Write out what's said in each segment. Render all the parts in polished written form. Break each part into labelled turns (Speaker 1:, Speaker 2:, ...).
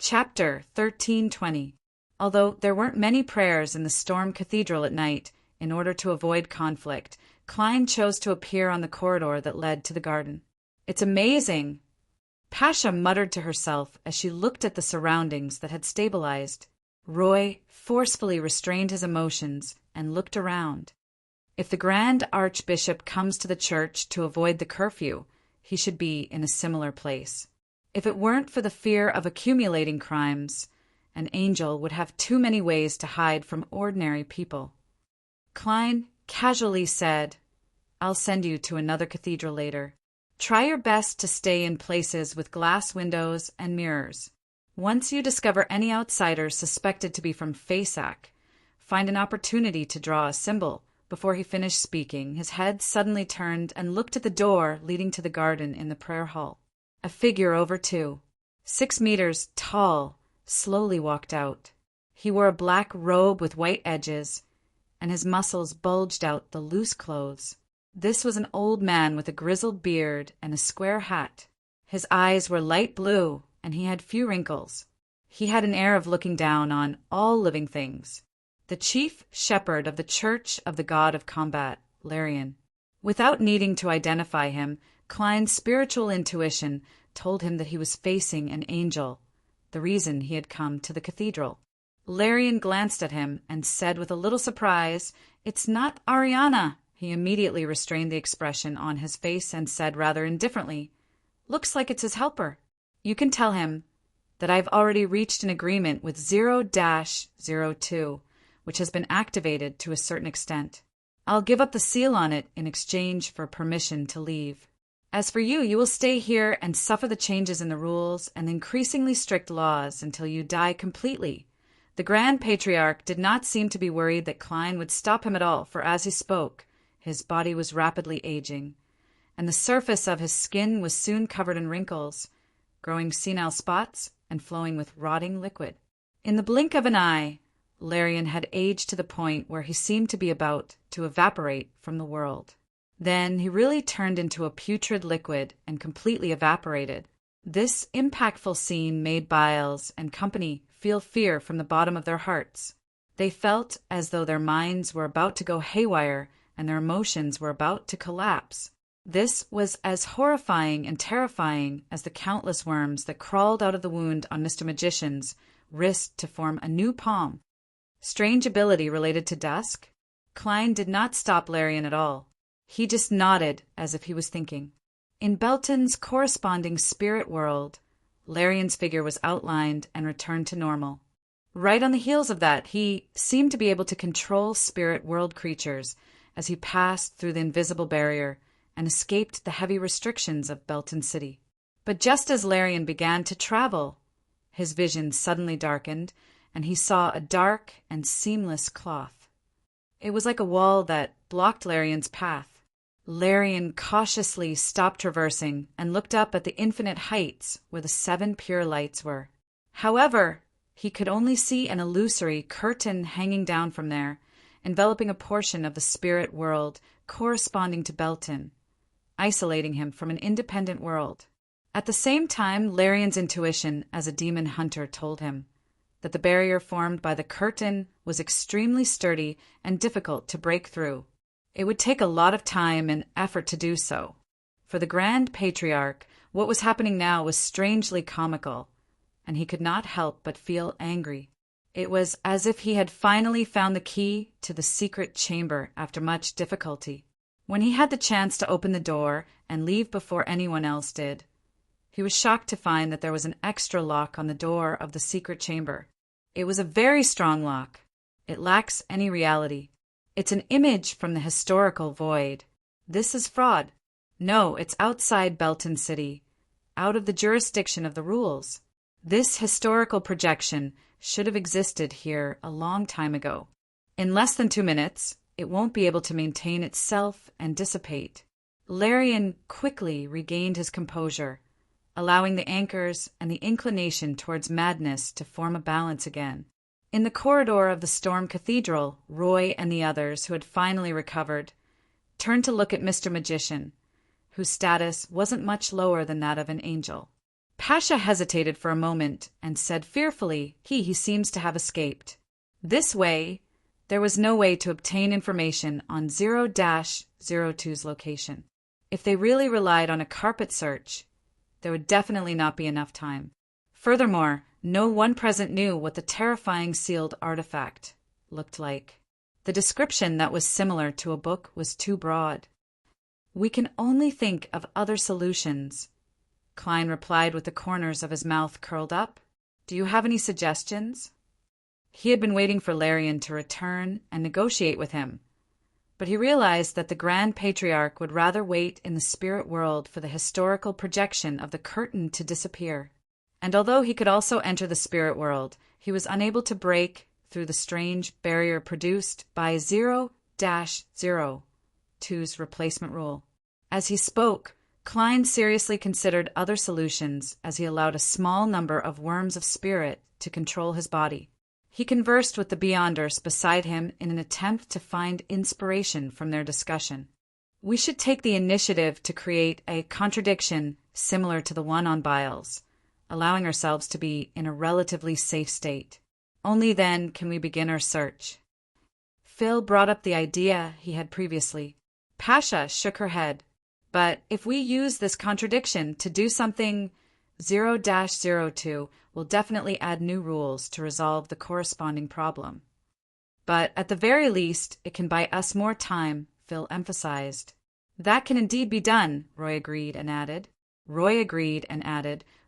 Speaker 1: Chapter 1320. Although there weren't many prayers in the Storm Cathedral at night, in order to avoid conflict, Klein chose to appear on the corridor that led to the garden. "It's amazing," Pasha muttered to herself as she looked at the surroundings that had stabilized. Roy forcefully restrained his emotions and looked around. If the Grand Archbishop comes to the church to avoid the curfew, he should be in a similar place. If it weren't for the fear of accumulating crimes, an angel would have too many ways to hide from ordinary people. Klein casually said, "I'll send you to another cathedral later. Try your best to stay in places with glass windows and mirrors. Once you discover any outsiders suspected to be from Fasak, find an opportunity to draw a symbol." Before he finished speaking, his head suddenly turned and looked at the door leading to the garden in the prayer hall. A figure over 6 meters tall, slowly walked out. He wore a black robe with white edges, and his muscles bulged out the loose clothes. This was an old man with a grizzled beard and a square hat. His eyes were light blue, and he had few wrinkles. He had an air of looking down on all living things. The chief shepherd of the Church of the God of Combat, Larian. Without needing to identify him, Klein's spiritual intuition told him that he was facing an angel, the reason he had come to the cathedral. Larian glanced at him and said with a little surprise, "It's not Ariana." He immediately restrained the expression on his face and said rather indifferently, "Looks like it's his helper. You can tell him that I've already reached an agreement with 0-02, which has been activated to a certain extent. I'll give up the seal on it in exchange for permission to leave. As for you, you will stay here and suffer the changes in the rules and increasingly strict laws until you die completely." The Grand Patriarch did not seem to be worried that Klein would stop him at all, for as he spoke, his body was rapidly aging, and the surface of his skin was soon covered in wrinkles, growing senile spots and flowing with rotting liquid. In the blink of an eye, Larian had aged to the point where he seemed to be about to evaporate from the world. Then he really turned into a putrid liquid and completely evaporated. This impactful scene made Biles and company feel fear from the bottom of their hearts. They felt as though their minds were about to go haywire and their emotions were about to collapse. This was as horrifying and terrifying as the countless worms that crawled out of the wound on Mr. Magician's wrist to form a new palm. Strange ability related to dusk? Klein did not stop Larian at all. He just nodded as if he was thinking. In Belton's corresponding spirit world, Larian's figure was outlined and returned to normal. Right on the heels of that, he seemed to be able to control spirit world creatures as he passed through the invisible barrier and escaped the heavy restrictions of Belton City. But just as Larian began to travel, his vision suddenly darkened, and he saw a dark and seamless cloth. It was like a wall that blocked Larian's path. Larian cautiously stopped traversing and looked up at the infinite heights where the 7 pure lights were. However, he could only see an illusory curtain hanging down from there, enveloping a portion of the spirit world corresponding to Belton, isolating him from an independent world. At the same time, Larian's intuition as a demon hunter told him that the barrier formed by the curtain was extremely sturdy and difficult to break through. It would take a lot of time and effort to do so. For the Grand Patriarch, what was happening now was strangely comical, and he could not help but feel angry. It was as if he had finally found the key to the secret chamber after much difficulty. When he had the chance to open the door and leave before anyone else did, he was shocked to find that there was an extra lock on the door of the secret chamber. It was a very strong lock. It lacks any reality. It's an image from the historical void. This is fraud. No, it's outside Belton City, out of the jurisdiction of the rules. This historical projection should have existed here a long time ago. In less than 2 minutes, it won't be able to maintain itself and dissipate. Larian quickly regained his composure, allowing the anchors and the inclination towards madness to form a balance again. In the corridor of the Storm Cathedral, Roy and the others, who had finally recovered, turned to look at Mr. Magician, whose status wasn't much lower than that of an angel. Pasha hesitated for a moment and said fearfully, he seems to have escaped. This way, there was no way to obtain information on 0-02's location. If they really relied on a carpet search, there would definitely not be enough time. Furthermore, no one present knew what the terrifying sealed artifact looked like. The description that was similar to a book was too broad. We can only think of other solutions, Klein replied with the corners of his mouth curled up. Do you have any suggestions? He had been waiting for Larian to return and negotiate with him, but he realized that the Grand Patriarch would rather wait in the spirit world for the historical projection of the curtain to disappear. And although he could also enter the spirit world, he was unable to break through the strange barrier produced by 0-02's replacement rule. As he spoke, Klein seriously considered other solutions as he allowed a small number of worms of spirit to control his body. He conversed with the Beyonders beside him in an attempt to find inspiration from their discussion. We should take the initiative to create a contradiction similar to the one on Biles, allowing ourselves to be in a relatively safe state. Only then can we begin our search. Phil brought up the idea he had previously. Pasha shook her head. But if we use this contradiction to do something, 0-02 will definitely add new rules to resolve the corresponding problem. But at the very least, it can buy us more time, Phil emphasized. That can indeed be done, Roy agreed and added,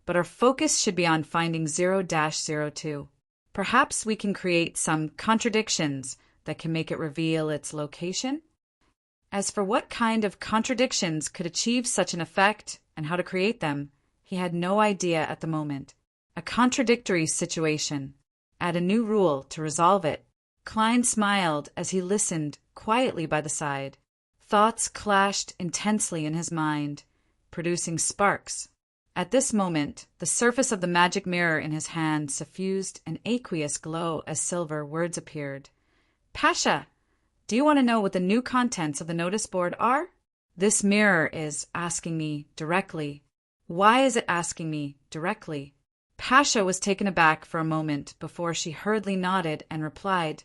Speaker 1: but our focus should be on finding 0-02. Perhaps we can create some contradictions that can make it reveal its location? As for what kind of contradictions could achieve such an effect and how to create them, he had no idea at the moment. A contradictory situation. Add a new rule to resolve it. Klein smiled as he listened quietly by the side. Thoughts clashed intensely in his mind, producing sparks. At this moment, the surface of the magic mirror in his hand suffused an aqueous glow as silver words appeared. Pasha! Do you want to know what the new contents of the notice board are? This mirror is asking me directly. Why is it asking me directly? Pasha was taken aback for a moment before she hurriedly nodded and replied,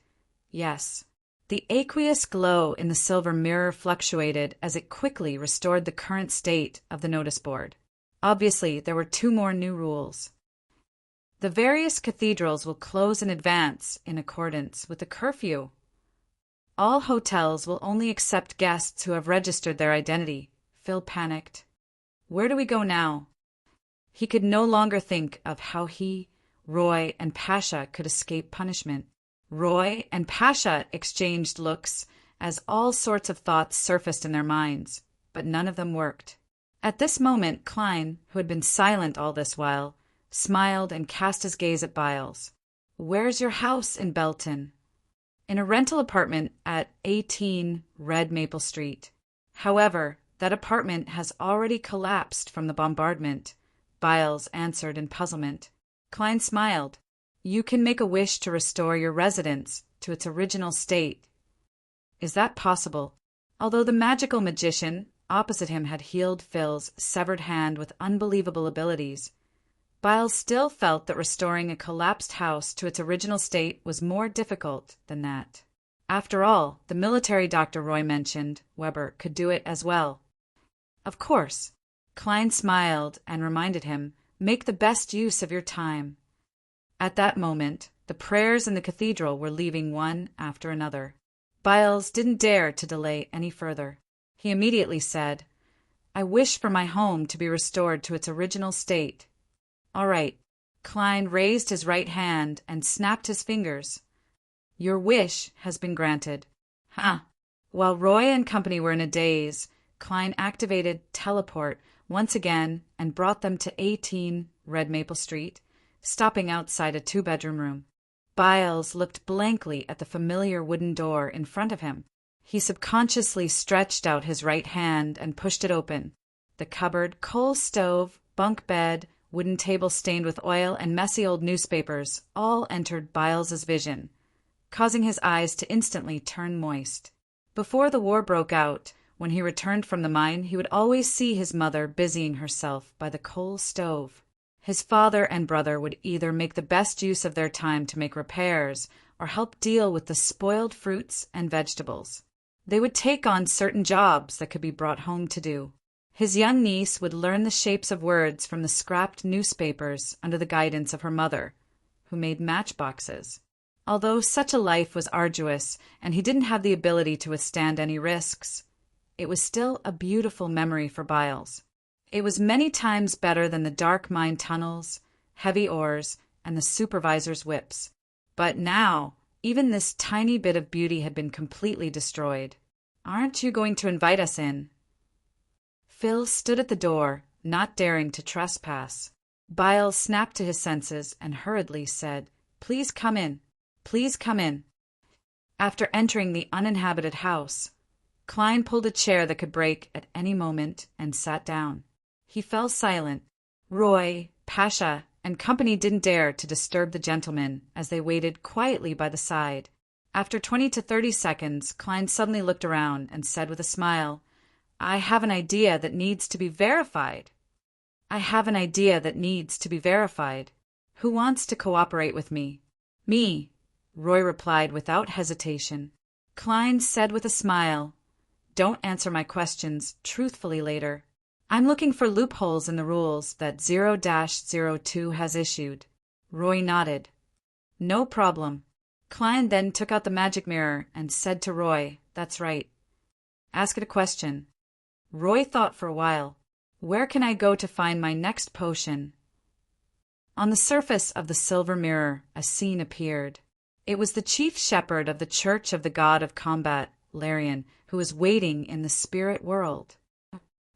Speaker 1: yes. The aqueous glow in the silver mirror fluctuated as it quickly restored the current state of the notice board. Obviously, there were 2 more new rules. The various cathedrals will close in advance in accordance with the curfew. All hotels will only accept guests who have registered their identity. Phil panicked. Where do we go now? He could no longer think of how he, Roy, and Pasha could escape punishment. Roy and Pasha exchanged looks as all sorts of thoughts surfaced in their minds, but none of them worked. At this moment, Klein, who had been silent all this while, smiled and cast his gaze at Biles. Where's your house in Belton? In a rental apartment at 18 Red Maple Street. However, that apartment has already collapsed from the bombardment, Biles answered in puzzlement. Klein smiled. You can make a wish to restore your residence to its original state. Is that possible? Although the magical magician opposite him had healed Phil's severed hand with unbelievable abilities, Biles still felt that restoring a collapsed house to its original state was more difficult than that. After all, the military doctor Roy mentioned, Weber, could do it as well. Of course. Klein smiled and reminded him, make the best use of your time. At that moment, the prayers in the cathedral were leaving one after another. Biles didn't dare to delay any further. He immediately said, I wish for my home to be restored to its original state. All right. Klein raised his right hand and snapped his fingers. Your wish has been granted. While Roy and company were in a daze, Klein activated teleport once again and brought them to 18 Red Maple Street, stopping outside a 2-bedroom room. Biles looked blankly at the familiar wooden door in front of him. He subconsciously stretched out his right hand and pushed it open. The cupboard, coal stove, bunk bed, wooden table stained with oil, and messy old newspapers all entered Biles's vision, causing his eyes to instantly turn moist. Before the war broke out, when he returned from the mine, he would always see his mother busying herself by the coal stove. His father and brother would either make the best use of their time to make repairs or help deal with the spoiled fruits and vegetables. They would take on certain jobs that could be brought home to do. His young niece would learn the shapes of words from the scrapped newspapers under the guidance of her mother, who made matchboxes. Although such a life was arduous and he didn't have the ability to withstand any risks, it was still a beautiful memory for Biles. It was many times better than the dark mine tunnels, heavy oars, and the supervisor's whips. But now, even this tiny bit of beauty had been completely destroyed. "Aren't you going to invite us in?" Phil stood at the door, not daring to trespass. Biles snapped to his senses and hurriedly said, "Please come in. Please come in." After entering the uninhabited house, Klein pulled a chair that could break at any moment and sat down. He fell silent. Roy, Pasha, and company didn't dare to disturb the gentleman as they waited quietly by the side. After 20 to 30 seconds, Klein suddenly looked around and said with a smile, "I have an idea that needs to be verified. I have an idea that needs to be verified. Who wants to cooperate with me?" "Me," Roy replied without hesitation. Klein said with a smile, "Don't answer my questions truthfully later. I'm looking for loopholes in the rules that 0-02 has issued." Roy nodded. "No problem." Klein then took out the magic mirror and said to Roy, "That's right. Ask it a question." Roy thought for a while. "Where can I go to find my next potion?" On the surface of the silver mirror, a scene appeared. It was the chief shepherd of the Church of the God of Combat, Larian, who was waiting in the spirit world.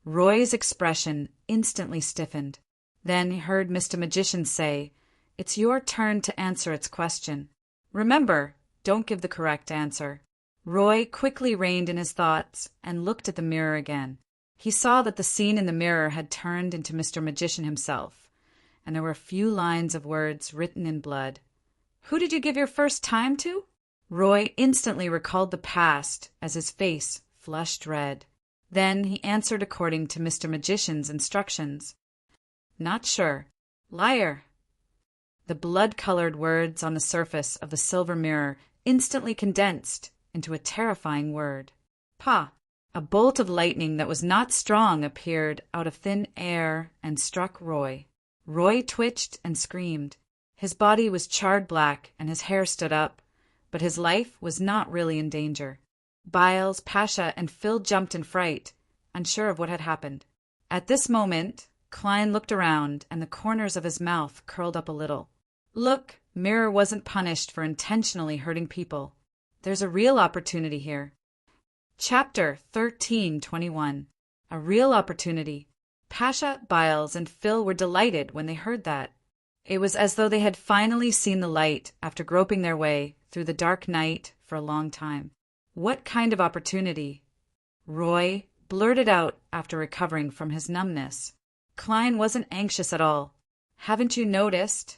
Speaker 1: Roy's expression instantly stiffened. Then he heard Mr. Magician say, "It's your turn to answer its question. Remember, don't give the correct answer." Roy quickly reined in his thoughts and looked at the mirror again. He saw that the scene in the mirror had turned into Mr. Magician himself, and there were a few lines of words written in blood. "Who did you give your first time to?" Roy instantly recalled the past as his face flushed red. Then he answered according to Mr. Magician's instructions. "Not sure. Liar." The blood-colored words on the surface of the silver mirror instantly condensed into a terrifying word. "Pa." A bolt of lightning that was not strong appeared out of thin air and struck Roy. Roy twitched and screamed. His body was charred black and his hair stood up, but his life was not really in danger. Biles, Pasha, and Phil jumped in fright, unsure of what had happened. At this moment, Klein looked around and the corners of his mouth curled up a little. "Look, Mirror wasn't punished for intentionally hurting people. There's a real opportunity here." Chapter 13:21. A real opportunity. Pasha, Biles, and Phil were delighted when they heard that. It was as though they had finally seen the light after groping their way through the dark night for a long time. What kind of opportunity? Roy blurted out after recovering from his numbness. Klein wasn't anxious at all. "Haven't you noticed?"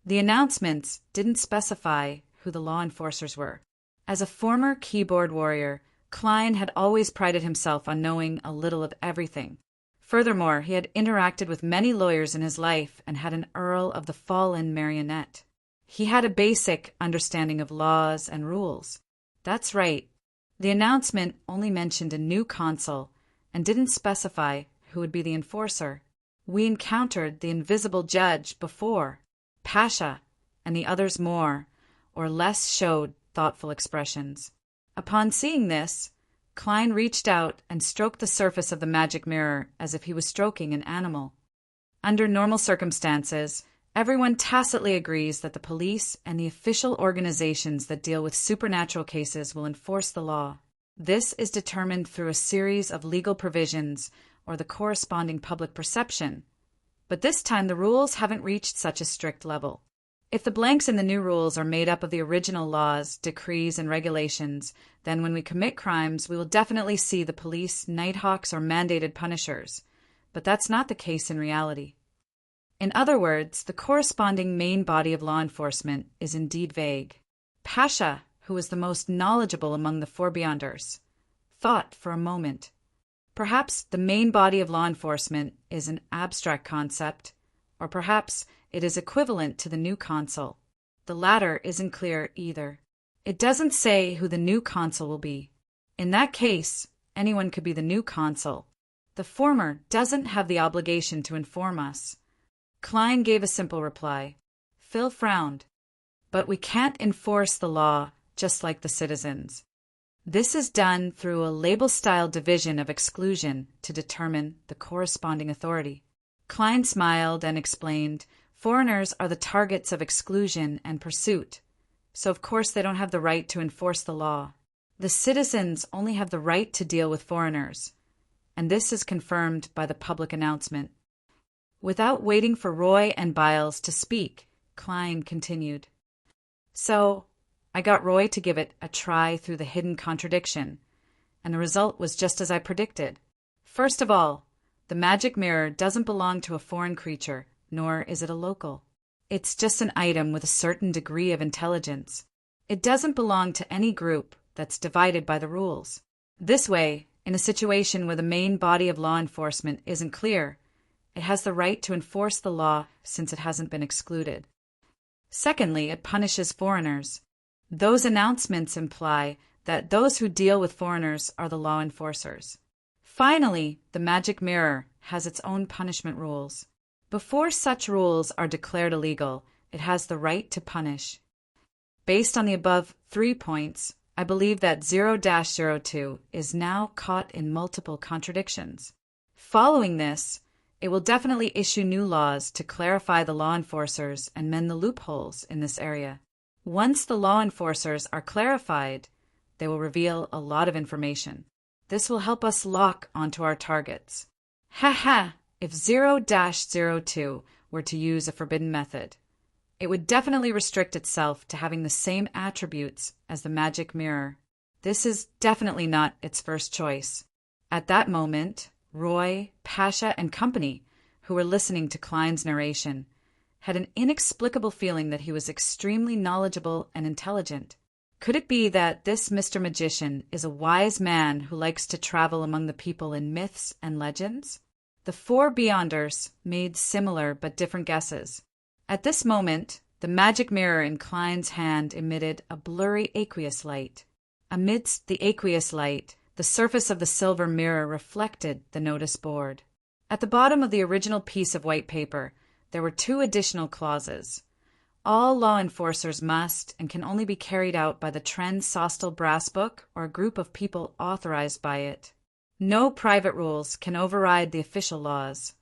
Speaker 1: The announcements didn't specify who the law enforcers were. As a former keyboard warrior, Klein had always prided himself on knowing a little of everything. Furthermore, he had interacted with many lawyers in his life and had an Earl of the Fallen marionette. He had a basic understanding of laws and rules. That's right. The announcement only mentioned a new consul and didn't specify who would be the enforcer. We encountered the invisible judge before. Pasha and the others more or less showed thoughtful expressions. Upon seeing this, Klein reached out and stroked the surface of the magic mirror as if he was stroking an animal. Under normal circumstances, everyone tacitly agrees that the police and the official organizations that deal with supernatural cases will enforce the law. This is determined through a series of legal provisions or the corresponding public perception. But this time the rules haven't reached such a strict level. If the blanks in the new rules are made up of the original laws, decrees, and regulations, then when we commit crimes, we will definitely see the police, nighthawks, or mandated punishers. But that's not the case in reality. In other words, the corresponding main body of law enforcement is indeed vague. Pasha, who was the most knowledgeable among the Four Beyonders, thought for a moment. Perhaps the main body of law enforcement is an abstract concept, or perhaps it is equivalent to the new consul. The latter isn't clear either. It doesn't say who the new consul will be. In that case, anyone could be the new consul. The former doesn't have the obligation to inform us. Klein gave a simple reply. Phil frowned. But we can't enforce the law just like the citizens. This is done through a label-style division of exclusion to determine the corresponding authority. Klein smiled and explained, foreigners are the targets of exclusion and pursuit, so of course they don't have the right to enforce the law. The citizens only have the right to deal with foreigners, and this is confirmed by the public announcement. Without waiting for Roy and Biles to speak, Klein continued. So, I got Roy to give it a try through the hidden contradiction, and the result was just as I predicted. First of all, the magic mirror doesn't belong to a foreign creature, nor is it a local. It's just an item with a certain degree of intelligence. It doesn't belong to any group that's divided by the rules. This way, in a situation where the main body of law enforcement isn't clear, it has the right to enforce the law since it hasn't been excluded. Secondly, it punishes foreigners. Those announcements imply that those who deal with foreigners are the law enforcers. Finally, the magic mirror has its own punishment rules. Before such rules are declared illegal, it has the right to punish. Based on the above 3 points, I believe that 0-02 is now caught in multiple contradictions. Following this, it will definitely issue new laws to clarify the law enforcers and mend the loopholes in this area. Once the law enforcers are clarified, they will reveal a lot of information. This will help us lock onto our targets. If 0-02 were to use a forbidden method, it would definitely restrict itself to having the same attributes as the magic mirror. This is definitely not its first choice. At that moment, Roy, Pasha, and company, who were listening to Klein's narration, had an inexplicable feeling that he was extremely knowledgeable and intelligent. Could it be that this Mr. Magician is a wise man who likes to travel among the people in myths and legends? The 4 Beyonders made similar but different guesses. At this moment, the magic mirror in Klein's hand emitted a blurry aqueous light. Amidst the aqueous light, the surface of the silver mirror reflected the notice board. At the bottom of the original piece of white paper, there were 2 additional clauses. All law enforcers must and can only be carried out by the Tren Sostal Brass Book or a group of people authorized by it. No private rules can override the official laws.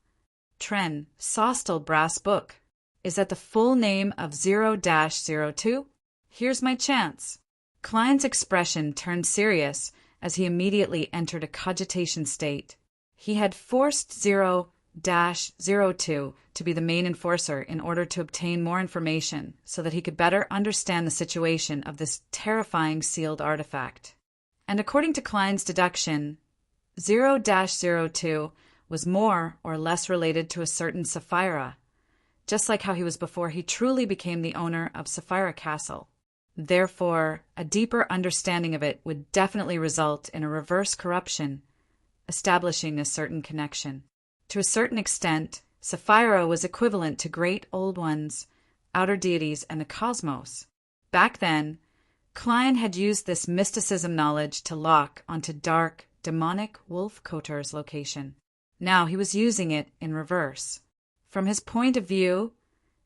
Speaker 1: Tren Sostal Brass Book. Is that the full name of 0-02? Here's my chance. Klein's expression turned serious as he immediately entered a cogitation state. He had forced 0-02 to be the main enforcer in order to obtain more information so that he could better understand the situation of this terrifying sealed artifact. And according to Klein's deduction, 0-02 was more or less related to a certain Sapphira, just like how he was before he truly became the owner of Sapphira Castle. Therefore, a deeper understanding of it would definitely result in a reverse corruption, establishing a certain connection. To a certain extent, Sapphira was equivalent to great old ones, outer deities, and the cosmos. Back then, Klein had used this mysticism knowledge to lock onto dark, demonic Wolf Kotor's location. Now he was using it in reverse. From his point of view,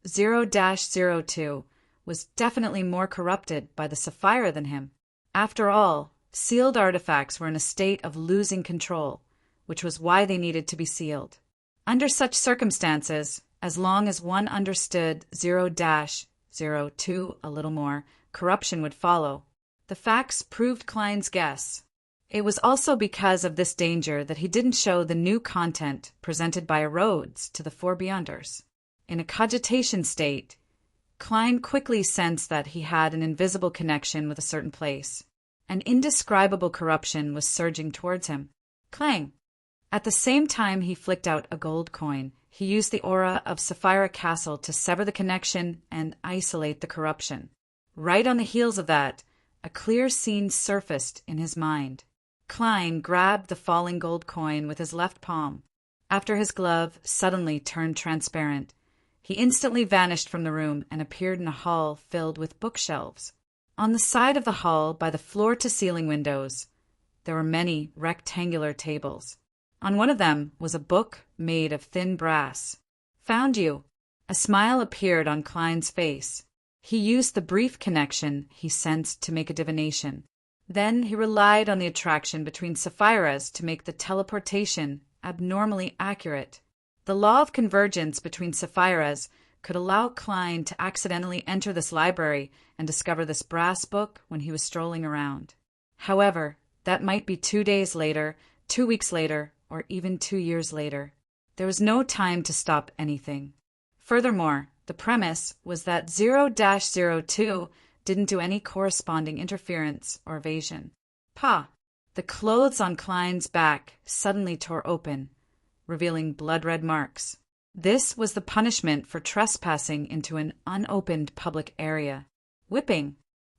Speaker 1: 0-02 was definitely more corrupted by the Sapphira than him. After all, sealed artifacts were in a state of losing control, which was why they needed to be sealed. Under such circumstances, as long as one understood 0-02 a little more, corruption would follow. The facts proved Klein's guess. It was also because of this danger that he didn't show the new content presented by Rhodes to the 4 Beyonders. In a cogitation state, Klein quickly sensed that he had an invisible connection with a certain place. An indescribable corruption was surging towards him. Clang! At the same time he flicked out a gold coin, he used the aura of Sapphira Castle to sever the connection and isolate the corruption. Right on the heels of that, a clear scene surfaced in his mind. Klein grabbed the falling gold coin with his left palm. After his glove suddenly turned transparent, He instantly vanished from the room and appeared in a hall filled with bookshelves. On the side of the hall, by the floor-to-ceiling windows, there were many rectangular tables. On one of them was a book made of thin brass. "Found you." A smile appeared on Klein's face. He used the brief connection he sensed to make a divination. Then he relied on the attraction between Sapphira's to make the teleportation abnormally accurate. The law of convergence between Sapphira's could allow Klein to accidentally enter this library and discover this brass book when he was strolling around. However, that might be 2 days later, 2 weeks later, or even 2 years later. There was no time to stop anything. Furthermore, the premise was that 0-02 didn't do any corresponding interference or evasion. The clothes on Klein's back suddenly tore open, revealing blood-red marks. This was the punishment for trespassing into an unopened public area. Whipping.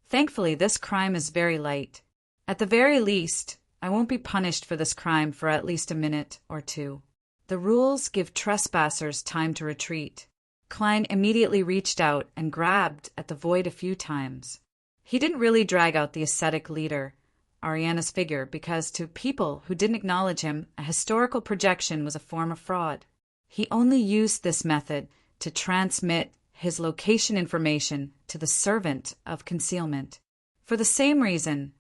Speaker 1: Thankfully, this crime is very light. At the very least, I won't be punished for this crime for at least a minute or two. The rules give trespassers time to retreat. Klein immediately reached out and grabbed at the void a few times. He didn't really drag out the ascetic leader, Ariana's figure, because to people who didn't acknowledge him, a historical projection was a form of fraud. He only used this method to transmit his location information to the servant of concealment. For the same reason,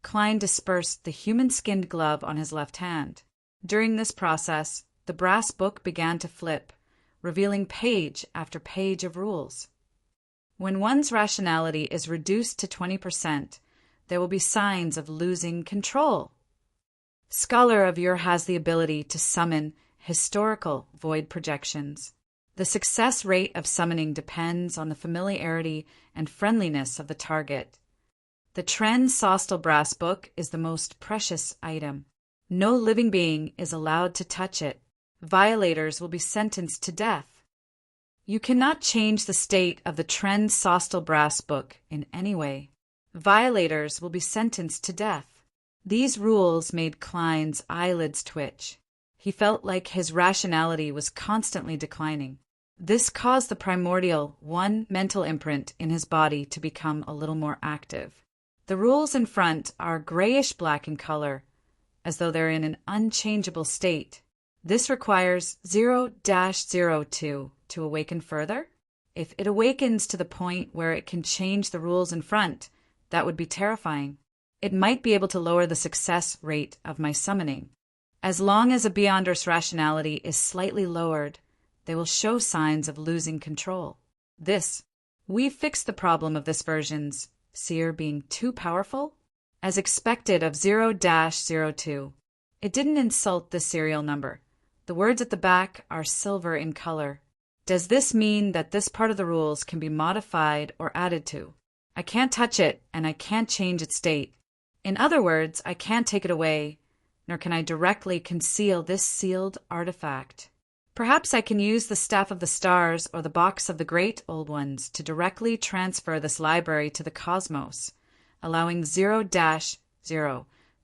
Speaker 1: Klein dispersed the human-skinned glove on his left hand. During this process, the brass book began to flip, revealing page after page of rules. When one's rationality is reduced to 20%, there will be signs of losing control. Scholar of Ur has the ability to summon historical void projections. The success rate of summoning depends on the familiarity and friendliness of the target. The Tren-Sostal brass book is the most precious item. No living being is allowed to touch it. Violators will be sentenced to death. You cannot change the state of the Tren-Sostal brass book in any way. Violators will be sentenced to death. These rules made Klein's eyelids twitch. He felt like his rationality was constantly declining. This caused the primordial one mental imprint in his body to become a little more active. The rules in front are grayish-black in color, as though they're in an unchangeable state. This requires 0-02 to awaken further. If it awakens to the point where it can change the rules in front, that would be terrifying. It might be able to lower the success rate of my summoning. As long as a Beyonder's rationality is slightly lowered, they will show signs of losing control. We've fixed the problem of this version's seer being too powerful. As expected of 0-02, it didn't insult the serial number. The words at the back are silver in color. Does this mean that this part of the rules can be modified or added to? I can't touch it, and I can't change its state. In other words, I can't take it away, nor can I directly conceal this sealed artifact. Perhaps I can use the Staff of the Stars or the Box of the Great Old Ones to directly transfer this library to the cosmos, allowing 0-02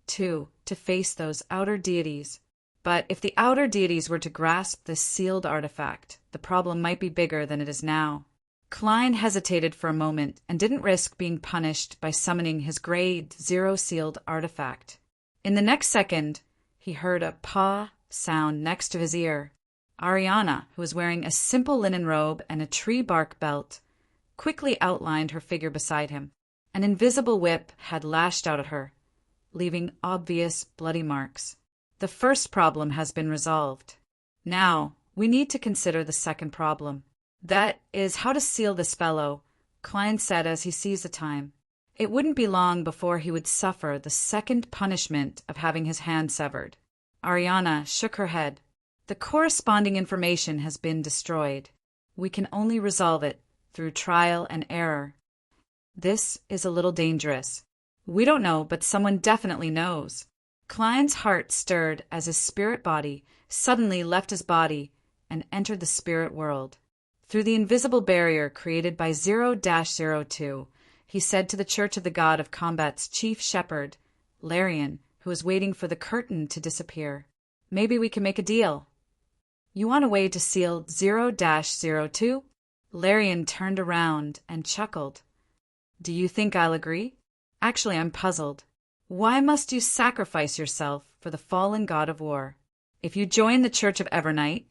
Speaker 1: to face those outer deities. But if the outer deities were to grasp this sealed artifact, the problem might be bigger than it is now. Klein hesitated for a moment and didn't risk being punished by summoning his grade 0 sealed artifact. In the next second, he heard a paw sound next to his ear. Ariana, who was wearing a simple linen robe and a tree bark belt, quickly outlined her figure beside him. An invisible whip had lashed out at her, leaving obvious bloody marks. The first problem has been resolved. Now, we need to consider the second problem. That is how to seal this fellow, Klein said as he seized the time. It wouldn't be long before he would suffer the second punishment of having his hand severed. Ariana shook her head. The corresponding information has been destroyed. We can only resolve it through trial and error. This is a little dangerous. We don't know, but someone definitely knows. Klein's heart stirred as his spirit body suddenly left his body and entered the spirit world. Through the invisible barrier created by 0-02, he said to the Church of the God of Combat's chief shepherd, Larian, who was waiting for the curtain to disappear, "Maybe we can make a deal." You want a way to seal 0-02? Larian turned around and chuckled. Do you think I'll agree? Actually, I'm puzzled. Why must you sacrifice yourself for the fallen god of war? If you join the Church of Evernight,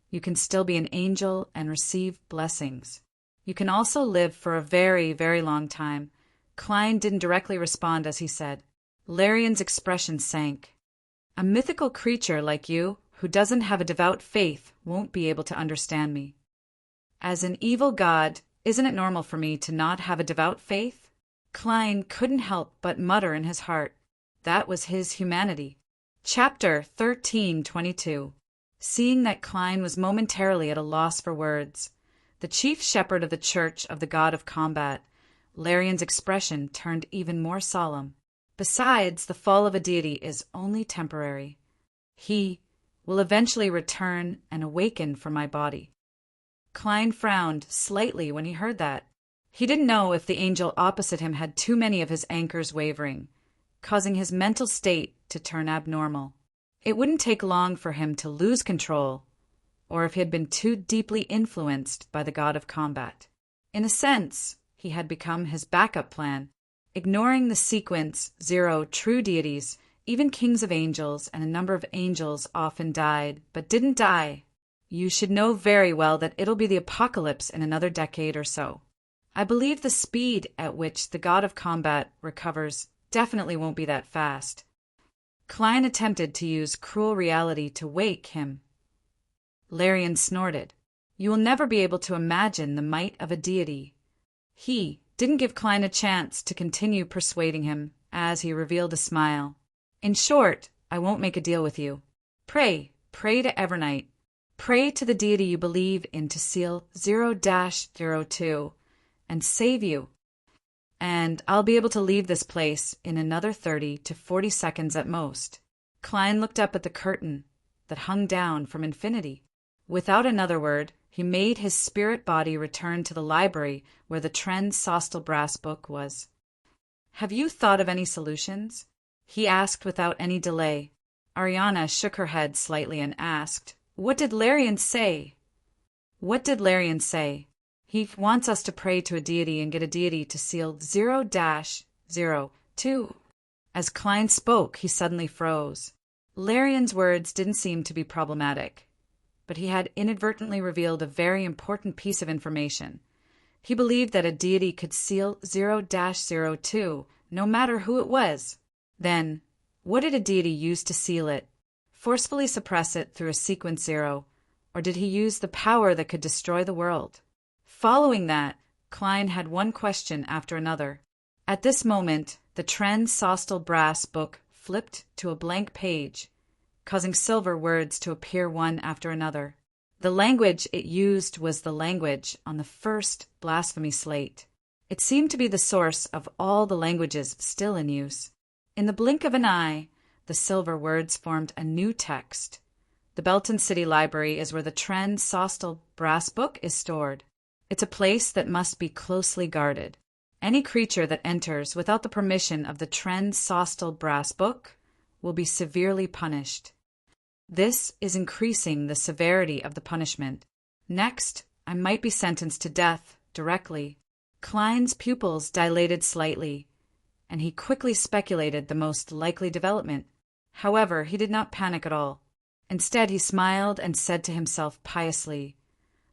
Speaker 1: you can still be an angel and receive blessings. You can also live for a very, very long time. Klein didn't directly respond as he said. Larian's expression sank. A mythical creature like you, who doesn't have a devout faith, won't be able to understand me. As an evil god, isn't it normal for me to not have a devout faith? Klein couldn't help but mutter in his heart. That was his humanity. Chapter 1322. Seeing that Klein was momentarily at a loss for words, the chief shepherd of the Church of the God of Combat, Larian's expression turned even more solemn. Besides, the fall of a deity is only temporary. He will eventually return and awaken from my body. Klein frowned slightly when he heard that. He didn't know if the angel opposite him had too many of his anchors wavering, causing his mental state to turn abnormal. It wouldn't take long for him to lose control, or if he had been too deeply influenced by the god of combat. In a sense, he had become his backup plan. Ignoring the sequence 0 true deities, even kings of angels and a number of angels often died, but didn't die. You should know very well that it'll be the apocalypse in another decade or so. I believe the speed at which the god of combat recovers definitely won't be that fast. Klein attempted to use cruel reality to wake him. Larian snorted. You will never be able to imagine the might of a deity. He didn't give Klein a chance to continue persuading him, as he revealed a smile. In short, I won't make a deal with you. Pray to Evernight. Pray to the deity you believe in to seal 0-02 and save you. And I'll be able to leave this place in another 30 to 40 seconds at most. Klein looked up at the curtain that hung down from infinity. Without another word, he made his spirit body return to the library where the Tren Sostel brass book was. Have you thought of any solutions? He asked without any delay. Ariana shook her head slightly and asked, What did Larian say? What did Larian say? He wants us to pray to a deity and get a deity to seal 0-02. As Klein spoke, he suddenly froze. Larian's words didn't seem to be problematic, but he had inadvertently revealed a very important piece of information. He believed that a deity could seal 0-02, no matter who it was. Then, what did a deity use to seal it? Forcefully suppress it through a sequence 0, or did he use the power that could destroy the world? Following that, Klein had one question after another. At this moment, the Tren Sostel brass book flipped to a blank page, causing silver words to appear one after another. The language it used was the language on the first blasphemy slate. It seemed to be the source of all the languages still in use. In the blink of an eye, the silver words formed a new text. The Belton City Library is where the Tren Sostel brass book is stored. It's a place that must be closely guarded. Any creature that enters without the permission of the Tren Sostel brass book will be severely punished. This is increasing the severity of the punishment. Next, I might be sentenced to death directly. Klein's pupils dilated slightly, and he quickly speculated the most likely development. However, he did not panic at all. Instead, he smiled and said to himself piously,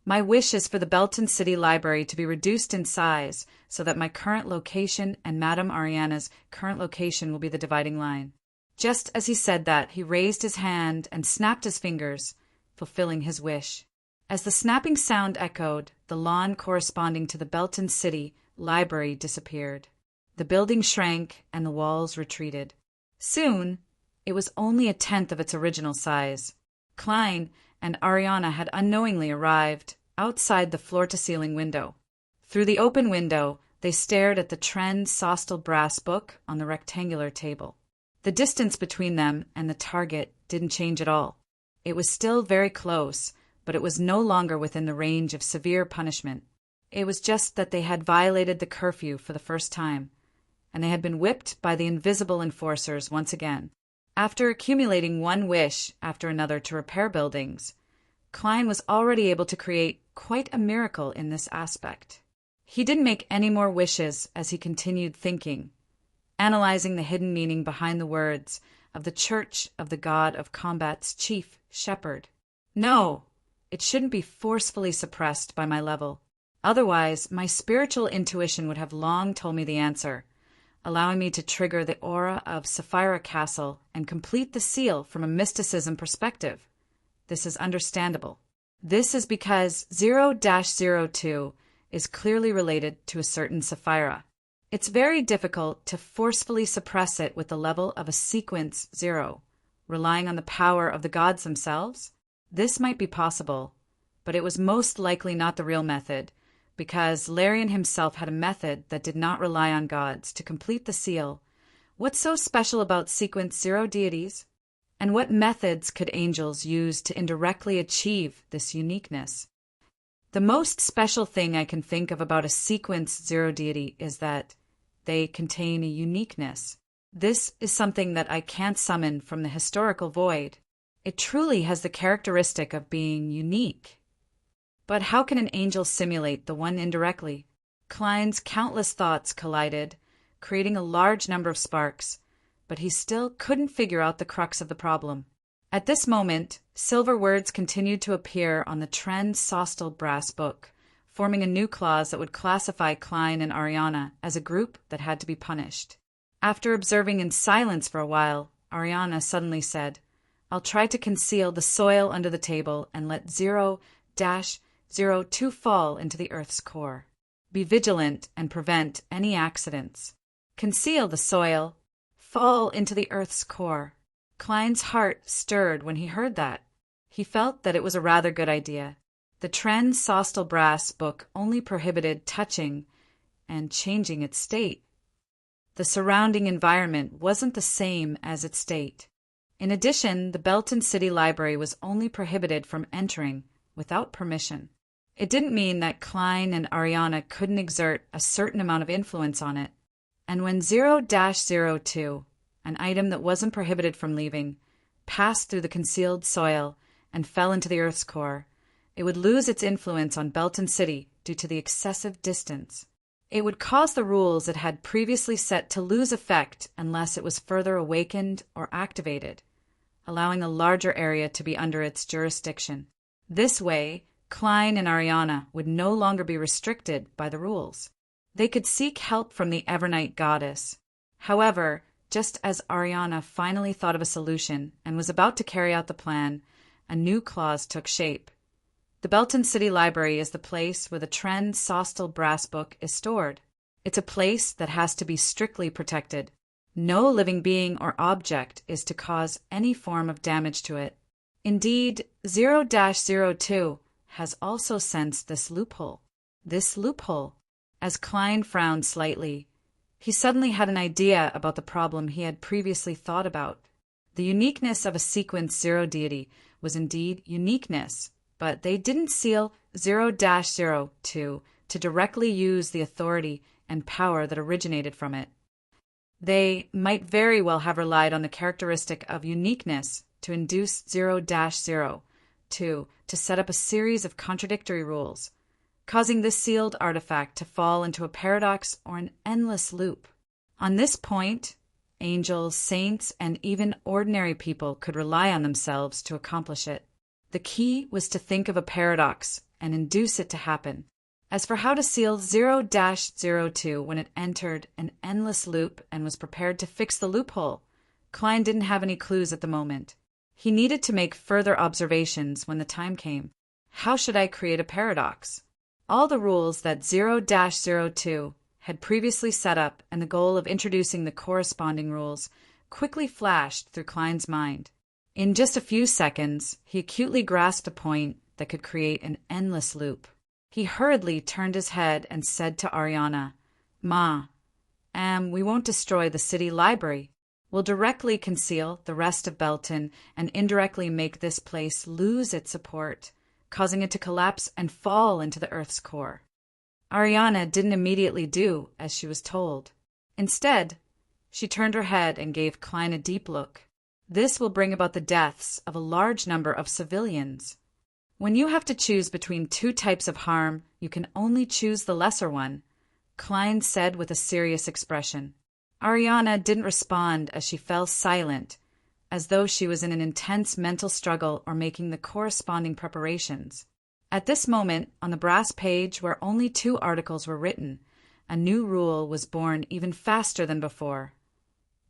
Speaker 1: My wish is for the Belton City Library to be reduced in size so that my current location and Madame Ariana's current location will be the dividing line. Just as he said that, he raised his hand and snapped his fingers, fulfilling his wish. As the snapping sound echoed, the lawn corresponding to the Belton City Library disappeared. The building shrank and the walls retreated. Soon, it was only a tenth of its original size. Klein and Ariana had unknowingly arrived outside the floor-to-ceiling window. Through the open window, they stared at the Tren Sostel brass book on the rectangular table. The distance between them and the target didn't change at all. It was still very close, but it was no longer within the range of severe punishment. It was just that they had violated the curfew for the first time, and they had been whipped by the invisible enforcers once again. After accumulating one wish after another to repair buildings, Klein was already able to create quite a miracle in this aspect. He didn't make any more wishes as he continued thinking, analyzing the hidden meaning behind the words of the Church of the God of Combat's chief shepherd. No, it shouldn't be forcefully suppressed by my level. Otherwise, my spiritual intuition would have long told me the answer, allowing me to trigger the aura of Sapphira Castle and complete the seal from a mysticism perspective. This is understandable. This is because 0-02 is clearly related to a certain Sapphira. It's very difficult to forcefully suppress it with the level of a sequence 0, relying on the power of the gods themselves. This might be possible, but it was most likely not the real method, because Larian himself had a method that did not rely on gods to complete the seal. What's so special about sequence 0 deities? And what methods could angels use to indirectly achieve this uniqueness? The most special thing I can think of about a sequence 0 deity is that they contain a uniqueness. This is something that I can't summon from the historical void. It truly has the characteristic of being unique. But how can an angel simulate the one indirectly? Klein's countless thoughts collided, creating a large number of sparks, but he still couldn't figure out the crux of the problem. At this moment, silver words continued to appear on the trans-sostal brass book, forming a new clause that would classify Klein and Ariana as a group that had to be punished. After observing in silence for a while, Ariana suddenly said, "I'll try to conceal the soil under the table and let 0-02 fall into the Earth's core. Be vigilant and prevent any accidents. Conceal the soil, fall into the Earth's core." Klein's heart stirred when he heard that. He felt that it was a rather good idea. The trans-sostal brass book only prohibited touching and changing its state. The surrounding environment wasn't the same as its state. In addition, the Belton City Library was only prohibited from entering without permission. It didn't mean that Klein and Ariana couldn't exert a certain amount of influence on it. And when 0-02, an item that wasn't prohibited from leaving, passed through the concealed soil and fell into the Earth's core, it would lose its influence on Belton City due to the excessive distance. It would cause the rules it had previously set to lose effect unless it was further awakened or activated, allowing a larger area to be under its jurisdiction. This way, Klein and Ariana would no longer be restricted by the rules. They could seek help from the Evernight goddess. However, just as Ariana finally thought of a solution and was about to carry out the plan, a new clause took shape. The Belton City Library is the place where the trans-sostal brass book is stored. It's a place that has to be strictly protected. No living being or object is to cause any form of damage to it. Indeed, 0-02 has also sensed this loophole. As Klein frowned slightly, he suddenly had an idea about the problem he had previously thought about. The uniqueness of a sequence 0 deity was indeed uniqueness, but they didn't seal 0-02 to directly use the authority and power that originated from it. They might very well have relied on the characteristic of uniqueness to induce 0-02 to set up a series of contradictory rules, causing this sealed artifact to fall into a paradox or an endless loop. On this point, angels, saints, and even ordinary people could rely on themselves to accomplish it. The key was to think of a paradox and induce it to happen. As for how to seal 0-02 when it entered an endless loop and was prepared to fix the loophole, Klein didn't have any clues at the moment. He needed to make further observations when the time came. How should I create a paradox? All the rules that 0-02 had previously set up and the goal of introducing the corresponding rules quickly flashed through Klein's mind. In just a few seconds, he acutely grasped a point that could create an endless loop. He hurriedly turned his head and said to Ariana, "Ma, we won't destroy the city library. We'll directly conceal the rest of Belton and indirectly make this place lose its support, causing it to collapse and fall into the Earth's core." Ariana didn't immediately do as she was told. Instead, she turned her head and gave Klein a deep look. "This will bring about the deaths of a large number of civilians." When you have to choose between two types of harm, you can only choose the lesser one, Klein said with a serious expression. Ariana didn't respond as she fell silent, as though she was in an intense mental struggle or making the corresponding preparations. At this moment, on the brass page where only 2 articles were written, a new rule was born even faster than before.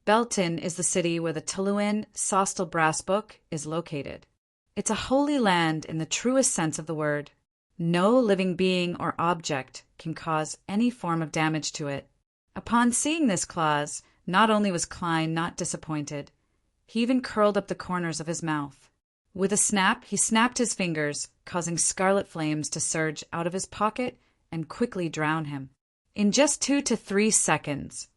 Speaker 1: Belton is the city where the Tuluin Sostal Brass Book is located. It's a holy land in the truest sense of the word. No living being or object can cause any form of damage to it. Upon seeing this clause, not only was Klein not disappointed, he even curled up the corners of his mouth. With a snap, he snapped his fingers, causing scarlet flames to surge out of his pocket and quickly drown him. In just 2 to 3 seconds,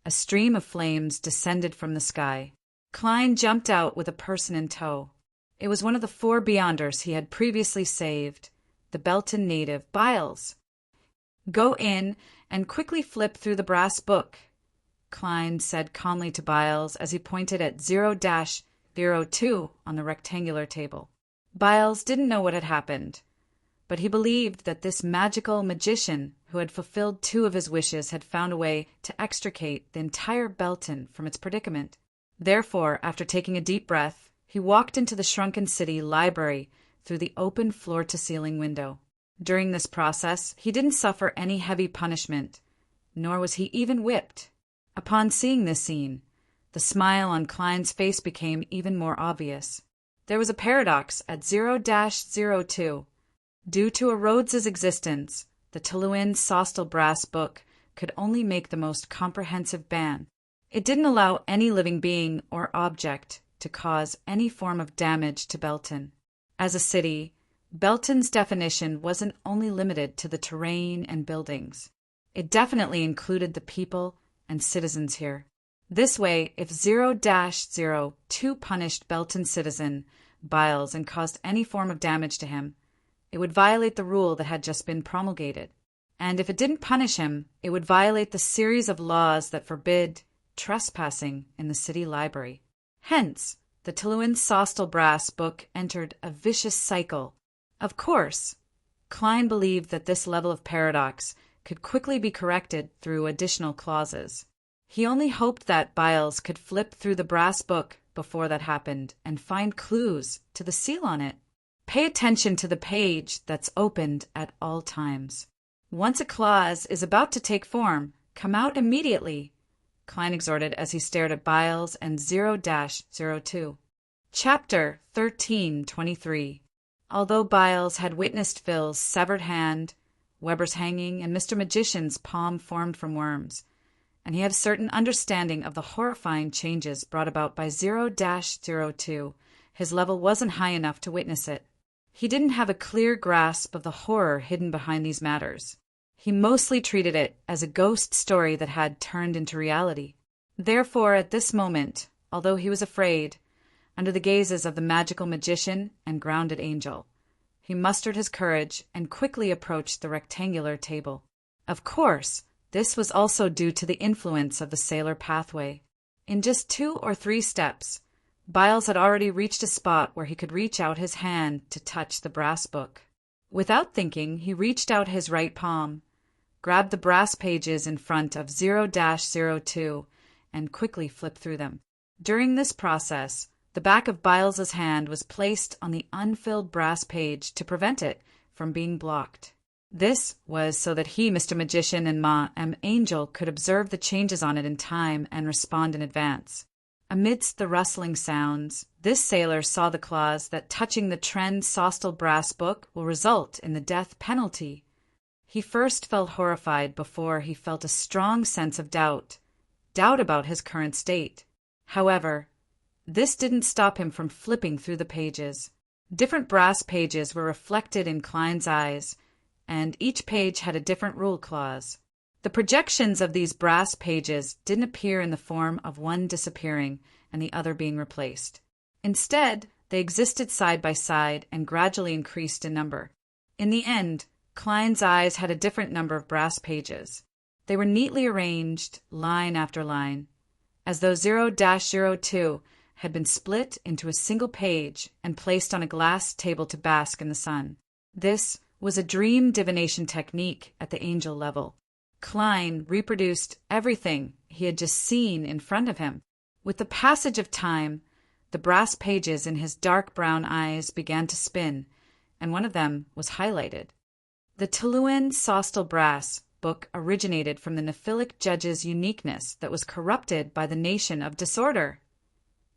Speaker 1: a stream of flames descended from the sky. Klein jumped out with a person in tow. It was one of the 4 Beyonders he had previously saved, the Belton native, Biles. "Go in and quickly flip through the brass book," Klein said calmly to Biles as he pointed at 0-02 on the rectangular table. Biles didn't know what had happened, but he believed that this magical magician who had fulfilled 2 of his wishes had found a way to extricate the entire Belton from its predicament. Therefore, after taking a deep breath, he walked into the shrunken city library through the open floor-to-ceiling window. During this process, he didn't suffer any heavy punishment, nor was he even whipped. Upon seeing this scene, the smile on Klein's face became even more obvious. There was a paradox at 0-02. Due to a Rhodes's existence, the Tuluin Sostal Brass Book could only make the most comprehensive ban. It didn't allow any living being or object to cause any form of damage to Belton. As a city, Belton's definition wasn't only limited to the terrain and buildings. It definitely included the people and citizens here. This way, if 0-02 punished Belton citizen Biles and caused any form of damage to him, it would violate the rule that had just been promulgated. And if it didn't punish him, it would violate the series of laws that forbid trespassing in the city library. Hence, the Tuluin Sostal Brass Book entered a vicious cycle. Of course, Klein believed that this level of paradox could quickly be corrected through additional clauses. He only hoped that Biles could flip through the brass book before that happened and find clues to the seal on it. Pay attention to the page that's opened at all times. Once a clause is about to take form, come out immediately, Klein exhorted as he stared at Biles and 0-02. Chapter 13:23. Although Biles had witnessed Phil's severed hand, Weber's hanging, and Mr. Magician's palm formed from worms, and he had a certain understanding of the horrifying changes brought about by 0-02, his level wasn't high enough to witness it. He didn't have a clear grasp of the horror hidden behind these matters. He mostly treated it as a ghost story that had turned into reality. Therefore, at this moment, although he was afraid, under the gazes of the magical magician and grounded angel, he mustered his courage and quickly approached the rectangular table. Of course, this was also due to the influence of the sailor pathway. In just 2 or 3 steps, Biles had already reached a spot where he could reach out his hand to touch the brass book. Without thinking, he reached out his right palm, grabbed the brass pages in front of 0-02, and quickly flipped through them. During this process, the back of Biles's hand was placed on the unfilled brass page to prevent it from being blocked. This was so that he, Mr. Magician, and Angel could observe the changes on it in time and respond in advance. Amidst the rustling sounds, this sailor saw the clause that touching the Tren Sostal Brass Book will result in the death penalty. He first felt horrified before he felt a strong sense of doubt about his current state. However, this didn't stop him from flipping through the pages. Different brass pages were reflected in Klein's eyes, and each page had a different rule clause. The projections of these brass pages didn't appear in the form of one disappearing and the other being replaced. Instead, they existed side by side and gradually increased in number. In the end, Klein's eyes had a different number of brass pages. They were neatly arranged, line after line, as though 0-02 had been split into a single page and placed on a glass table to bask in the sun. This was a dream divination technique at the angel level. Klein reproduced everything he had just seen in front of him. With the passage of time, the brass pages in his dark brown eyes began to spin, and one of them was highlighted. The Tuluin Sostal Brass book originated from the Nephilic judge's uniqueness that was corrupted by the nation of disorder.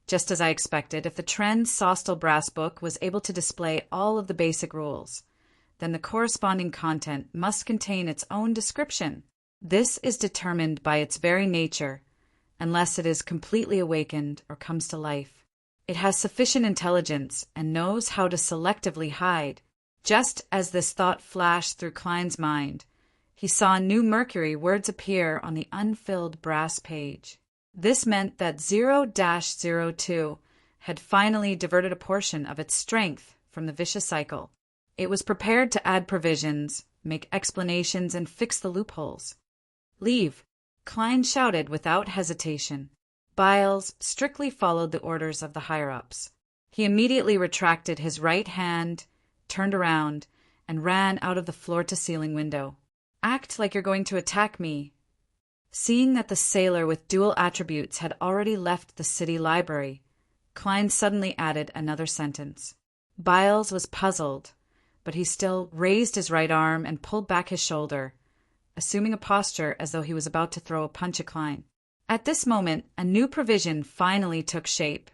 Speaker 1: Just as I expected, if the Tren Sostal Brass book was able to display all of the basic rules, then the corresponding content must contain its own description. This is determined by its very nature, unless it is completely awakened or comes to life. It has sufficient intelligence and knows how to selectively hide. Just as this thought flashed through Klein's mind, he saw in New Mercury words appear on the unfilled brass page. This meant that 0-02 had finally diverted a portion of its strength from the vicious cycle. It was prepared to add provisions, make explanations, and fix the loopholes. "Leave," Klein shouted without hesitation. Biles strictly followed the orders of the higher-ups. He immediately retracted his right hand, turned around, and ran out of the floor-to-ceiling window. "Act like you're going to attack me." Seeing that the sailor with dual attributes had already left the city library, Klein suddenly added another sentence. Biles was puzzled, but he still raised his right arm and pulled back his shoulder, assuming a posture as though he was about to throw a punch at Klein. At this moment, a new provision finally took shape.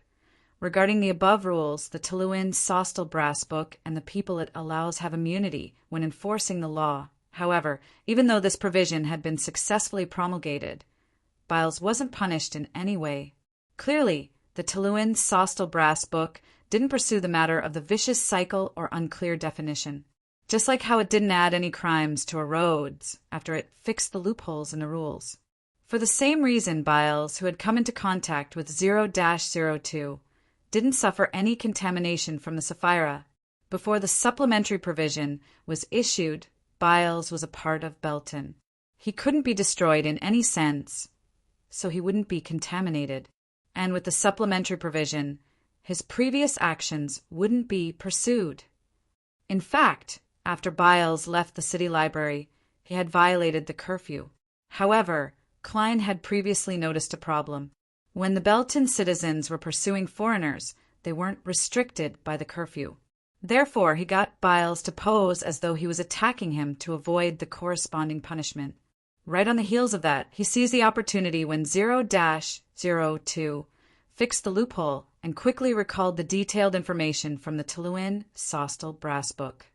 Speaker 1: Regarding the above rules, the Tuluin Sostal Brass book and the people it allows have immunity when enforcing the law. However, even though this provision had been successfully promulgated, Biles wasn't punished in any way. Clearly, the Tuluin Sostal Brass book didn't pursue the matter of the vicious cycle or unclear definition, just like how it didn't add any crimes to a roads after it fixed the loopholes in the rules. For the same reason, Biles, who had come into contact with 0-02, didn't suffer any contamination from the Sapphira. Before the supplementary provision was issued, Biles was a part of Belton. He couldn't be destroyed in any sense, so he wouldn't be contaminated. And with the supplementary provision, his previous actions wouldn't be pursued. In fact, after Biles left the city library, he had violated the curfew. However, Klein had previously noticed a problem. When the Belton citizens were pursuing foreigners, they weren't restricted by the curfew. Therefore, he got Biles to pose as though he was attacking him to avoid the corresponding punishment. Right on the heels of that, he seized the opportunity when 0-02 fixed the loophole and quickly recalled the detailed information from the Tuluin Sostal Brass book.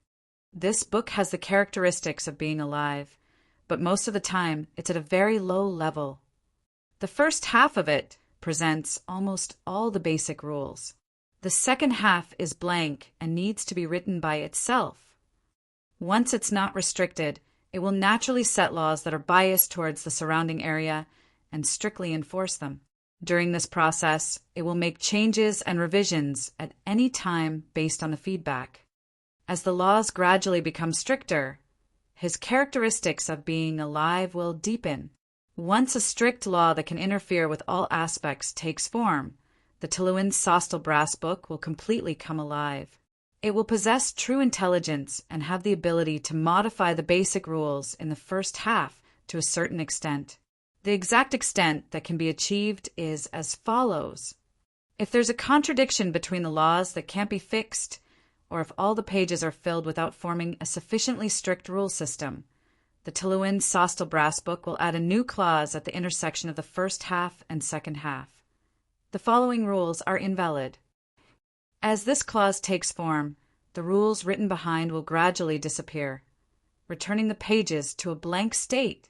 Speaker 1: This book has the characteristics of being alive, but most of the time it's at a very low level. The first half of it presents almost all the basic rules. The second half is blank and needs to be written by itself. Once it's not restricted, it will naturally set laws that are biased towards the surrounding area and strictly enforce them. During this process, it will make changes and revisions at any time based on the feedback. As the laws gradually become stricter, his characteristics of being alive will deepen. Once a strict law that can interfere with all aspects takes form, the Tuluin Sostal Brass book will completely come alive. It will possess true intelligence and have the ability to modify the basic rules in the first half to a certain extent. The exact extent that can be achieved is as follows. If there's a contradiction between the laws that can't be fixed, or if all the pages are filled without forming a sufficiently strict rule system, the Tuluin Sostal Brass book will add a new clause at the intersection of the first half and second half. The following rules are invalid. As this clause takes form, the rules written behind will gradually disappear, returning the pages to a blank state.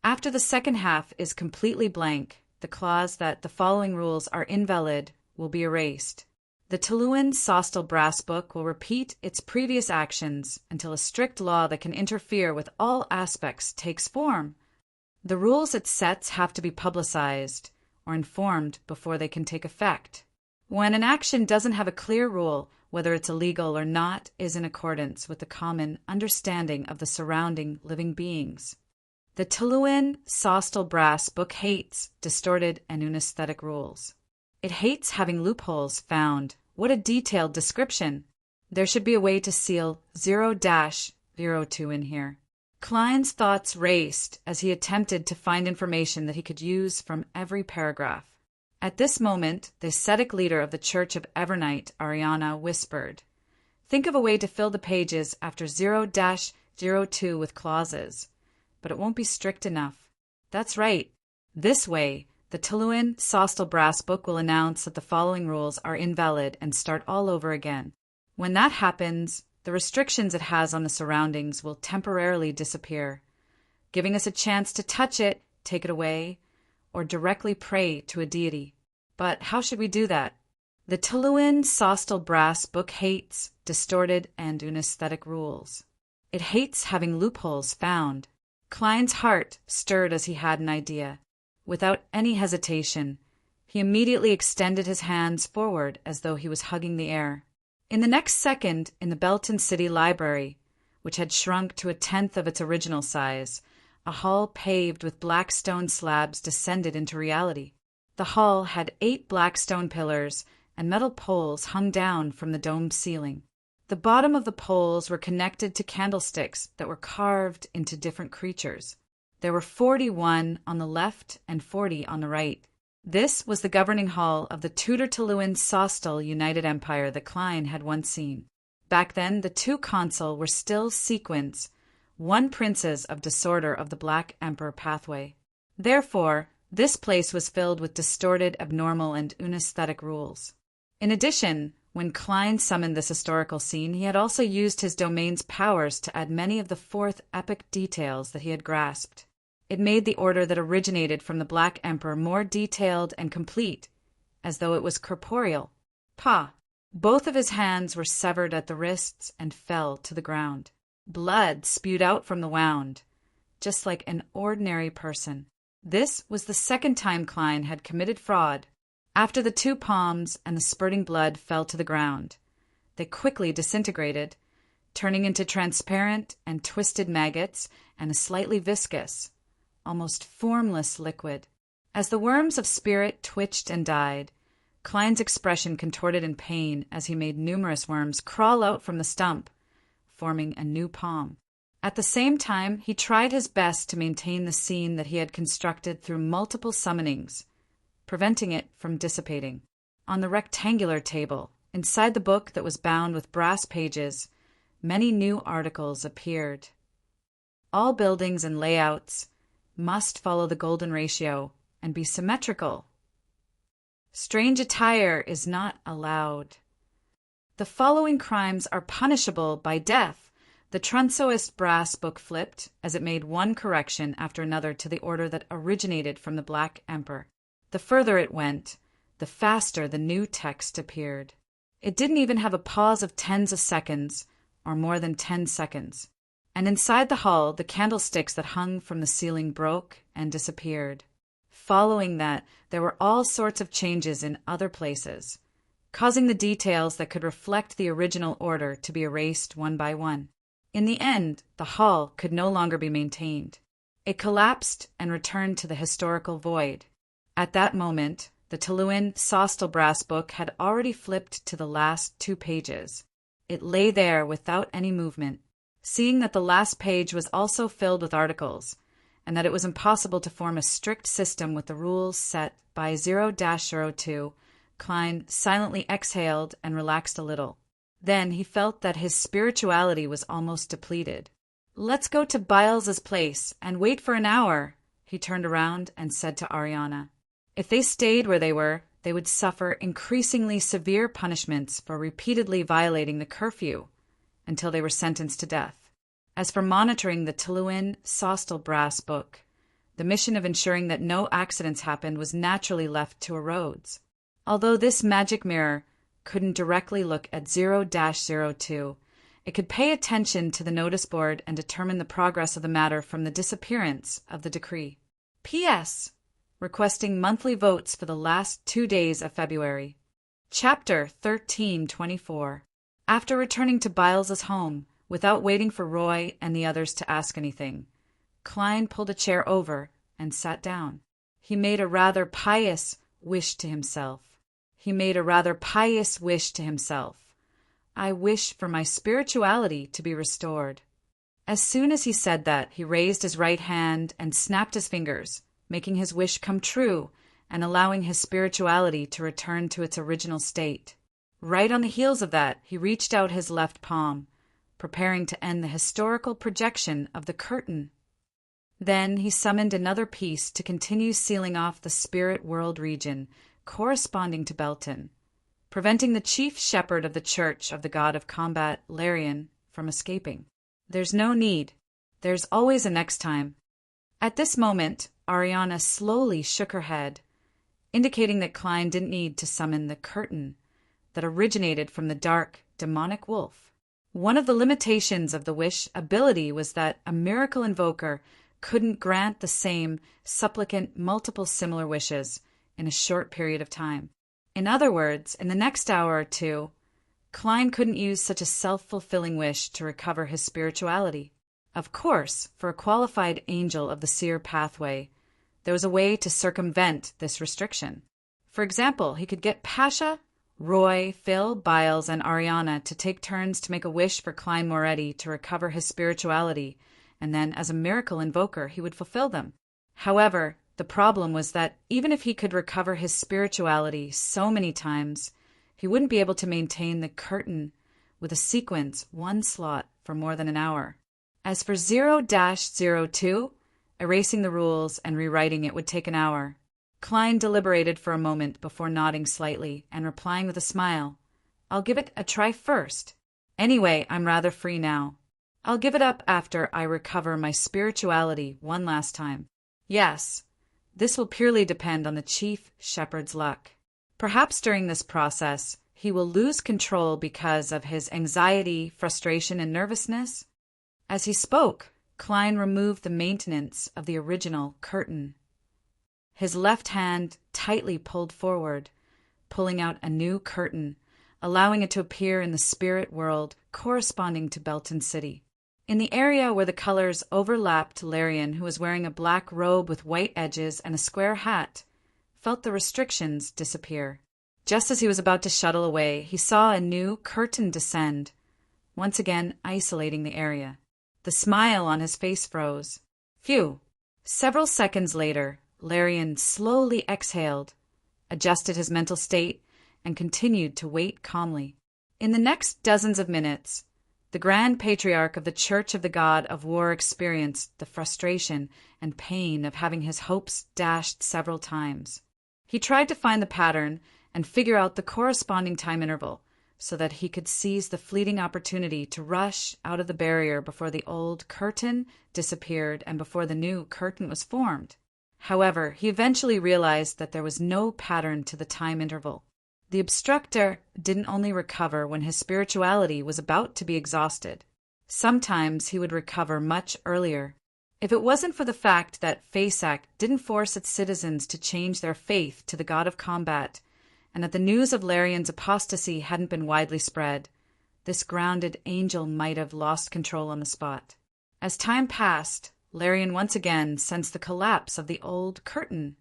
Speaker 1: After the second half is completely blank, the clause that the following rules are invalid will be erased. The Tuluin Sostal Brass book will repeat its previous actions until a strict law that can interfere with all aspects takes form. The rules it sets have to be publicized or informed before they can take effect. When an action doesn't have a clear rule, whether it's illegal or not is in accordance with the common understanding of the surrounding living beings. The Tuluin Sostal Brass book hates distorted and unesthetic rules. It hates having loopholes found. What a detailed description. There should be a way to seal 0-02 in here. Klein's thoughts raced as he attempted to find information that he could use from every paragraph. At this moment, the ascetic leader of the Church of Evernight, Ariana, whispered, "Think of a way to fill the pages after 0-02 with clauses. But it won't be strict enough." That's right. This way, the Tuluin Sostal Brass Book will announce that the following rules are invalid and start all over again. When that happens, the restrictions it has on the surroundings will temporarily disappear, giving us a chance to touch it, take it away, or directly pray to a deity. But how should we do that? The Tuluin Sostal Brass Book hates distorted and unesthetic rules. It hates having loopholes found. Klein's heart stirred as he had an idea. Without any hesitation, he immediately extended his hands forward as though he was hugging the air. In the next second, in the Belton City Library, which had shrunk to 1/10 of its original size, a hall paved with black stone slabs descended into reality. The hall had 8 black stone pillars and metal poles hung down from the domed ceiling. The bottom of the poles were connected to candlesticks that were carved into different creatures. There were 41 on the left and 40 on the right. This was the governing hall of the Tudor Tuluin Sostal United Empire that Klein had once seen. Back then, the 2 consul were still sequins, 1 princes of disorder of the Black Emperor pathway. Therefore, this place was filled with distorted, abnormal, and unesthetic rules. In addition, when Klein summoned this historical scene, he had also used his domain's powers to add many of the 4th epic details that he had grasped. It made the order that originated from the Black Emperor more detailed and complete, as though it was corporeal. Pah! Both of his hands were severed at the wrists and fell to the ground. Blood spewed out from the wound, just like an ordinary person. This was the second time Klein had committed fraud. After the 2 palms and the spurting blood fell to the ground, they quickly disintegrated, turning into transparent and twisted maggots and a slightly viscous, almost formless liquid. As the worms of spirit twitched and died, Klein's expression contorted in pain as he made numerous worms crawl out from the stump, forming a new palm. At the same time, he tried his best to maintain the scene that he had constructed through multiple summonings, preventing it from dissipating. On the rectangular table, inside the book that was bound with brass pages, many new articles appeared. All buildings and layouts must follow the golden ratio and be symmetrical. Strange attire is not allowed. The following crimes are punishable by death. The Trunsoist Brass Book flipped as it made one correction after another to the order that originated from the Black Emperor. The further it went, the faster the new text appeared. It didn't even have a pause of tens of seconds, or more than 10 seconds. And inside the hall, the candlesticks that hung from the ceiling broke and disappeared. Following that, there were all sorts of changes in other places, causing the details that could reflect the original order to be erased one by one. In the end, the hall could no longer be maintained. It collapsed and returned to the historical void. At that moment, the Tuluin Sostal Brass Book had already flipped to the last 2 pages. It lay there without any movement. Seeing that the last page was also filled with articles, and that it was impossible to form a strict system with the rules set by 0-02, Klein silently exhaled and relaxed a little. Then he felt that his spirituality was almost depleted. "Let's go to Byles's place and wait for an hour," he turned around and said to Ariana. If they stayed where they were, they would suffer increasingly severe punishments for repeatedly violating the curfew until they were sentenced to death. As for monitoring the Tuluin Sostal Brass Book, the mission of ensuring that no accidents happened was naturally left to a Rhodes. Although this magic mirror couldn't directly look at 0-02, it could pay attention to the notice board and determine the progress of the matter from the disappearance of the decree. P.S. Requesting monthly votes for the last 2 days of February. Chapter 1324. After returning to Byles's home, without waiting for Roy and the others to ask anything, Klein pulled a chair over and sat down. He made a rather pious wish to himself. He made a rather pious wish to himself. I wish for my spirituality to be restored. As soon as he said that, he raised his right hand and snapped his fingers, making his wish come true and allowing his spirituality to return to its original state. Right on the heels of that, he reached out his left palm, preparing to end the historical projection of the curtain. Then he summoned another piece to continue sealing off the spirit world region corresponding to Belton, preventing the chief shepherd of the Church of the God of Combat, Larian, from escaping. There's no need. There's always a next time. At this moment, Ariana slowly shook her head, indicating that Klein didn't need to summon the curtain that originated from the dark, demonic wolf. One of the limitations of the wish ability was that a miracle invoker couldn't grant the same supplicant multiple similar wishes in a short period of time. In other words, in the next hour or two, Klein couldn't use such a self-fulfilling wish to recover his spirituality. Of course, for a qualified angel of the seer pathway, there was a way to circumvent this restriction. For example, he could get Pasha, Roy, Phil, Biles, and Ariana to take turns to make a wish for Klein Moretti to recover his spirituality, and then, as a miracle invoker, he would fulfill them. However, the problem was that even if he could recover his spirituality so many times, he wouldn't be able to maintain the curtain with a sequence, one slot, for more than an hour. As for 0-02, erasing the rules and rewriting it would take an hour. Klein deliberated for a moment before nodding slightly and replying with a smile. I'll give it a try first. Anyway, I'm rather free now. I'll give it up after I recover my spirituality one last time. Yes, this will purely depend on the chief shepherd's luck. Perhaps during this process, he will lose control because of his anxiety, frustration, and nervousness. As he spoke, Klein removed the maintenance of the original curtain. His left hand tightly pulled forward, pulling out a new curtain, allowing it to appear in the spirit world corresponding to Belton City. In the area where the colors overlapped, Larian, who was wearing a black robe with white edges and a square hat, felt the restrictions disappear. Just as he was about to shuttle away, he saw a new curtain descend, once again isolating the area. The smile on his face froze. Phew! Several seconds later, Larian slowly exhaled, adjusted his mental state, and continued to wait calmly. In the next dozens of minutes, the Grand Patriarch of the Church of the God of War experienced the frustration and pain of having his hopes dashed several times. He tried to find the pattern and figure out the corresponding time interval so that he could seize the fleeting opportunity to rush out of the barrier before the old curtain disappeared and before the new curtain was formed. However, he eventually realized that there was no pattern to the time interval. The obstructor didn't only recover when his spirituality was about to be exhausted. Sometimes he would recover much earlier. If it wasn't for the fact that Fasak didn't force its citizens to change their faith to the God of Combat, and that the news of Larian's apostasy hadn't been widely spread, this grounded angel might have lost control on the spot. As time passed, Larian once again sensed the collapse of the old curtain.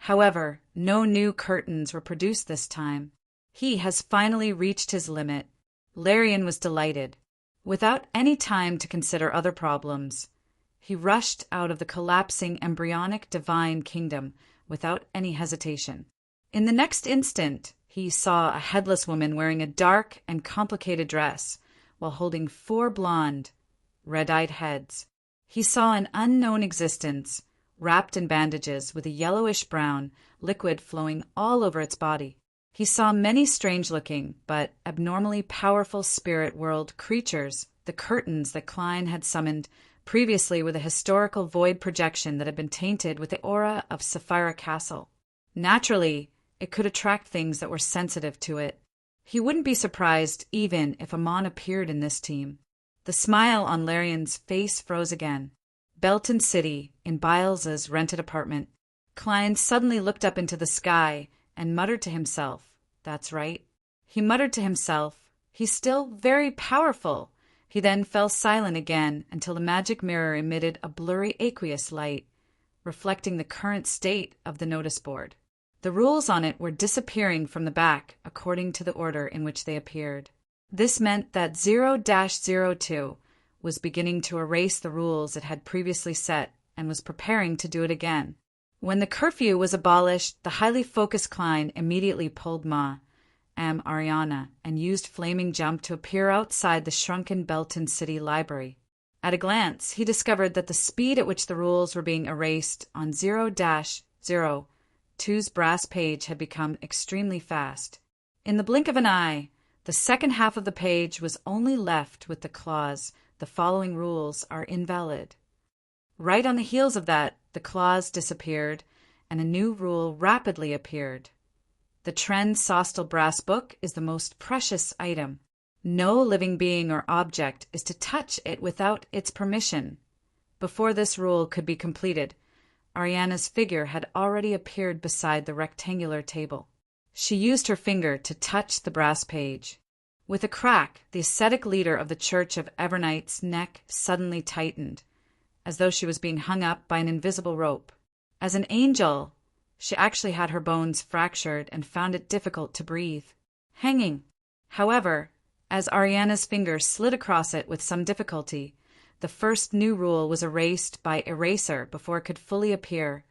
Speaker 1: However, no new curtains were produced this time. He has finally reached his limit. Larian was delighted. Without any time to consider other problems, he rushed out of the collapsing embryonic divine kingdom without any hesitation. In the next instant, he saw a headless woman wearing a dark and complicated dress while holding 4 blonde, red-eyed heads. He saw an unknown existence wrapped in bandages with a yellowish-brown liquid flowing all over its body. He saw many strange-looking but abnormally powerful spirit world creatures. The curtains that Klein had summoned previously were the historical void projection that had been tainted with the aura of Sapphira Castle. Naturally, it could attract things that were sensitive to it. He wouldn't be surprised even if Amon appeared in this team. The smile on Larian's face froze again. Belton City, in Biles's rented apartment. Klein suddenly looked up into the sky and muttered to himself, "That's right." He muttered to himself, "He's still very powerful." He then fell silent again until the magic mirror emitted a blurry aqueous light, reflecting the current state of the notice board. The rules on it were disappearing from the back according to the order in which they appeared. This meant that 0-02 was beginning to erase the rules it had previously set and was preparing to do it again. When the curfew was abolished, the highly focused Klein immediately pulled Ariana, and used Flaming Jump to appear outside the shrunken Belton City Library. At a glance, he discovered that the speed at which the rules were being erased on 0-02's brass page had become extremely fast. In the blink of an eye, the second half of the page was only left with the clause, "The following rules are invalid." Right on the heels of that, the clause disappeared, and a new rule rapidly appeared. The Tren Sostel brass book is the most precious item. No living being or object is to touch it without its permission. Before this rule could be completed, Ariana's figure had already appeared beside the rectangular table. She used her finger to touch the brass page. With a crack, the ascetic leader of the Church of Evernight's neck suddenly tightened, as though she was being hung up by an invisible rope. As an angel, she actually had her bones fractured and found it difficult to breathe. Hanging. However, as Ariana's finger slid across it with some difficulty, the first new rule was erased by eraser before it could fully appear,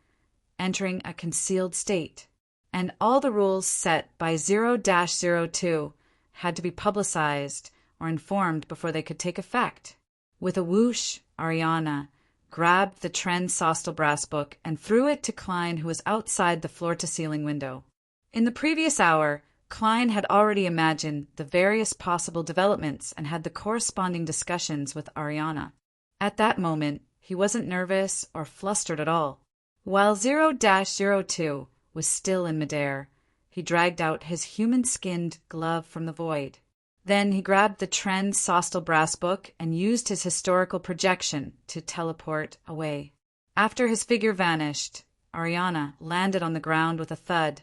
Speaker 1: entering a concealed state. And all the rules set by 0-02 had to be publicized or informed before they could take effect. With a whoosh, Ariana grabbed the Tren Sostel brass book and threw it to Klein, who was outside the floor-to-ceiling window. In the previous hour, Klein had already imagined the various possible developments and had the corresponding discussions with Ariana. At that moment, he wasn't nervous or flustered at all. While 0-02 was still in midair, he dragged out his human-skinned glove from the void. Then he grabbed the Tren Sostel brass book and used his historical projection to teleport away. After his figure vanished, Ariana landed on the ground with a thud,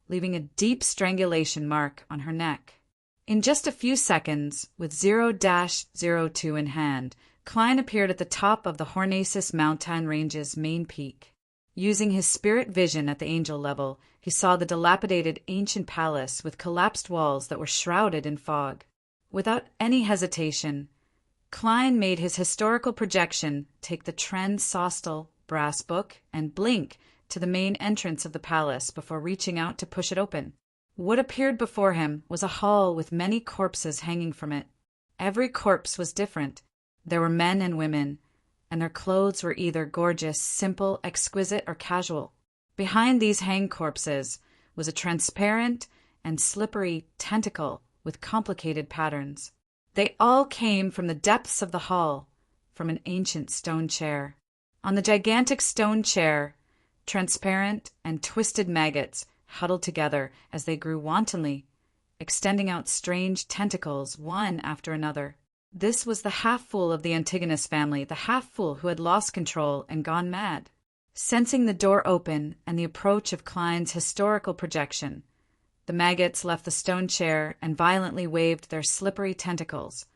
Speaker 1: leaving a deep strangulation mark on her neck. In just a few seconds, with 0-02 in hand, Klein appeared at the top of the Hornacis mountain range's main peak. Using his spirit vision at the angel level, he saw the dilapidated ancient palace with collapsed walls that were shrouded in fog. Without any hesitation, Klein made his historical projection take the Tren Sostel brass book and blink to the main entrance of the palace before reaching out to push it open. What appeared before him was a hall with many corpses hanging from it. Every corpse was different. There were men and women, and their clothes were either gorgeous, simple, exquisite, or casual. Behind these hanged corpses was a transparent and slippery tentacle with complicated patterns. They all came from the depths of the hall, from an ancient stone chair. On the gigantic stone chair, transparent and twisted maggots huddled together as they grew wantonly, extending out strange tentacles one after another. This was the half-fool of the Antigonus family, the half-fool who had lost control and gone mad. Sensing the door open and the approach of Klein's historical projection, the maggots left the stone chair and violently waved their slippery tentacles,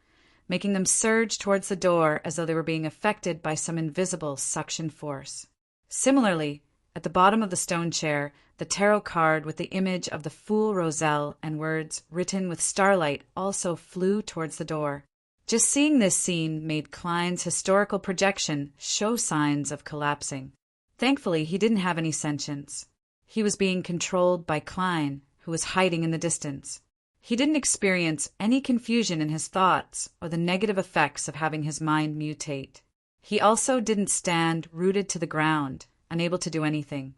Speaker 1: making them surge towards the door as though they were being affected by some invisible suction force. Similarly, at the bottom of the stone chair, the tarot card with the image of the Fool Roselle and words written with starlight also flew towards the door. Just seeing this scene made Klein's historical projection show signs of collapsing. Thankfully, he didn't have any sentience. He was being controlled by Klein, who was hiding in the distance. He didn't experience any confusion in his thoughts or the negative effects of having his mind mutate. He also didn't stand rooted to the ground, unable to do anything.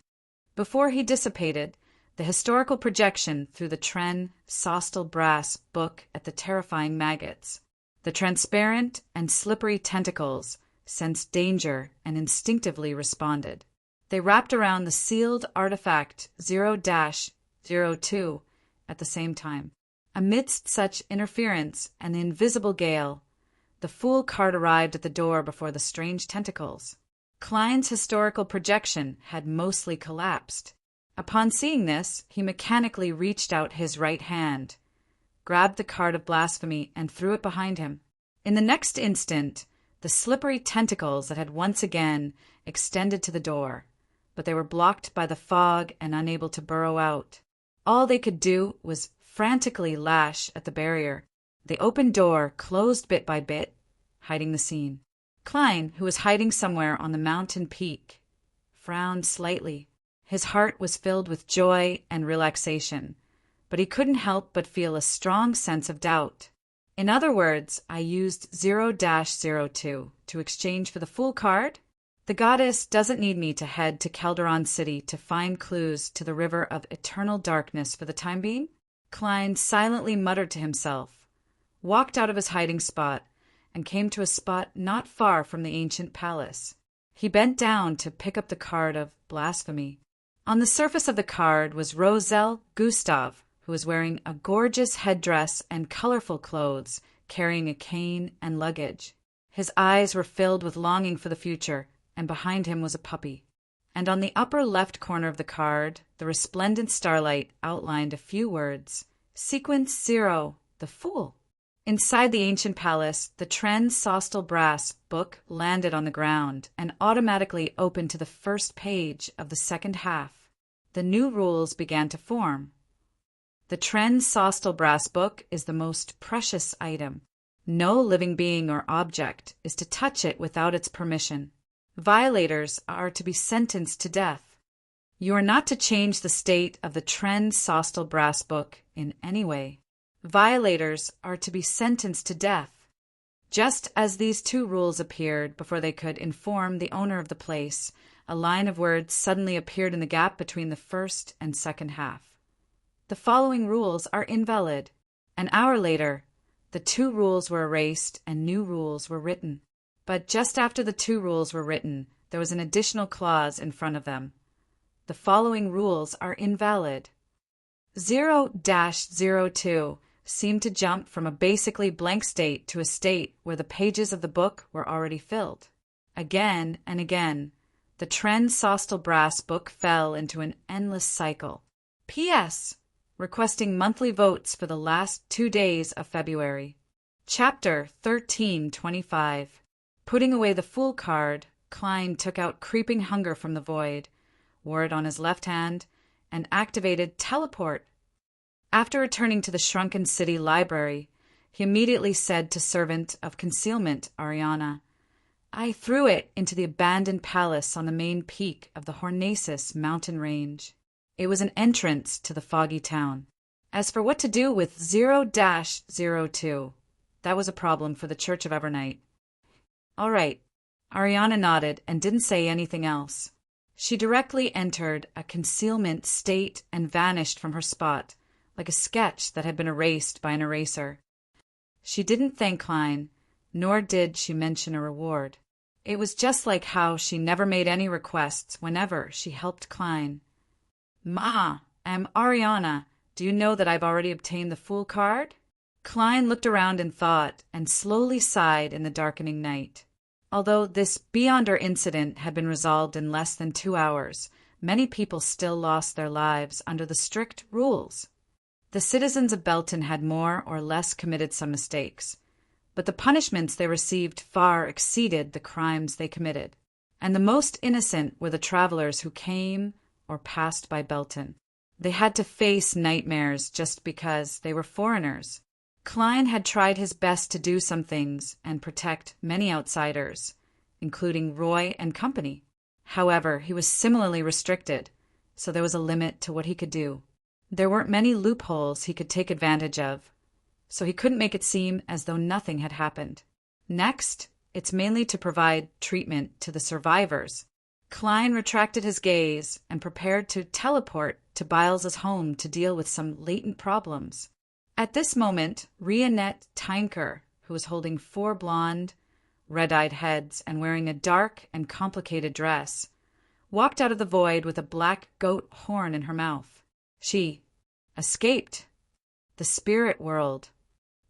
Speaker 1: Before he dissipated, the historical projection threw the Tren Sostel brass book at the terrifying maggots. The transparent and slippery tentacles sensed danger and instinctively responded. They wrapped around the sealed artifact 0-02 at the same time. Amidst such interference and the invisible gale, the Fool card arrived at the door before the strange tentacles. Klein's historical projection had mostly collapsed. Upon seeing this, he mechanically reached out his right hand, grabbed the card of blasphemy, and threw it behind him. In the next instant, the slippery tentacles that had once again extended to the door but they were blocked by the fog and unable to burrow out. All they could do was frantically lash at the barrier. The open door closed bit by bit, hiding the scene. Klein, who was hiding somewhere on the mountain peak, frowned slightly. His heart was filled with joy and relaxation, but he couldn't help but feel a strong sense of doubt. In other words, I used 0-02 to exchange for the Fool card? The goddess doesn't need me to head to Calderon City to find clues to the river of eternal darkness for the time being? Klein silently muttered to himself, walked out of his hiding spot, and came to a spot not far from the ancient palace. He bent down to pick up the card of blasphemy. On the surface of the card was Roselle Gustav, who was wearing a gorgeous headdress and colorful clothes, carrying a cane and luggage. His eyes were filled with longing for the future, and behind him was a puppy. And on the upper left corner of the card, the resplendent starlight outlined a few words. Sequence 0, the Fool. Inside the ancient palace, the Tren Sostal Brass book landed on the ground and automatically opened to the first page of the second half. The new rules began to form. The Tren Sostal Brass book is the most precious item. No living being or object is to touch it without its permission. Violators are to be sentenced to death. You are not to change the state of the Tren Sostal Brass book in any way. Violators are to be sentenced to death. Just as these two rules appeared before they could inform the owner of the place, a line of words suddenly appeared in the gap between the first and second half. The following rules are invalid. An hour later, the two rules were erased and new rules were written. But just after the two rules were written, there was an additional clause in front of them. The following rules are invalid. 0-02 seemed to jump from a basically blank state to a state where the pages of the book were already filled. Again and again, the Tren Sostal Brass book fell into an endless cycle. P.S. Requesting monthly votes for the last 2 days of February. Chapter 1325. Putting away the Fool card, Klein took out Creeping Hunger from the void, wore it on his left hand, and activated Teleport. After returning to the shrunken city library, he immediately said to Servant of Concealment, Ariana, I threw it into the abandoned palace on the main peak of the Hornacis mountain range. It was an entrance to the foggy town. As for what to do with 0-02, that was a problem for the Church of Evernight. All right. Ariana nodded and didn't say anything else. She directly entered a concealment state and vanished from her spot, like a sketch that had been erased by an eraser. She didn't thank Klein, nor did she mention a reward. It was just like how she never made any requests whenever she helped Klein. Ma, I'm Ariana. Do you know that I've already obtained the Fool card? Klein looked around in thought and slowly sighed in the darkening night. Although this beyonder incident had been resolved in less than 2 hours, many people still lost their lives under the strict rules. The citizens of Belton had more or less committed some mistakes, but the punishments they received far exceeded the crimes they committed, and the most innocent were the travelers who came or passed by Belton. They had to face nightmares just because they were foreigners. Klein had tried his best to do some things and protect many outsiders, including Roy and company. However, he was similarly restricted, so there was a limit to what he could do. There weren't many loopholes he could take advantage of, so he couldn't make it seem as though nothing had happened. Next, it's mainly to provide treatment to the survivors. Klein retracted his gaze and prepared to teleport to Byles's home to deal with some latent problems. At this moment, Rionette Tynker, who was holding 4 blonde, red-eyed heads and wearing a dark and complicated dress, walked out of the void with a black goat horn in her mouth. She escaped the spirit world.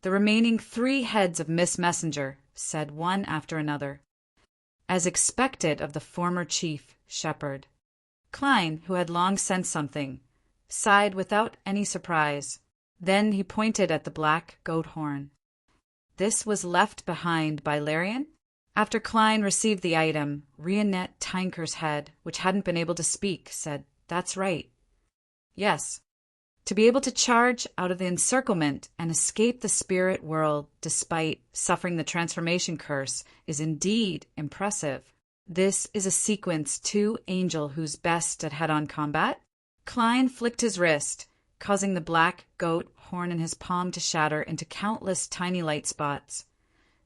Speaker 1: The remaining 3 heads of Miss Messenger said one after another, as expected of the former chief shepherd. Klein, who had long sensed something, sighed without any surprise. Then he pointed at the black goat horn. This was left behind by Larian? After Klein received the item, Rionette Tynker's head, which hadn't been able to speak, said, "That's right. Yes. To be able to charge out of the encirclement and escape the spirit world despite suffering the transformation curse is indeed impressive. This is a sequence to Angel who's best at head-on combat." Klein flicked his wrist, causing the black goat horn in his palm to shatter into countless tiny light spots,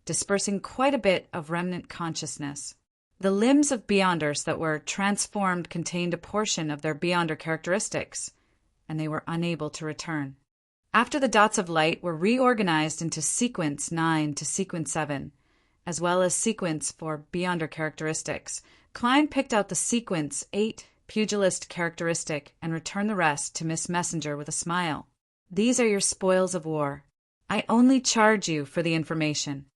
Speaker 1: dispersing quite a bit of remnant consciousness. The limbs of Beyonders that were transformed contained a portion of their Beyonder characteristics, and they were unable to return. After the dots of light were reorganized into Sequence 9 to Sequence 7, as well as Sequence for Beyonder characteristics, Klein picked out the Sequence 8 Pugilist characteristic and returned the rest to Miss Messenger with a smile. "These are your spoils of war. I only charge you for the information."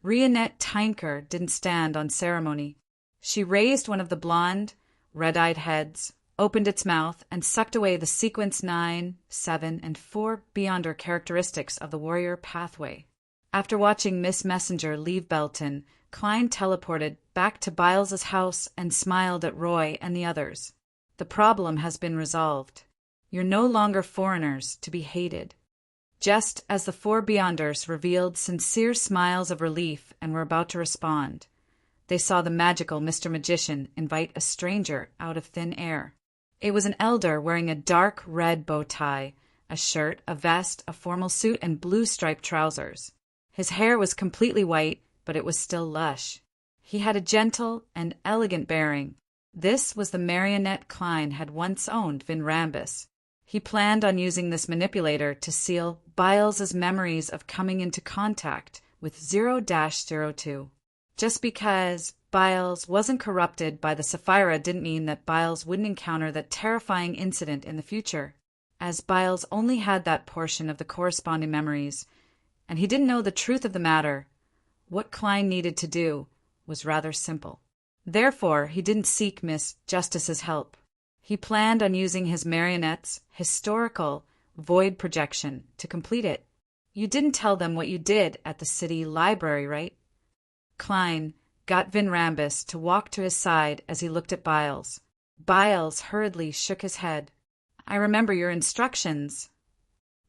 Speaker 1: Rionette Tynker didn't stand on ceremony. She raised one of the blonde, red-eyed heads, opened its mouth, and sucked away the Sequence 9, 7, and 4 Beyonder characteristics of the warrior pathway. After watching Miss Messenger leave Belton, Klein teleported back to Byles's house and smiled at Roy and the others. "The problem has been resolved. You're no longer foreigners to be hated." Just as the 4 Beyonders revealed sincere smiles of relief and were about to respond, they saw the magical Mr. Magician invite a stranger out of thin air. It was an elder wearing a dark red bow tie, a shirt, a vest, a formal suit, and blue striped trousers. His hair was completely white, but it was still lush. He had a gentle and elegant bearing. This was the marionette Klein had once owned Vin Rambus. He planned on using this manipulator to seal Byles's memories of coming into contact with 0-02. Just because Byles wasn't corrupted by the Sapphira didn't mean that Byles wouldn't encounter that terrifying incident in the future, as Byles only had that portion of the corresponding memories, and he didn't know the truth of the matter. What Klein needed to do was rather simple. Therefore, he didn't seek Miss Justice's help. He planned on using his marionette's historical void projection to complete it. "You didn't tell them what you did at the city library, right?" Klein got Vin Rambus to walk to his side as he looked at Byles. Byles hurriedly shook his head. "I remember your instructions."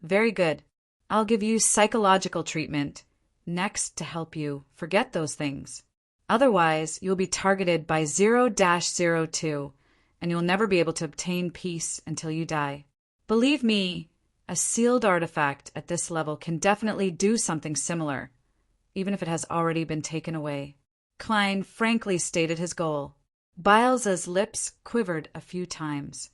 Speaker 1: "Very good. I'll give you psychological treatment next to help you forget those things. Otherwise, you'll be targeted by 0-02, and you'll never be able to obtain peace until you die. Believe me, a sealed artifact at this level can definitely do something similar, even if it has already been taken away." Klein frankly stated his goal. Byles's lips quivered a few times.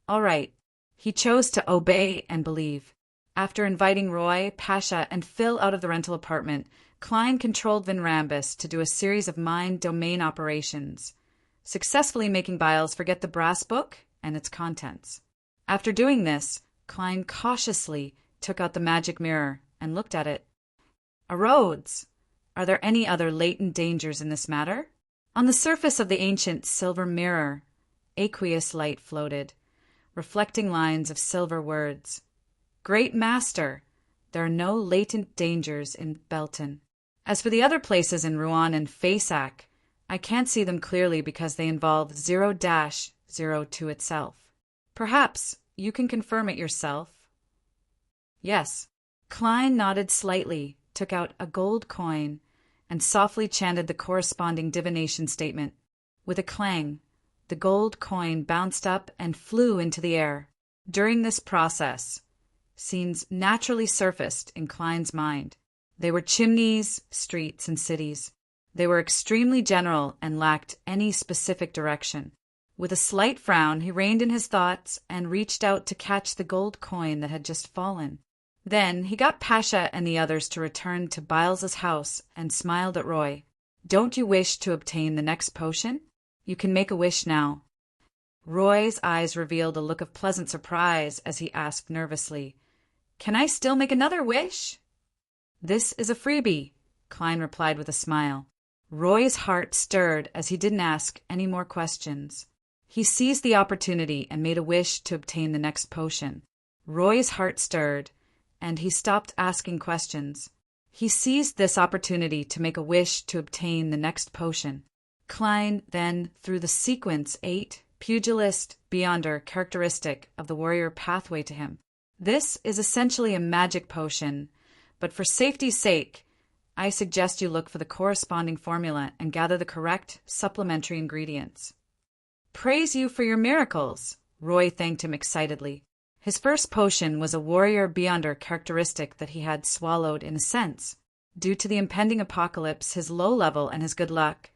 Speaker 1: All right, he chose to obey and believe. After inviting Roy, Pasha, and Phil out of the rental apartment, Klein controlled Vin Rambus to do a series of mind domain operations, successfully making Byles forget the brass book and its contents. After doing this, Klein cautiously took out the magic mirror and looked at it. "Rhodes, are there any other latent dangers in this matter?" On the surface of the ancient silver mirror, aqueous light floated, reflecting lines of silver words. "Great Master, there are no latent dangers in Belton. As for the other places in Rouen and Faysac, I can't see them clearly because they involve 0-02 itself. Perhaps you can confirm it yourself?" "Yes." Klein nodded slightly, took out a gold coin, and softly chanted the corresponding divination statement. With a clang, the gold coin bounced up and flew into the air. During this process, scenes naturally surfaced in Klein's mind. They were chimneys, streets, and cities. They were extremely general and lacked any specific direction. With a slight frown, he reined in his thoughts and reached out to catch the gold coin that had just fallen. Then he got Pasha and the others to return to Byles's house and smiled at Roy. "Don't you wish to obtain the next potion? You can make a wish now." Roy's eyes revealed a look of pleasant surprise as he asked nervously, "Can I still make another wish?" "This is a freebie," Klein replied with a smile. Roy's heart stirred as he didn't ask any more questions. He seized the opportunity and made a wish to obtain the next potion. Roy's heart stirred, and he stopped asking questions. He seized this opportunity to make a wish to obtain the next potion. Klein then threw the sequence 8 Pugilist Beyonder characteristic of the warrior pathway to him. This is essentially a magic potion, but for safety's sake, I suggest you look for the corresponding formula and gather the correct supplementary ingredients. Praise you for your miracles, Roy thanked him excitedly. His first potion was a warrior beyonder characteristic that he had swallowed in a sense. Due to the impending apocalypse, his low level, and his good luck,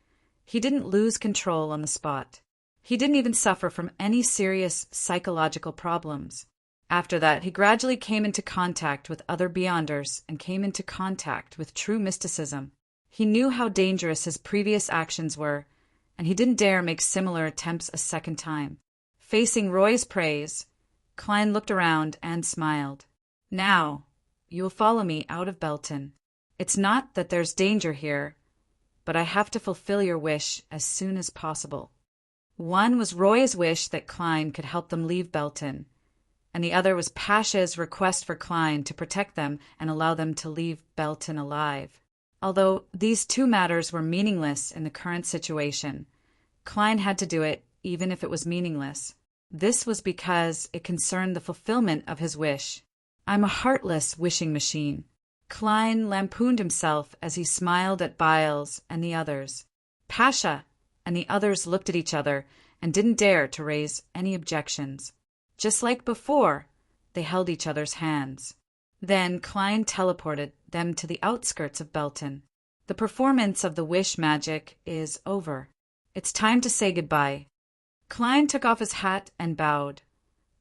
Speaker 1: he didn't lose control on the spot. He didn't even suffer from any serious psychological problems. After that, he gradually came into contact with other beyonders and came into contact with true mysticism. He knew how dangerous his previous actions were, and he didn't dare make similar attempts a second time. Facing Roy's praise, Klein looked around and smiled. Now, you will follow me out of Belton. It's not that there's danger here, but I have to fulfill your wish as soon as possible. One was Roy's wish that Klein could help them leave Belton, and the other was Pasha's request for Klein to protect them and allow them to leave Belton alive. Although these two matters were meaningless in the current situation, Klein had to do it even if it was meaningless. This was because it concerned the fulfillment of his wish. I'm a heartless wishing machine. Klein lampooned himself as he smiled at Biles and the others. Pasha and the others looked at each other and didn't dare to raise any objections. Just like before, they held each other's hands. Then Klein teleported them to the outskirts of Belton. The performance of the wish magic is over. It's time to say goodbye. Klein took off his hat and bowed,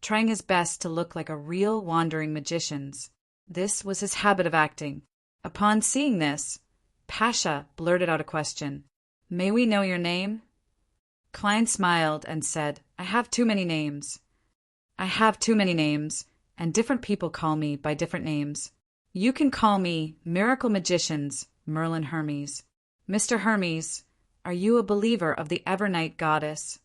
Speaker 1: trying his best to look like a real wandering magician's. This was his habit of acting. Upon seeing this, Pasha blurted out a question. May we know your name? Klein smiled and said, I have too many names. I have too many names, and different people call me by different names. You can call me Miracle Magicians, Merlin Hermes. Mr. Hermes, are you a believer of the Evernight goddess?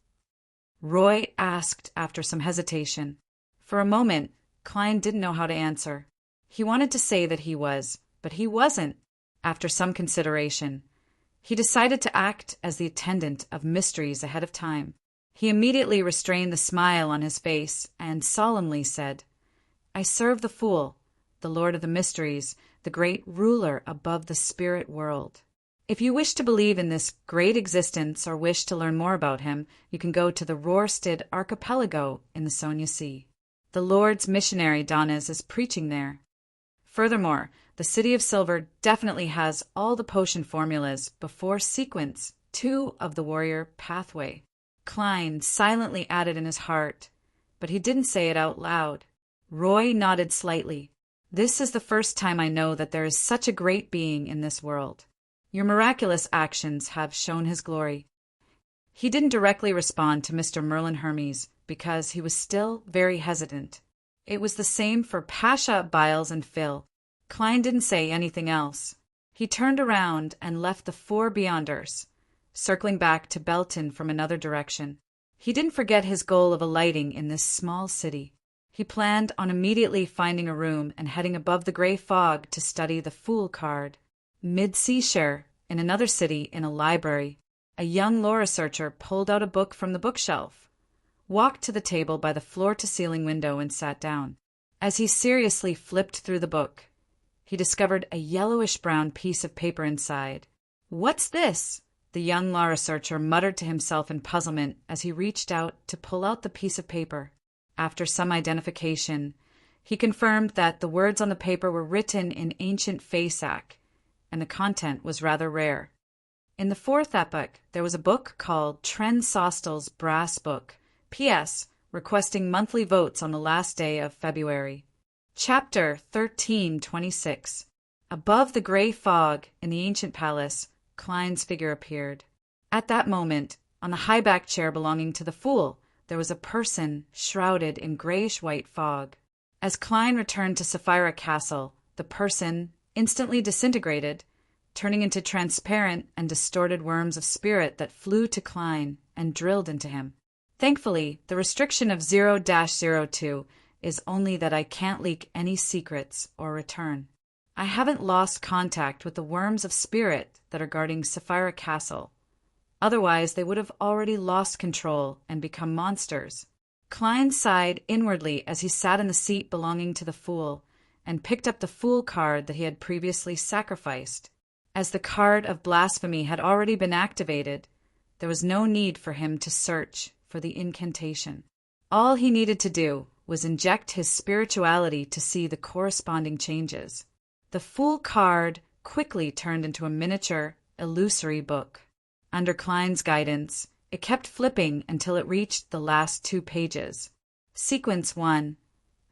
Speaker 1: Roy asked after some hesitation. For a moment, Klein didn't know how to answer. He wanted to say that he was, but he wasn't. After some consideration, he decided to act as the attendant of mysteries ahead of time. He immediately restrained the smile on his face and solemnly said, I serve the Fool, the Lord of the Mysteries, the great ruler above the spirit world. If you wish to believe in this great existence or wish to learn more about him, you can go to the Rorstad archipelago in the Sonia Sea. The Lord's missionary Donnes is preaching there. Furthermore, the City of Silver definitely has all the potion formulas before sequence 2 of the warrior pathway. Klein silently added in his heart, but he didn't say it out loud. Roy nodded slightly. This is the first time I know that there is such a great being in this world. Your miraculous actions have shown his glory. He didn't directly respond to Mr. Merlin Hermes because he was still very hesitant. It was the same for Pasha, Biles, and Phil. Klein didn't say anything else. He turned around and left the 4 beyonders, circling back to Belton from another direction. He didn't forget his goal of alighting in this small city. He planned on immediately finding a room and heading above the gray fog to study the Fool card. Mid-Seashire, in another city in a library, a young law researcher pulled out a book from the bookshelf, walked to the table by the floor-to-ceiling window and sat down. As he seriously flipped through the book, he discovered a yellowish-brown piece of paper inside. What's this? The young law researcher muttered to himself in puzzlement as he reached out to pull out the piece of paper. After some identification, he confirmed that the words on the paper were written in ancient Faesac, and the content was rather rare. In the 4th epoch, there was a book called Tren Sostel's Brass Book, P.S. requesting monthly votes on the last day of February. Chapter 1326. Above the gray fog in the ancient palace, Klein's figure appeared. At that moment, on the high-backed chair belonging to the Fool, there was a person shrouded in grayish-white fog. As Klein returned to Sapphira Castle, the person instantly disintegrated, turning into transparent and distorted worms of spirit that flew to Klein and drilled into him. Thankfully, the restriction of 0-02 is only that I can't leak any secrets or return. I haven't lost contact with the worms of spirit that are guarding Sapphira Castle. Otherwise, they would have already lost control and become monsters. Klein sighed inwardly as he sat in the seat belonging to the Fool and picked up the Fool card that he had previously sacrificed. As the card of blasphemy had already been activated, there was no need for him to search for the incantation. All he needed to do was inject his spirituality to see the corresponding changes. The Fool card quickly turned into a miniature, illusory book. Under Klein's guidance, it kept flipping until it reached the last 2 pages. Sequence 1.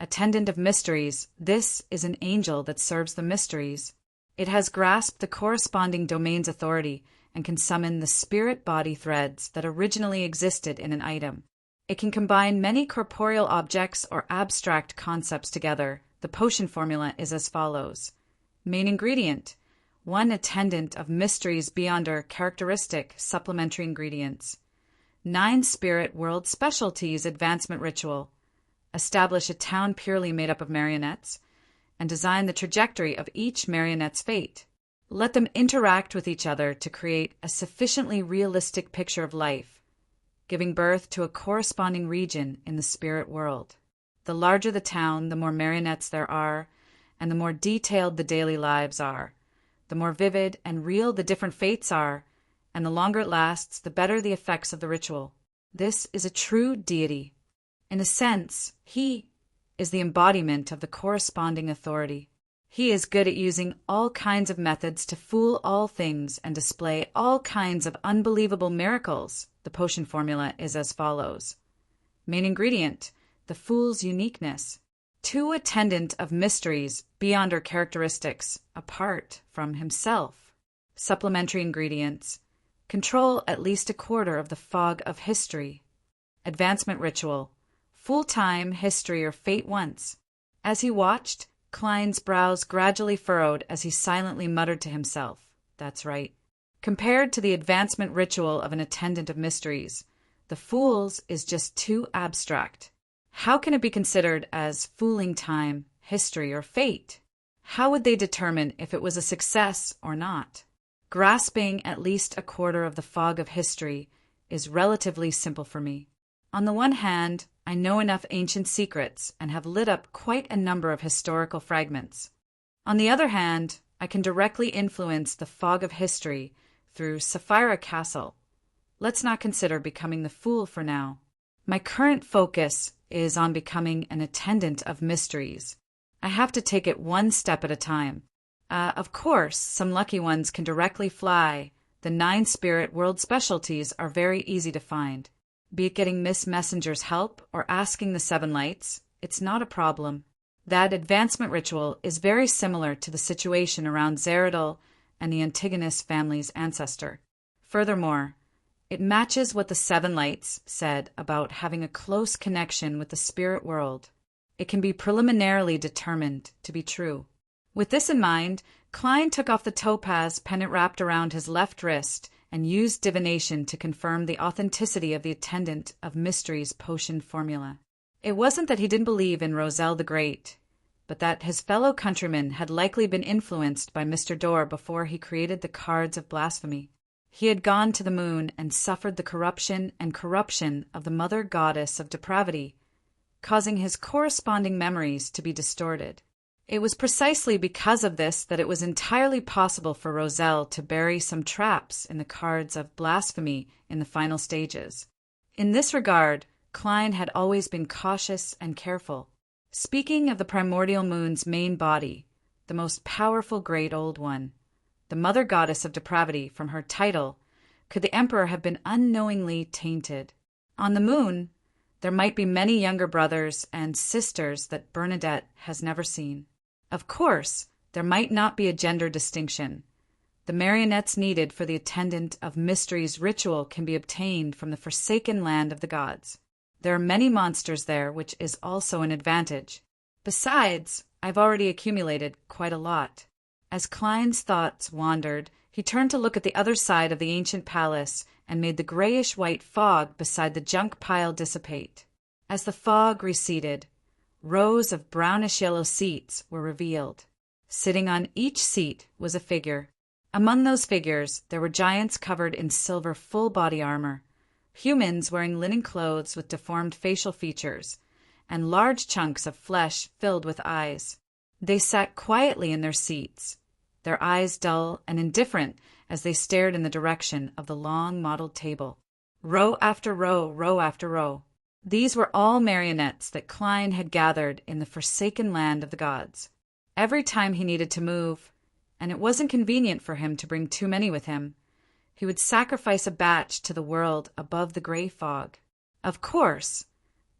Speaker 1: Attendant of Mysteries. This is an angel that serves the mysteries. It has grasped the corresponding domain's authority and can summon the spirit-body threads that originally existed in an item. It can combine many corporeal objects or abstract concepts together. The potion formula is as follows. Main ingredient: 1 attendant of mysteries beyond our characteristic supplementary ingredients. 9 spirit world specialties advancement ritual. Establish a town purely made up of marionettes, and design the trajectory of each marionette's fate. Let them interact with each other to create a sufficiently realistic picture of life, giving birth to a corresponding region in the spirit world. The larger the town, the more marionettes there are, and the more detailed the daily lives are. The more vivid and real the different fates are, and the longer it lasts, the better the effects of the ritual. This is a true deity. In a sense, he is the embodiment of the corresponding authority. He is good at using all kinds of methods to fool all things and display all kinds of unbelievable miracles. The potion formula is as follows. Main ingredient: the Fool's uniqueness. 2 attendant of mysteries beyond her characteristics, apart from himself. Supplementary ingredients: control at least 1/4 of the fog of history. Advancement ritual: full-time history or fate once. As he watched, Klein's brows gradually furrowed as he silently muttered to himself, "That's right." Compared to the advancement ritual of an attendant of mysteries, the Fool's is just too abstract. How can it be considered as fooling time, history, or fate? How would they determine if it was a success or not? Grasping at least 1/4 of the fog of history is relatively simple for me. On the one hand, I know enough ancient secrets and have lit up quite a number of historical fragments. On the other hand, I can directly influence the fog of history through Sapphira Castle. Let's not consider becoming the Fool for now. My current focus is on becoming an attendant of mysteries. I have to take it 1 step at a time. Of course, some lucky ones can directly fly. The 9 spirit world specialties are very easy to find. Be it getting Miss Messenger's help or asking the 7 lights, it's not a problem. That advancement ritual is very similar to the situation around Zeradol and the Antigonus family's ancestor. Furthermore, it matches what the 7 lights said about having a close connection with the spirit world. It can be preliminarily determined to be true. With this in mind, Klein took off the topaz pendant wrapped around his left wrist and used divination to confirm the authenticity of the attendant of mysteries potion formula. It wasn't that he didn't believe in Roselle the Great, but that his fellow countrymen had likely been influenced by Mr. Dorr before he created the cards of blasphemy. He had gone to the moon and suffered the corruption of the mother goddess of depravity, causing his corresponding memories to be distorted. It was precisely because of this that it was entirely possible for Roselle to bury some traps in the cards of blasphemy in the final stages. In this regard, Klein had always been cautious and careful. Speaking of the primordial moon's main body, the most powerful great old one, the mother goddess of depravity from her title, could the emperor have been unknowingly tainted? On the moon, there might be many younger brothers and sisters that Bernadette has never seen. Of course, there might not be a gender distinction. The marionettes needed for the attendant of mysteries ritual can be obtained from the forsaken land of the gods. There are many monsters there, which is also an advantage. Besides, I've already accumulated quite a lot. As Klein's thoughts wandered, he turned to look at the other side of the ancient palace and made the grayish-white fog beside the junk pile dissipate. As the fog receded, rows of brownish-yellow seats were revealed. Sitting on each seat was a figure. Among those figures, there were giants covered in silver full-body armor, humans wearing linen clothes with deformed facial features, and large chunks of flesh filled with eyes. They sat quietly in their seats, their eyes dull and indifferent as they stared in the direction of the long mottled table. Row after row, row after row. These were all marionettes that Klein had gathered in the forsaken land of the gods. Every time he needed to move, and it wasn't convenient for him to bring too many with him, he would sacrifice a batch to the world above the gray fog. Of course,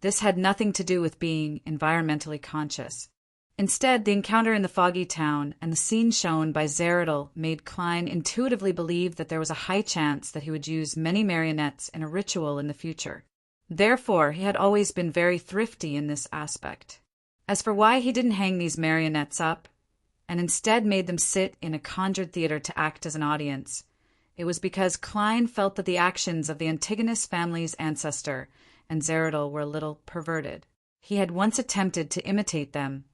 Speaker 1: this had nothing to do with being environmentally conscious. Instead, the encounter in the foggy town and the scene shown by Zeridel made Klein intuitively believe that there was a high chance that he would use many marionettes in a ritual in the future. Therefore, he had always been very thrifty in this aspect. As for why he didn't hang these marionettes up, and instead made them sit in a conjured theater to act as an audience, it was because Klein felt that the actions of the Antigonus family's ancestor and Zeridel were a little perverted. He had once attempted to imitate them,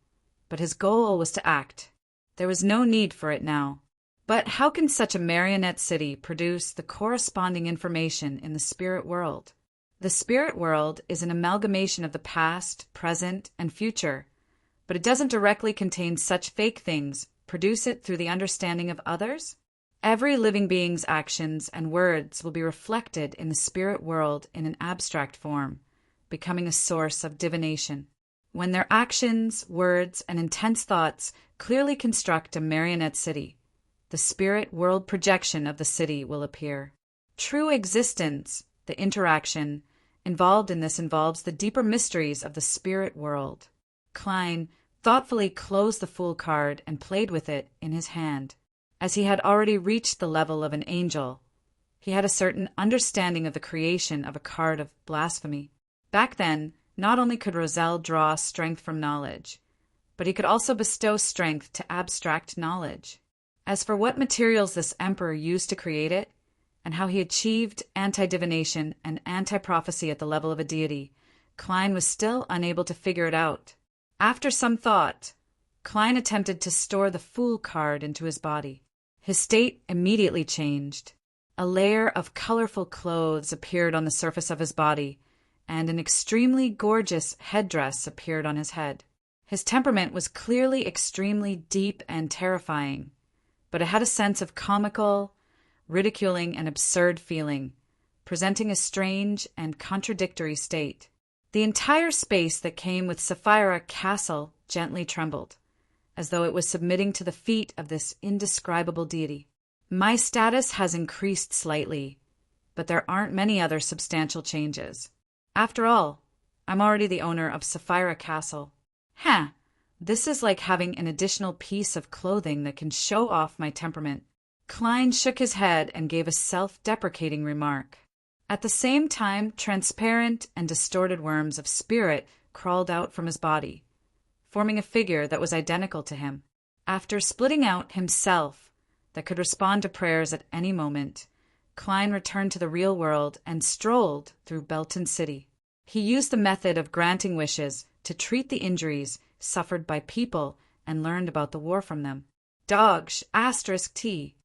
Speaker 1: but his goal was to act. There was no need for it now. But how can such a marionette city produce the corresponding information in the spirit world? The spirit world is an amalgamation of the past, present, and future, but it doesn't directly contain such fake things. Produce it through the understanding of others? Every living being's actions and words will be reflected in the spirit world in an abstract form, becoming a source of divination. When their actions, words, and intense thoughts clearly construct a marionette city, the spirit world projection of the city will appear. True existence, the interaction involved in this, involves the deeper mysteries of the spirit world. Klein thoughtfully closed the Fool card and played with it in his hand. As he had already reached the level of an angel, he had a certain understanding of the creation of a card of blasphemy. Back then, not only could Roselle draw strength from knowledge, but he could also bestow strength to abstract knowledge. As for what materials this emperor used to create it, and how he achieved anti-divination and anti-prophecy at the level of a deity, Klein was still unable to figure it out. After some thought, Klein attempted to store the Fool card into his body. His state immediately changed. A layer of colorful clothes appeared on the surface of his body, and an extremely gorgeous headdress appeared on his head. His temperament was clearly extremely deep and terrifying, but it had a sense of comical, ridiculing, and absurd feeling, presenting a strange and contradictory state. The entire space that came with Sapphira Castle gently trembled, as though it was submitting to the feet of this indescribable deity. My status has increased slightly, but there aren't many other substantial changes. After all, I'm already the owner of Sapphira Castle. This is like having an additional piece of clothing that can show off my temperament. Klein shook his head and gave a self-deprecating remark. At the same time, transparent and distorted worms of spirit crawled out from his body, forming a figure that was identical to him. After splitting out himself that could respond to prayers at any moment, Klein returned to the real world and strolled through Belton City. He used the method of granting wishes to treat the injuries suffered by people and learned about the war from them. Dogs *T.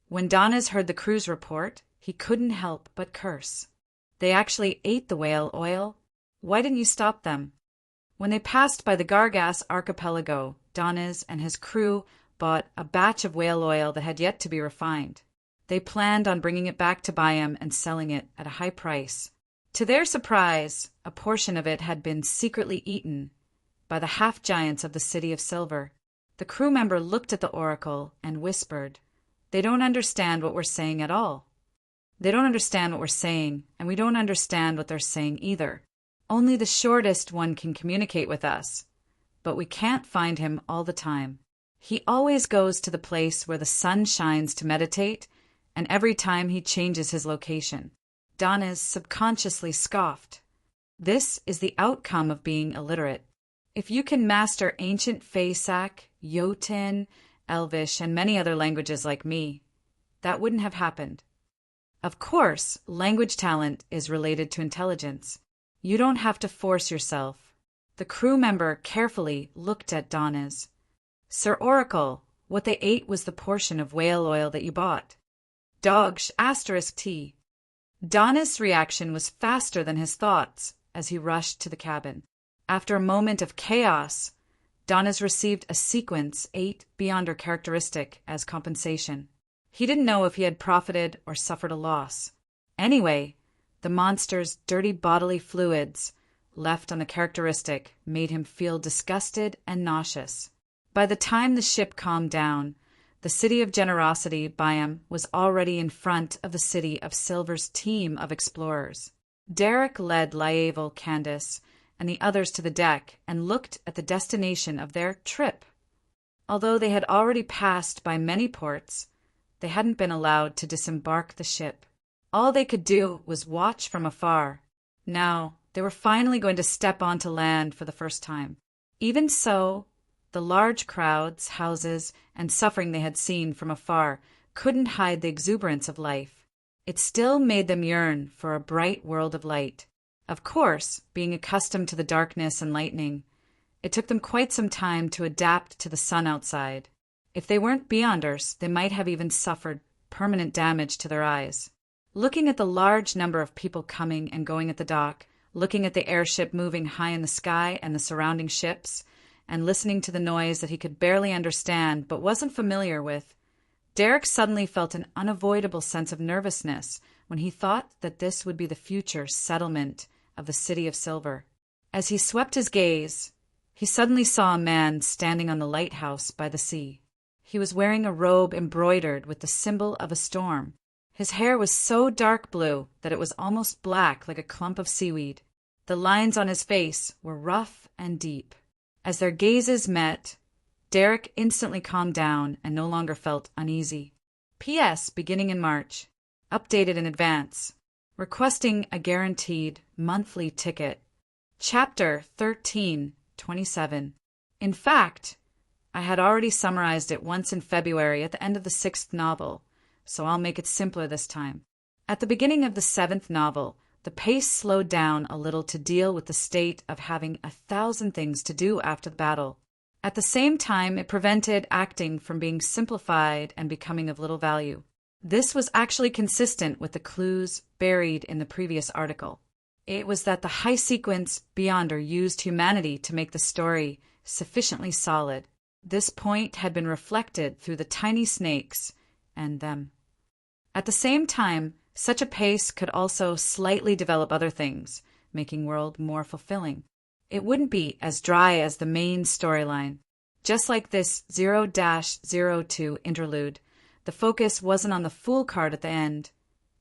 Speaker 1: When Donnes heard the crew's report, he couldn't help but curse. They actually ate the whale oil. Why didn't you stop them? When they passed by the Gargas archipelago, Donnes and his crew bought a batch of whale oil that had yet to be refined. They planned on bringing it back to Byam and selling it at a high price. To their surprise, a portion of it had been secretly eaten by the half-giants of the City of Silver. The crew member looked at the oracle and whispered, "They don't understand what we're saying at all. They don't understand what we're saying, and we don't understand what they're saying either. Only the shortest one can communicate with us, but we can't find him all the time. He always goes to the place where the sun shines to meditate, and every time he changes his location." Donnes subconsciously scoffed. This is the outcome of being illiterate. If you can master ancient Faisak, Jotun, Elvish, and many other languages like me, that wouldn't have happened. Of course, language talent is related to intelligence. You don't have to force yourself. The crew member carefully looked at Donnes. "Sir Oracle, What they ate was the portion of whale oil that you bought. Dogs asterisk T. Donna's reaction was faster than his thoughts as he rushed to the cabin. After a moment of chaos, Donna's received a sequence 8 Beyonder characteristic as compensation. He didn't know if he had profited or suffered a loss. Anyway, the monster's dirty bodily fluids left on the characteristic made him feel disgusted and nauseous. By the time the ship calmed down, the City of Generosity biome was already in front of the City of Silver's team of explorers. Derek led Lievel, Candace, and the others to the deck and looked at the destination of their trip. Although they had already passed by many ports, they hadn't been allowed to disembark the ship. All they could do was watch from afar. Now, they were finally going to step onto land for the first time. Even so, the large crowds, houses, and suffering they had seen from afar couldn't hide the exuberance of life. It still made them yearn for a bright world of light. Of course, being accustomed to the darkness and lightning, it took them quite some time to adapt to the sun outside. If they weren't Beyonders, they might have even suffered permanent damage to their eyes. Looking at the large number of people coming and going at the dock, looking at the airship moving high in the sky and the surrounding ships, and listening to the noise that he could barely understand but wasn't familiar with, Derek suddenly felt an unavoidable sense of nervousness when he thought that this would be the future settlement of the City of Silver. As he swept his gaze, he suddenly saw a man standing on the lighthouse by the sea. He was wearing a robe embroidered with the symbol of a storm. His hair was so dark blue that it was almost black like a clump of seaweed. The lines on his face were rough and deep. As their gazes met, Derek instantly calmed down and no longer felt uneasy. P.S. Beginning in March. Updated in advance. Requesting a guaranteed monthly ticket. Chapter 13:27. In fact, I had already summarized it once in February at the end of the 6th novel, so I'll make it simpler this time. At the beginning of the 7th novel, the pace slowed down a little to deal with the state of having 1,000 things to do after the battle. At the same time, it prevented acting from being simplified and becoming of little value. This was actually consistent with the clues buried in the previous article. It was that the high-sequence Beyonder used humanity to make the story sufficiently solid. This point had been reflected through the tiny snakes and them. At the same time, such a pace could also slightly develop other things, making world more fulfilling. It wouldn't be as dry as the main storyline. Just like this 0-02 interlude, the focus wasn't on the fool card at the end,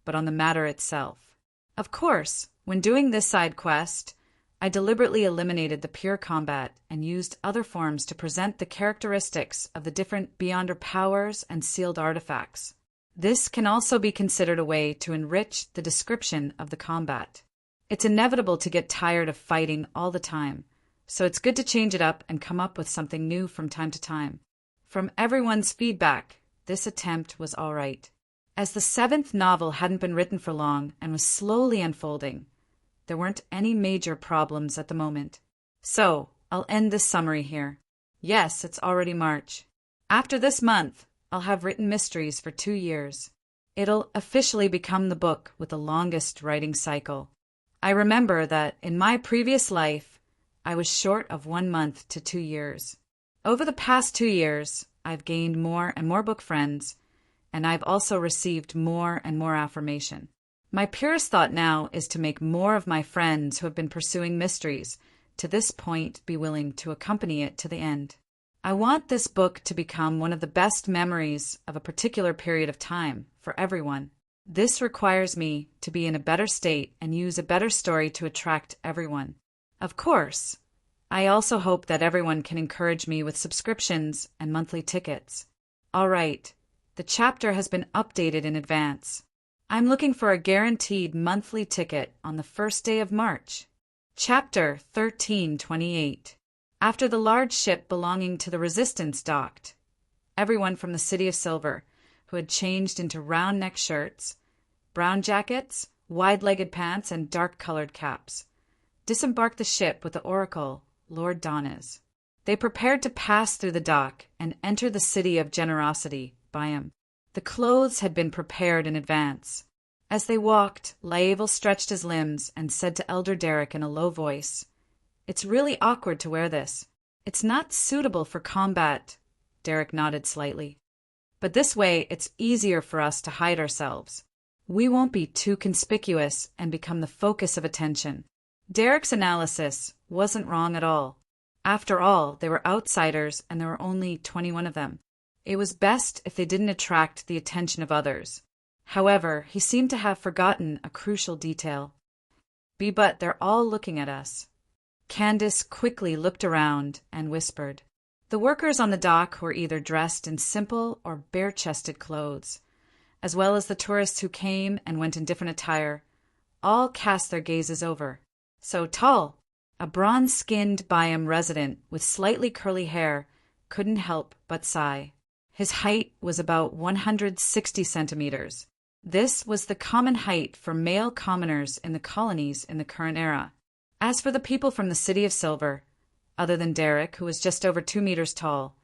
Speaker 1: but on the matter itself. Of course, when doing this side quest, I deliberately eliminated the pure combat and used other forms to present the characteristics of the different Beyonder powers and sealed artifacts. This can also be considered a way to enrich the description of the combat. It's inevitable to get tired of fighting all the time, so it's good to change it up and come up with something new from time to time. From everyone's feedback, this attempt was all right. As the 7th novel hadn't been written for long and was slowly unfolding, there weren't any major problems at the moment. So, I'll end this summary here. Yes, it's already March. After this month, I'll have written mysteries for 2 years. It'll officially become the book with the longest writing cycle. I remember that in my previous life, I was short of 1 month to 2 years. Over the past 2 years, I've gained more and more book friends, and I've also received more and more affirmation. My purest thought now is to make more of my friends who have been pursuing mysteries to this point be willing to accompany it to the end. I want this book to become one of the best memories of a particular period of time for everyone. This requires me to be in a better state and use a better story to attract everyone. Of course, I also hope that everyone can encourage me with subscriptions and monthly tickets. All right, the chapter has been updated in advance. I'm looking for a guaranteed monthly ticket on the first day of March. Chapter 13:28. After the large ship belonging to the Resistance docked, everyone from the City of Silver, who had changed into round-neck shirts, brown jackets, wide-legged pants, and dark-colored caps, disembarked the ship with the Oracle, Lord Donnes. They prepared to pass through the dock and enter the city of generosity, Byam. The clothes had been prepared in advance. As they walked, Laeval stretched his limbs and said to Elder Derek in a low voice, "It's really awkward to wear this. It's not suitable for combat." Derek nodded slightly. "But this way it's easier for us to hide ourselves. We won't be too conspicuous and become the focus of attention." Derek's analysis wasn't wrong at all. After all, they were outsiders and there were only 21 of them. It was best if they didn't attract the attention of others. However, he seemed to have forgotten a crucial detail. "But they're all looking at us." Candace quickly looked around and whispered. The workers on the dock were either dressed in simple or bare-chested clothes, as well as the tourists who came and went in different attire. All cast their gazes over. So Tall, a bronze-skinned Byam resident with slightly curly hair, couldn't help but sigh. His height was about 160 centimeters. This was the common height for male commoners in the colonies in the current era. As for the people from the City of Silver, other than Derek, who was just over 2 meters tall,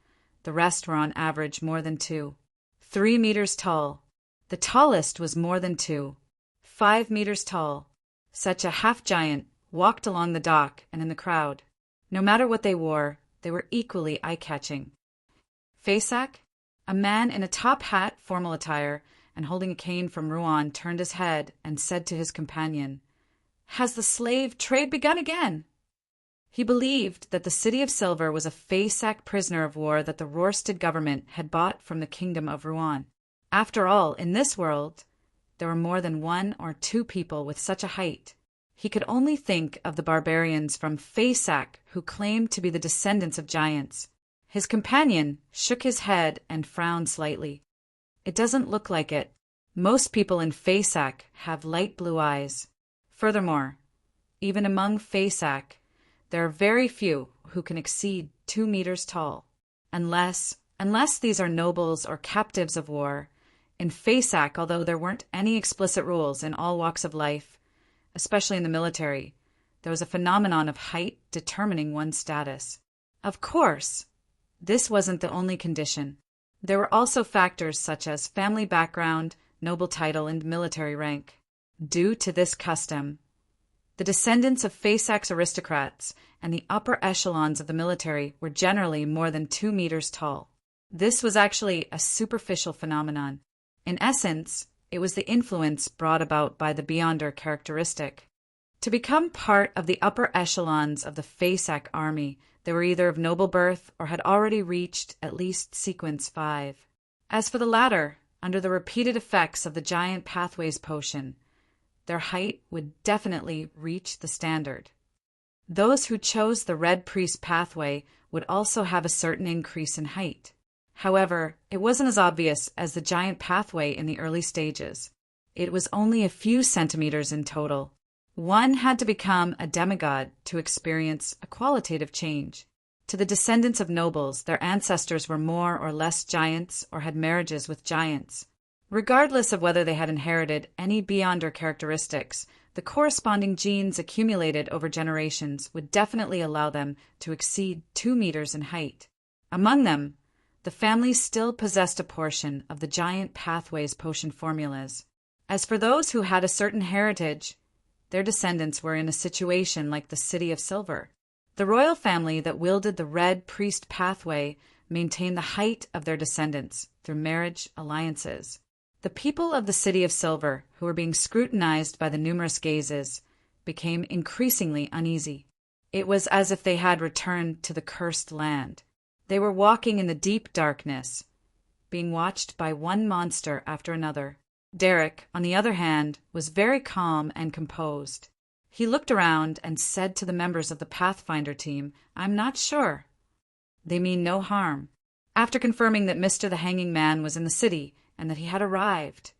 Speaker 1: the rest were on average more than 2. 3 meters tall. The tallest was more than 2. 5 meters tall. Such a half-giant walked along the dock and in the crowd. No matter what they were equally eye-catching. Fasak, a man in a top hat, formal attire, and holding a cane from Rouen, turned his head and said to his companion, "Has the slave trade begun again?" He believed that the City of Silver was a Fasak prisoner of war that the Rorsted government had bought from the Kingdom of Rouen. After all, in this world, there were more than 1 or 2 people with such a height. He could only think of the barbarians from Fasak who claimed to be the descendants of giants. His companion shook his head and frowned slightly. "It doesn't look like it. Most people in Fasak have light blue eyes. Furthermore, even among Fasak, there are very few who can exceed 2 meters tall. Unless these are nobles or captives of war. In Fasak, although there weren't any explicit rules in all walks of life, especially in the military, there was a phenomenon of height determining one's status. Of course, this wasn't the only condition. There were also factors such as family background, noble title, and military rank. Due to this custom, the descendants of Fasak's aristocrats and the upper echelons of the military were generally more than 2 meters tall. This was actually a superficial phenomenon. In essence, it was the influence brought about by the Beyonder characteristic. To become part of the upper echelons of the Fasak army, they were either of noble birth or had already reached at least sequence 5. As for the latter, under the repeated effects of the giant pathways potion, their height would definitely reach the standard. Those who chose the Red Priest pathway would also have a certain increase in height. However, it wasn't as obvious as the giant pathway in the early stages. It was only a few centimeters in total. One had to become a demigod to experience a qualitative change. To the descendants of nobles, their ancestors were more or less giants or had marriages with giants. Regardless of whether they had inherited any Beyonder characteristics, the corresponding genes accumulated over generations would definitely allow them to exceed 2 meters in height. Among them, the family still possessed a portion of the giant pathways potion formulas. As for those who had a certain heritage, their descendants were in a situation like the City of Silver. The royal family that wielded the Red Priest pathway maintained the height of their descendants through marriage alliances. The people of the City of Silver, who were being scrutinized by the numerous gazes, became increasingly uneasy. It was as if they had returned to the cursed land. They were walking in the deep darkness, being watched by one monster after another. Derek, on the other hand, was very calm and composed. He looked around and said to the members of the Pathfinder team, "I'm not sure. They mean no harm." After confirming that Mr. the Hanging Man was in the city and that he had arrived,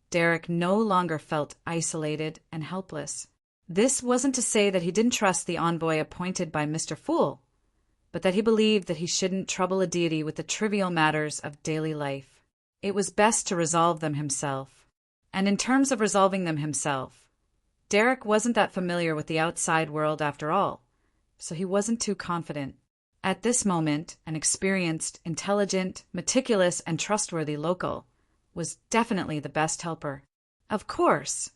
Speaker 1: Derek no longer felt isolated and helpless. This wasn't to say that he didn't trust the envoy appointed by Mr. Fool, but that he believed that he shouldn't trouble a deity with the trivial matters of daily life. It was best to resolve them himself. And in terms of resolving them himself, Derek wasn't that familiar with the outside world after all, so he wasn't too confident. At this moment, an experienced, intelligent, meticulous, and trustworthy local was definitely the best helper. Of course,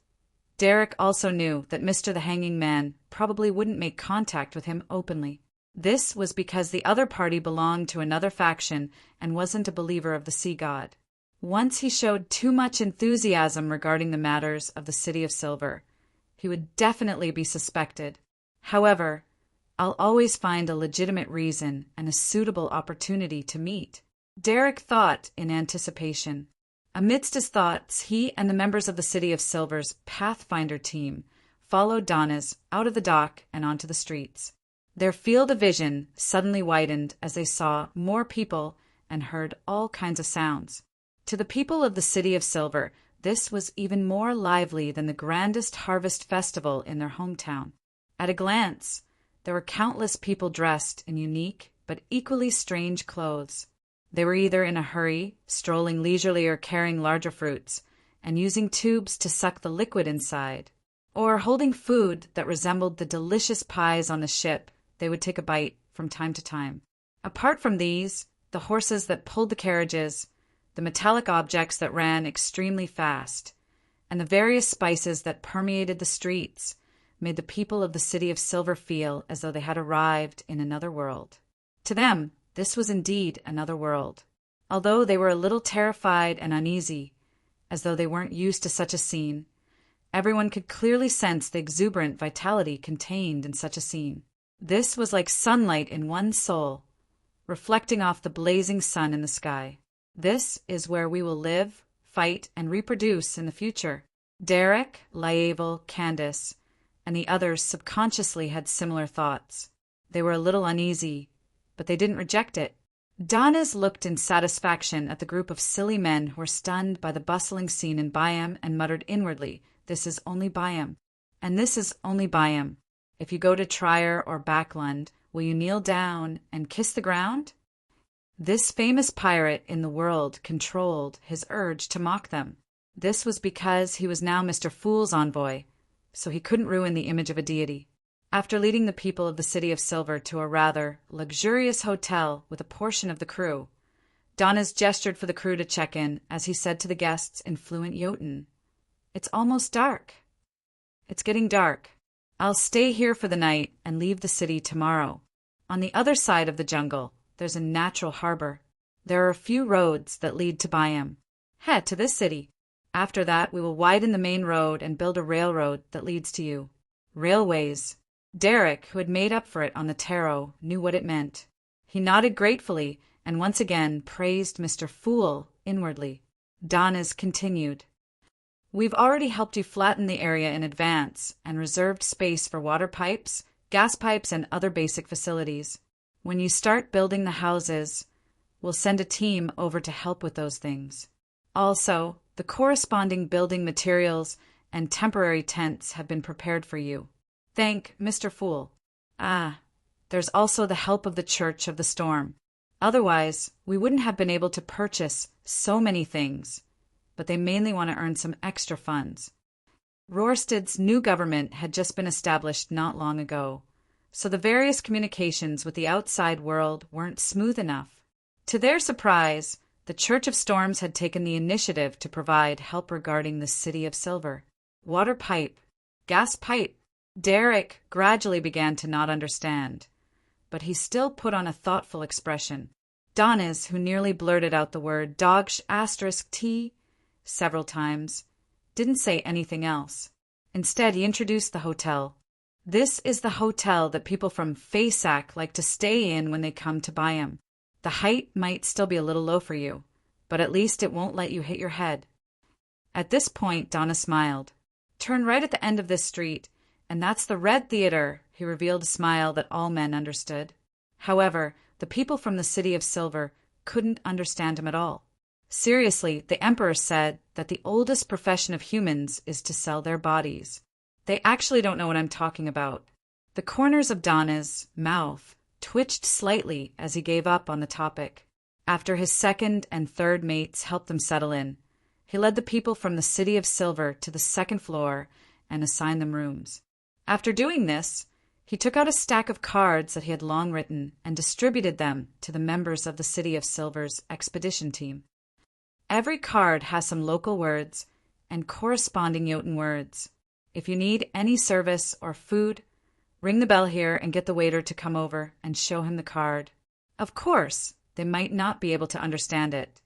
Speaker 1: Derek also knew that Mr. the Hanging Man probably wouldn't make contact with him openly. This was because the other party belonged to another faction and wasn't a believer of the sea god. Once he showed too much enthusiasm regarding the matters of the City of Silver, he would definitely be suspected. However, I'll always find a legitimate reason and a suitable opportunity to meet. Derek thought in anticipation. Amidst his thoughts, he and the members of the City of Silver's Pathfinder team followed Donna's out of the dock and onto the streets. Their field of vision suddenly widened as they saw more people and heard all kinds of sounds. To the people of the City of Silver, this was even more lively than the grandest harvest festival in their hometown. At a glance, there were countless people dressed in unique but equally strange clothes. They were either in a hurry, strolling leisurely or carrying larger fruits, and using tubes to suck the liquid inside, or holding food that resembled the delicious pies on the ship they would take a bite from time to time. Apart from these, the horses that pulled the carriages, the metallic objects that ran extremely fast, and the various spices that permeated the streets made the people of the City of Silver feel as though they had arrived in another world. To them, this was indeed another world, although they were a little terrified and uneasy, as though they weren't used to such a scene. Everyone could clearly sense the exuberant vitality contained in such a scene. This was like sunlight in one's soul, reflecting off the blazing sun in the sky. This is where we will live, fight, and reproduce in the future. Derek, Laeval, Candace, and the others subconsciously had similar thoughts. They were a little uneasy, but they didn't reject it. Donna's looked in satisfaction at the group of silly men who were stunned by the bustling scene in Byam and muttered inwardly, "This is only Byam, and this is only Byam. If you go to Trier or Backlund, will you kneel down and kiss the ground?" This famous pirate in the world controlled his urge to mock them. This was because he was now Mr. Fool's envoy, so he couldn't ruin the image of a deity. After leading the people of the City of Silver to a rather luxurious hotel with a portion of the crew, Donnas gestured for the crew to check in as he said to the guests in fluent Jotun, "It's almost dark. It's getting dark. I'll stay here for the night and leave the city tomorrow. On the other side of the jungle, there's a natural harbor. There are a few roads that lead to Byam. Head to this city. After that, we will widen the main road and build a railroad that leads to you." Railways. Derek, who had made up for it on the tarot, knew what it meant. He nodded gratefully and once again praised Mr. Fool inwardly. Donnas continued, "We've already helped you flatten the area in advance and reserved space for water pipes, gas pipes, and other basic facilities. When you start building the houses, we'll send a team over to help with those things. Also, the corresponding building materials and temporary tents have been prepared for you. Thank Mr. Fool. There's also the help of the Church of the Storm. Otherwise, we wouldn't have been able to purchase so many things, but they mainly want to earn some extra funds." Rorsted's new government had just been established not long ago, so the various communications with the outside world weren't smooth enough. To their surprise, the Church of Storms had taken the initiative to provide help regarding the City of Silver. Water pipe, gas pipe. Derek gradually began to not understand, but he still put on a thoughtful expression. Donnas, who nearly blurted out the word **T several times, didn't say anything else. Instead, he introduced the hotel. "This is the hotel that people from Fasak like to stay in when they come to Byam. The height might still be a little low for you, but at least it won't let you hit your head." At this point, Donna smiled. "Turn right at the end of this street, and that's the Red Theater," he revealed a smile that all men understood. However, the people from the City of Silver couldn't understand him at all. Seriously, the Emperor said that the oldest profession of humans is to sell their bodies. They actually don't know what I'm talking about. The corners of Donna's mouth twitched slightly as he gave up on the topic. After his second and third mates helped them settle in, he led the people from the City of Silver to the second floor and assigned them rooms. After doing this, He took out a stack of cards that he had long written and distributed them to the members of the City of Silver's expedition team. Every card has some local words and corresponding Jotun words. If you need any service or food, ring the bell here and get the waiter to come over and show him the card. Of course, they might not be able to understand it,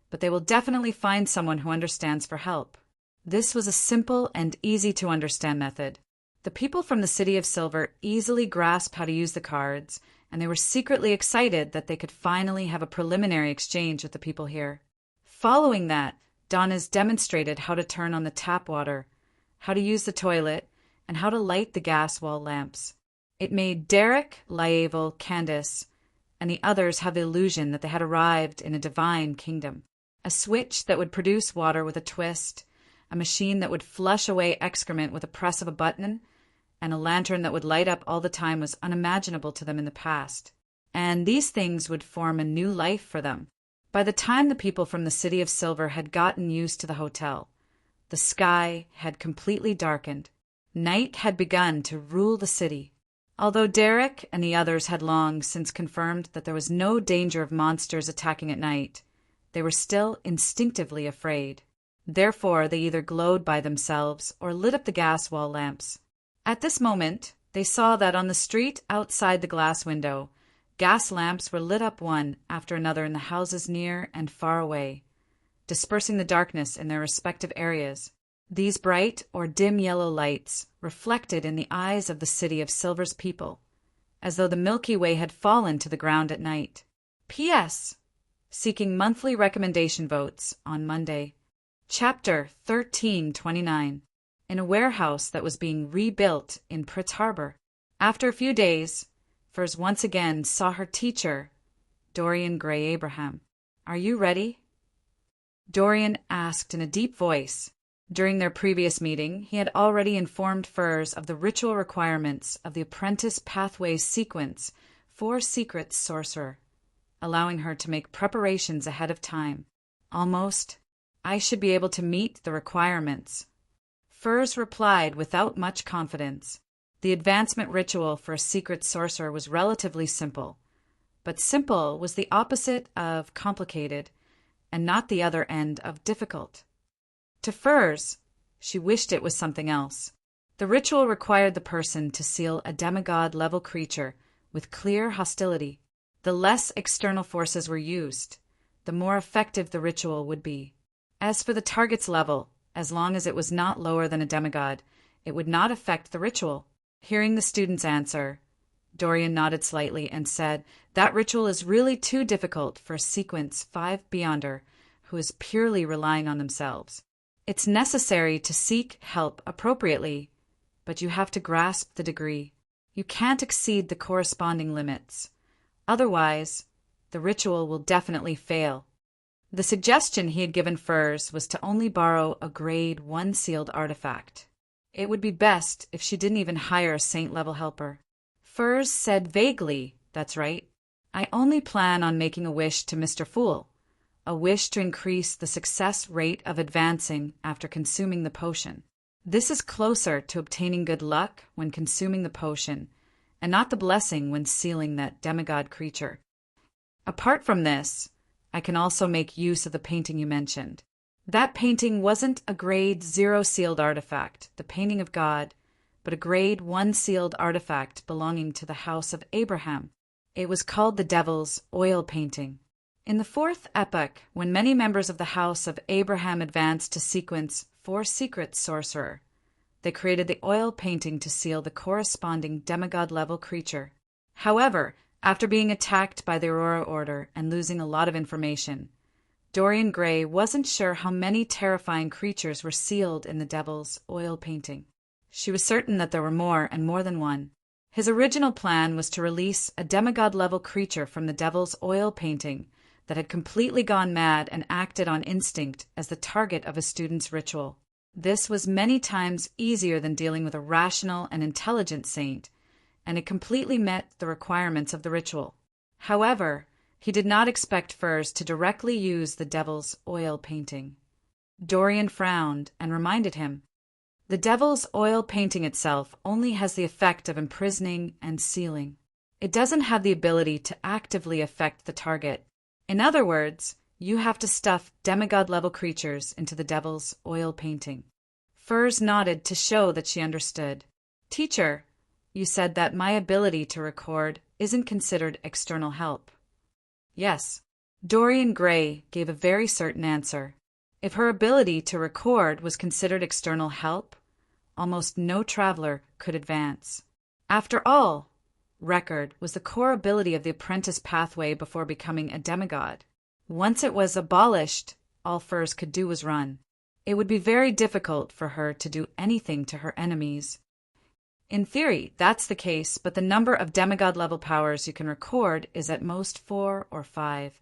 Speaker 1: but they will definitely find someone who understands for help. This was a simple and easy-to-understand method. The people from the City of Silver easily grasped how to use the cards, and they were secretly excited that they could finally have a preliminary exchange with the people here. Following that, Donna's demonstrated how to turn on the tap water, how to use the toilet, and how to light the gas wall lamps. It made Derek, Laeval, Candace, and the others have the illusion that they had arrived in a divine kingdom. A switch that would produce water with a twist, a machine that would flush away excrement with a press of a button, and a lantern that would light up all the time was unimaginable to them in the past. And these things would form a new life for them. By the time the people from the City of Silver had gotten used to the hotel, the sky had completely darkened. Night had begun to rule the city. Although Derek and the others had long since confirmed that there was no danger of monsters attacking at night, they were still instinctively afraid. Therefore, they either glowed by themselves or lit up the gas wall lamps. At this moment, they saw that on the street outside the glass window, gas lamps were lit up one after another in the houses near and far away, dispersing the darkness in their respective areas. These bright or dim yellow lights reflected in the eyes of the City of Silver's people, as though the Milky Way had fallen to the ground at night. P.S. Seeking monthly recommendation votes on Monday. Chapter 1329. In a warehouse that was being rebuilt in Pritz Harbor. After a few days, Furs once again saw her teacher, Dorian Gray Abraham. "Are you ready?" Dorian asked in a deep voice. During their previous meeting, he had already informed Furs of the ritual requirements of the Apprentice Pathway sequence for Secret Sorcerer, allowing her to make preparations ahead of time. "Almost. I should be able to meet the requirements." Furs replied without much confidence. The advancement ritual for a secret sorcerer was relatively simple, but simple was the opposite of complicated, and not the other end of difficult. To Furs, she wished it was something else. The ritual required the person to seal a demigod-level creature with clear hostility. The less external forces were used, the more effective the ritual would be. As for the target's level, as long as it was not lower than a demigod, it would not affect the ritual. Hearing the student's answer, Dorian nodded slightly and said, "That ritual is really too difficult for a sequence 5 beyonder who is purely relying on themselves. It's necessary to seek help appropriately, but you have to grasp the degree. You can't exceed the corresponding limits. Otherwise, the ritual will definitely fail." The suggestion he had given Furs was to only borrow a grade 1 sealed artifact. It would be best if she didn't even hire a saint-level helper. Furs said vaguely, "That's right. I only plan on making a wish to Mr. Fool, a wish to increase the success rate of advancing after consuming the potion. This is closer to obtaining good luck when consuming the potion, and not the blessing when sealing that demigod creature. Apart from this, I can also make use of the painting you mentioned. That painting wasn't a grade 0 sealed artifact, the painting of God, but a grade 1 sealed artifact belonging to the House of Abraham. It was called the Devil's Oil Painting. In the 4th epoch, when many members of the House of Abraham advanced to sequence for Secret Sorcerer, they created the oil painting to seal the corresponding demigod-level creature. However, after being attacked by the Aurora Order and losing a lot of information, Dorian Gray wasn't sure how many terrifying creatures were sealed in the Devil's Oil Painting. She was certain that there were more, and more than one. His original plan was to release a demigod-level creature from the Devil's Oil Painting that had completely gone mad and acted on instinct as the target of a student's ritual. This was many times easier than dealing with a rational and intelligent saint, and it completely met the requirements of the ritual. However, he did not expect Furs to directly use the Devil's Oil Painting. Dorian frowned and reminded him, The devil's oil painting itself only has the effect of imprisoning and sealing. It doesn't have the ability to actively affect the target. In other words, you have to stuff demigod-level creatures into the devil's oil painting. Furs nodded to show that she understood. Teacher, you said that my ability to record isn't considered external help. Yes. Dorian Gray gave a very certain answer. If her ability to record was considered external help, almost no traveler could advance. After all, record was the core ability of the apprentice pathway before becoming a demigod. Once it was abolished, all Furs could do was run. It would be very difficult for her to do anything to her enemies. In theory, that's the case, but the number of demigod-level powers you can record is at most 4 or 5.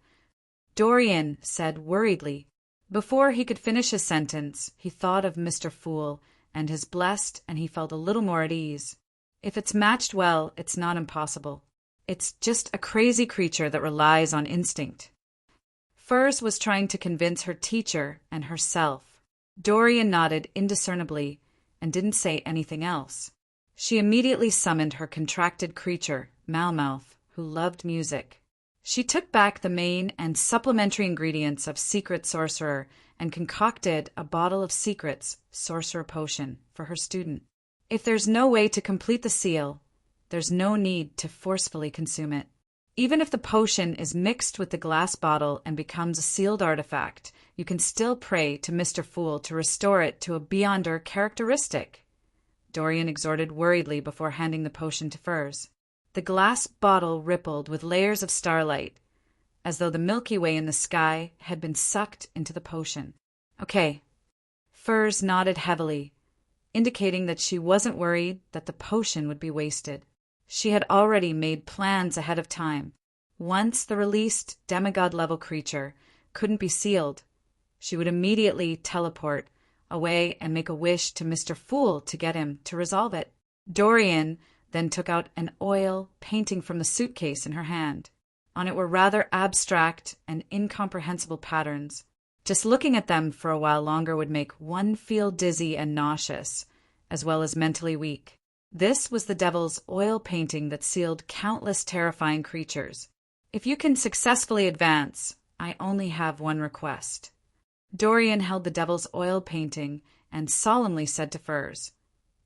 Speaker 1: Dorian said worriedly. Before he could finish his sentence, he thought of Mr. Fool and his blessed, and he felt a little more at ease. If it's matched well, it's not impossible. It's just a crazy creature that relies on instinct. Furs was trying to convince her teacher and herself. Dorian nodded indiscernibly and didn't say anything else. She immediately summoned her contracted creature, Malmouth, who loved music. She took back the main and supplementary ingredients of Secret Sorcerer and concocted a bottle of Secrets Sorcerer Potion for her student. If there's no way to complete the seal, there's no need to forcefully consume it. Even if the potion is mixed with the glass bottle and becomes a sealed artifact, you can still pray to Mr. Fool to restore it to a Beyonder characteristic. Dorian exhorted worriedly before handing the potion to Furs. The glass bottle rippled with layers of starlight, as though the Milky Way in the sky had been sucked into the potion. Okay. Furs nodded heavily, indicating that she wasn't worried that the potion would be wasted. She had already made plans ahead of time. Once the released demigod-level creature couldn't be sealed, she would immediately teleport away and make a wish to Mr. Fool to get him to resolve it. Dorian then took out an oil painting from the suitcase in her hand. On it were rather abstract and incomprehensible patterns. Just looking at them for a while longer would make one feel dizzy and nauseous, as well as mentally weak. This was the devil's oil painting that sealed countless terrifying creatures. If you can successfully advance, I only have one request. Dorian held the devil's oil painting and solemnly said to Furs,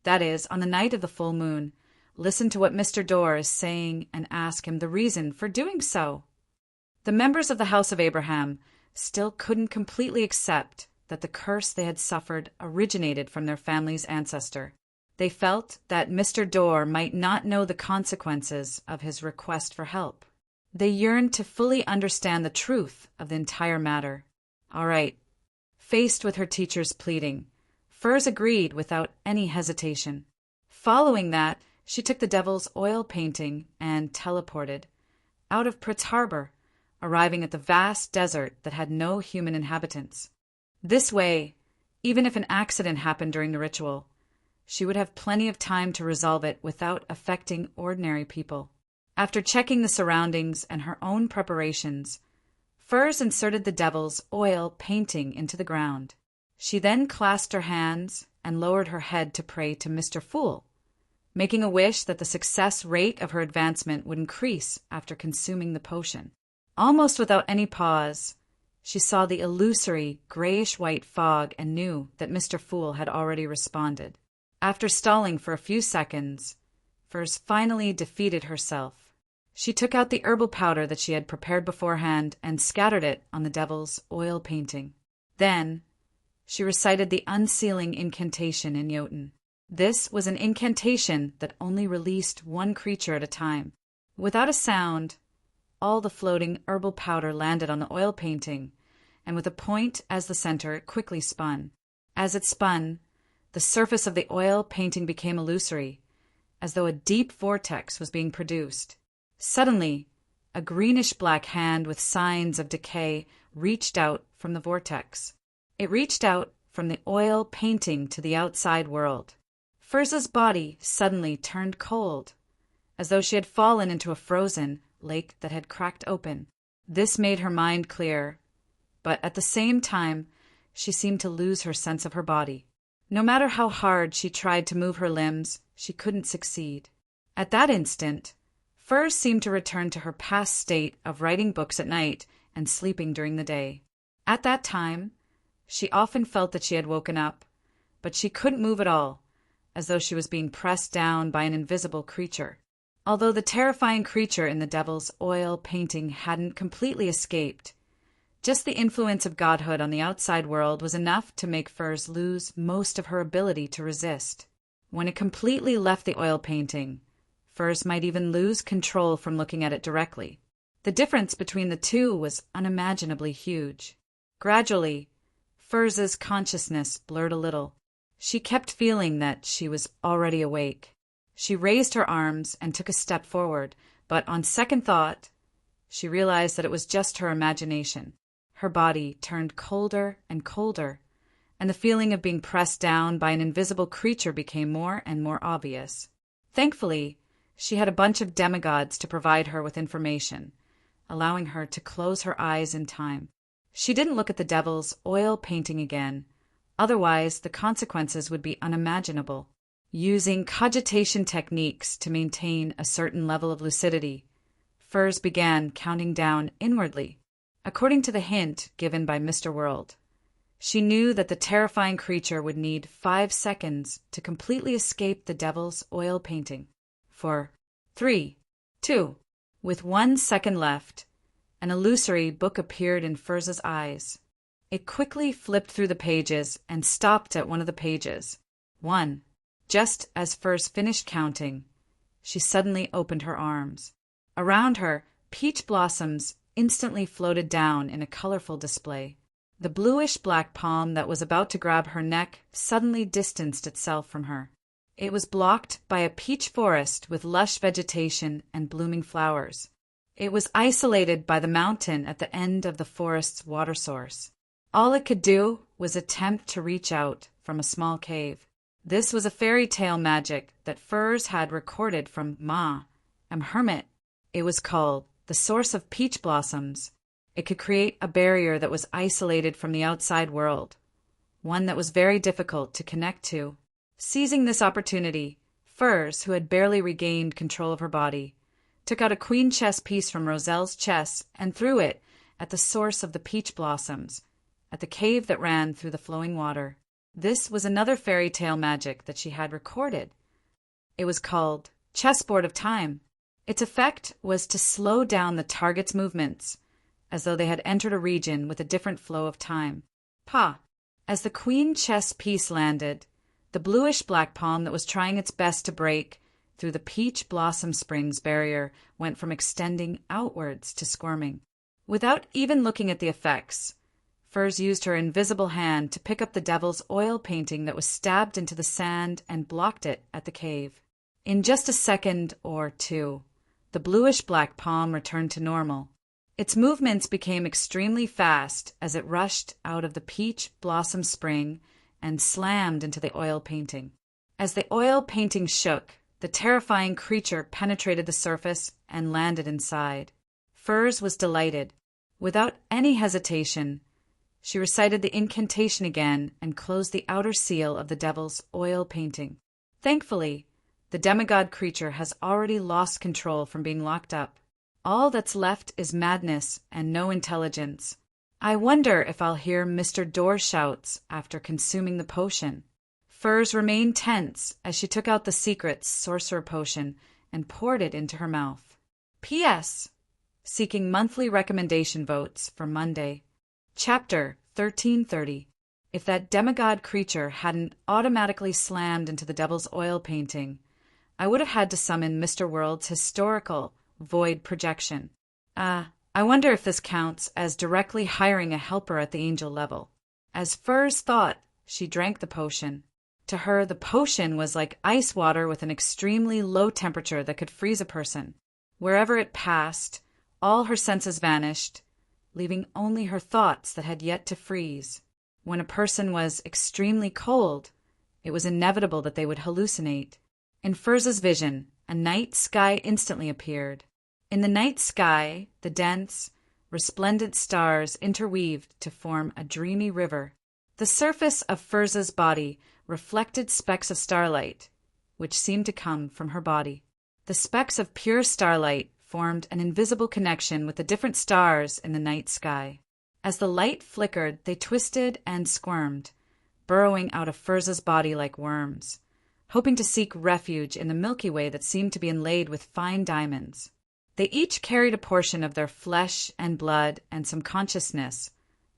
Speaker 1: that is, on the night of the full moon, listen to what Mr. Dorr is saying and ask him the reason for doing so. The members of the House of Abraham still couldn't completely accept that the curse they had suffered originated from their family's ancestor. They felt that Mr. Dorr might not know the consequences of his request for help. They yearned to fully understand the truth of the entire matter. All right. Faced with her teacher's pleading, Furs agreed without any hesitation. Following that, she took the devil's oil painting and teleported out of Pritz Harbor, arriving at the vast desert that had no human inhabitants. This way, even if an accident happened during the ritual, she would have plenty of time to resolve it without affecting ordinary people. After checking the surroundings and her own preparations, Furs inserted the devil's oil painting into the ground. She then clasped her hands and lowered her head to pray to Mr. Fool, making a wish that the success rate of her advancement would increase after consuming the potion. Almost without any pause, she saw the illusory grayish-white fog and knew that Mr. Fool had already responded. After stalling for a few seconds, Furs finally defeated herself. She took out the herbal powder that she had prepared beforehand and scattered it on the devil's oil painting. Then, she recited the unsealing incantation in Jotun. This was an incantation that only released one creature at a time. Without a sound, all the floating herbal powder landed on the oil painting, and with a point as the center, it quickly spun. As it spun, the surface of the oil painting became illusory, as though a deep vortex was being produced. Suddenly, a greenish-black hand with signs of decay reached out from the vortex. It reached out from the oil painting to the outside world. Furs's body suddenly turned cold, as though she had fallen into a frozen lake that had cracked open. This made her mind clear, but at the same time, she seemed to lose her sense of her body. No matter how hard she tried to move her limbs, she couldn't succeed. At that instant, Furs seemed to return to her past state of writing books at night and sleeping during the day. At that time, she often felt that she had woken up, but she couldn't move at all, as though she was being pressed down by an invisible creature. Although the terrifying creature in the devil's oil painting hadn't completely escaped, just the influence of godhood on the outside world was enough to make Furs lose most of her ability to resist. When it completely left the oil painting, Furs might even lose control from looking at it directly. The difference between the two was unimaginably huge. Gradually, Furs's consciousness blurred a little. She kept feeling that she was already awake. She raised her arms and took a step forward, but on second thought, she realized that it was just her imagination. Her body turned colder and colder, and the feeling of being pressed down by an invisible creature became more and more obvious. Thankfully, she had a bunch of demigods to provide her with information, allowing her to close her eyes in time. She didn't look at the devil's oil painting again, otherwise the consequences would be unimaginable. Using cogitation techniques to maintain a certain level of lucidity, Furs began counting down inwardly. According to the hint given by Mr. World, she knew that the terrifying creature would need 5 seconds to completely escape the devil's oil painting. 4, 3, 2. With 1 second left, an illusory book appeared in Furs's eyes. It quickly flipped through the pages and stopped at one of the pages. 1. Just as Furs finished counting, she suddenly opened her arms. Around her, peach blossoms instantly floated down in a colorful display. The bluish-black palm that was about to grab her neck suddenly distanced itself from her. It was blocked by a peach forest with lush vegetation and blooming flowers. It was isolated by the mountain at the end of the forest's water source. All it could do was attempt to reach out from a small cave. This was a fairy tale magic that Furs had recorded from Ma, Hermit. It was called the Source of Peach Blossoms. It could create a barrier that was isolated from the outside world, one that was very difficult to connect to. Seizing this opportunity, Furs, who had barely regained control of her body, took out a queen chess piece from Roselle's chess and threw it at the source of the peach blossoms, at the cave that ran through the flowing water. This was another fairy tale magic that she had recorded. It was called Chessboard of Time. Its effect was to slow down the target's movements, as though they had entered a region with a different flow of time. As the queen chess piece landed, the bluish-black palm that was trying its best to break through the peach blossom springs barrier went from extending outwards to squirming. Without even looking at the effects, Furs used her invisible hand to pick up the devil's oil painting that was stabbed into the sand and blocked it at the cave. In just a second or two, the bluish-black palm returned to normal. Its movements became extremely fast as it rushed out of the peach blossom spring and slammed into the oil painting. As the oil painting shook, the terrifying creature penetrated the surface and landed inside. Furs was delighted. Without any hesitation, she recited the incantation again and closed the outer seal of the devil's oil painting. Thankfully, the demigod creature has already lost control from being locked up. All that's left is madness and no intelligence. I wonder if I'll hear Mr. Door's shouts after consuming the potion. Furs remained tense as she took out the secret sorcerer potion and poured it into her mouth. P.S. Seeking monthly recommendation votes for Monday. Chapter 1330. If that demigod creature hadn't automatically slammed into the devil's oil painting, I would have had to summon Mr. World's historical void projection. I wonder if this counts as directly hiring a helper at the angel level. As Furs thought, she drank the potion. To her, the potion was like ice water with an extremely low temperature that could freeze a person. Wherever it passed, all her senses vanished, leaving only her thoughts that had yet to freeze. When a person was extremely cold, it was inevitable that they would hallucinate. In Furs's vision, a night sky instantly appeared. In the night sky, the dense, resplendent stars interweaved to form a dreamy river. The surface of Furs's body reflected specks of starlight, which seemed to come from her body. The specks of pure starlight formed an invisible connection with the different stars in the night sky. As the light flickered, they twisted and squirmed, burrowing out of Furza's body like worms, hoping to seek refuge in the Milky Way that seemed to be inlaid with fine diamonds. They each carried a portion of their flesh and blood and some consciousness,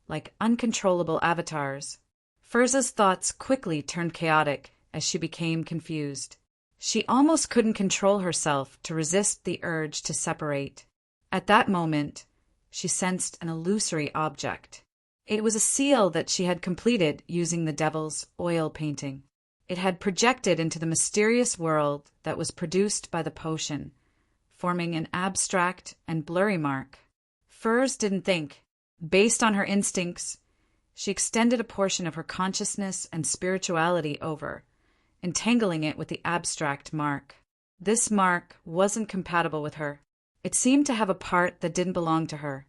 Speaker 1: like uncontrollable avatars. Furza's thoughts quickly turned chaotic as she became confused. She almost couldn't control herself to resist the urge to separate. At that moment, she sensed an illusory object. It was a seal that she had completed using the devil's oil painting. It had projected into the mysterious world that was produced by the potion, forming an abstract and blurry mark. Furs didn't think. Based on her instincts, she extended a portion of her consciousness and spirituality over, entangling it with the abstract mark. This mark wasn't compatible with her. It seemed to have a part that didn't belong to her,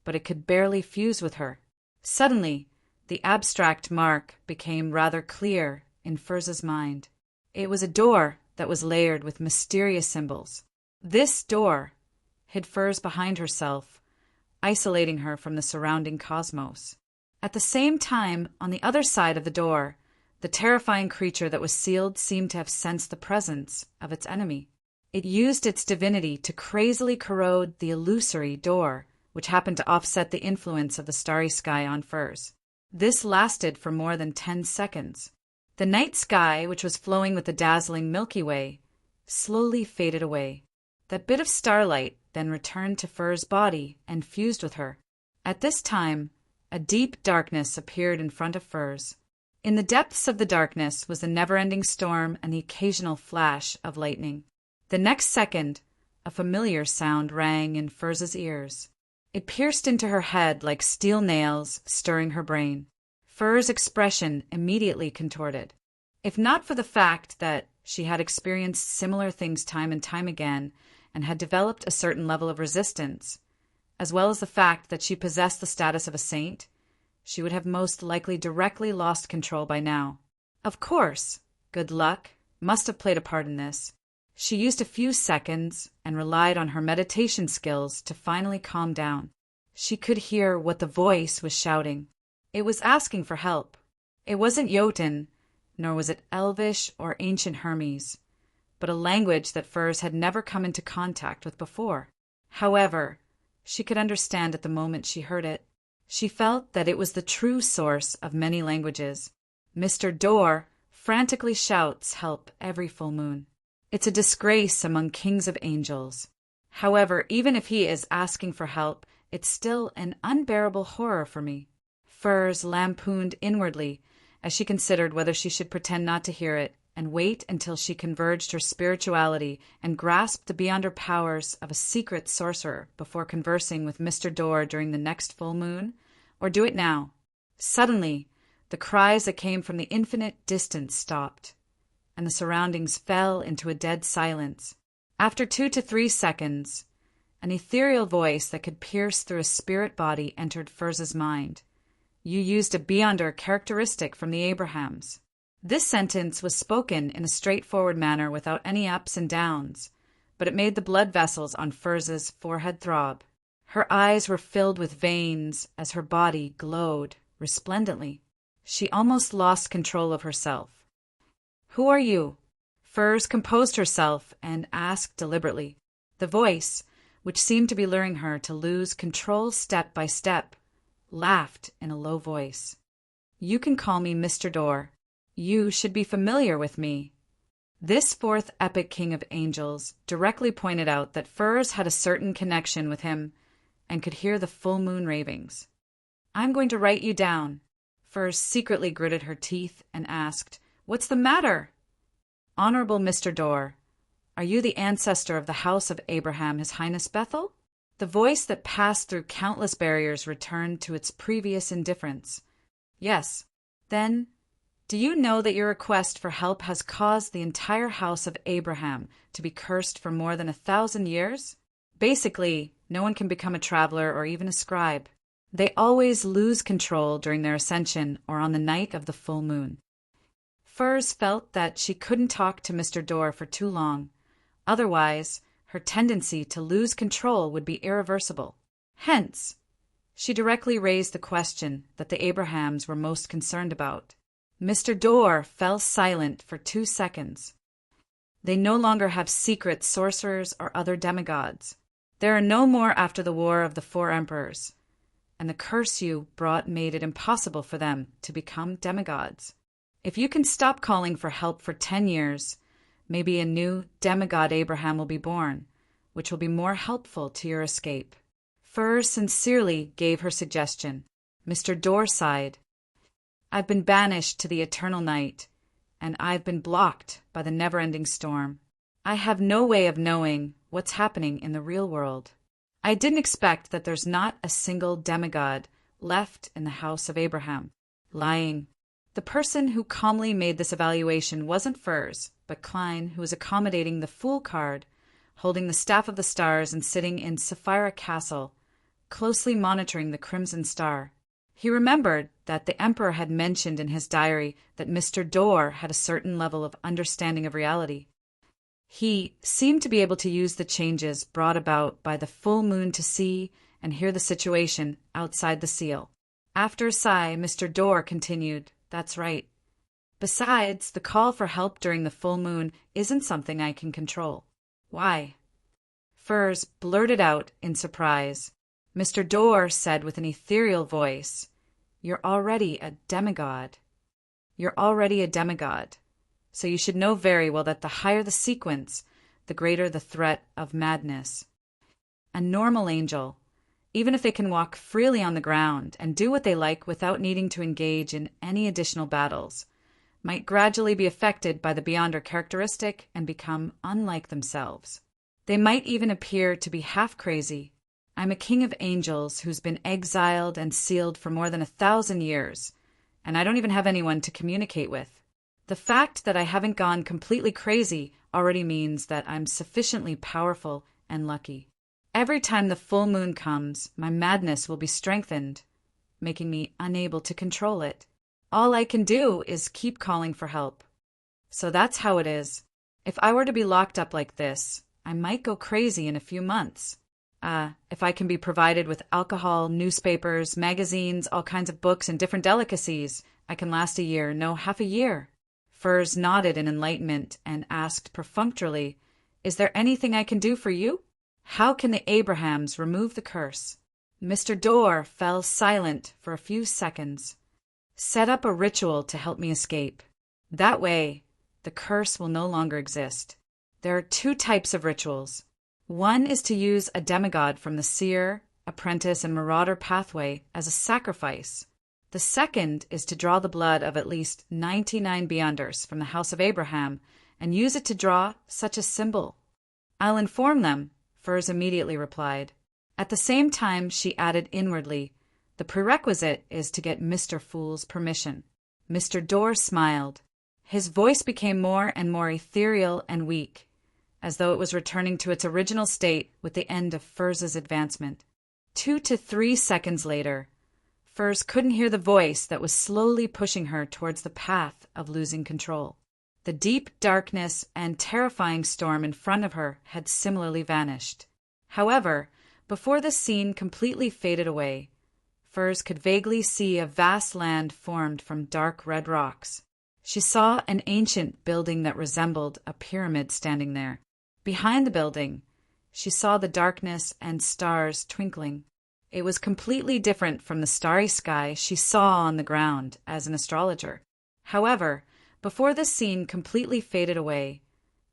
Speaker 1: but it could barely fuse with her. Suddenly, the abstract mark became rather clear in Furza's mind. It was a door that was layered with mysterious symbols. This door hid Furs behind herself, isolating her from the surrounding cosmos. At the same time, on the other side of the door, the terrifying creature that was sealed seemed to have sensed the presence of its enemy. It used its divinity to crazily corrode the illusory door, which happened to offset the influence of the starry sky on Furs. This lasted for more than 10 seconds. The night sky, which was flowing with the dazzling Milky Way, slowly faded away. That bit of starlight then returned to Furs' body and fused with her. At this time, a deep darkness appeared in front of Furs. In the depths of the darkness was the never-ending storm and the occasional flash of lightning. The next second, a familiar sound rang in Furs' ears. It pierced into her head like steel nails, stirring her brain. Furs' expression immediately contorted. If not for the fact that she had experienced similar things time and time again and had developed a certain level of resistance, as well as the fact that she possessed the status of a saint, she would have most likely directly lost control by now. Of course, good luck must have played a part in this. She used a few seconds and relied on her meditation skills to finally calm down. She could hear what the voice was shouting. It was asking for help. It wasn't Jotun, nor was it Elvish or ancient Hermes, but a language that Furs had never come into contact with before. However, she could understand at the moment she heard it. She felt that it was the true source of many languages. Mr. Door frantically shouts help every full moon. It's a disgrace among kings of angels. However, even if he is asking for help, it's still an unbearable horror for me. Furs lampooned inwardly as she considered whether she should pretend not to hear it and wait until she converged her spirituality and grasped the beyonder powers of a secret sorcerer before conversing with Mr. Door during the next full moon, or do it now. Suddenly, the cries that came from the infinite distance stopped, and the surroundings fell into a dead silence. After 2 to 3 seconds, an ethereal voice that could pierce through a spirit body entered Furs' mind. You used a beyonder characteristic from the Abrahams. This sentence was spoken in a straightforward manner without any ups and downs, but it made the blood vessels on Furs' forehead throb. Her eyes were filled with veins as her body glowed resplendently. She almost lost control of herself. Who are you? Furs composed herself and asked deliberately. The voice, which seemed to be luring her to lose control step by step, laughed in a low voice. You can call me Mr. Door. You should be familiar with me. This fourth epic king of angels directly pointed out that Furs had a certain connection with him and could hear the full moon ravings. I'm going to write you down. Furs secretly gritted her teeth and asked, What's the matter? Honorable Mr. Door, are you the ancestor of the house of Abraham, His Highness Bethel? The voice that passed through countless barriers returned to its previous indifference. Yes. Then, do you know that your request for help has caused the entire house of Abraham to be cursed for more than 1,000 years? Basically, no one can become a traveler or even a scribe. They always lose control during their ascension or on the night of the full moon. Furs felt that she couldn't talk to Mr. Dorr for too long. Otherwise, her tendency to lose control would be irreversible. Hence, she directly raised the question that the Abrahams were most concerned about. Mr. Dorr fell silent for 2 seconds. They no longer have secret sorcerers or other demigods. There are no more after the War of the Four Emperors, and the curse you brought made it impossible for them to become demigods. If you can stop calling for help for 10 years, maybe a new demigod Abraham will be born, which will be more helpful to your escape. Furs sincerely gave her suggestion. Mr. Dorr sighed. I've been banished to the eternal night, and I've been blocked by the never-ending storm. I have no way of knowing what's happening in the real world. I didn't expect that there's not a single demigod left in the house of Abraham. Lying. The person who calmly made this evaluation wasn't Furs, but Klein, who was accommodating the Fool card, holding the Staff of the Stars and sitting in Sapphira Castle, closely monitoring the Crimson Star. He remembered that the Emperor had mentioned in his diary that Mr. Dorr had a certain level of understanding of reality. He seemed to be able to use the changes brought about by the full moon to see and hear the situation outside the seal. After a sigh, Mr. Dorr continued, "That's right. Besides, the call for help during the full moon isn't something I can control." "Why?" Furs blurted out in surprise. Mr. Dorr said with an ethereal voice, "You're already a demigod. You're already a demigod. So you should know very well that the higher the sequence, the greater the threat of madness. A normal angel, even if they can walk freely on the ground and do what they like without needing to engage in any additional battles, might gradually be affected by the Beyonder characteristic and become unlike themselves. They might even appear to be half crazy. I'm a king of angels who's been exiled and sealed for more than 1,000 years, and I don't even have anyone to communicate with. The fact that I haven't gone completely crazy already means that I'm sufficiently powerful and lucky. Every time the full moon comes, my madness will be strengthened, making me unable to control it. All I can do is keep calling for help. So that's how it is. If I were to be locked up like this, I might go crazy in a few months. If I can be provided with alcohol, newspapers, magazines, all kinds of books, and different delicacies, I can last a year, no, half a year." Furs nodded in enlightenment and asked perfunctorily, "Is there anything I can do for you? How can the Abrahams remove the curse?" Mr. Dorr fell silent for a few seconds. "Set up a ritual to help me escape. That way, the curse will no longer exist. There are 2 types of rituals. One is to use a demigod from the seer, apprentice, and marauder pathway as a sacrifice. The second is to draw the blood of at least 99 Beyonders from the House of Abraham and use it to draw such a symbol." "I'll inform them," Furs immediately replied. At the same time, she added inwardly, "The prerequisite is to get Mr. Fool's permission." Mr. Dorr smiled. His voice became more and more ethereal and weak, as though it was returning to its original state with the end of Furs's advancement. 2 to 3 seconds later, Furs couldn't hear the voice that was slowly pushing her towards the path of losing control. The deep darkness and terrifying storm in front of her had similarly vanished. However, before the scene completely faded away, Furs could vaguely see a vast land formed from dark red rocks. She saw an ancient building that resembled a pyramid standing there. Behind the building, she saw the darkness and stars twinkling. It was completely different from the starry sky she saw on the ground as an astrologer. However, before the scene completely faded away,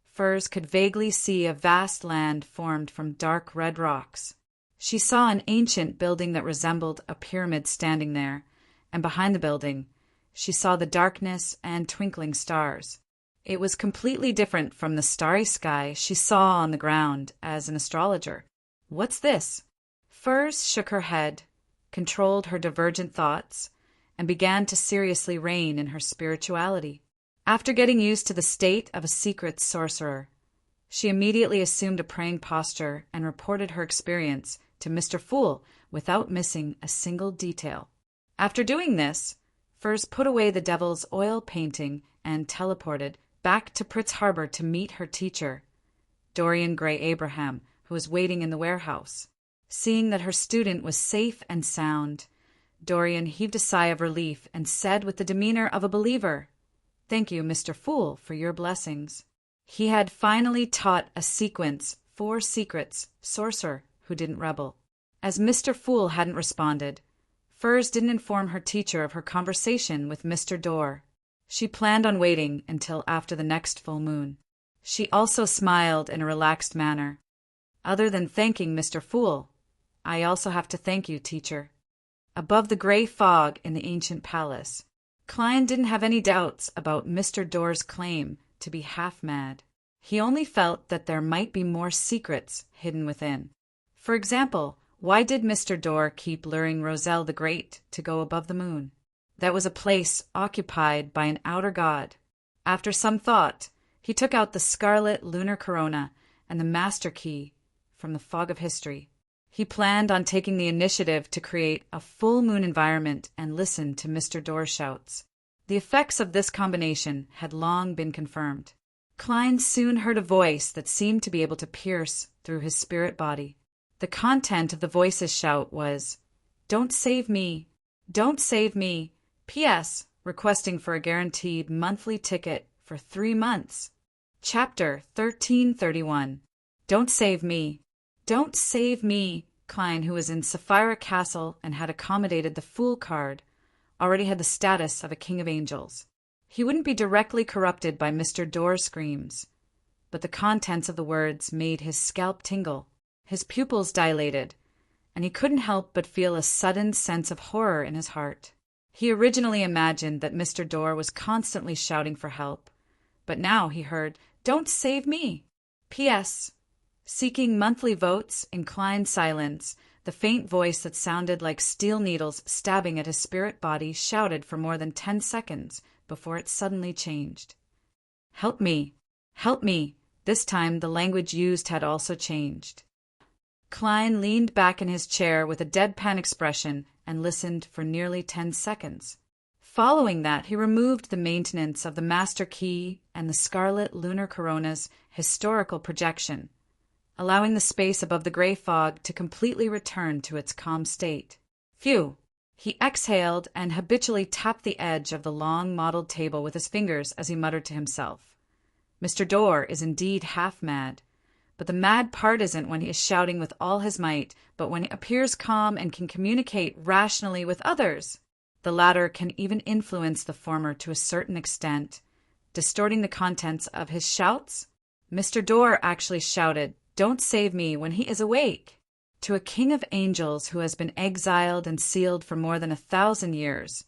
Speaker 1: Furs could vaguely see a vast land formed from dark red rocks. She saw an ancient building that resembled a pyramid standing there, and behind the building, she saw the darkness and twinkling stars. It was completely different from the starry sky she saw on the ground as an astrologer. "What's this?" Furs shook her head, controlled her divergent thoughts, and began to seriously rein in her spirituality. After getting used to the state of a secret sorcerer, she immediately assumed a praying posture and reported her experience to Mr. Fool without missing a single detail. After doing this, Furs put away the devil's oil painting and teleported back to Pritz Harbor to meet her teacher, Dorian Gray Abraham, who was waiting in the warehouse. Seeing that her student was safe and sound, Dorian heaved a sigh of relief and said with the demeanor of a believer, "Thank you, Mr. Fool, for your blessings." He had finally taught a sequence, 4 secrets, sorcerer who didn't rebel. As Mr. Fool hadn't responded, Furs didn't inform her teacher of her conversation with Mr. Dorr. She planned on waiting until after the next full moon. She also smiled in a relaxed manner. "Other than thanking Mr. Fool, I also have to thank you, teacher." Above the gray fog in the ancient palace, Klein didn't have any doubts about Mr. Dorr's claim to be half-mad. He only felt that there might be more secrets hidden within. For example, why did Mr. Dorr keep luring Roselle the Great to go above the moon? That was a place occupied by an outer god. After some thought, he took out the scarlet lunar corona and the master key from the fog of history. He planned on taking the initiative to create a full moon environment and listen to Mr. Dorr's shouts. The effects of this combination had long been confirmed. Klein soon heard a voice that seemed to be able to pierce through his spirit body. The content of the voice's shout was, "Don't save me. Don't save me. P.S. Requesting for a guaranteed monthly ticket for 3 months." Chapter 1331. Don't save me. Don't save me. Klein, who was in Sapphira Castle and had accommodated the Fool card, already had the status of a king of angels. He wouldn't be directly corrupted by Mr. Dorr's screams, but the contents of the words made his scalp tingle. His pupils dilated, and he couldn't help but feel a sudden sense of horror in his heart. He originally imagined that Mr. Dorr was constantly shouting for help, but now he heard, "Don't save me." P.S. Seeking monthly votes in Klein's silence, the faint voice that sounded like steel needles stabbing at his spirit body shouted for more than 10 seconds before it suddenly changed. "Help me! Help me!" This time the language used had also changed. Klein leaned back in his chair with a deadpan expression and listened for nearly 10 seconds. Following that, he removed the maintenance of the master key and the scarlet lunar corona's historical projection, allowing the space above the gray fog to completely return to its calm state. Phew! He exhaled and habitually tapped the edge of the long mottled table with his fingers as he muttered to himself. Mr. Dorr is indeed half mad, but the mad part isn't when he is shouting with all his might, but when he appears calm and can communicate rationally with others. The latter can even influence the former to a certain extent, distorting the contents of his shouts. Mr. Dorr actually shouted, "Don't save me," when he is awake. To a king of angels who has been exiled and sealed for more than 1,000 years,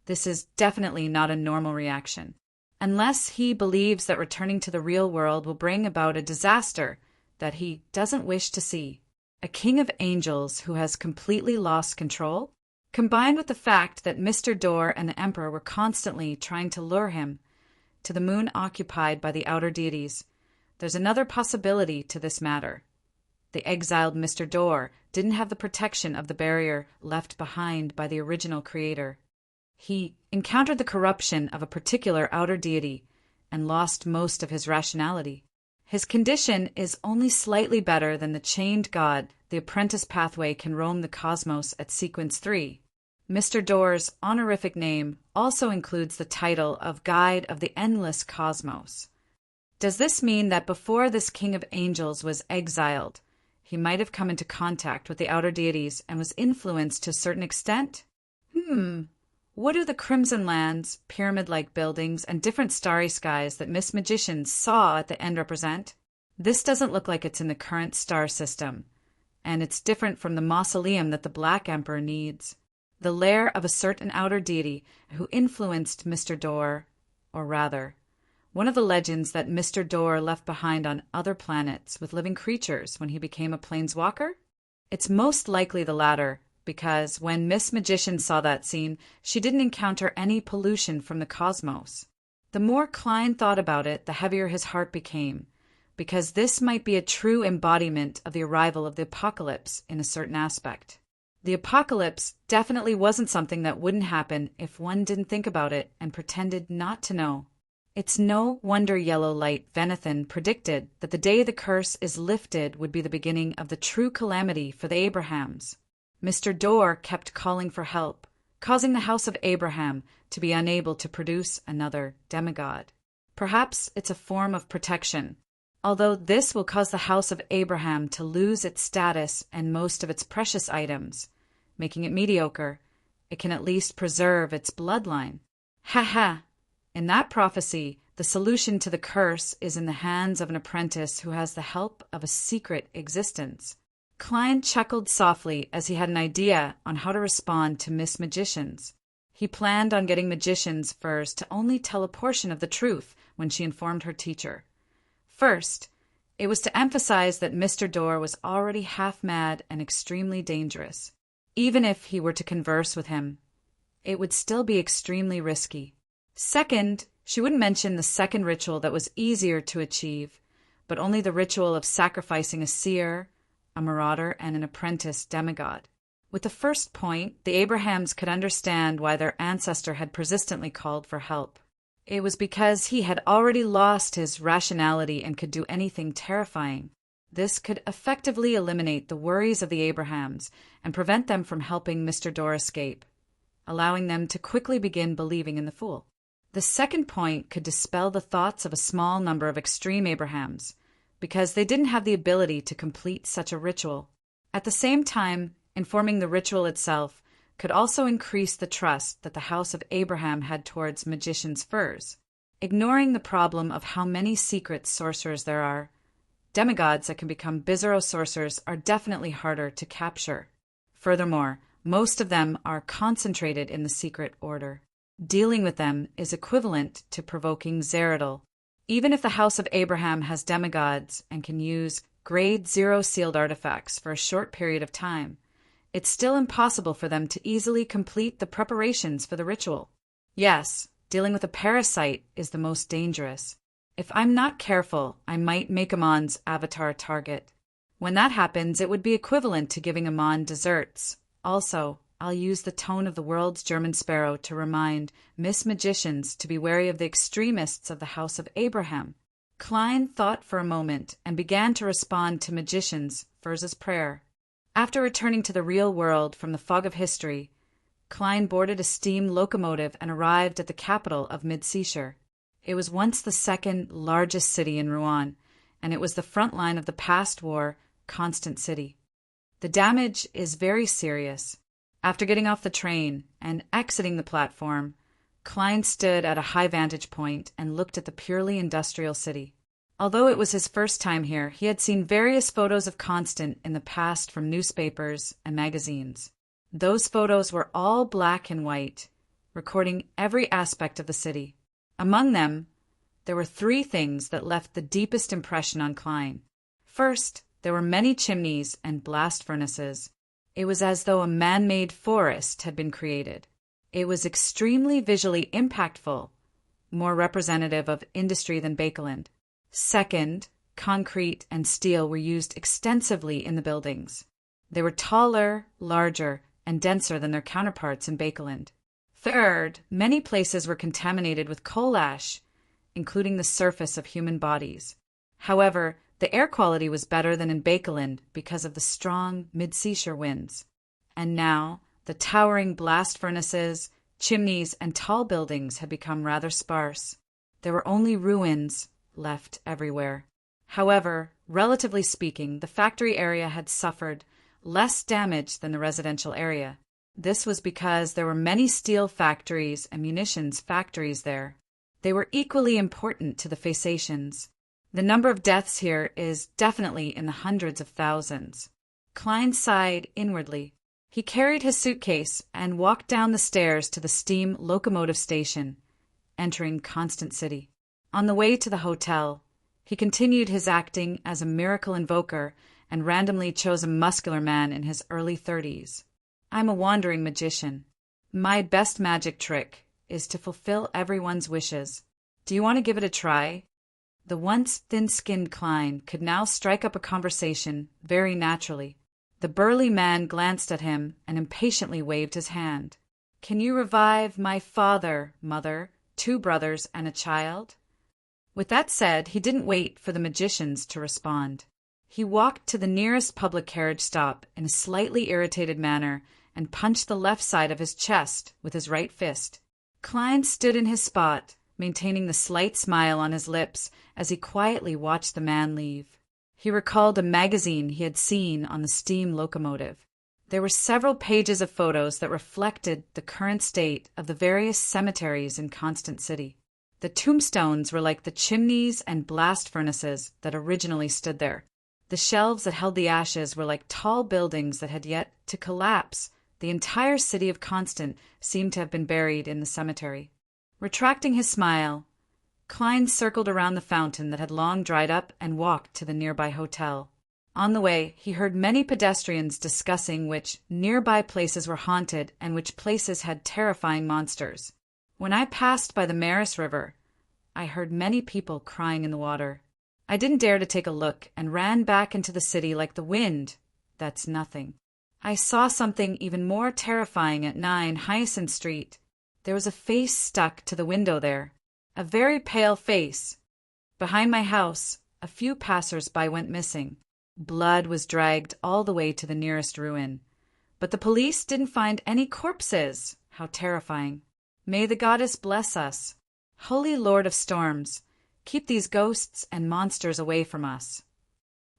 Speaker 1: this is definitely not a normal reaction. Unless he believes that returning to the real world will bring about a disaster that he doesn't wish to see. A king of angels who has completely lost control, combined with the fact that Mr. Dorr and the Emperor were constantly trying to lure him to the moon occupied by the outer deities, there's another possibility to this matter. The exiled Mr. Dorr didn't have the protection of the barrier left behind by the original creator. He encountered the corruption of a particular outer deity and lost most of his rationality. His condition is only slightly better than the chained god. The apprentice pathway can roam the cosmos at sequence 3. Mr. Dorr's honorific name also includes the title of Guide of the Endless Cosmos. Does this mean that before this king of angels was exiled, he might have come into contact with the outer deities and was influenced to a certain extent? What do the crimson lands, pyramid-like buildings, and different starry skies that Miss Magician saw at the end represent? This doesn't look like it's in the current star system, and it's different from the mausoleum that the Black Emperor needs. The lair of a certain outer deity who influenced Mr. Dorr, or rather, one of the legends that Mr. Dorr left behind on other planets with living creatures when he became a planeswalker? It's most likely the latter, because when Miss Magician saw that scene, she didn't encounter any pollution from the cosmos. The more Klein thought about it, the heavier his heart became, because this might be a true embodiment of the arrival of the apocalypse in a certain aspect. The apocalypse definitely wasn't something that wouldn't happen if one didn't think about it and pretended not to know. It's no wonder Yellow Light Venathan predicted that the day the curse is lifted would be the beginning of the true calamity for the Abrahams. Mr. Dorr kept calling for help, causing the House of Abraham to be unable to produce another demigod. Perhaps it's a form of protection. Although this will cause the House of Abraham to lose its status and most of its precious items, making it mediocre, it can at least preserve its bloodline. Ha ha! In that prophecy, the solution to the curse is in the hands of an apprentice who has the help of a secret existence. Klein chuckled softly as he had an idea on how to respond to Miss Magicians. He planned on getting Magicians first to only tell a portion of the truth when she informed her teacher. First, it was to emphasize that Mr. Dorr was already half-mad and extremely dangerous. Even if he were to converse with him, it would still be extremely risky. Second, she wouldn't mention the second ritual that was easier to achieve, but only the ritual of sacrificing a seer, a marauder, and an apprentice demigod. With the first point, the Abrahams could understand why their ancestor had persistently called for help. It was because he had already lost his rationality and could do anything terrifying. This could effectively eliminate the worries of the Abrahams and prevent them from helping Mr. Dorr escape, allowing them to quickly begin believing in the fool. The second point could dispel the thoughts of a small number of extreme Abrahams, because they didn't have the ability to complete such a ritual. At the same time, informing the ritual itself could also increase the trust that the House of Abraham had towards magicians' furs. Ignoring the problem of how many secret sorcerers there are, demigods that can become bizarro sorcerers are definitely harder to capture. Furthermore, most of them are concentrated in the secret order. Dealing with them is equivalent to provoking Zeradol. Even if the House of Abraham has demigods and can use Grade 0 sealed artifacts for a short period of time, it's still impossible for them to easily complete the preparations for the ritual. Yes, dealing with a parasite is the most dangerous. If I'm not careful, I might make Amon's avatar a target. When that happens, it would be equivalent to giving Amon desserts. Also, I'll use the tone of the world's German sparrow to remind Miss Magicians to be wary of the extremists of the House of Abraham. Klein thought for a moment and began to respond to Magicians' Furz's prayer. After returning to the real world from the fog of history, Klein boarded a steam locomotive and arrived at the capital of Mid-Seashire. It was once the second largest city in Rouen, and it was the front line of the past war, Constant City. The damage is very serious. After getting off the train and exiting the platform, Klein stood at a high vantage point and looked at the purely industrial city. Although it was his first time here, he had seen various photos of Constant in the past from newspapers and magazines. Those photos were all black and white, recording every aspect of the city. Among them, there were three things that left the deepest impression on Klein. First, there were many chimneys and blast furnaces. It was as though a man-made forest had been created. It was extremely visually impactful, more representative of industry than Bakeland. Second, concrete and steel were used extensively in the buildings. They were taller, larger, and denser than their counterparts in Bakeland. Third, many places were contaminated with coal ash, including the surface of human bodies. However, the air quality was better than in Bakeland because of the strong mid-seashore winds. And now, the towering blast furnaces, chimneys, and tall buildings had become rather sparse. There were only ruins left everywhere. However, relatively speaking, the factory area had suffered less damage than the residential area. This was because there were many steel factories and munitions factories there. They were equally important to the Phasacians. The number of deaths here is definitely in the hundreds of thousands. Klein sighed inwardly. He carried his suitcase and walked down the stairs to the steam locomotive station, entering Constant City. On the way to the hotel, he continued his acting as a miracle invoker and randomly chose a muscular man in his early 30s. I'm a wandering magician. My best magic trick is to fulfill everyone's wishes. Do you want to give it a try? The once thin-skinned Klein could now strike up a conversation very naturally. The burly man glanced at him and impatiently waved his hand. "Can you revive my father, mother, 2 brothers, and a child?" With that said, he didn't wait for the magicians to respond. He walked to the nearest public carriage stop in a slightly irritated manner and punched the left side of his chest with his right fist. Klein stood in his spot, maintaining the slight smile on his lips as he quietly watched the man leave. He recalled a magazine he had seen on the steam locomotive. There were several pages of photos that reflected the current state of the various cemeteries in Constant City. The tombstones were like the chimneys and blast furnaces that originally stood there. The shelves that held the ashes were like tall buildings that had yet to collapse. The entire city of Constant seemed to have been buried in the cemetery. Retracting his smile, Klein circled around the fountain that had long dried up and walked to the nearby hotel. On the way, he heard many pedestrians discussing which nearby places were haunted and which places had terrifying monsters. When I passed by the Maris River, I heard many people crying in the water. I didn't dare to take a look and ran back into the city like the wind. That's nothing. I saw something even more terrifying at 9 Hyacinth Street. There was a face stuck to the window there. A very pale face. Behind my house, a few passers-by went missing. Blood was dragged all the way to the nearest ruin. But the police didn't find any corpses. How terrifying. May the goddess bless us. Holy Lord of Storms, keep these ghosts and monsters away from us.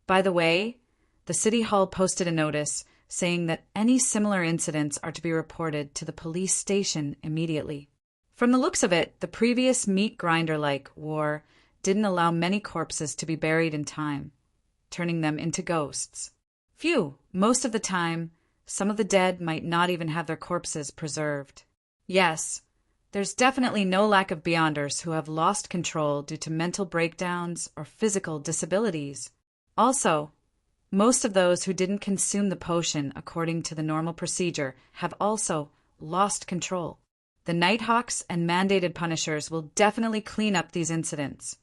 Speaker 1: By the way, the City Hall posted a notice saying that any similar incidents are to be reported to the police station immediately. From the looks of it, the previous meat grinder-like war didn't allow many corpses to be buried in time, turning them into ghosts. Phew, most of the time, some of the dead might not even have their corpses preserved. Yes, there's definitely no lack of Beyonders who have lost control due to mental breakdowns or physical disabilities. Also, most of those who didn't consume the potion according to the normal procedure have also lost control. The Nighthawks and mandated punishers will definitely clean up these incidents.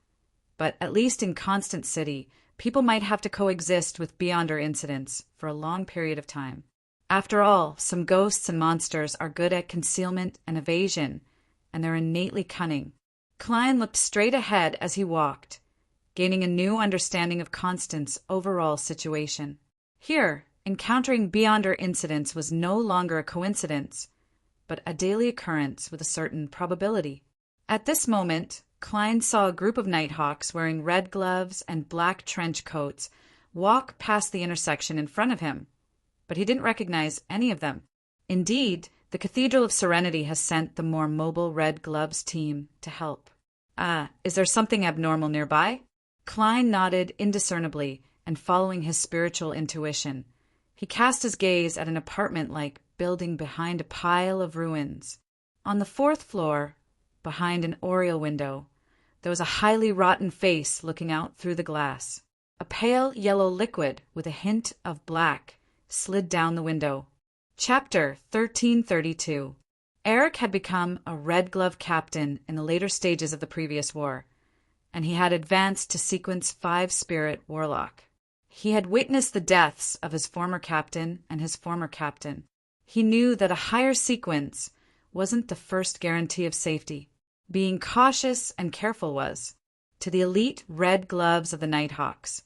Speaker 1: But at least in Constant City, people might have to coexist with Beyonder incidents for a long period of time. After all, some ghosts and monsters are good at concealment and evasion, and they're innately cunning. Klein looked straight ahead as he walked, gaining a new understanding of Constant's overall situation. Here, encountering Beyonder incidents was no longer a coincidence, but a daily occurrence with a certain probability. At this moment, Klein saw a group of Nighthawks wearing red gloves and black trench coats walk past the intersection in front of him, but he didn't recognize any of them. Indeed, the Cathedral of Serenity has sent the more mobile Red Gloves team to help. Is there something abnormal nearby? Klein nodded indiscernibly and following his spiritual intuition. He cast his gaze at an apartment-like building behind a pile of ruins. On the 4th floor, behind an oriel window, there was a highly rotten face looking out through the glass. A pale yellow liquid with a hint of black slid down the window. Chapter 1332. Eric had become a Red Glove captain in the later stages of the previous war, and he had advanced to Sequence 5 Spirit Warlock. He had witnessed the deaths of his former captain and his former captain. He knew that a higher sequence wasn't the first guarantee of safety. Being cautious and careful was. To the elite Red Gloves of the Nighthawks,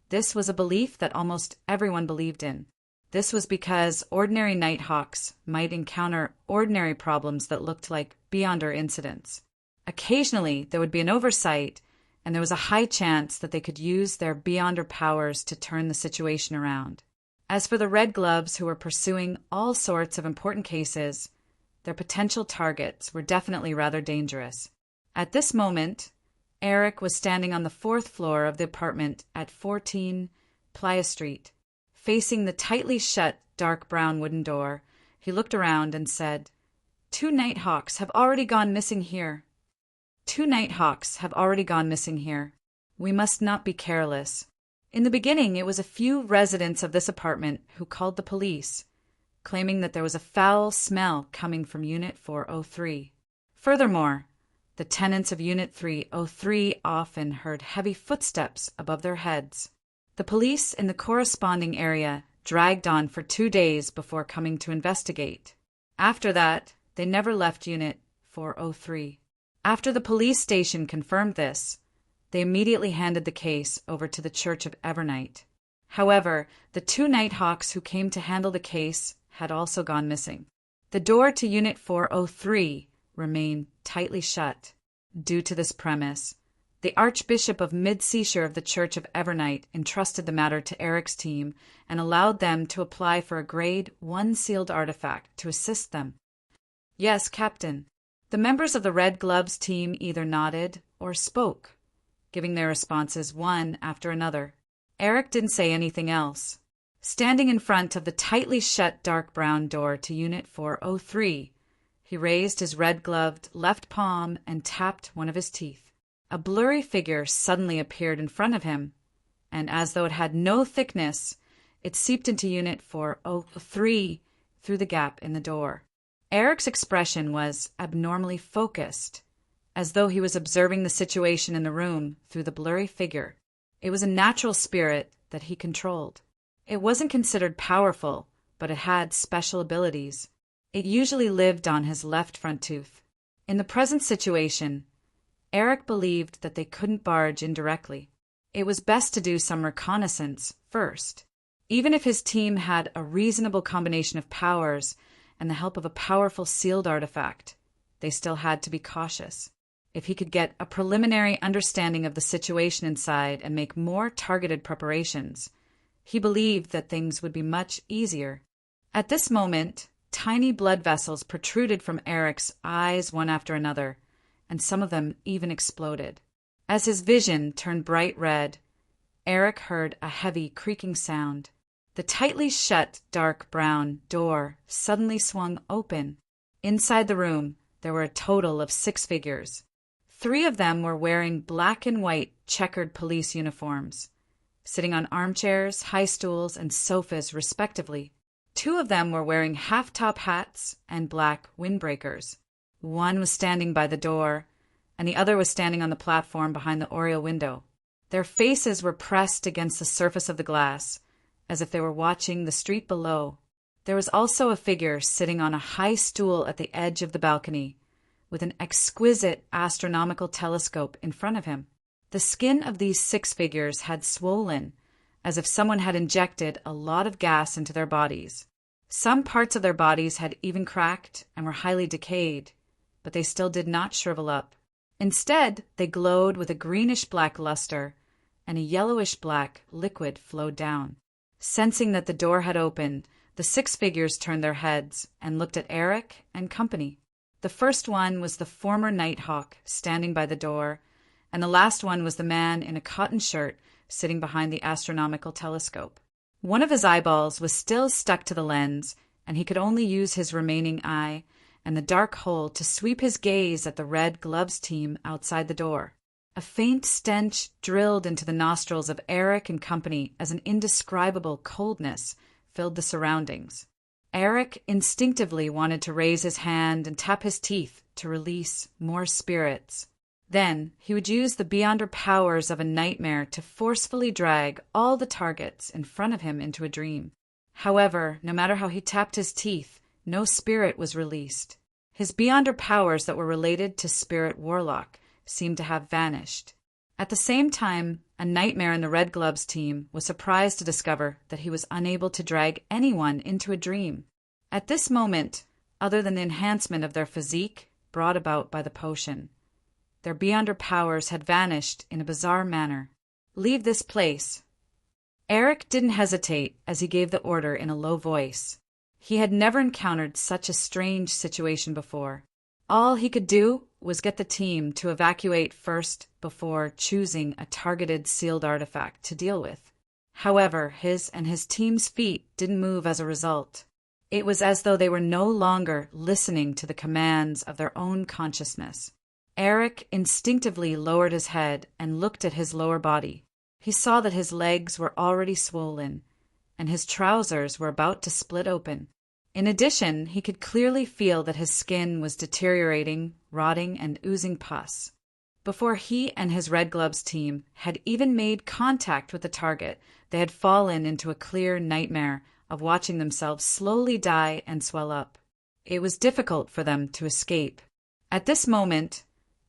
Speaker 1: this was a belief that almost everyone believed in. This was because ordinary Nighthawks might encounter ordinary problems that looked like Beyonder incidents. Occasionally, there would be an oversight, and there was a high chance that they could use their Beyonder powers to turn the situation around. As for the Red Gloves who were pursuing all sorts of important cases, their potential targets were definitely rather dangerous. At this moment, Eric was standing on the 4th floor of the apartment at 14 Playa Street. Facing the tightly shut, dark brown wooden door, he looked around and said, 2 Nighthawks have already gone missing here. 2 Nighthawks have already gone missing here. We must not be careless. In the beginning, it was a few residents of this apartment who called the police, claiming that there was a foul smell coming from Unit 403. Furthermore, the tenants of Unit 303 often heard heavy footsteps above their heads. The police in the corresponding area dragged on for 2 days before coming to investigate. After that, they never left Unit 403. After the police station confirmed this, they immediately handed the case over to the Church of Evernight. However, the 2 Nighthawks who came to handle the case had also gone missing. The door to Unit 403 remained tightly shut. Due to this premise, the Archbishop of Mid-Seashire of the Church of Evernight entrusted the matter to Eric's team and allowed them to apply for a Grade 1 sealed artifact to assist them. "Yes, Captain." The members of the Red Gloves team either nodded or spoke, giving their responses one after another. Eric didn't say anything else. Standing in front of the tightly shut dark brown door to Unit 403, he raised his red-gloved left palm and tapped one of his teeth. A blurry figure suddenly appeared in front of him, and as though it had no thickness, it seeped into Unit 403 through the gap in the door. Eric's expression was abnormally focused, as though he was observing the situation in the room through the blurry figure. It was a natural spirit that he controlled. It wasn't considered powerful, but it had special abilities. It usually lived on his left front tooth. In the present situation, Eric believed that they couldn't barge in directly. It was best to do some reconnaissance first. Even if his team had a reasonable combination of powers and the help of a powerful sealed artifact, they still had to be cautious. If he could get a preliminary understanding of the situation inside and make more targeted preparations, he believed that things would be much easier. At this moment, tiny blood vessels protruded from Eric's eyes one after another, and some of them even exploded. As his vision turned bright red, Eric heard a heavy creaking sound. The tightly shut dark brown door suddenly swung open. Inside the room, there were a total of 6 figures. 3 of them were wearing black and white checkered police uniforms, sitting on armchairs, high stools, and sofas respectively. 2 of them were wearing half-top hats and black windbreakers. 1 was standing by the door, and the other was standing on the platform behind the oriel window. Their faces were pressed against the surface of the glass, as if they were watching the street below. There was also a figure sitting on a high stool at the edge of the balcony, with an exquisite astronomical telescope in front of him. The skin of these 6 figures had swollen, as if someone had injected a lot of gas into their bodies. Some parts of their bodies had even cracked and were highly decayed, but they still did not shrivel up. Instead, they glowed with a greenish-black luster, and a yellowish-black liquid flowed down. Sensing that the door had opened, the 6 figures turned their heads and looked at Eric and company. The first one was the former Nighthawk standing by the door, and the last one was the man in a cotton shirt sitting behind the astronomical telescope. One of his eyeballs was still stuck to the lens, and he could only use his remaining eye and the dark hole to sweep his gaze at the Red Gloves team outside the door. A faint stench drilled into the nostrils of Eric and company as an indescribable coldness filled the surroundings. Eric instinctively wanted to raise his hand and tap his teeth to release more spirits. Then he would use the beyonder powers of a nightmare to forcefully drag all the targets in front of him into a dream. However, no matter how he tapped his teeth, no spirit was released. His beyonder powers that were related to Spirit Warlock seemed to have vanished. At the same time, a nightmare in the Red Gloves team was surprised to discover that he was unable to drag anyone into a dream. At this moment, other than the enhancement of their physique brought about by the potion, their beyonder powers had vanished in a bizarre manner. "Leave this place." Eric didn't hesitate as he gave the order in a low voice. He had never encountered such a strange situation before. All he could do was get the team to evacuate first before choosing a targeted sealed artifact to deal with. However, his and his team's feet didn't move as a result. It was as though they were no longer listening to the commands of their own consciousness. Eric instinctively lowered his head and looked at his lower body. He saw that his legs were already swollen, and his trousers were about to split open. In addition, he could clearly feel that his skin was deteriorating, rotting, and oozing pus. Before he and his Red Gloves team had even made contact with the target, they had fallen into a clear nightmare of watching themselves slowly die and swell up. It was difficult for them to escape. At this moment,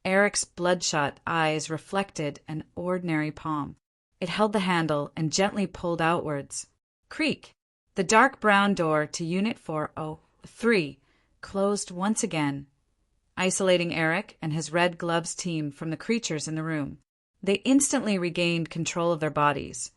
Speaker 1: Eric's bloodshot eyes reflected an ordinary palm. It held the handle and gently pulled outwards. Creak! The dark brown door to Unit 403 closed once again, isolating Eric and his red gloves team from the creatures in the room. They instantly regained control of their bodies,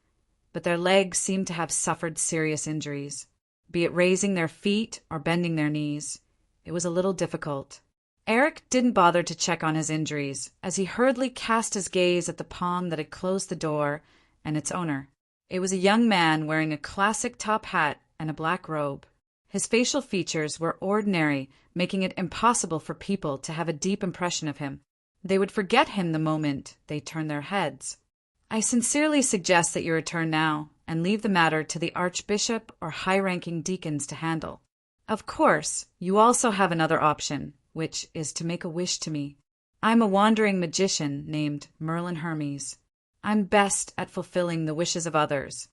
Speaker 1: but their legs seemed to have suffered serious injuries. Be it raising their feet or bending their knees, it was a little difficult. Eric didn't bother to check on his injuries, as he hurriedly cast his gaze at the palm that had closed the door and its owner. It was a young man wearing a classic top hat and a black robe. His facial features were ordinary, making it impossible for people to have a deep impression of him. They would forget him the moment they turned their heads. I sincerely suggest that you return now and leave the matter to the Archbishop or high-ranking deacons to handle. Of course, you also have another option, which is to make a wish to me. I'm a wandering magician named Merlin Hermes. I'm best at fulfilling the wishes of others.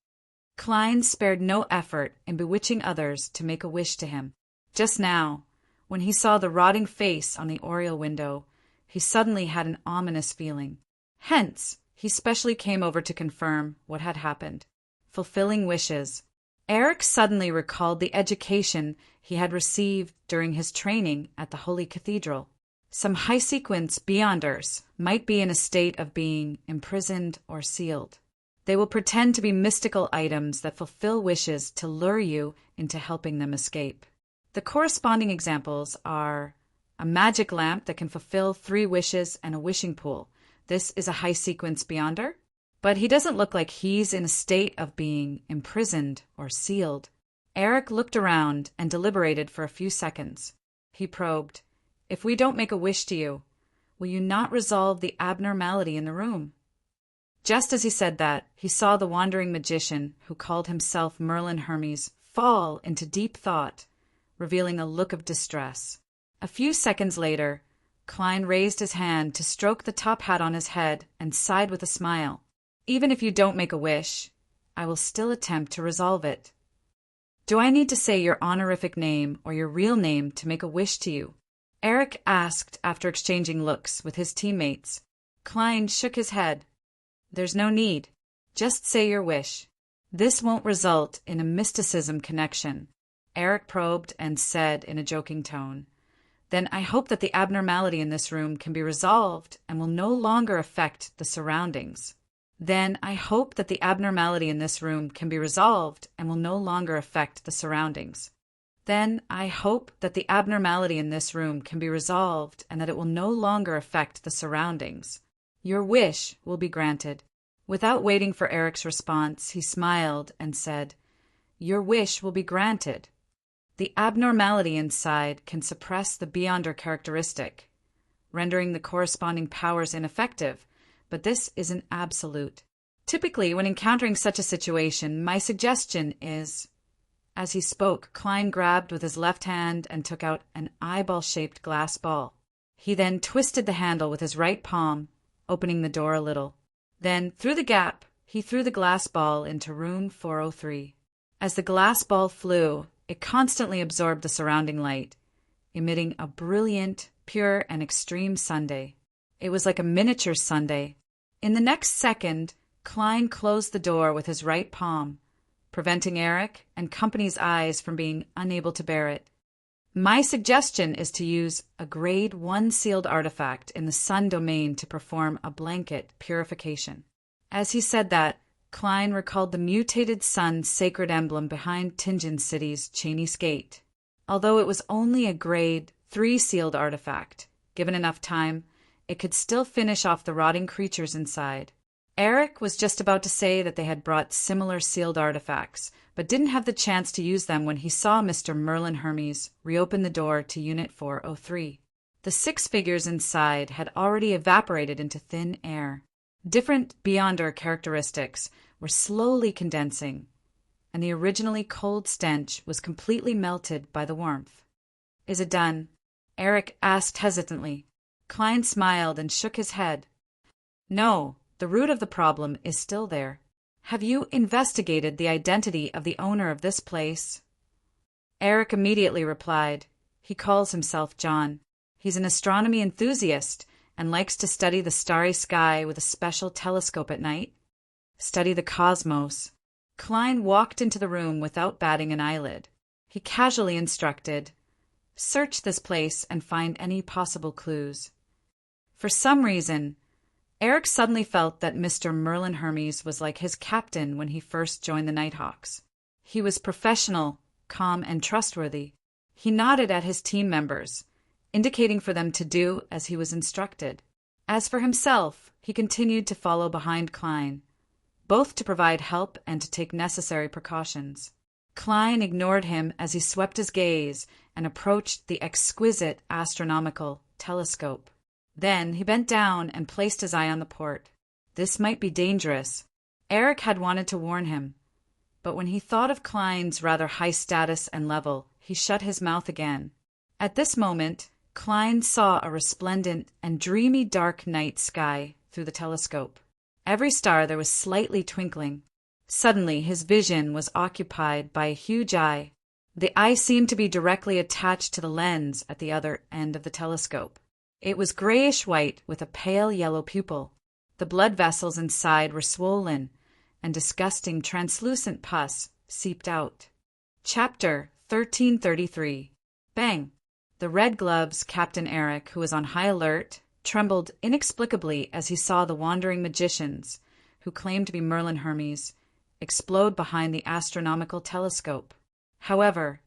Speaker 1: Klein spared no effort in bewitching others to make a wish to him. Just now, when he saw the rotting face on the oriel window, he suddenly had an ominous feeling. Hence, he specially came over to confirm what had happened. Fulfilling wishes. Eric suddenly recalled the education he had received during his training at the Holy Cathedral. Some high-sequence beyonders might be in a state of being imprisoned or sealed. They will pretend to be mystical items that fulfill wishes to lure you into helping them escape. The corresponding examples are a magic lamp that can fulfill 3 wishes and a wishing pool. This is a high-sequence beyonder, but he doesn't look like he's in a state of being imprisoned or sealed. Eric looked around and deliberated for a few seconds. He probed, "If we don't make a wish to you, will you not resolve the abnormality in the room?" Just as he said that, he saw the wandering magician, who called himself Merlin Hermes, fall into deep thought, revealing a look of distress. A few seconds later, Klein raised his hand to stroke the top hat on his head and sighed with a smile. "Even if you don't make a wish, I will still attempt to resolve it." "Do I need to say your honorific name or your real name to make a wish to you?" Eric asked after exchanging looks with his teammates. Klein shook his head. "There's no need. Just say your wish. This won't result in a mysticism connection." Eric probed and said in a joking tone, "Then I hope that the abnormality in this room can be resolved and will no longer affect the surroundings." Then I hope that the abnormality in this room can be resolved and will no longer affect the surroundings. Then I hope that the abnormality in this room can be resolved and that it will no longer affect the surroundings. Your wish will be granted. Without waiting for Eric's response, he smiled and said, "Your wish will be granted. The abnormality inside can suppress the beyonder characteristic, rendering the corresponding powers ineffective, but this is an absolute. Typically, when encountering such a situation, my suggestion is—" As he spoke, Klein grabbed with his left hand and took out an eyeball-shaped glass ball. He then twisted the handle with his right palm, opening the door a little. Then, through the gap, he threw the glass ball into room 403. As the glass ball flew, it constantly absorbed the surrounding light, emitting a brilliant, pure, and extreme sundae. It was like a miniature sundae. In the next second, Klein closed the door with his right palm, preventing Eric and company's eyes from being unable to bear it. My suggestion is to use a Grade 1 sealed artifact in the Sun domain to perform a blanket purification. As he said that, Klein recalled the mutated Sun sacred emblem behind Tingen City's Cheney's Gate. Although it was only a Grade 3 sealed artifact, given enough time, it could still finish off the rotting creatures inside. Eric was just about to say that they had brought similar sealed artifacts, but didn't have the chance to use them when he saw Mr. Merlin Hermes reopen the door to Unit 403. The 6 figures inside had already evaporated into thin air. Different beyonder characteristics were slowly condensing, and the originally cold stench was completely melted by the warmth. "Is it done?" Eric asked hesitantly. Klein smiled and shook his head. "No, the root of the problem is still there. Have you investigated the identity of the owner of this place? Eric immediately replied, He calls himself John. He's an astronomy enthusiast and likes to study the starry sky with a special telescope at night. Study the cosmos. Klein walked into the room without batting an eyelid. He casually instructed, Search this place and find any possible clues. For some reason, Eric suddenly felt that Mr. Merlin Hermes was like his captain when he first joined the Nighthawks. He was professional, calm, and trustworthy. He nodded at his team members, indicating for them to do as he was instructed. As for himself, he continued to follow behind Klein, both to provide help and to take necessary precautions. Klein ignored him as he swept his gaze and approached the exquisite astronomical telescope. Then he bent down and placed his eye on the port. This might be dangerous. Eric had wanted to warn him, but when he thought of Klein's rather high status and level, he shut his mouth again. At this moment, Klein saw a resplendent and dreamy dark night sky through the telescope. Every star there was slightly twinkling. Suddenly his vision was occupied by a huge eye. The eye seemed to be directly attached to the lens at the other end of the telescope. It was grayish-white with a pale yellow pupil. The blood vessels inside were swollen, and disgusting translucent pus seeped out. Chapter 1333. Bang! The Red Gloves Captain Eric, who was on high alert, trembled inexplicably as he saw the wandering magicians, who claimed to be Merlin Hermes, explode behind the astronomical telescope. However,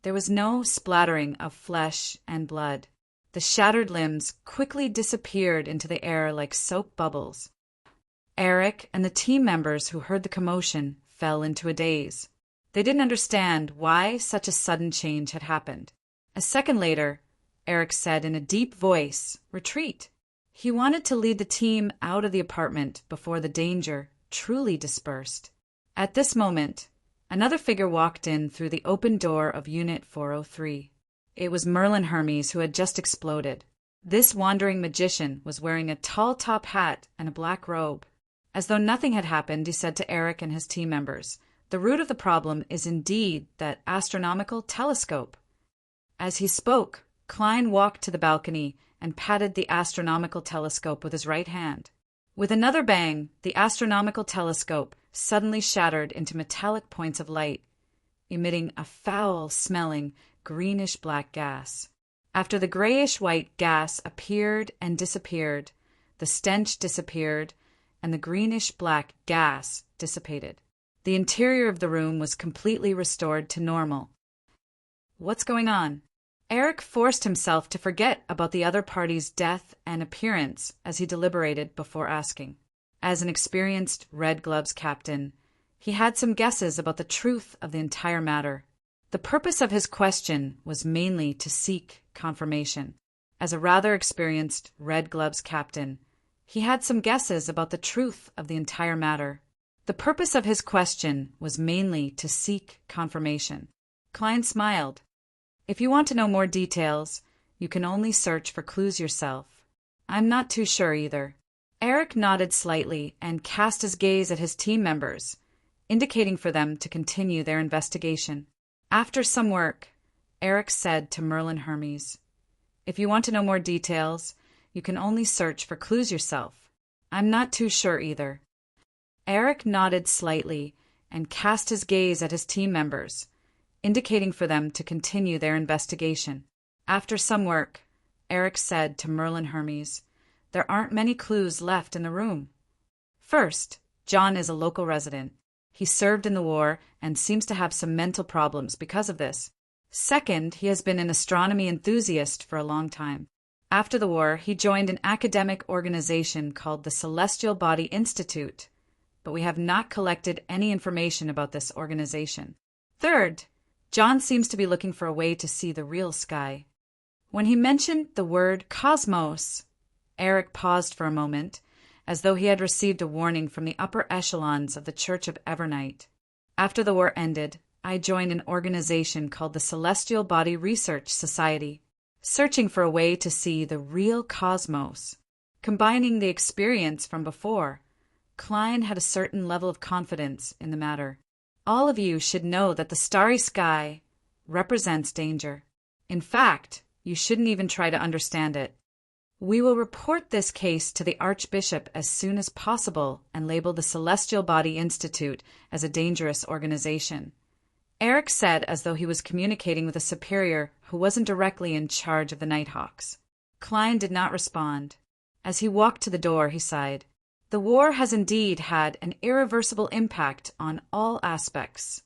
Speaker 1: there was no splattering of flesh and blood. The shattered limbs quickly disappeared into the air like soap bubbles. Eric and the team members who heard the commotion fell into a daze. They didn't understand why such a sudden change had happened. A second later, Eric said in a deep voice, Retreat! He wanted to lead the team out of the apartment before the danger truly dispersed. At this moment, another figure walked in through the open door of Unit 403. It was Merlin Hermes, who had just exploded. This wandering magician was wearing a tall top hat and a black robe. As though nothing had happened, he said to Eric and his team members, The root of the problem is indeed that astronomical telescope. As he spoke, Klein walked to the balcony and patted the astronomical telescope with his right hand. With another bang, the astronomical telescope suddenly shattered into metallic points of light, emitting a foul-smelling, greenish-black gas. After the grayish-white gas appeared and disappeared, the stench disappeared, and the greenish-black gas dissipated. The interior of the room was completely restored to normal. What's going on? Eric forced himself to forget about the other party's death and appearance as he deliberated before asking. As an experienced Red Gloves captain, he had some guesses about the truth of the entire matter. The purpose of his question was mainly to seek confirmation. As a rather experienced Red Gloves captain, he had some guesses about the truth of the entire matter. The purpose of his question was mainly to seek confirmation. Klein smiled. If you want to know more details, you can only search for clues yourself. I'm not too sure either. Eric nodded slightly and cast his gaze at his team members, indicating for them to continue their investigation. After some work, Eric said to Merlin Hermes, If you want to know more details, you can only search for clues yourself. I'm not too sure either. Eric nodded slightly and cast his gaze at his team members, indicating for them to continue their investigation. After some work, Eric said to Merlin Hermes, There aren't many clues left in the room. First, John is a local resident. He served in the war and seems to have some mental problems because of this. Second, he has been an astronomy enthusiast for a long time. After the war, he joined an academic organization called the Celestial Body Institute, but we have not collected any information about this organization. Third, John seems to be looking for a way to see the real sky. When he mentioned the word cosmos, Eric paused for a moment, as though he had received a warning from the upper echelons of the Church of Evernight. After the war ended, I joined an organization called the Celestial Body Research Society, searching for a way to see the real cosmos. Combining the experience from before, Klein had a certain level of confidence in the matter. All of you should know that the starry sky represents danger. In fact, you shouldn't even try to understand it. We will report this case to the Archbishop as soon as possible and label the Celestial Body Institute as a dangerous organization. Eric said as though he was communicating with a superior who wasn't directly in charge of the Nighthawks. Klein did not respond. As he walked to the door, he sighed. The war has indeed had an irreversible impact on all aspects.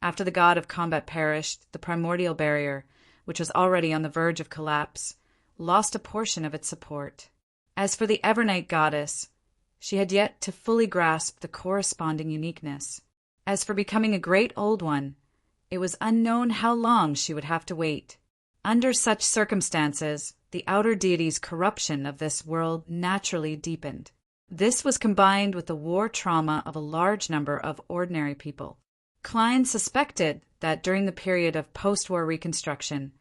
Speaker 1: After the god of combat perished, the primordial barrier, which was already on the verge of collapse, lost a portion of its support. As for the Evernight goddess, she had yet to fully grasp the corresponding uniqueness. As for becoming a great old one, it was unknown how long she would have to wait. Under such circumstances, the outer deity's corruption of this world naturally deepened. This was combined with the war trauma of a large number of ordinary people. Klein suspected that during the period of post-war reconstruction,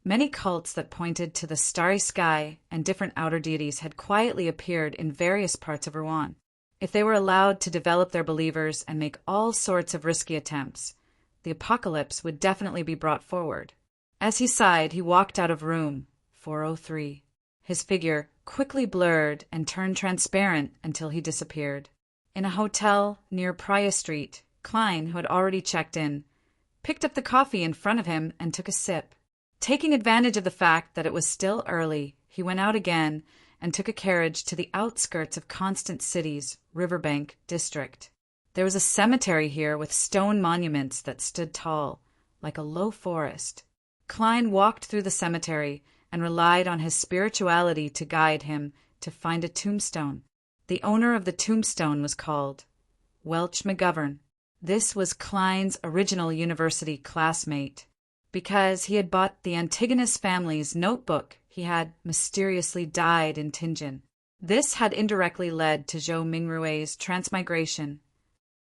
Speaker 1: many cults that pointed to the starry sky and different outer deities had quietly appeared in various parts of Rouen. If they were allowed to develop their believers and make all sorts of risky attempts, the apocalypse would definitely be brought forward. As he sighed, he walked out of room 403. His figure quickly blurred and turned transparent until he disappeared. In a hotel near Priya Street, Klein, who had already checked in, picked up the coffee in front of him and took a sip. Taking advantage of the fact that it was still early, he went out again and took a carriage to the outskirts of Constant City's Riverbank district. There was a cemetery here with stone monuments that stood tall, like a low forest. Klein walked through the cemetery and relied on his spirituality to guide him to find a tombstone. The owner of the tombstone was called Welch McGovern. This was Klein's original university classmate. Because he had bought the Antigonus family's notebook, he had mysteriously died in Tingen. This had indirectly led to Zhou Mingrui's transmigration.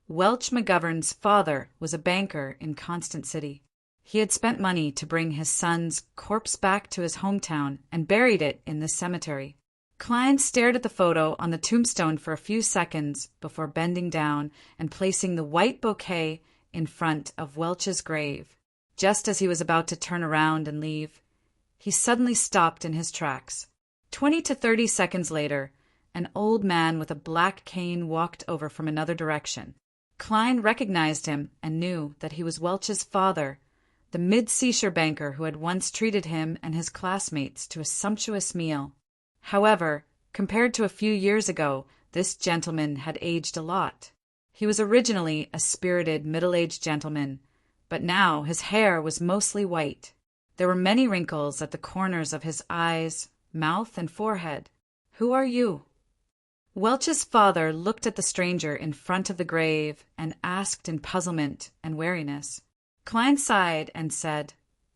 Speaker 1: Welch McGovern's father was a banker in Constant City. He had spent money to bring his son's corpse back to his hometown and buried it in this cemetery. Klein stared at the photo on the tombstone for a few seconds before bending down and placing the white bouquet in front of Welch's grave. Just as he was about to turn around and leave, he suddenly stopped in his tracks. 20 to 30 seconds later, an old man with a black cane walked over from another direction. Klein recognized him and knew that he was Welch's father, the mid-seashore banker who had once treated him and his classmates to a sumptuous meal. However, compared to a few years ago, this gentleman had aged a lot. He was originally a spirited middle-aged gentleman, but now his hair was mostly white. There were many wrinkles at the corners of his eyes, mouth, and forehead. "Who are you?" Welch's father looked at the stranger in front of the grave and asked in puzzlement and wariness. Klein sighed and said,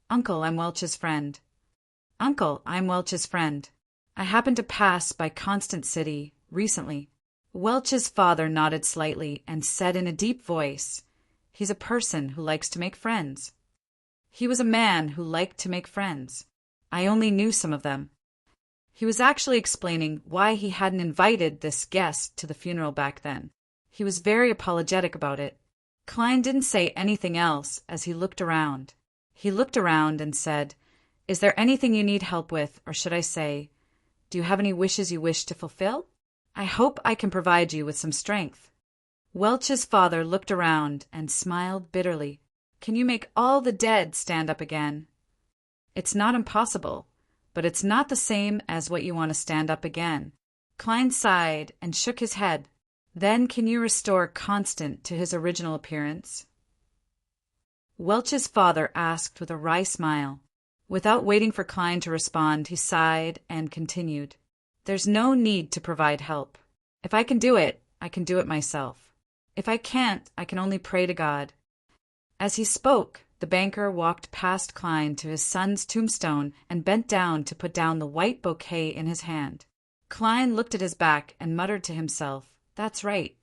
Speaker 1: "Uncle, I'm Welch's friend." "Uncle, I'm Welch's friend. I happened to pass by Constant City recently." Welch's father nodded slightly and said in a deep voice, "He's a person who likes to make friends." He was a man who liked to make friends. I only knew some of them. He was actually explaining why he hadn't invited this guest to the funeral back then. He was very apologetic about it. Klein didn't say anything else as he looked around. He looked around and said, "Is there anything you need help with, or should I say, do you have any wishes you wish to fulfill? I hope I can provide you with some strength." Welch's father looked around and smiled bitterly. "Can you make all the dead stand up again?" "It's not impossible, but it's not the same as what you want to stand up again." Klein sighed and shook his head. "Then can you restore Constant to his original appearance?" Welch's father asked with a wry smile. Without waiting for Klein to respond, he sighed and continued, "There's no need to provide help. If I can do it, I can do it myself. If I can't, I can only pray to God." As he spoke, the banker walked past Klein to his son's tombstone and bent down to put down the white bouquet in his hand. Klein looked at his back and muttered to himself, "That's right.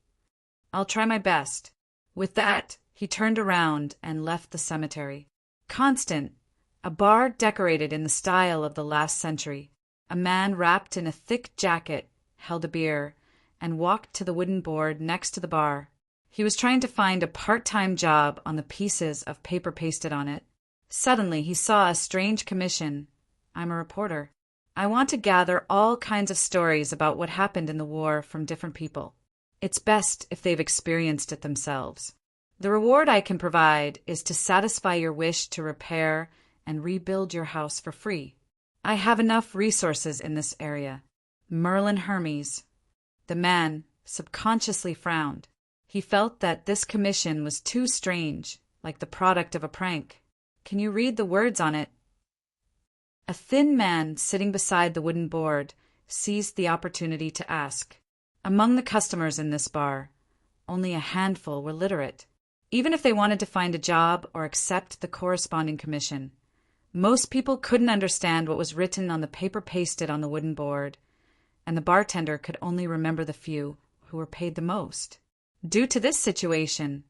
Speaker 1: I'll try my best." With that, he turned around and left the cemetery. Constant, a bar decorated in the style of the last century. A man wrapped in a thick jacket held a beer, and walked to the wooden board next to the bar. He was trying to find a part-time job on the pieces of paper pasted on it. Suddenly, he saw a strange commission. I'm a reporter. I want to gather all kinds of stories about what happened in the war from different people. It's best if they've experienced it themselves. The reward I can provide is to satisfy your wish to repair and rebuild your house for free. I have enough resources in this area. Merlin Hermes. The man subconsciously frowned. He felt that this commission was too strange, like the product of a prank. Can you read the words on it? A thin man sitting beside the wooden board seized the opportunity to ask. Among the customers in this bar, only a handful were literate. Even if they wanted to find a job or accept the corresponding commission, most people couldn't understand what was written on the paper pasted on the wooden board, and the bartender could only remember the few who were paid the most. Due to this situation,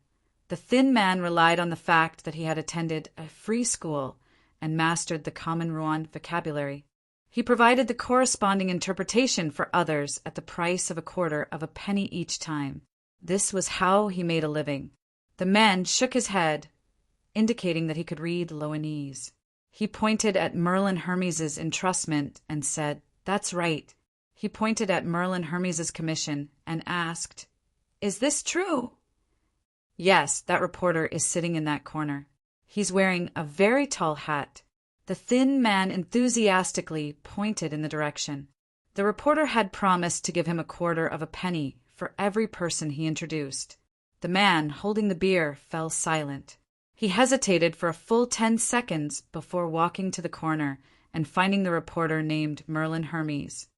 Speaker 1: the thin man relied on the fact that he had attended a free school and mastered the common Rouen vocabulary. He provided the corresponding interpretation for others at the price of a quarter of a penny each time. This was how he made a living. The man shook his head, indicating that he could read Loanese. He pointed at Merlin Hermes's entrustment and said, "That's right." He pointed at Merlin Hermes's commission and asked, "Is this true?" "Yes, that reporter is sitting in that corner. He's wearing a very tall hat." The thin man enthusiastically pointed in the direction. The reporter had promised to give him a quarter of a penny for every person he introduced. The man holding the beer fell silent. He hesitated for a full 10 seconds before walking to the corner and finding the reporter named Merlin Hermes.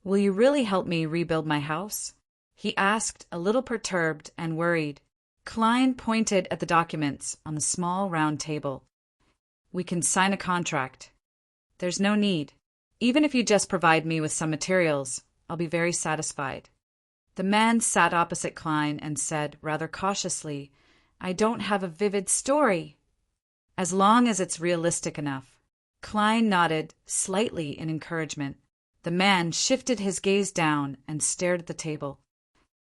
Speaker 1: "Will you really help me rebuild my house?" he asked, a little perturbed and worried. Klein pointed at the documents on the small round table. "We can sign a contract." "There's no need. Even if you just provide me with some materials, I'll be very satisfied." The man sat opposite Klein and said, rather cautiously, "I don't have a vivid story." "As long as it's realistic enough." Klein nodded slightly in encouragement. The man shifted his gaze down and stared at the table.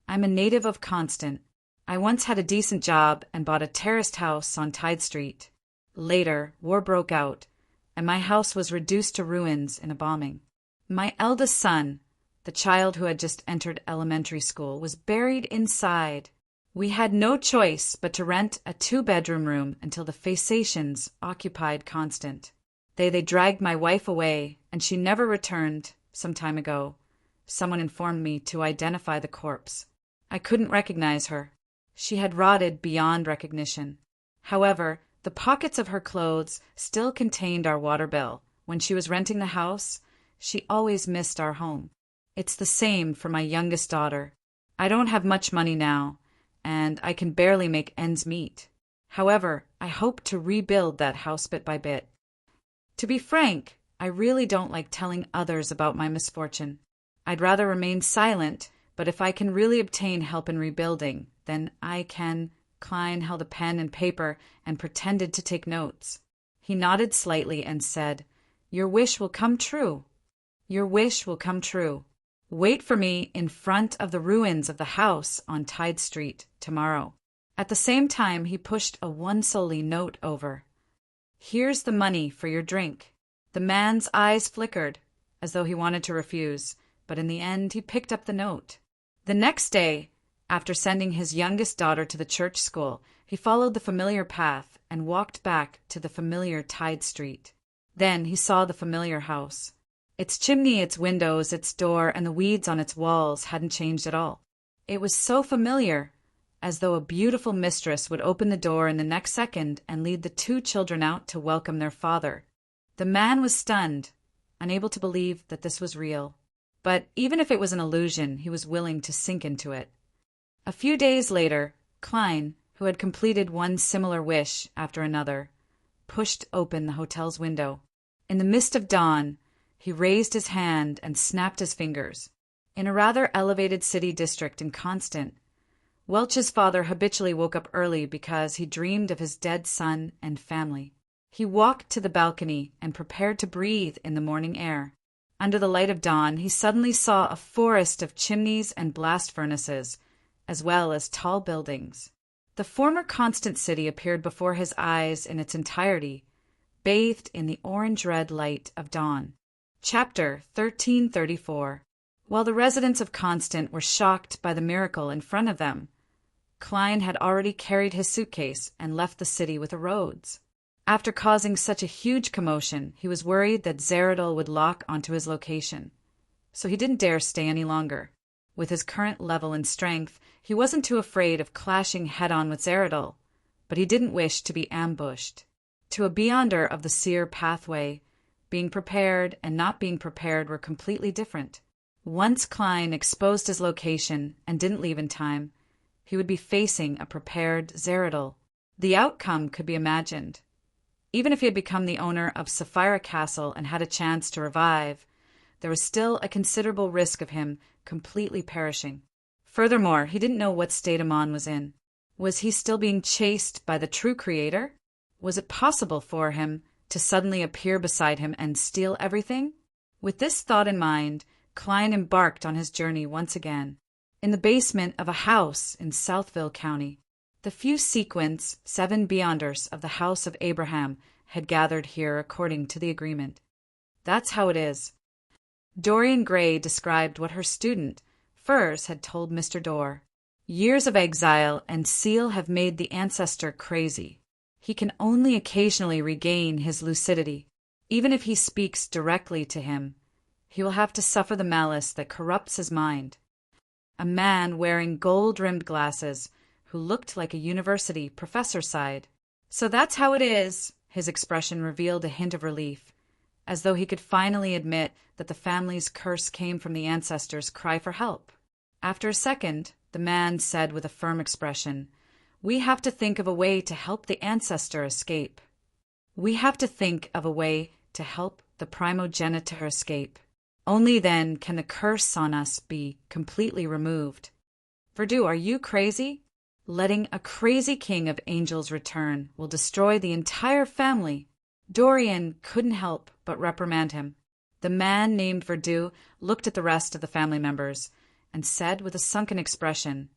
Speaker 1: "I'm a native of Constant. I once had a decent job and bought a terraced house on Tide Street. Later, war broke out, and my house was reduced to ruins in a bombing. My eldest son, the child who had just entered elementary school, was buried inside. We had no choice but to rent a 2-bedroom room until the Phasacians occupied Constant. They dragged my wife away, and she never returned some time ago. Someone informed me to identify the corpse. I couldn't recognize her. She had rotted beyond recognition. However, the pockets of her clothes still contained our water bill. When she was renting the house, she always missed our home. It's the same for my youngest daughter. I don't have much money now, and I can barely make ends meet. However, I hope to rebuild that house bit by bit. To be frank, I really don't like telling others about my misfortune. I'd rather remain silent, but if I can really obtain help in rebuilding, then I can." Klein held a pen and paper and pretended to take notes. He nodded slightly and said, "Your wish will come true. Your wish will come true. Wait for me in front of the ruins of the house on Tide Street tomorrow." At the same time, he pushed a 1 soldi note over. "Here's the money for your drink." The man's eyes flickered, as though he wanted to refuse, but in the end he picked up the note. The next day, after sending his youngest daughter to the church school, he followed the familiar path and walked back to the familiar Tide Street. Then he saw the familiar house. Its chimney, its windows, its door, and the weeds on its walls hadn't changed at all. It was so familiar, as though a beautiful mistress would open the door in the next second and lead the 2 children out to welcome their father. The man was stunned, unable to believe that this was real. But even if it was an illusion, he was willing to sink into it. A few days later, Klein, who had completed one similar wish after another, pushed open the hotel's window. In the mist of dawn, he raised his hand and snapped his fingers. In a rather elevated city district in Constant, Welch's father habitually woke up early because he dreamed of his dead son and family. He walked to the balcony and prepared to breathe in the morning air. Under the light of dawn, he suddenly saw a forest of chimneys and blast furnaces, as well as tall buildings. The former constant city appeared before his eyes in its entirety, bathed in the orange-red light of dawn. Chapter 1334. While the residents of Constant were shocked by the miracle in front of them, Klein had already carried his suitcase and left the city with a Rhodes. After causing such a huge commotion, he was worried that Zeradol would lock onto his location, so he didn't dare stay any longer. With his current level and strength, he wasn't too afraid of clashing head-on with Zeradol, but he didn't wish to be ambushed. To a beyonder of the seer pathway, being prepared and not being prepared were completely different. Once Klein exposed his location and didn't leave in time, he would be facing a prepared Zeradol. The outcome could be imagined. Even if he had become the owner of Sapphira Castle and had a chance to revive, there was still a considerable risk of him completely perishing. Furthermore, he didn't know what state Amon was in. Was he still being chased by the true creator? Was it possible for him to suddenly appear beside him and steal everything? With this thought in mind, Klein embarked on his journey once again. In the basement of a house in Southville County, the few sequents, 7 Beyonders of the House of Abraham, had gathered here according to the agreement. That's how it is. Dorian Gray described what her student, Furs, had told Mr. Dorr. Years of exile and seal have made the ancestor crazy. He can only occasionally regain his lucidity. Even if he speaks directly to him, he will have to suffer the malice that corrupts his mind. A man wearing gold-rimmed glasses, who looked like a university professor, sighed. So that's how it is. His expression revealed a hint of relief, as though he could finally admit that the family's curse came from the ancestors' cry for help. After a second, the man said with a firm expression, "We have to think of a way to help the ancestor escape. We have to think of a way to help the primogenitor escape. Only then can the curse on us be completely removed." Verdu, are you crazy? Letting a crazy king of angels return will destroy the entire family. Dorian couldn't help but reprimand him. The man named Verdu looked at the rest of the family members and said with a sunken expression,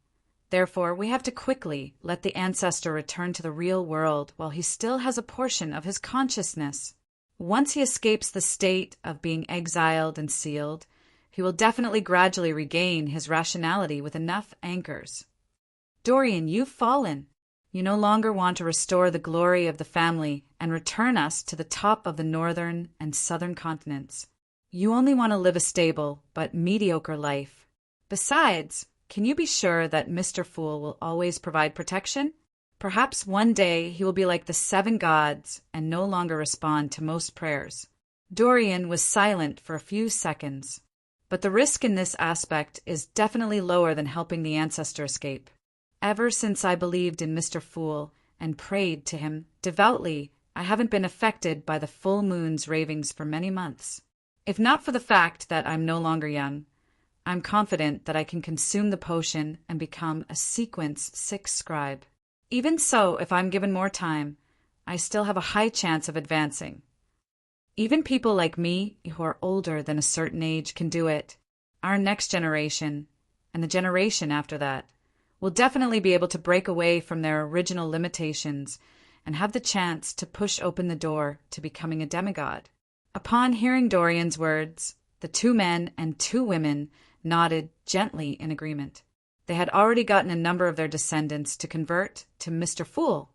Speaker 1: "Therefore, we have to quickly let the ancestor return to the real world while he still has a portion of his consciousness. Once he escapes the state of being exiled and sealed, he will definitely gradually regain his rationality with enough anchors." Dorian, you've fallen. You no longer want to restore the glory of the family and return us to the top of the northern and southern continents. You only want to live a stable but mediocre life. Besides, can you be sure that Mr. Fool will always provide protection? Perhaps one day he will be like the 7 gods and no longer respond to most prayers. Dorian was silent for a few seconds. But the risk in this aspect is definitely lower than helping the ancestor escape. Ever since I believed in Mr. Fool and prayed to him devoutly, I haven't been affected by the full moon's ravings for many months. If not for the fact that I'm no longer young, I'm confident that I can consume the potion and become a sequence 6 scribe. Even so, if I'm given more time, I still have a high chance of advancing. Even people like me, who are older than a certain age, can do it. Our next generation, and the generation after that, will definitely be able to break away from their original limitations and have the chance to push open the door to becoming a demigod. Upon hearing Dorian's words, the 2 men and 2 women nodded gently in agreement. They had already gotten a number of their descendants to convert to Mr. Fool,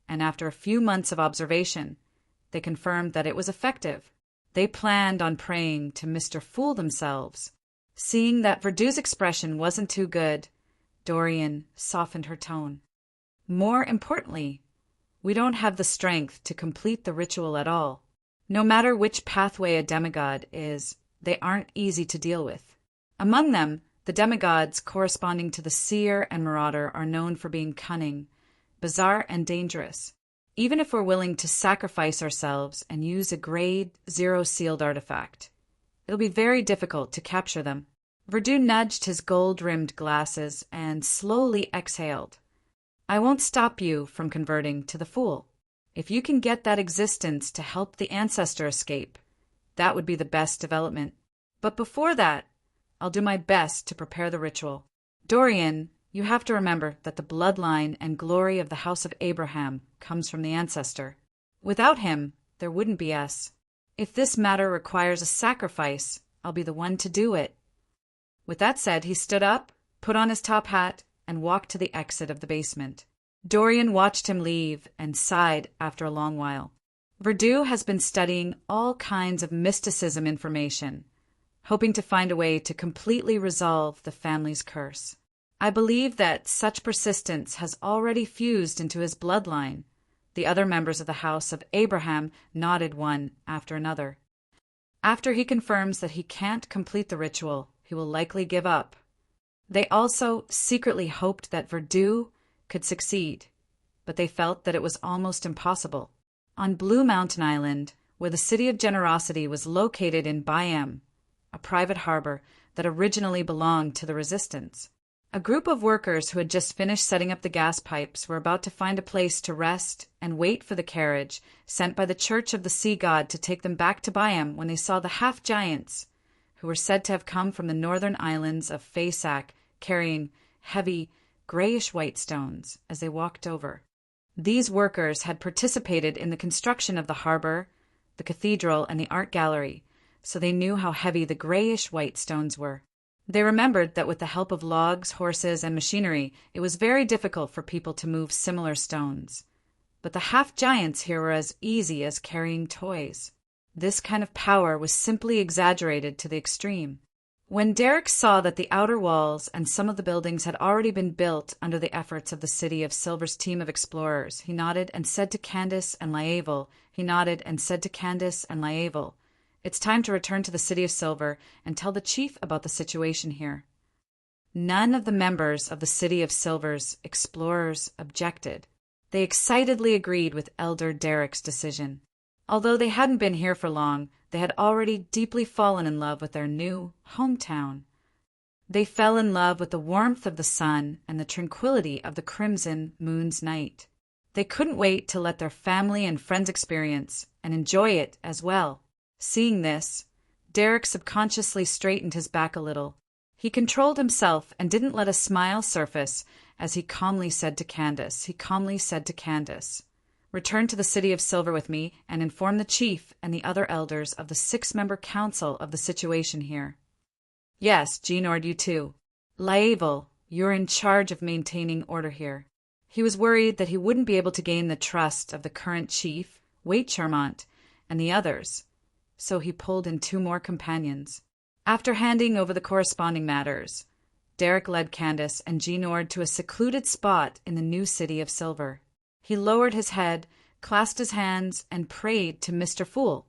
Speaker 1: and after a few months of observation, they confirmed that it was effective. They planned on praying to Mr. Fool themselves. Seeing that Verdu's expression wasn't too good, Dorian softened her tone. More importantly, we don't have the strength to complete the ritual at all. No matter which pathway a demigod is, they aren't easy to deal with. Among them, the demigods corresponding to the seer and marauder are known for being cunning, bizarre, and dangerous. Even if we're willing to sacrifice ourselves and use a grade 0 sealed artifact, it'll be very difficult to capture them. Verdu nudged his gold-rimmed glasses and slowly exhaled. I won't stop you from converting to the Fool. If you can get that existence to help the ancestor escape, that would be the best development. But before that, I'll do my best to prepare the ritual. Dorian, you have to remember that the bloodline and glory of the house of Abraham comes from the ancestor. Without him, there wouldn't be us. If this matter requires a sacrifice, I'll be the one to do it." With that said, he stood up, put on his top hat, and walked to the exit of the basement. Dorian watched him leave and sighed after a long while. Verdu has been studying all kinds of mysticism information, hoping to find a way to completely resolve the family's curse. I believe that such persistence has already fused into his bloodline. The other members of the house of Abraham nodded one after another. After he confirms that he can't complete the ritual, he will likely give up. They also secretly hoped that Verdu could succeed, but they felt that it was almost impossible. On Blue Mountain Island, where the City of Generosity was located in Byam, a private harbor that originally belonged to the Resistance, a group of workers who had just finished setting up the gas pipes were about to find a place to rest and wait for the carriage sent by the Church of the Sea God to take them back to Byam when they saw the half-giants, who were said to have come from the northern islands of Faysac, carrying heavy, grayish-white stones as they walked over. These workers had participated in the construction of the harbor, the cathedral, and the art gallery, so they knew how heavy the grayish-white stones were. They remembered that with the help of logs, horses, and machinery, it was very difficult for people to move similar stones. But the half-giants here were as easy as carrying toys. This kind of power was simply exaggerated to the extreme. When Derek saw that the outer walls and some of the buildings had already been built under the efforts of the City of Silver's team of explorers, he nodded and said to Candace and Laeval, "It's time to return to the City of Silver and tell the chief about the situation here." None of the members of the City of Silver's explorers objected. They excitedly agreed with Elder Derek's decision. Although they hadn't been here for long, they had already deeply fallen in love with their new hometown. They fell in love with the warmth of the sun and the tranquility of the crimson moon's night. They couldn't wait to let their family and friends experience and enjoy it as well. Seeing this, Derek subconsciously straightened his back a little. He controlled himself and didn't let a smile surface as he calmly said to Candace, "Return to the City of Silver with me and inform the chief and the other elders of the 6-member council of the situation here." "Yes, Genord, you too. Laeval, you're in charge of maintaining order here." He was worried that he wouldn't be able to gain the trust of the current chief, Waite Charmant, and the others, so he pulled in 2 more companions. After handing over the corresponding matters, Derek led Candace and Genord to a secluded spot in the new City of Silver. He lowered his head, clasped his hands, and prayed to Mr. Fool,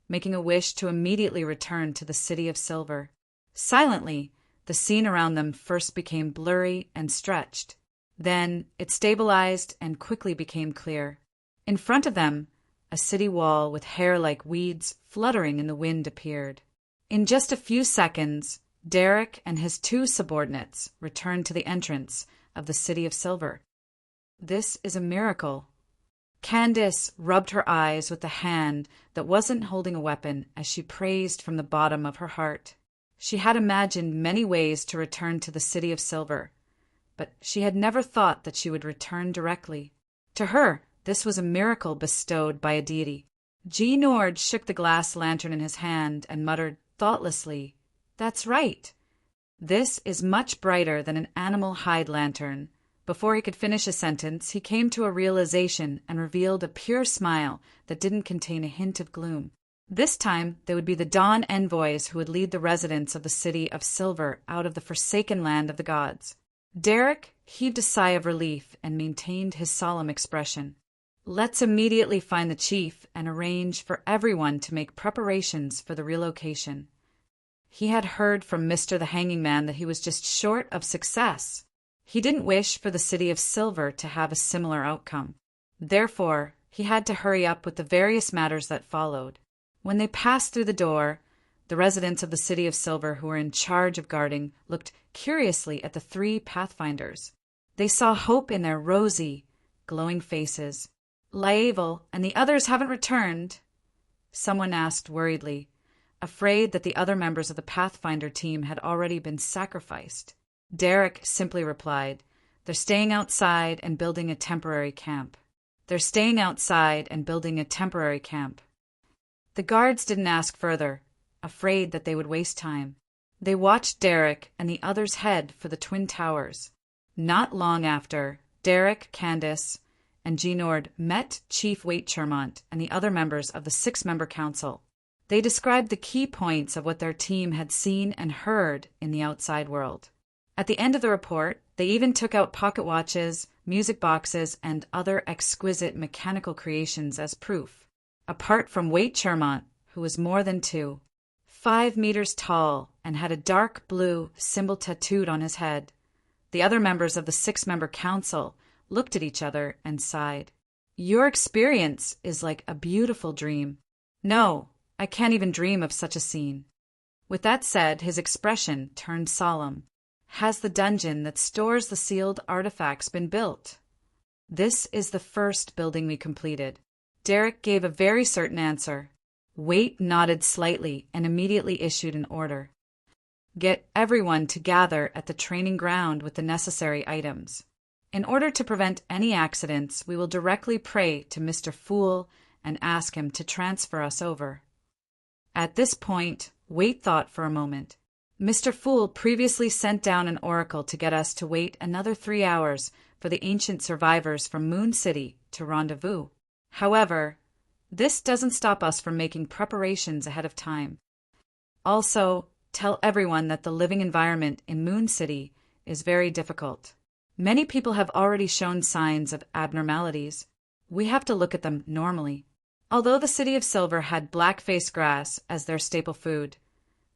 Speaker 1: making a wish to immediately return to the City of Silver. Silently, the scene around them first became blurry and stretched. Then it stabilized and quickly became clear. In front of them, a city wall with hair like weeds fluttering in the wind appeared. In just a few seconds, Derek and his 2 subordinates returned to the entrance of the City of Silver. This is a miracle. Candace rubbed her eyes with the hand that wasn't holding a weapon as she praised from the bottom of her heart. She had imagined many ways to return to the City of Silver, but she had never thought that she would return directly. To her, this was a miracle bestowed by a deity. Genord shook the glass lantern in his hand and muttered thoughtlessly, "That's right. This is much brighter than an animal hide lantern." Before he could finish a sentence, he came to a realization and revealed a pure smile that didn't contain a hint of gloom. This time, they would be the dawn envoys who would lead the residents of the City of Silver out of the forsaken land of the gods. Derek heaved a sigh of relief and maintained his solemn expression. "Let's immediately find the chief and arrange for everyone to make preparations for the relocation." He had heard from Mr. the Hanging Man that he was just short of success. He didn't wish for the City of Silver to have a similar outcome. Therefore, he had to hurry up with the various matters that followed. When they passed through the door, the residents of the City of Silver who were in charge of guarding looked curiously at the 3 pathfinders. They saw hope in their rosy, glowing faces. "Laeval and the others haven't returned?" someone asked worriedly. afraid that the other members of the Pathfinder team had already been sacrificed. Derek simply replied, "They're staying outside and building a temporary camp. They're staying outside and building a temporary camp." The guards didn't ask further, afraid that they would waste time. They watched Derek and the others head for the Twin Towers. Not long after, Derek, Candace, and Genord met Chief Waite Chermont and the other members of the 6-member council. They described the key points of what their team had seen and heard in the outside world. At the end of the report, they even took out pocket watches, music boxes, and other exquisite mechanical creations as proof. Apart from Waite Chermont, who was more than 5 meters tall and had a dark blue symbol tattooed on his head, the other members of the 6-member council looked at each other and sighed. "Your experience is like a beautiful dream. No, I can't even dream of such a scene." With that said, his expression turned solemn. "Has the dungeon that stores the sealed artifacts been built?" "This is the first building we completed." Derek gave a very certain answer. Waite nodded slightly and immediately issued an order. "Get everyone to gather at the training ground with the necessary items. In order to prevent any accidents, we will directly pray to Mr. Fool and ask him to transfer us over." At this point, Waite thought for a moment. Mr. Fool previously sent down an oracle to get us to wait another 3 hours for the ancient survivors from Moon City to rendezvous. However, this doesn't stop us from making preparations ahead of time. Also, tell everyone that the living environment in Moon City is very difficult. Many people have already shown signs of abnormalities. We have to look at them normally. Although the City of Silver had black-face grass as their staple food,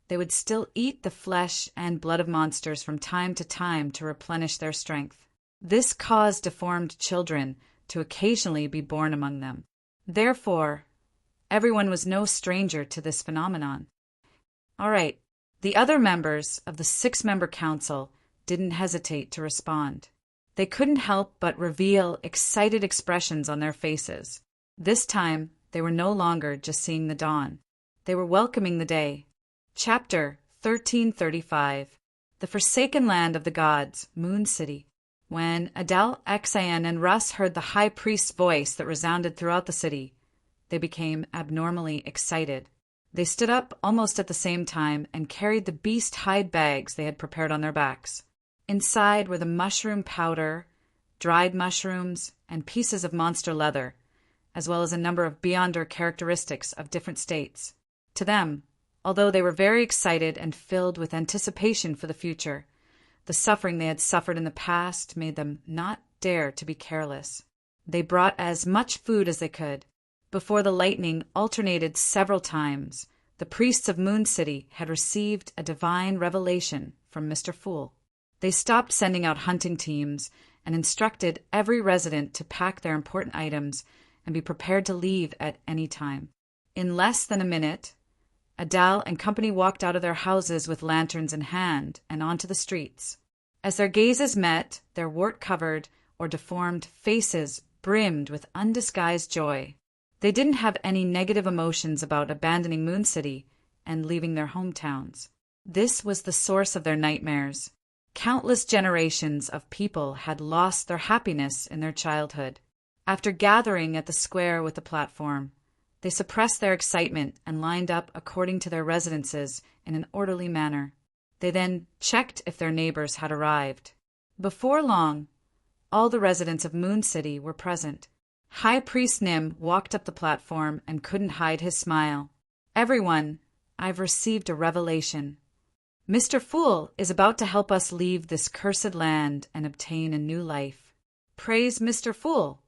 Speaker 1: they would still eat the flesh and blood of monsters from time to time to replenish their strength. This caused deformed children to occasionally be born among them. Therefore, everyone was no stranger to this phenomenon. All right, the other members of the 6-member council didn't hesitate to respond. They couldn't help but reveal excited expressions on their faces. This time, they were no longer just seeing the dawn. They were welcoming the day. Chapter 1335. The Forsaken Land of the Gods, Moon City. When Adele, Exayan, and Russ heard the high priest's voice that resounded throughout the city, they became abnormally excited. They stood up almost at the same time and carried the beast hide bags they had prepared on their backs. Inside were the mushroom powder, dried mushrooms, and pieces of monster leather, as well as a number of Beyonder characteristics of different states. To them, although they were very excited and filled with anticipation for the future, the suffering they had suffered in the past made them not dare to be careless. They brought as much food as they could. Before the lightning alternated several times, the priests of Moon City had received a divine revelation from Mr. Fool. They stopped sending out hunting teams and instructed every resident to pack their important items and be prepared to leave at any time. In less than a minute, Adele and company walked out of their houses with lanterns in hand and onto the streets. As their gazes met, their wart-covered or deformed faces brimmed with undisguised joy. They didn't have any negative emotions about abandoning Moon City and leaving their hometowns. This was the source of their nightmares. Countless generations of people had lost their happiness in their childhood. After gathering at the square with the platform, they suppressed their excitement and lined up according to their residences in an orderly manner. They then checked if their neighbors had arrived. Before long, all the residents of Moon City were present. High Priest Nim walked up the platform and couldn't hide his smile. "Everyone, I've received a revelation. Mr. Fool is about to help us leave this cursed land and obtain a new life. Praise Mr. Fool."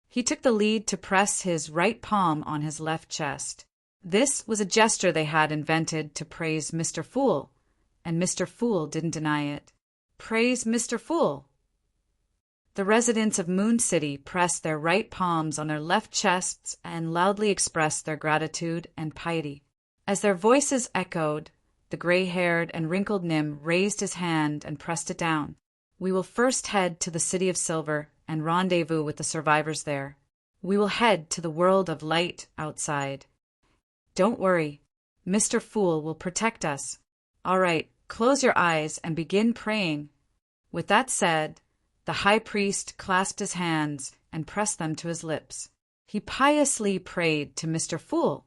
Speaker 1: He took the lead to press his right palm on his left chest. This was a gesture they had invented to praise Mr. Fool, and Mr. Fool didn't deny it. Praise Mr. Fool. The residents of Moon City pressed their right palms on their left chests and loudly expressed their gratitude and piety. As their voices echoed, the gray-haired and wrinkled Nim raised his hand and pressed it down. "We will first head to the City of Silver and rendezvous with the survivors there. We will head to the world of light outside. Don't worry, Mr. Fool will protect us. All right, close your eyes and begin praying." With that said, the high priest clasped his hands and pressed them to his lips. He piously prayed to Mr. Fool,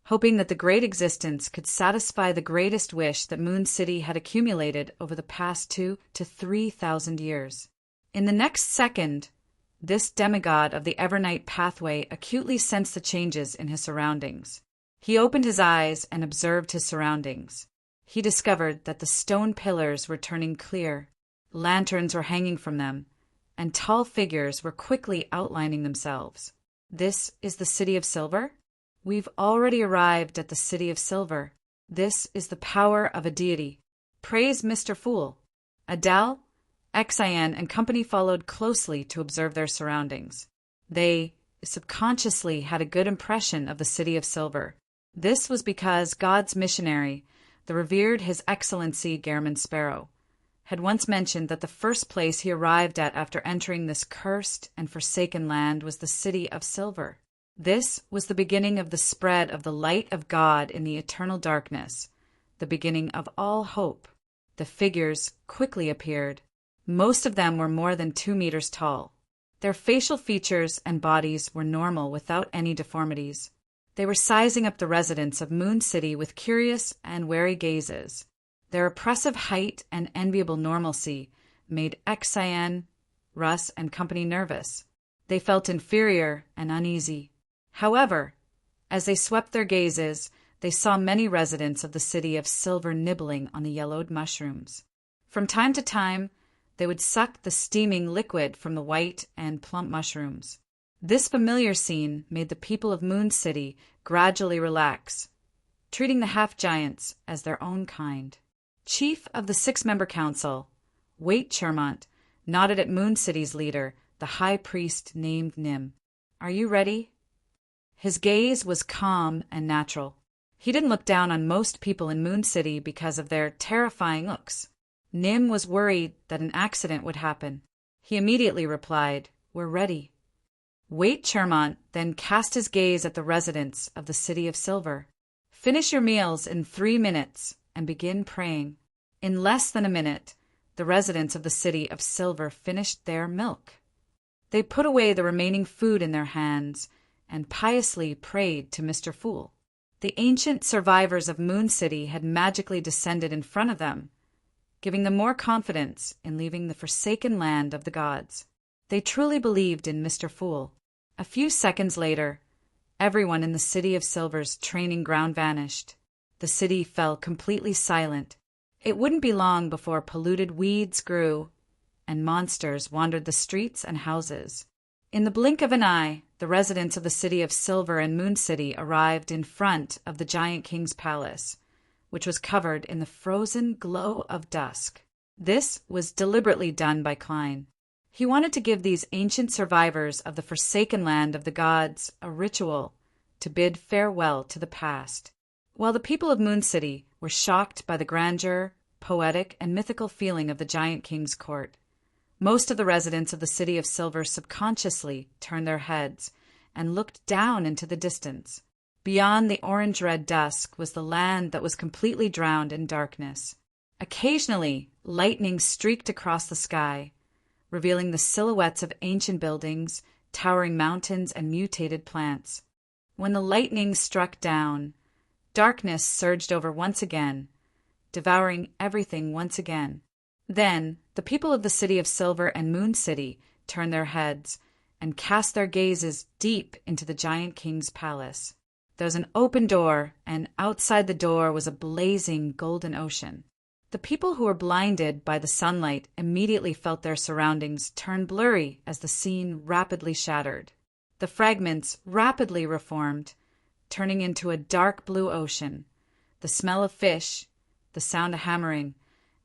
Speaker 1: hoping that the great existence could satisfy the greatest wish that Moon City had accumulated over the past 2,000 to 3,000 years. In the next second, this demigod of the Evernight pathway acutely sensed the changes in his surroundings. He opened his eyes and observed his surroundings. He discovered that the stone pillars were turning clear, lanterns were hanging from them, and tall figures were quickly outlining themselves. This is the City of Silver? We've already arrived at the City of Silver. This is the power of a deity. Praise Mr. Fool. Adele, Xian, and company followed closely to observe their surroundings. They subconsciously had a good impression of the City of Silver. This was because God's missionary, the revered His Excellency Gairman Sparrow, had once mentioned that the first place he arrived at after entering this cursed and forsaken land was the City of Silver. This was the beginning of the spread of the light of God in the eternal darkness, the beginning of all hope. The figures quickly appeared. Most of them were more than 2 meters tall. Their facial features and bodies were normal without any deformities. They were sizing up the residents of Moon City with curious and wary gazes. Their oppressive height and enviable normalcy made Xian, Russ, and company nervous. They felt inferior and uneasy. However, as they swept their gazes, they saw many residents of the City of Silver nibbling on the yellowed mushrooms. From time to time, they would suck the steaming liquid from the white and plump mushrooms. This familiar scene made the people of Moon City gradually relax, treating the half-giants as their own kind. Chief of the 6-member council, Waite Chermont, nodded at Moon City's leader, the high priest named Nim. "Are you ready?" His gaze was calm and natural. He didn't look down on most people in Moon City because of their terrifying looks. Nim was worried that an accident would happen. He immediately replied, "We're ready." Waite Chermont then cast his gaze at the residents of the City of Silver. "Finish your meals in 3 minutes and begin praying." In less than a minute, the residents of the City of Silver finished their milk. They put away the remaining food in their hands and piously prayed to Mr. Fool. The ancient survivors of Moon City had magically descended in front of them, giving them more confidence in leaving the forsaken land of the gods. They truly believed in Mr. Fool. A few seconds later, everyone in the City of Silver's training ground vanished. The city fell completely silent. It wouldn't be long before polluted weeds grew and monsters wandered the streets and houses. In the blink of an eye, the residents of the City of Silver and Moon City arrived in front of the Giant King's palace, which was covered in the frozen glow of dusk. This was deliberately done by Klein. He wanted to give these ancient survivors of the forsaken land of the gods a ritual to bid farewell to the past. While the people of Moon City were shocked by the grandeur, poetic, and mythical feeling of the Giant King's court, most of the residents of the City of Silver subconsciously turned their heads and looked down into the distance. Beyond the orange-red dusk was the land that was completely drowned in darkness. Occasionally, lightning streaked across the sky, revealing the silhouettes of ancient buildings, towering mountains, and mutated plants. When the lightning struck down, darkness surged over once again, devouring everything once again. Then, the people of the City of Silver and Moon City turned their heads and cast their gazes deep into the Giant King's palace. There was an open door, and outside the door was a blazing golden ocean. The people who were blinded by the sunlight immediately felt their surroundings turn blurry as the scene rapidly shattered. The fragments rapidly reformed, turning into a dark blue ocean, the smell of fish, the sound of hammering,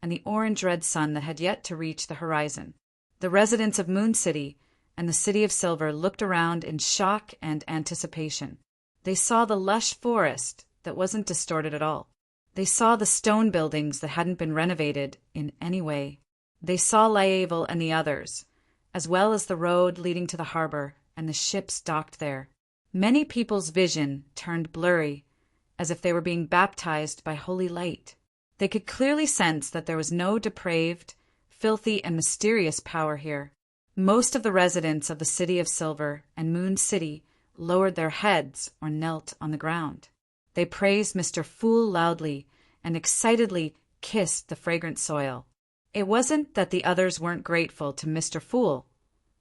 Speaker 1: and the orange-red sun that had yet to reach the horizon. The residents of Moon City and the City of Silver looked around in shock and anticipation. They saw the lush forest that wasn't distorted at all. They saw the stone buildings that hadn't been renovated in any way. They saw Laeval and the others, as well as the road leading to the harbor and the ships docked there. Many people's vision turned blurry as if they were being baptized by holy light. They could clearly sense that there was no depraved, filthy, and mysterious power here. Most of the residents of the City of Silver and Moon City lowered their heads or knelt on the ground. They praised Mr. Fool loudly and excitedly kissed the fragrant soil. It wasn't that the others weren't grateful to Mr. Fool,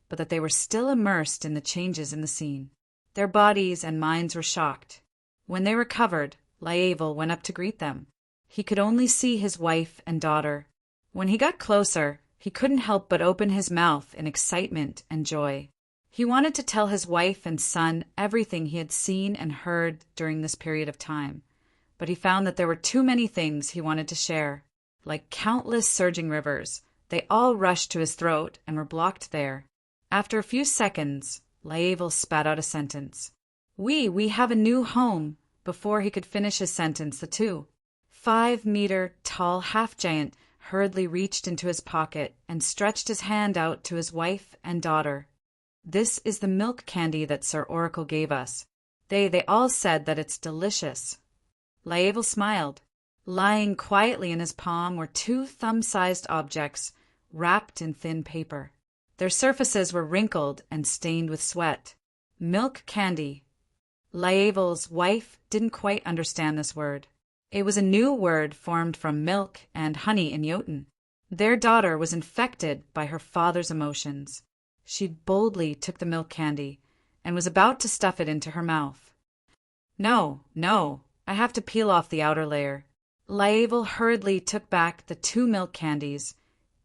Speaker 1: but that they were still immersed in the changes in the scene. Their bodies and minds were shocked. When they recovered, Laeval went up to greet them. He could only see his wife and daughter. When he got closer, he couldn't help but open his mouth in excitement and joy. He wanted to tell his wife and son everything he had seen and heard during this period of time, but he found that there were too many things he wanted to share. Like countless surging rivers, they all rushed to his throat and were blocked there. After a few seconds, Laeval spat out a sentence. We have a new home." Before he could finish his sentence, the 2-5-meter tall half-giant hurriedly reached into his pocket and stretched his hand out to his wife and daughter. "This is the milk candy that Sir Oracle gave us. They all said that it's delicious." Laeval smiled. Lying quietly in his palm were 2 thumb-sized objects wrapped in thin paper. Their surfaces were wrinkled and stained with sweat. Milk candy. Laeval's wife didn't quite understand this word. It was a new word formed from milk and honey in Jotun. Their daughter was infected by her father's emotions. She boldly took the milk candy and was about to stuff it into her mouth. No, I have to peel off the outer layer." Laeval hurriedly took back the 2 milk candies,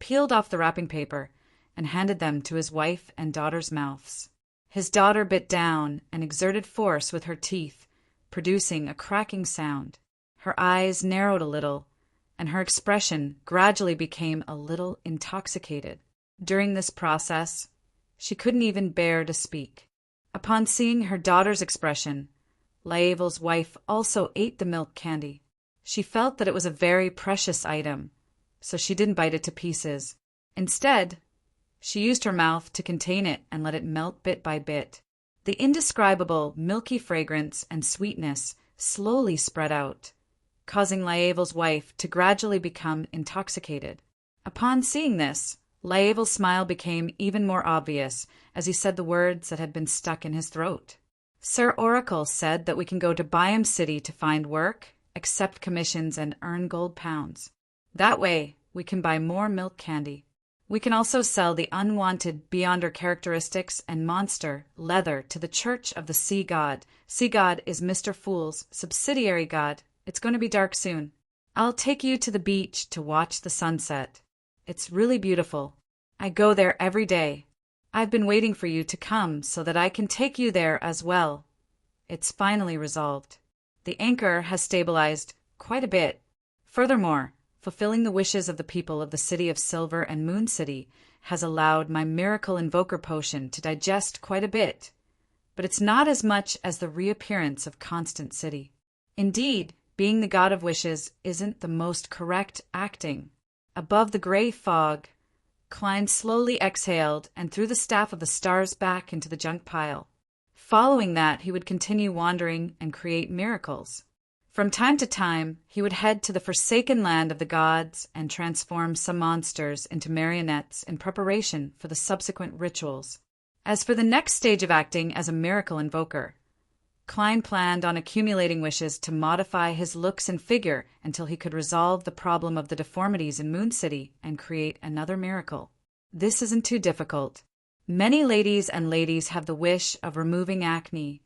Speaker 1: peeled off the wrapping paper, and handed them to his wife and daughter's mouths. His daughter bit down and exerted force with her teeth, producing a cracking sound. Her eyes narrowed a little, and her expression gradually became a little intoxicated. During this process, she couldn't even bear to speak. Upon seeing her daughter's expression, Laeval's wife also ate the milk candy. She felt that it was a very precious item, so she didn't bite it to pieces. Instead, she used her mouth to contain it and let it melt bit by bit. The indescribable milky fragrance and sweetness slowly spread out, causing Laeval's wife to gradually become intoxicated. Upon seeing this, Laeval's smile became even more obvious as he said the words that had been stuck in his throat. "Sir Oracle said that we can go to Byam City to find work, accept commissions, and earn gold pounds. That way, we can buy more milk candy. We can also sell the unwanted Beyonder characteristics and monster leather to the Church of the Sea God. Sea God is Mr. Fool's subsidiary god. It's going to be dark soon. I'll take you to the beach to watch the sunset. It's really beautiful. I go there every day. I've been waiting for you to come so that I can take you there as well. It's finally resolved. The anchor has stabilized quite a bit. Furthermore, fulfilling the wishes of the people of the City of Silver and Moon City has allowed my miracle invoker potion to digest quite a bit, but it's not as much as the reappearance of Constant City. Indeed, being the god of wishes isn't the most correct acting. Above the gray fog, Klein slowly exhaled and threw the staff of the stars back into the junk pile. Following that, he would continue wandering and create miracles. From time to time, he would head to the forsaken land of the gods and transform some monsters into marionettes in preparation for the subsequent rituals. As for the next stage of acting as a miracle invoker, Klein planned on accumulating wishes to modify his looks and figure until he could resolve the problem of the deformities in Moon City and create another miracle. This isn't too difficult. Many ladies have the wish of removing acne,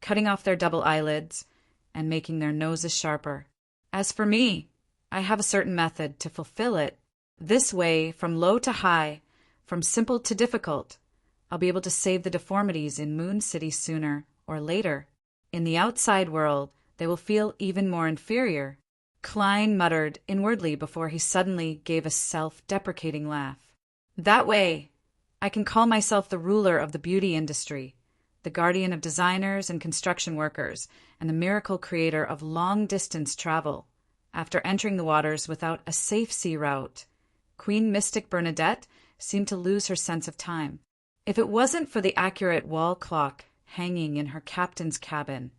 Speaker 1: cutting off their double eyelids, and making their noses sharper. As for me, I have a certain method to fulfill it. This way, from low to high, from simple to difficult, I'll be able to save the deformities in Moon City sooner or later. In the outside world, they will feel even more inferior. Klein muttered inwardly before he suddenly gave a self-deprecating laugh. That way, I can call myself the ruler of the beauty industry, the guardian of designers and construction workers, and the miracle creator of long-distance travel. After entering the waters without a safe sea route, Queen Mystic Bernadette seemed to lose her sense of time. If it wasn't for the accurate wall clock hanging in her captain's cabin,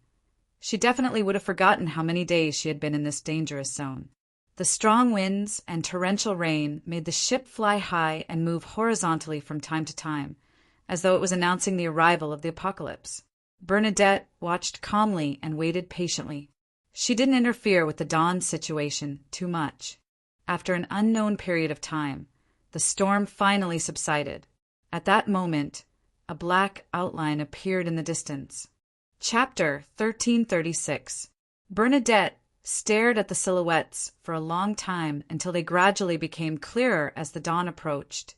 Speaker 1: She definitely would have forgotten how many days she had been in this dangerous zone. The strong winds and torrential rain made the ship fly high and move horizontally from time to time, as though it was announcing the arrival of the apocalypse. Bernadette watched calmly and waited patiently. She didn't interfere with the dawn situation too much. After an unknown period of time, the storm finally subsided. At that moment, a black outline appeared in the distance. Chapter 1336. Bernadette stared at the silhouettes for a long time until they gradually became clearer as the dawn approached,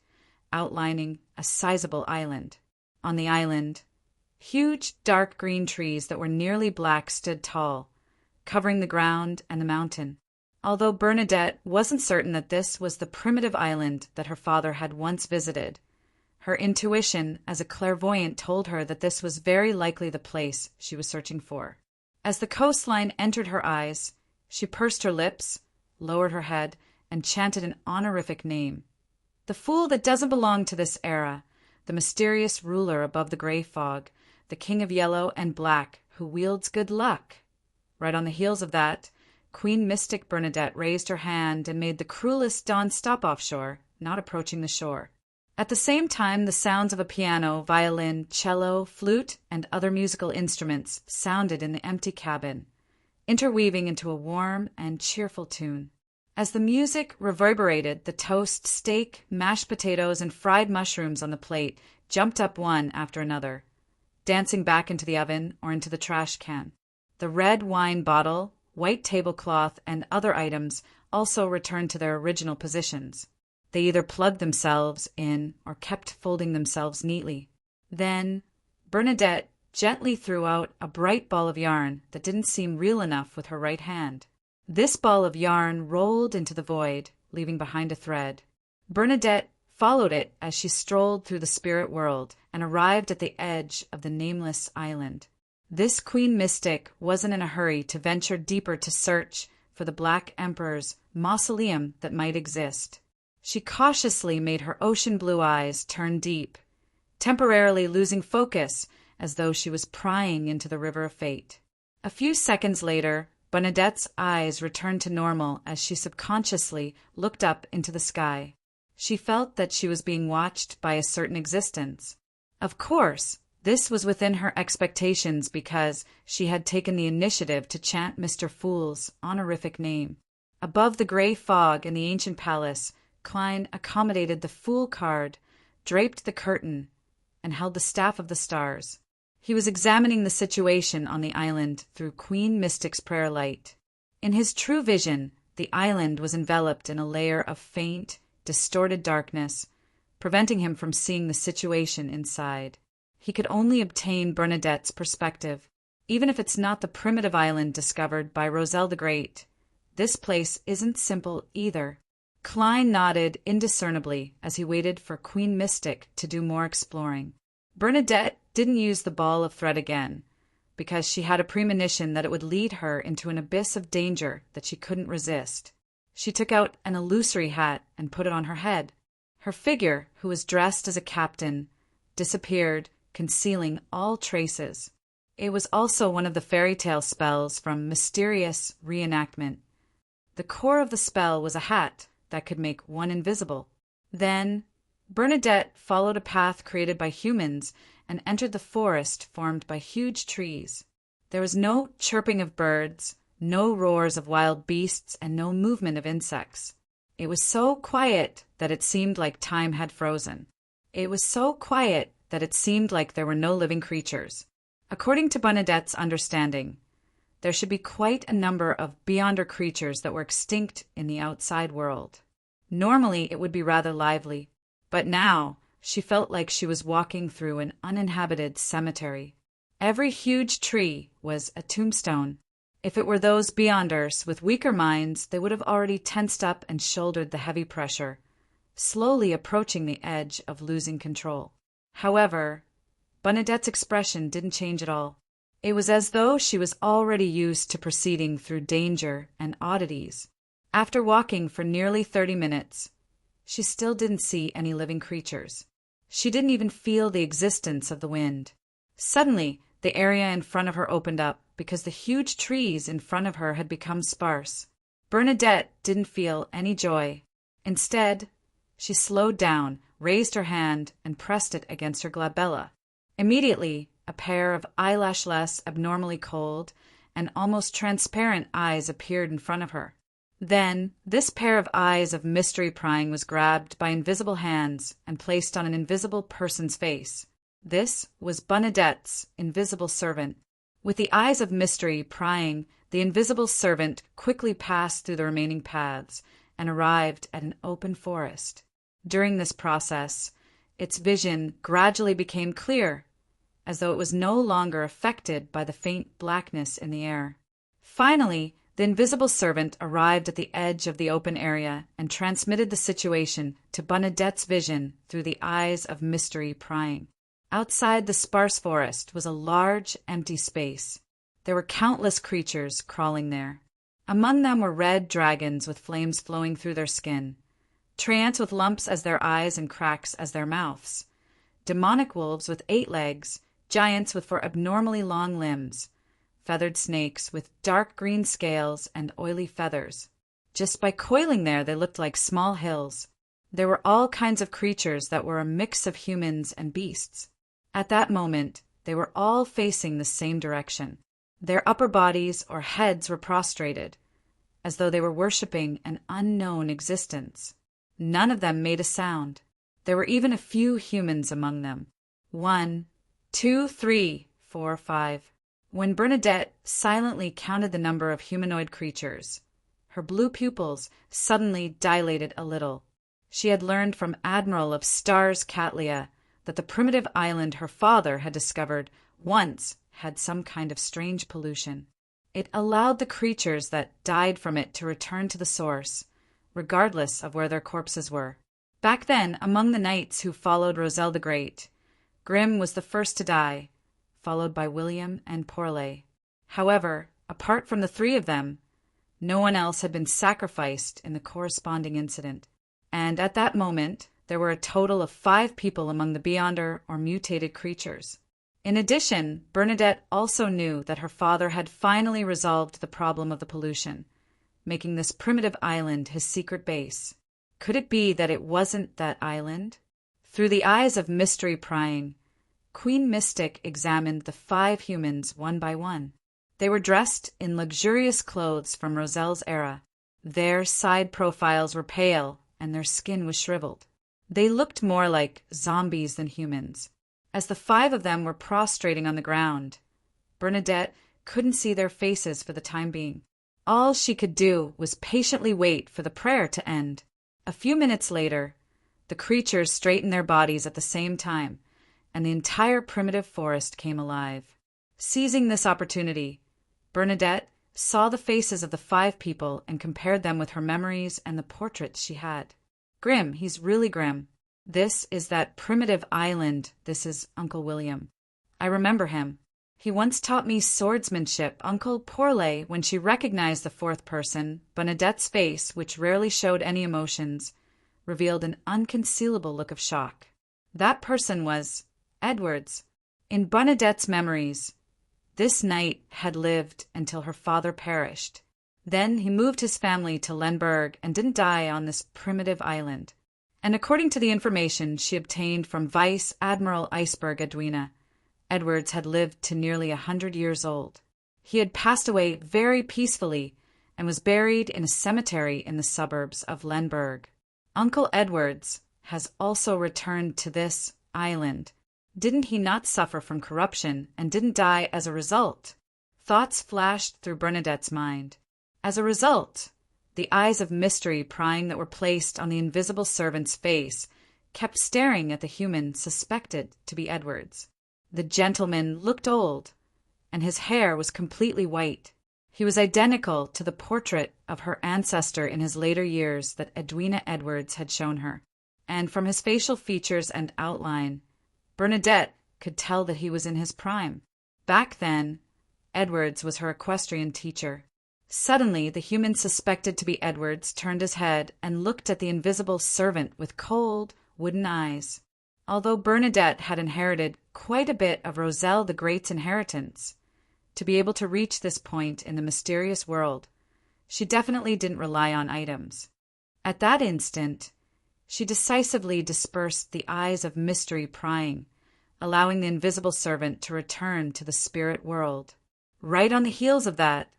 Speaker 1: outlining a sizable island. On the island, huge dark green trees that were nearly black stood tall, covering the ground and the mountain. Although Bernadette wasn't certain that this was the primitive island that her father had once visited, her intuition as a clairvoyant told her that this was very likely the place she was searching for. As the coastline entered her eyes, she pursed her lips, lowered her head, and chanted an honorific name. The fool that doesn't belong to this era, the mysterious ruler above the gray fog, the king of yellow and black who wields good luck. Right on the heels of that, Queen Mystic Bernadette raised her hand and made the cruelest dawn stop offshore, not approaching the shore. At the same time, the sounds of a piano, violin, cello, flute, and other musical instruments sounded in the empty cabin, interweaving into a warm and cheerful tune. As the music reverberated, the toast, steak, mashed potatoes, and fried mushrooms on the plate jumped up one after another, dancing back into the oven or into the trash can. The red wine bottle, white tablecloth, and other items also returned to their original positions. They either plugged themselves in or kept folding themselves neatly. Then Bernadette gently threw out a bright ball of yarn that didn't seem real enough with her right hand. This ball of yarn rolled into the void, leaving behind a thread. Bernadette followed it as she strolled through the spirit world and arrived at the edge of the nameless island. This Queen Mystic wasn't in a hurry to venture deeper to search for the Black Emperor's mausoleum that might exist. She cautiously made her ocean blue eyes turn deep, temporarily losing focus as though she was prying into the river of fate. A few seconds later, Bernadette's eyes returned to normal as she subconsciously looked up into the sky. She felt that she was being watched by a certain existence. Of course, this was within her expectations because she had taken the initiative to chant Mr. Fool's honorific name. Above the gray fog in the ancient palace, Klein accommodated the Fool card, draped the curtain, and held the staff of the stars. He was examining the situation on the island through Queen Mystic's prayer light. In his true vision, the island was enveloped in a layer of faint, distorted darkness, preventing him from seeing the situation inside. He could only obtain Bernadette's perspective. Even if it's not the primitive island discovered by Roselle the Great, this place isn't simple either. Klein nodded indiscernibly as he waited for Queen Mystic to do more exploring. Bernadette didn't use the ball of thread again, because she had a premonition that it would lead her into an abyss of danger that she couldn't resist. She took out an illusory hat and put it on her head. Her figure, who was dressed as a captain, disappeared, concealing all traces. It was also one of the fairy tale spells from Mysterious Reenactment. The core of the spell was a hat that could make one invisible. Then Bernadette followed a path created by humans and entered the forest formed by huge trees. There was no chirping of birds, no roars of wild beasts, and no movement of insects. It was so quiet that it seemed like time had frozen. It was so quiet that it seemed like there were no living creatures. According to Bernadette's understanding, there should be quite a number of beyonder creatures that were extinct in the outside world. Normally, it would be rather lively, but now she felt like she was walking through an uninhabited cemetery. Every huge tree was a tombstone. If it were those beyonders with weaker minds, they would have already tensed up and shouldered the heavy pressure, slowly approaching the edge of losing control. However, Bernadette's expression didn't change at all. It was as though she was already used to proceeding through danger and oddities. After walking for nearly 30 minutes, she still didn't see any living creatures. She didn't even feel the existence of the wind. Suddenly, the area in front of her opened up, because the huge trees in front of her had become sparse. Bernadette didn't feel any joy. Instead, she slowed down, raised her hand, and pressed it against her glabella. Immediately, a pair of eyelashless, abnormally cold, and almost transparent eyes appeared in front of her. Then, this pair of eyes of mystery prying was grabbed by invisible hands and placed on an invisible person's face. This was Bernadette's invisible servant. With the eyes of mystery prying, the invisible servant quickly passed through the remaining paths and arrived at an open forest. During this process, its vision gradually became clear, as though it was no longer affected by the faint blackness in the air. Finally, the invisible servant arrived at the edge of the open area and transmitted the situation to Bernadette's vision through the eyes of mystery prying. Outside the sparse forest was a large, empty space. There were countless creatures crawling there. Among them were red dragons with flames flowing through their skin, treants with lumps as their eyes and cracks as their mouths, demonic wolves with 8 legs, giants with 4 abnormally long limbs, feathered snakes with dark green scales and oily feathers. Just by coiling there, they looked like small hills. There were all kinds of creatures that were a mix of humans and beasts. At that moment, they were all facing the same direction. Their upper bodies or heads were prostrated, as though they were worshipping an unknown existence. None of them made a sound. There were even a few humans among them. 1, 2, 3, 4, 5. When Bernadette silently counted the number of humanoid creatures, her blue pupils suddenly dilated a little. She had learned from Admiral of Stars Catlia that the primitive island her father had discovered once had some kind of strange pollution. It allowed the creatures that died from it to return to the source, regardless of where their corpses were. Back then, among the knights who followed Roselle the Great, Grimm was the first to die, followed by William and Porlet. However, apart from the 3 of them, no one else had been sacrificed in the corresponding incident. And at that moment, there were a total of 5 people among the Beyonder or mutated creatures. In addition, Bernadette also knew that her father had finally resolved the problem of the pollution, making this primitive island his secret base. Could it be that it wasn't that island? Through the eyes of mystery prying, Queen Mystic examined the 5 humans one by one. They were dressed in luxurious clothes from Roselle's era. Their side profiles were pale, and their skin was shriveled. They looked more like zombies than humans. As the 5 of them were prostrating on the ground, Bernadette couldn't see their faces for the time being. All she could do was patiently wait for the prayer to end. A few minutes later, the creatures straightened their bodies at the same time, and the entire primitive forest came alive. Seizing this opportunity, Bernadette saw the faces of the 5 people and compared them with her memories and the portraits she had. Grim, he's really grim. This is that primitive island. This is Uncle William. I remember him. He once taught me swordsmanship. Uncle Porlet, when she recognized the 4th person, Bernadette's face, which rarely showed any emotions, revealed an unconcealable look of shock. That person was Edwards. In Bernadette's memories, this knight had lived until her father perished. Then he moved his family to Lemberg and didn't die on this primitive island. And according to the information she obtained from Vice Admiral Iceberg Edwina, Edwards had lived to nearly 100 years old. He had passed away very peacefully and was buried in a cemetery in the suburbs of Lemberg. Uncle Edwards has also returned to this island. Didn't he not suffer from corruption and didn't die as a result? Thoughts flashed through Bernadette's mind. As a result, the eyes of mystery prying that were placed on the invisible servant's face kept staring at the human suspected to be Edwards. The gentleman looked old, and his hair was completely white. He was identical to the portrait of her ancestor in his later years that Edwina Edwards had shown her, and from his facial features and outline, Bernadette could tell that he was in his prime. Back then, Edwards was her equestrian teacher. Suddenly, the human suspected to be Edwards turned his head and looked at the invisible servant with cold, wooden eyes. Although Bernadette had inherited quite a bit of Roselle the Great's inheritance, to be able to reach this point in the mysterious world, she definitely didn't rely on items. At that instant, she decisively dispersed the eyes of mystery prying, allowing the invisible servant to return to the spirit world. Right on the heels of that,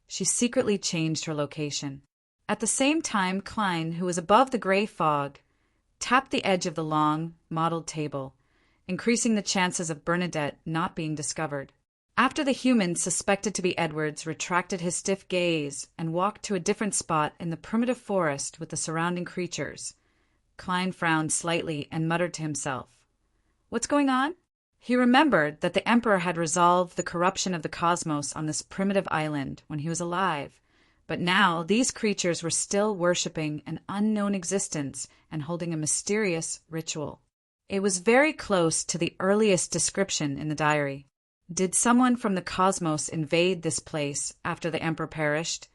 Speaker 1: she secretly changed her location. At the same time, Klein, who was above the gray fog, tapped the edge of the long, mottled table, increasing the chances of Bernadette not being discovered. After the human suspected to be Edwards retracted his stiff gaze and walked to a different spot in the primitive forest with the surrounding creatures, Klein frowned slightly and muttered to himself, "What's going on?" He remembered that the Emperor had resolved the corruption of the cosmos on this primitive island when he was alive, but now these creatures were still worshipping an unknown existence and holding a mysterious ritual. It was very close to the earliest description in the diary. Did someone from the cosmos invade this place after the Emperor perished,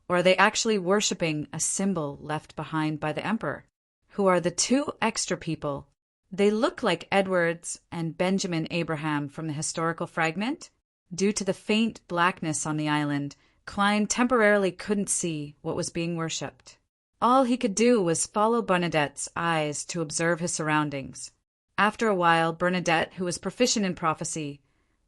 Speaker 1: or are they actually worshipping a symbol left behind by the Emperor? Who are the two extra people? They look like Edwards and Benjamin Abraham from the historical fragment. Due to the faint blackness on the island, Klein temporarily couldn't see what was being worshipped. All he could do was follow Bernadette's eyes to observe his surroundings. After a while, Bernadette, who was proficient in prophecy,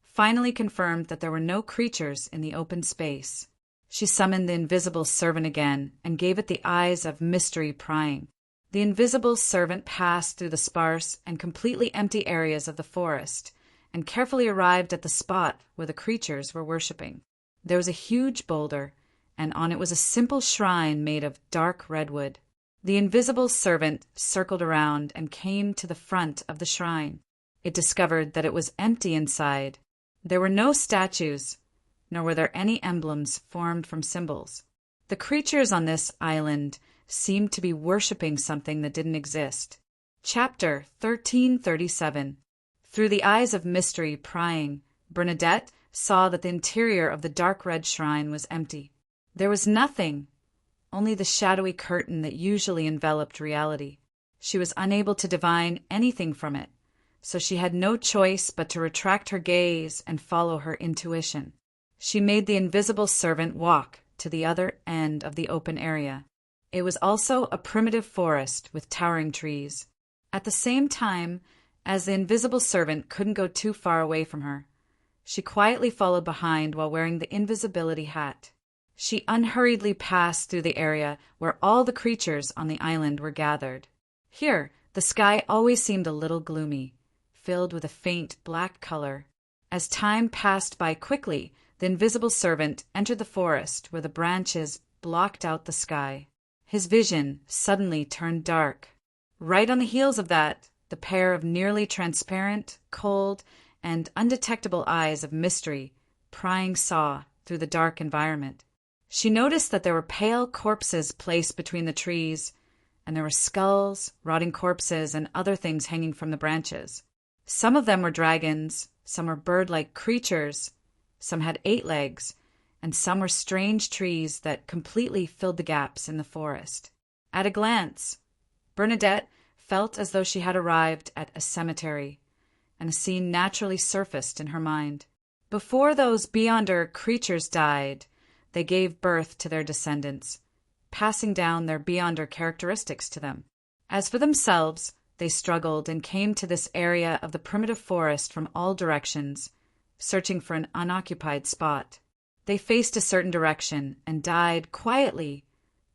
Speaker 1: finally confirmed that there were no creatures in the open space. She summoned the invisible servant again and gave it the eyes of mystery prying. The invisible servant passed through the sparse and completely empty areas of the forest and carefully arrived at the spot where the creatures were worshipping. There was a huge boulder, and on it was a simple shrine made of dark redwood. The invisible servant circled around and came to the front of the shrine. It discovered that it was empty inside. There were no statues, nor were there any emblems formed from symbols. The creatures on this island seemed to be worshipping something that didn't exist. Chapter 1337. Through the eyes of mystery prying, Bernadette saw that the interior of the dark red shrine was empty. There was nothing, only the shadowy curtain that usually enveloped reality. She was unable to divine anything from it, so she had no choice but to retract her gaze and follow her intuition. She made the invisible servant walk to the other end of the open area. It was also a primitive forest with towering trees. At the same time, as the invisible servant couldn't go too far away from her, she quietly followed behind while wearing the invisibility hat. She unhurriedly passed through the area where all the creatures on the island were gathered. Here, the sky always seemed a little gloomy, filled with a faint black color. As time passed by quickly, the invisible servant entered the forest where the branches blocked out the sky. His vision suddenly turned dark. Right on the heels of that, the pair of nearly transparent, cold, and undetectable eyes of mystery prying saw through the dark environment. She noticed that there were pale corpses placed between the trees, and there were skulls, rotting corpses, and other things hanging from the branches. Some of them were dragons, some were bird-like creatures, some had 8 legs, and some were strange trees that completely filled the gaps in the forest. At a glance, Bernadette felt as though she had arrived at a cemetery, and a scene naturally surfaced in her mind. Before those Beyonder creatures died, they gave birth to their descendants, passing down their Beyonder characteristics to them. As for themselves, they struggled and came to this area of the primitive forest from all directions, searching for an unoccupied spot. They faced a certain direction and died quietly,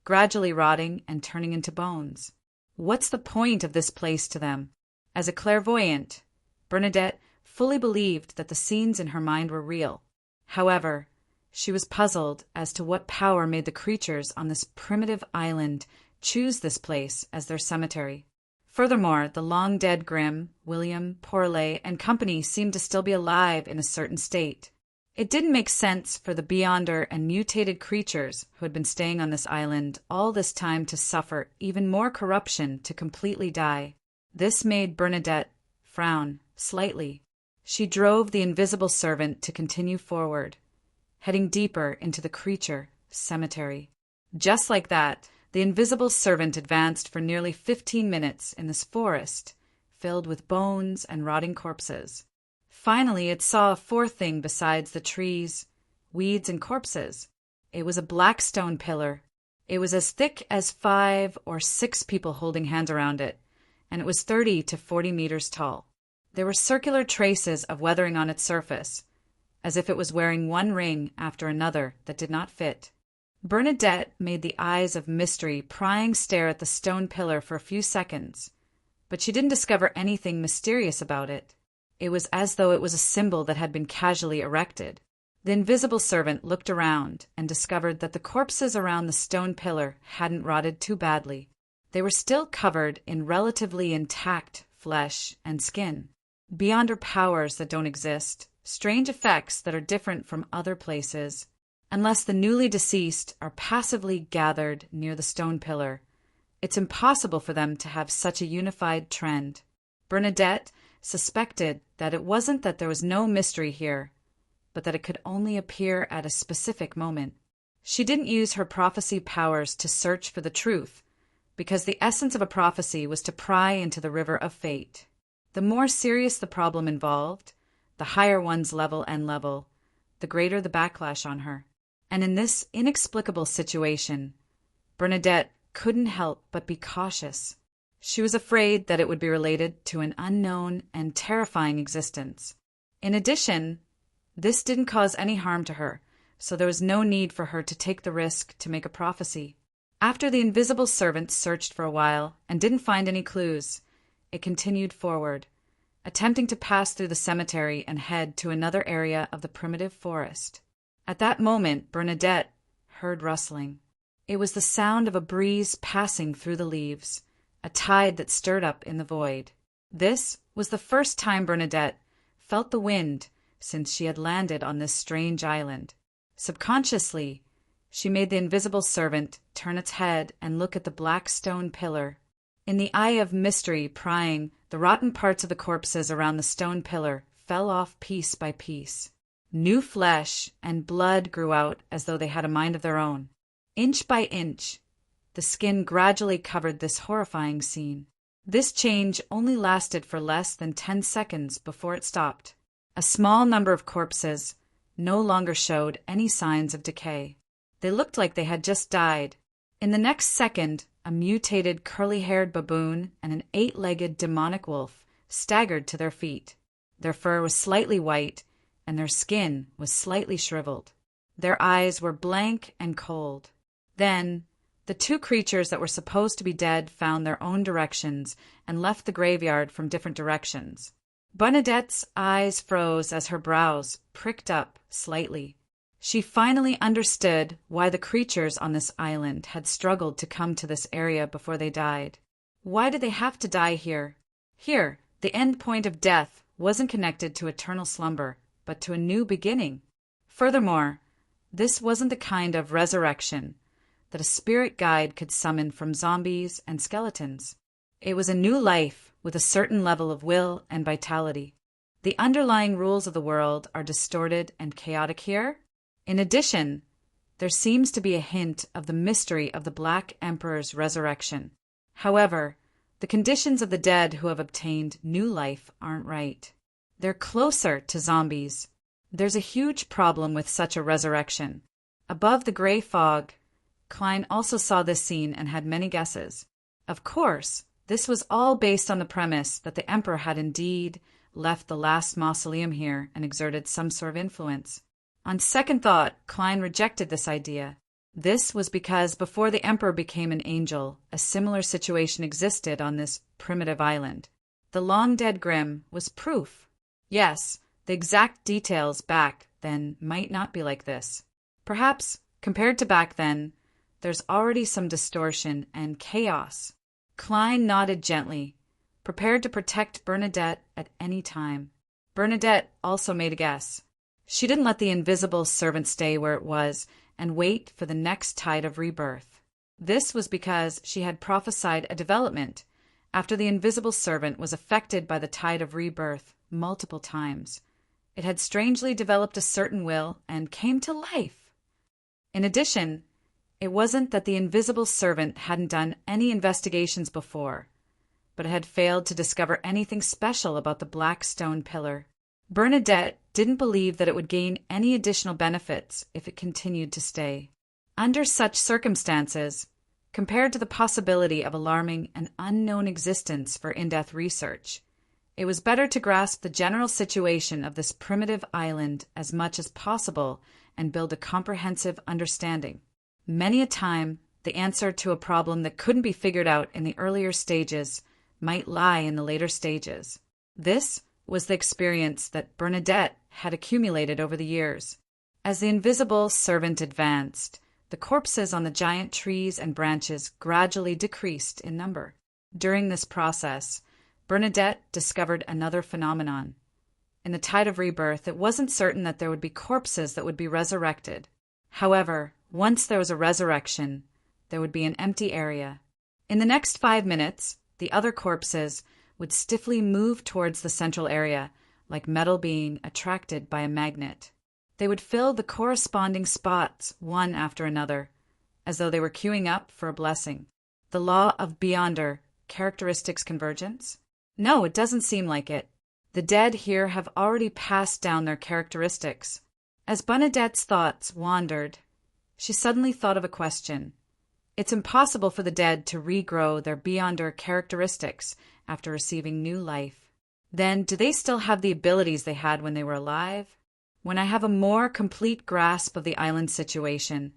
Speaker 1: gradually rotting and turning into bones. What's the point of this place to them? As a clairvoyant, Bernadette fully believed that the scenes in her mind were real. However, she was puzzled as to what power made the creatures on this primitive island choose this place as their cemetery. Furthermore, the long-dead Grimm, William, Porlet, and company seemed to still be alive in a certain state. It didn't make sense for the Beyonder and mutated creatures who had been staying on this island all this time to suffer even more corruption to completely die. This made Bernadette frown slightly. She drove the invisible servant to continue forward, heading deeper into the creature cemetery. Just like that, the invisible servant advanced for nearly 15 minutes in this forest, filled with bones and rotting corpses. Finally, it saw a fourth thing besides the trees, weeds, and corpses. It was a black stone pillar. It was as thick as 5 or 6 people holding hands around it, and it was 30 to 40 meters tall. There were circular traces of weathering on its surface, as if it was wearing one ring after another that did not fit. Bernadette made the eyes of mystery prying stare at the stone pillar for a few seconds, but she didn't discover anything mysterious about it. It was as though it was a symbol that had been casually erected. The invisible servant looked around and discovered that the corpses around the stone pillar hadn't rotted too badly. They were still covered in relatively intact flesh and skin. Beyond her powers that don't exist, strange effects that are different from other places, unless the newly deceased are passively gathered near the stone pillar, it's impossible for them to have such a unified trend. Bernadette suspected that it wasn't that there was no mystery here, but that it could only appear at a specific moment. She didn't use her prophecy powers to search for the truth, because the essence of a prophecy was to pry into the river of fate. The more serious the problem involved, the higher one's level, the greater the backlash on her. And in this inexplicable situation, Bernadette couldn't help but be cautious. She was afraid that it would be related to an unknown and terrifying existence. In addition, this didn't cause any harm to her, so there was no need for her to take the risk to make a prophecy. After the invisible servant searched for a while and didn't find any clues, it continued forward, attempting to pass through the cemetery and head to another area of the primitive forest. At that moment, Bernadette heard rustling. It was the sound of a breeze passing through the leaves, a tide that stirred up in the void. This was the first time Bernadette felt the wind since she had landed on this strange island. Subconsciously, she made the invisible servant turn its head and look at the black stone pillar. In the eye of mystery prying, the rotten parts of the corpses around the stone pillar fell off piece by piece. New flesh and blood grew out as though they had a mind of their own. Inch by inch, the skin gradually covered this horrifying scene. This change only lasted for less than 10 seconds before it stopped. A small number of corpses no longer showed any signs of decay. They looked like they had just died. In the next second, a mutated curly-haired baboon and an 8-legged demonic wolf staggered to their feet. Their fur was slightly white, and their skin was slightly shriveled. Their eyes were blank and cold. Then, the 2 creatures that were supposed to be dead found their own directions and left the graveyard from different directions. Bernadette's eyes froze as her brows pricked up slightly. She finally understood why the creatures on this island had struggled to come to this area before they died. Why did they have to die here? Here, the end point of death wasn't connected to eternal slumber, but to a new beginning. Furthermore, this wasn't the kind of resurrection that a spirit guide could summon from zombies and skeletons. It was a new life with a certain level of will and vitality. The underlying rules of the world are distorted and chaotic here. In addition, there seems to be a hint of the mystery of the Black Emperor's resurrection. However, the conditions of the dead who have obtained new life aren't right. They're closer to zombies. There's a huge problem with such a resurrection. Above the gray fog, Klein also saw this scene and had many guesses. Of course, this was all based on the premise that the Emperor had indeed left the last mausoleum here and exerted some sort of influence. On second thought, Klein rejected this idea. This was because before the Emperor became an angel, a similar situation existed on this primitive island. The long-dead Grimm was proof. Yes, the exact details back then might not be like this. Perhaps, compared to back then, there's already some distortion and chaos. Klein nodded gently, prepared to protect Bernadette at any time. Bernadette also made a guess. She didn't let the invisible servant stay where it was and wait for the next tide of rebirth. This was because she had prophesied a development after the invisible servant was affected by the tide of rebirth multiple times. It had strangely developed a certain will and came to life. In addition, it wasn't that the invisible servant hadn't done any investigations before, but had failed to discover anything special about the black stone pillar. Bernadette didn't believe that it would gain any additional benefits if it continued to stay. Under such circumstances, compared to the possibility of alarming an unknown existence for in-depth research, it was better to grasp the general situation of this primitive island as much as possible and build a comprehensive understanding. Many a time, the answer to a problem that couldn't be figured out in the earlier stages might lie in the later stages. This was the experience that Bernadette had accumulated over the years. As the invisible servant advanced, the corpses on the giant trees and branches gradually decreased in number. During this process, Bernadette discovered another phenomenon. In the tide of rebirth, it wasn't certain that there would be corpses that would be resurrected. However, once there was a resurrection, there would be an empty area. In the next 5 minutes, the other corpses would stiffly move towards the central area, like metal being attracted by a magnet. They would fill the corresponding spots one after another, as though they were queuing up for a blessing. The law of Beyonder, characteristics convergence? No, it doesn't seem like it. The dead here have already passed down their characteristics. As Bernadette's thoughts wandered, she suddenly thought of a question. It's impossible for the dead to regrow their Beyonder characteristics after receiving new life. Then, do they still have the abilities they had when they were alive? When I have a more complete grasp of the island situation,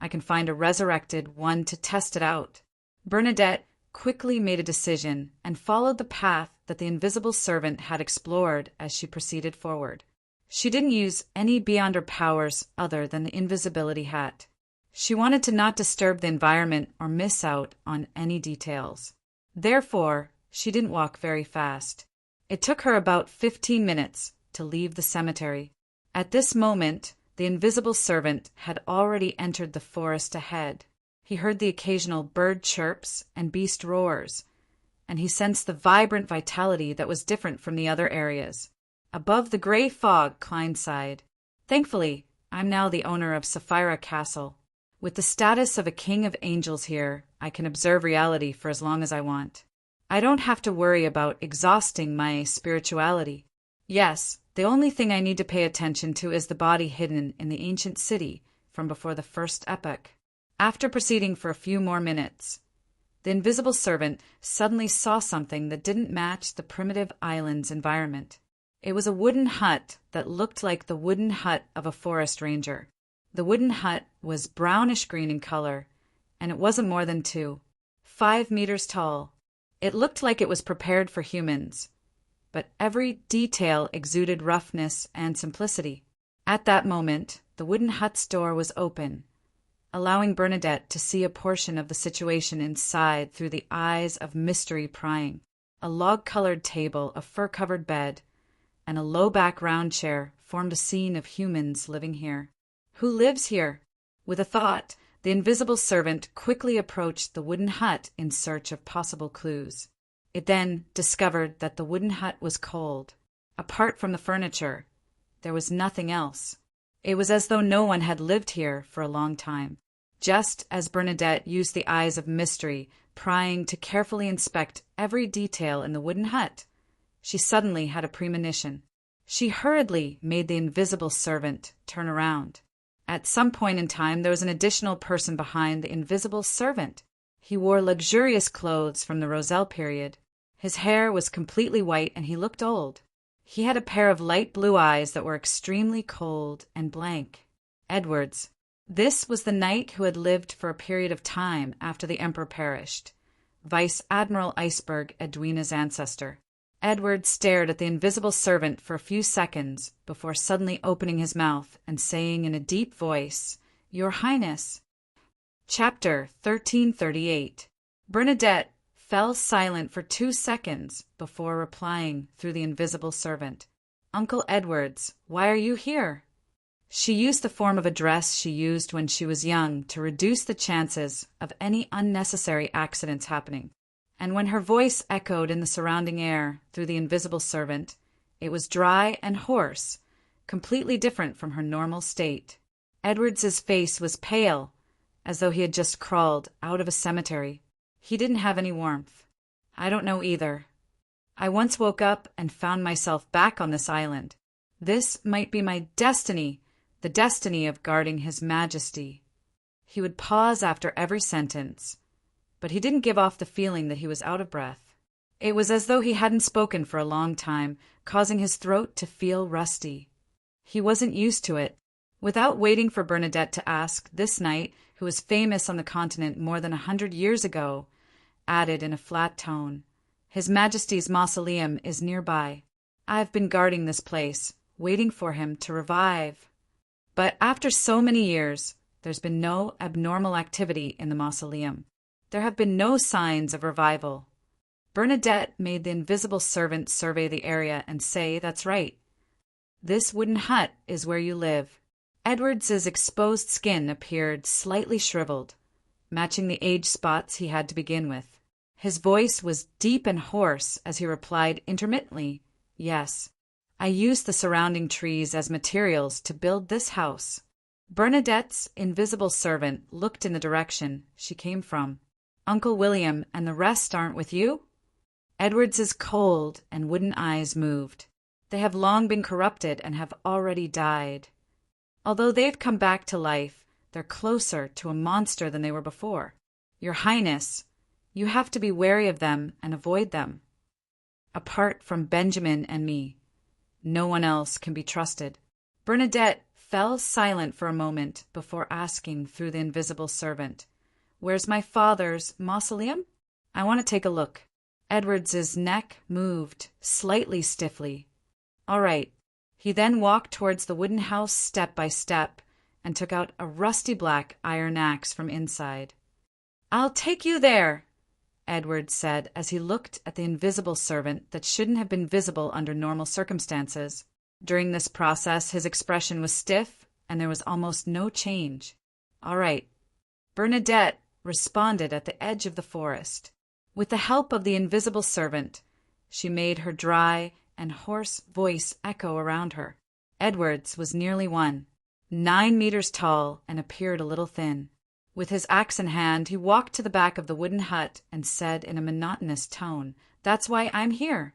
Speaker 1: I can find a resurrected one to test it out. Bernadette quickly made a decision and followed the path that the invisible servant had explored as she proceeded forward. She didn't use any Beyonder powers other than the invisibility hat. She wanted to not disturb the environment or miss out on any details. Therefore, she didn't walk very fast. It took her about 15 minutes to leave the cemetery. At this moment, the invisible servant had already entered the forest ahead. He heard the occasional bird chirps and beast roars, and he sensed the vibrant vitality that was different from the other areas. Above the gray fog, Klein sighed. Thankfully, I'm now the owner of Sapphira Castle. With the status of a king of angels here, I can observe reality for as long as I want. I don't have to worry about exhausting my spirituality. Yes, the only thing I need to pay attention to is the body hidden in the ancient city from before the first epoch. After proceeding for a few more minutes, the invisible servant suddenly saw something that didn't match the primitive island's environment. It was a wooden hut that looked like the wooden hut of a forest ranger. The wooden hut was brownish-green in color, and it wasn't more than 5 meters tall. It looked like it was prepared for humans, but every detail exuded roughness and simplicity. At that moment, the wooden hut's door was open, allowing Bernadette to see a portion of the situation inside through the eyes of mystery prying. A log-colored table, a fur-covered bed, and a low-back round chair formed a scene of humans living here. Who lives here? With a thought, the invisible servant quickly approached the wooden hut in search of possible clues. It then discovered that the wooden hut was cold. Apart from the furniture, there was nothing else. It was as though no one had lived here for a long time. Just as Bernadette used the eyes of mystery, prying to carefully inspect every detail in the wooden hut, she suddenly had a premonition. She hurriedly made the invisible servant turn around. At some point in time, there was an additional person behind the invisible servant. He wore luxurious clothes from the Roselle period. His hair was completely white and he looked old. He had a pair of light blue eyes that were extremely cold and blank. Edwards. This was the knight who had lived for a period of time after the emperor perished. Vice Admiral Iceberg, Edwina's ancestor. Edwards stared at the invisible servant for a few seconds before suddenly opening his mouth and saying in a deep voice, "Your Highness." Chapter 1338. Bernadette fell silent for 2 seconds before replying through the invisible servant. "Uncle Edwards, why are you here?" She used the form of address she used when she was young to reduce the chances of any unnecessary accidents happening. And when her voice echoed in the surrounding air through the invisible servant, it was dry and hoarse, completely different from her normal state. Edwards's face was pale, as though he had just crawled out of a cemetery. He didn't have any warmth. "I don't know either. I once woke up and found myself back on this island. This might be my destiny, the destiny of guarding His Majesty. He would pause after every sentence, but he didn't give off the feeling that he was out of breath. It was as though he hadn't spoken for a long time, causing his throat to feel rusty. He wasn't used to it. Without waiting for Bernadette to ask, this knight, who was famous on the continent more than 100 years ago, added in a flat tone, "His Majesty's mausoleum is nearby. I've been guarding this place, waiting for him to revive." But after so many years, there's been no abnormal activity in the mausoleum. There have been no signs of revival. Bernadette made the invisible servant survey the area and say, "That's right. This wooden hut is where you live." Edwards's exposed skin appeared slightly shriveled, matching the age spots he had to begin with. His voice was deep and hoarse as he replied intermittently, "Yes, I used the surrounding trees as materials to build this house." Bernadette's invisible servant looked in the direction she came from. "Uncle William and the rest aren't with you?" Edwards's cold and wooden eyes moved. "They have long been corrupted and have already died. Although they've come back to life, they're closer to a monster than they were before. Your Highness, you have to be wary of them and avoid them. Apart from Benjamin and me, no one else can be trusted." Bernadette fell silent for a moment before asking through the invisible servant, "Where's my father's mausoleum? I want to take a look." Edwards's neck moved slightly stiffly. "All right." He then walked towards the wooden house step by step and took out a rusty black iron axe from inside. "I'll take you there," Edwards said as he looked at the invisible servant that shouldn't have been visible under normal circumstances. During this process, his expression was stiff and there was almost no change. "All right." Bernadette responded at the edge of the forest. With the help of the invisible servant, she made her dry and hoarse voice echo around her. Edwards was nearly 9 meters tall and appeared a little thin. With his axe in hand, he walked to the back of the wooden hut and said in a monotonous tone, "That's why I'm here.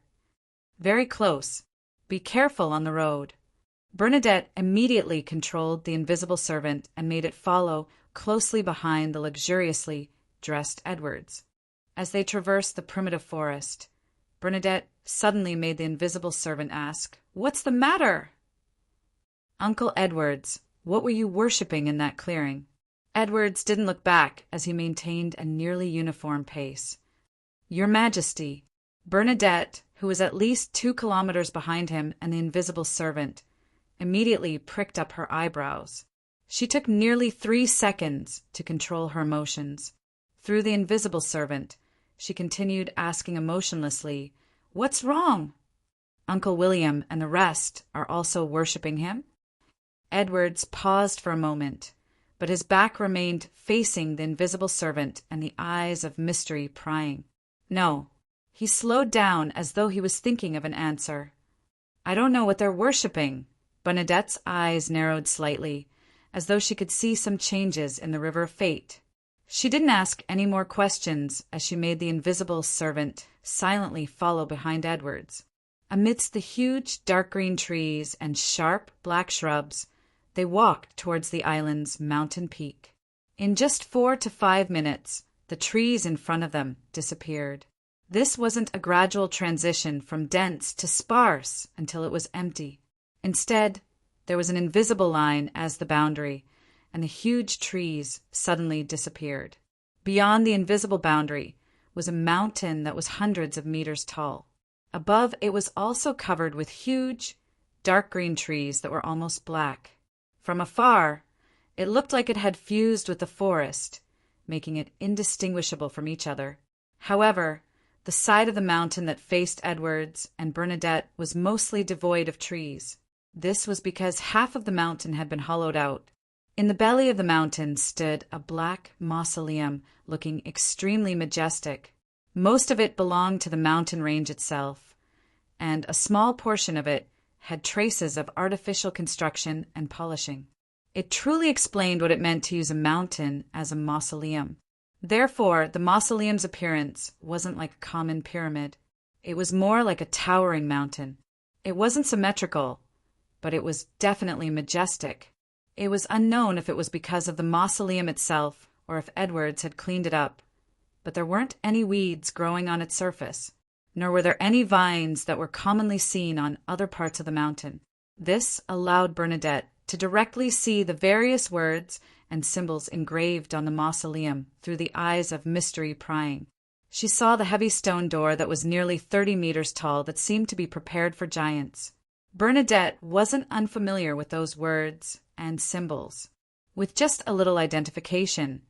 Speaker 1: Very close. Be careful on the road." Bernadette immediately controlled the invisible servant and made it follow closely behind the luxuriously dressed Edwards. As they traversed the primitive forest, Bernadette suddenly made the invisible servant ask, "What's the matter?" "Uncle Edwards, what were you worshipping in that clearing?" Edwards didn't look back as he maintained a nearly uniform pace. "Your Majesty." Bernadette, who was at least 2 kilometers behind him and the invisible servant, immediately pricked up her eyebrows. She took nearly 3 seconds to control her emotions. Through the invisible servant, she continued asking emotionlessly, "What's wrong? Uncle William and the rest are also worshipping him?" Edwards paused for a moment, but his back remained facing the invisible servant and the eyes of mystery prying. "No." He slowed down as though he was thinking of an answer. "I don't know what they're worshipping." Bernadette's eyes narrowed slightly, as though she could see some changes in the river of fate. She didn't ask any more questions as she made the invisible servant silently follow behind Edwards. Amidst the huge dark green trees and sharp black shrubs, they walked towards the island's mountain peak. In just 4 to 5 minutes, the trees in front of them disappeared. This wasn't a gradual transition from dense to sparse until it was empty. Instead, there was an invisible line as the boundary, and the huge trees suddenly disappeared. Beyond the invisible boundary was a mountain that was hundreds of meters tall. Above, it was also covered with huge, dark green trees that were almost black. From afar, it looked like it had fused with the forest, making it indistinguishable from each other. However, the side of the mountain that faced Edwards and Bernadette was mostly devoid of trees. This was because half of the mountain had been hollowed out. In the belly of the mountain stood a black mausoleum looking extremely majestic. Most of it belonged to the mountain range itself, and a small portion of it had traces of artificial construction and polishing. It truly explained what it meant to use a mountain as a mausoleum. Therefore, the mausoleum's appearance wasn't like a common pyramid. It was more like a towering mountain. It wasn't symmetrical, but it was definitely majestic. It was unknown if it was because of the mausoleum itself or if Edwards had cleaned it up, but there weren't any weeds growing on its surface, nor were there any vines that were commonly seen on other parts of the mountain. This allowed Bernadette to directly see the various words and symbols engraved on the mausoleum through the eyes of mystery prying. She saw the heavy stone door that was nearly 30 meters tall that seemed to be prepared for giants. Bernadette wasn't unfamiliar with those words and symbols. With just a little identification,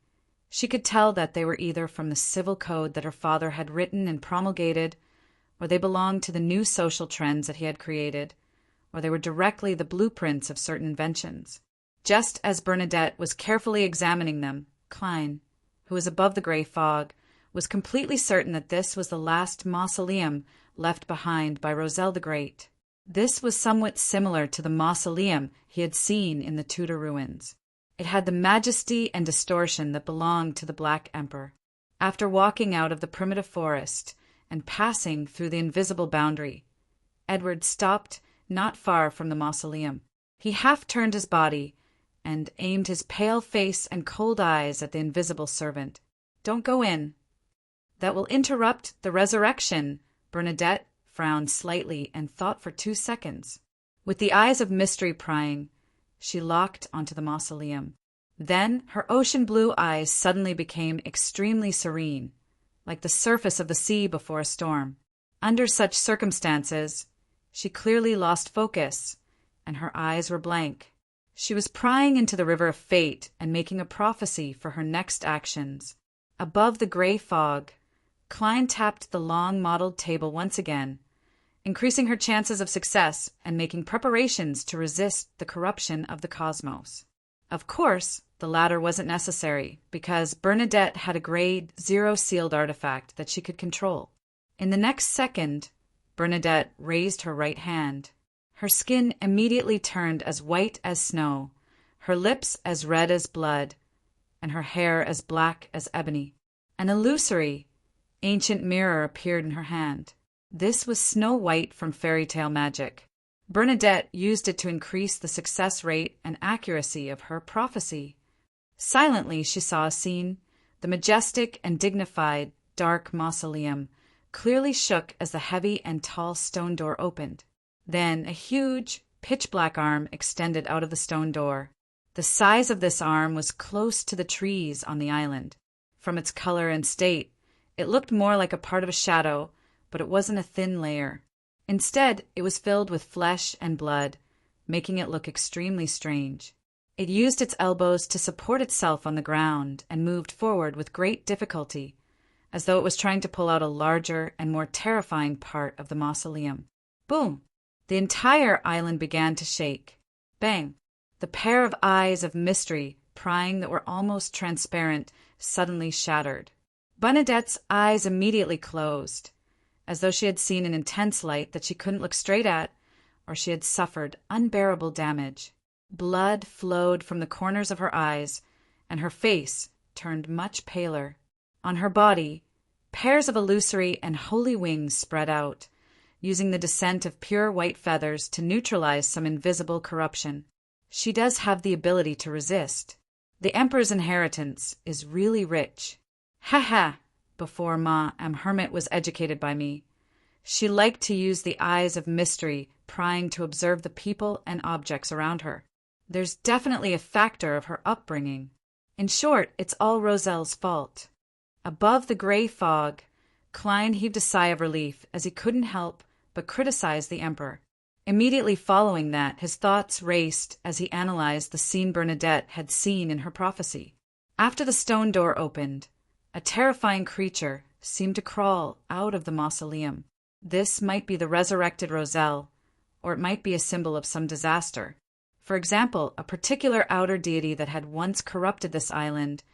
Speaker 1: she could tell that they were either from the civil code that her father had written and promulgated, or they belonged to the new social trends that he had created, or they were directly the blueprints of certain inventions. Just as Bernadette was carefully examining them, Klein, who was above the gray fog, was completely certain that this was the last mausoleum left behind by Roselle the Great. This was somewhat similar to the mausoleum he had seen in the Tudor ruins. It had the majesty and distortion that belonged to the Black Emperor. After walking out of the primitive forest and passing through the invisible boundary, Edward stopped not far from the mausoleum. He half turned his body and aimed his pale face and cold eyes at the invisible servant. "Don't go in. That will interrupt the resurrection." Bernadette frowned slightly and thought for 2 seconds. With the eyes of mystery prying, she locked onto the mausoleum. Then her ocean blue eyes suddenly became extremely serene, like the surface of the sea before a storm. Under such circumstances, she clearly lost focus, and her eyes were blank. She was prying into the river of fate and making a prophecy for her next actions. Above the gray fog, Klein tapped the long mottled table once again, increasing her chances of success and making preparations to resist the corruption of the cosmos. Of course, the latter wasn't necessary, because Bernadette had a grade 0 sealed artifact that she could control. In the next second, Bernadette raised her right hand. Her skin immediately turned as white as snow, her lips as red as blood, and her hair as black as ebony. An illusory, ancient mirror appeared in her hand. This was Snow White from fairy tale magic. Bernadette used it to increase the success rate and accuracy of her prophecy. Silently she saw a scene. The majestic and dignified dark mausoleum clearly shook as the heavy and tall stone door opened. Then a huge, pitch-black arm extended out of the stone door. The size of this arm was close to the trees on the island. From its color and state, it looked more like a part of a shadow, but it wasn't a thin layer. Instead, it was filled with flesh and blood, making it look extremely strange. It used its elbows to support itself on the ground and moved forward with great difficulty, as though it was trying to pull out a larger and more terrifying part of the mausoleum. Boom! The entire island began to shake. Bang! The pair of eyes of mystery, prying that were almost transparent, suddenly shattered. Bernadette's eyes immediately closed, as though she had seen an intense light that she couldn't look straight at, or she had suffered unbearable damage. Blood flowed from the corners of her eyes, and her face turned much paler. On her body, pairs of illusory and holy wings spread out, using the descent of pure white feathers to neutralize some invisible corruption. She does have the ability to resist. The Emperor's inheritance is really rich. Ha ha! Before Ma Hermit was educated by me. She liked to use the eyes of mystery, prying to observe the people and objects around her. There's definitely a factor of her upbringing. In short, it's all Roselle's fault. Above the gray fog, Klein heaved a sigh of relief as he couldn't help but criticize the Emperor. Immediately following that, his thoughts raced as he analyzed the scene Bernadette had seen in her prophecy. After the stone door opened, a terrifying creature seemed to crawl out of the mausoleum. This might be the resurrected Roselle, or it might be a symbol of some disaster. For example, a particular outer deity that had once corrupted this island,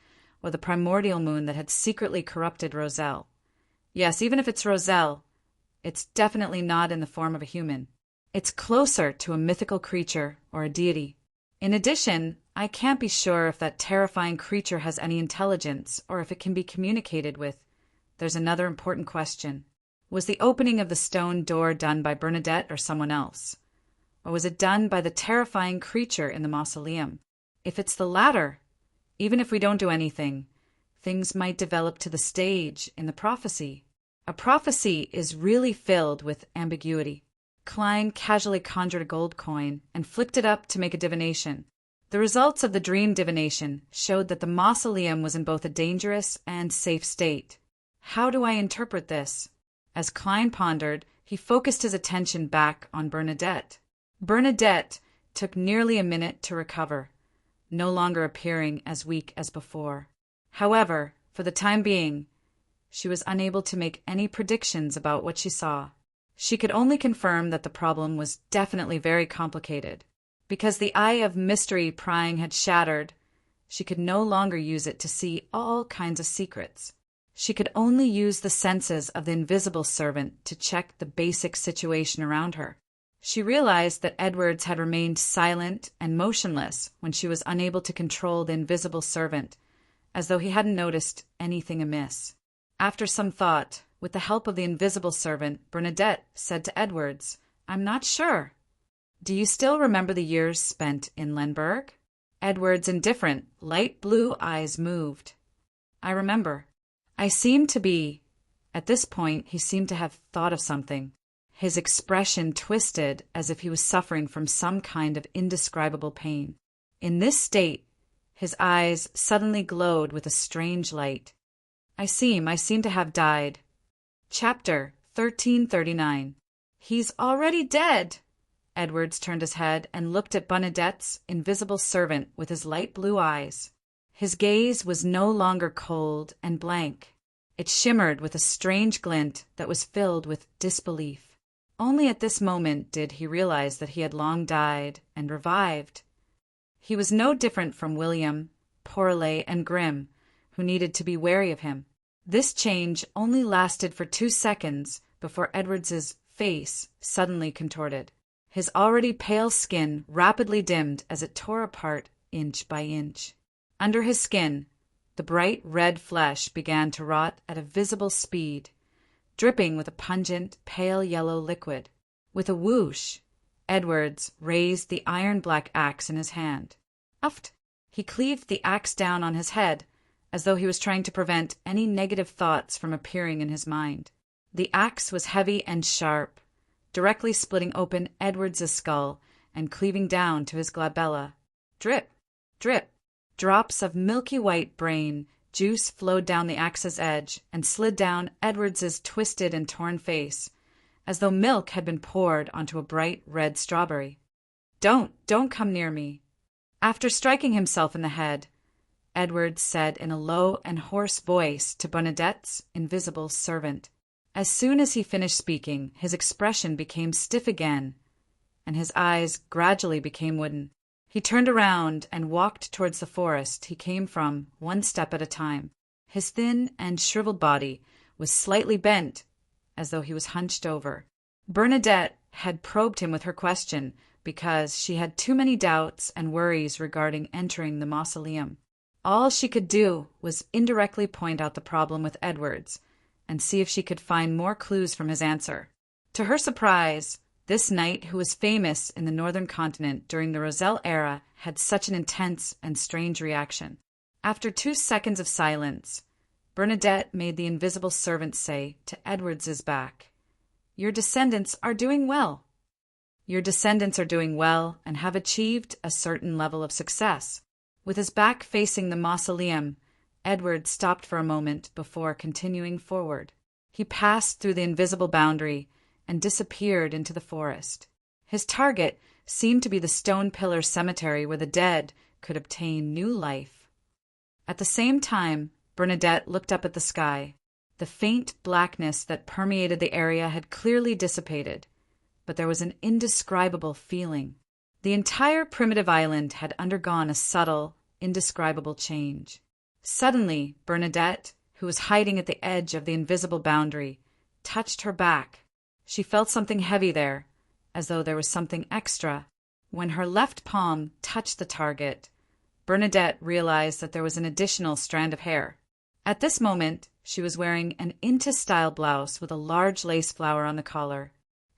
Speaker 1: or the primordial moon that had secretly corrupted Roselle. Yes, even if it's Roselle, it's definitely not in the form of a human. It's closer to a mythical creature or a deity. In addition, I can't be sure if that terrifying creature has any intelligence or if it can be communicated with. There's another important question. Was the opening of the stone door done by Bernadette or someone else? Or was it done by the terrifying creature in the mausoleum? If it's the latter, even if we don't do anything, things might develop to the stage in the prophecy. A prophecy is really filled with ambiguity. Klein casually conjured a gold coin and flicked it up to make a divination. The results of the dream divination showed that the mausoleum was in both a dangerous and safe state. How do I interpret this? As Klein pondered, he focused his attention back on Bernadette. Bernadette took nearly a minute to recover, no longer appearing as weak as before. However, for the time being, she was unable to make any predictions about what she saw. She could only confirm that the problem was definitely very complicated. Because the eye of mystery prying had shattered, she could no longer use it to see all kinds of secrets. She could only use the senses of the invisible servant to check the basic situation around her. She realized that Edwards had remained silent and motionless when she was unable to control the invisible servant, as though he hadn't noticed anything amiss. After some thought, with the help of the invisible servant, Bernadette said to Edwards, "I'm not sure. Do you still remember the years spent in Lemberg?" Edwards' indifferent, light blue eyes moved. "I remember. I seemed to be—" At this point, he seemed to have thought of something. His expression twisted as if he was suffering from some kind of indescribable pain. In this state, his eyes suddenly glowed with a strange light. I seem to have died." Chapter 1339. "He's already dead!" Edwards turned his head and looked at Bernadette's invisible servant with his light blue eyes. His gaze was no longer cold and blank. It shimmered with a strange glint that was filled with disbelief. Only at this moment did he realize that he had long died and revived. He was no different from William, Pourlet, and Grimm, who needed to be wary of him. This change only lasted for 2 seconds before Edwards's face suddenly contorted. His already pale skin rapidly dimmed as it tore apart inch by inch. Under his skin, the bright red flesh began to rot at a visible speed, dripping with a pungent, pale yellow liquid. With a whoosh, Edwards raised the iron-black axe in his hand. Uft! He cleaved the axe down on his head, as though he was trying to prevent any negative thoughts from appearing in his mind. The axe was heavy and sharp, directly splitting open Edwards's skull and cleaving down to his glabella. Drip, drip, drops of milky white brain juice flowed down the axe's edge and slid down Edwards's twisted and torn face, as though milk had been poured onto a bright red strawberry. Don't come near me." After striking himself in the head, Edwards said in a low and hoarse voice to Bernadette's invisible servant. As soon as he finished speaking, his expression became stiff again, and his eyes gradually became wooden. He turned around and walked towards the forest he came from, 1 step at a time. His thin and shriveled body was slightly bent, as though he was hunched over. Bernadette had probed him with her question because she had too many doubts and worries regarding entering the mausoleum. All she could do was indirectly point out the problem with Edwards and see if she could find more clues from his answer. To her surprise, this knight, who was famous in the northern continent during the Roselle era, had such an intense and strange reaction. After 2 seconds of silence, Bernadette made the invisible servant say to Edwards's back, "Your descendants are doing well. Your descendants are doing well and have achieved a certain level of success." With his back facing the mausoleum, Edward stopped for a moment before continuing forward. He passed through the invisible boundary and disappeared into the forest. His target seemed to be the stone pillar cemetery where the dead could obtain new life. At the same time, Bernadette looked up at the sky. The faint blackness that permeated the area had clearly dissipated, but there was an indescribable feeling. The entire primitive island had undergone a subtle, indescribable change. Suddenly, Bernadette, who was hiding at the edge of the invisible boundary, touched her back. She felt something heavy there, as though there was something extra. When her left palm touched the target, Bernadette realized that there was an additional strand of hair. At this moment, she was wearing an into-style blouse with a large lace flower on the collar.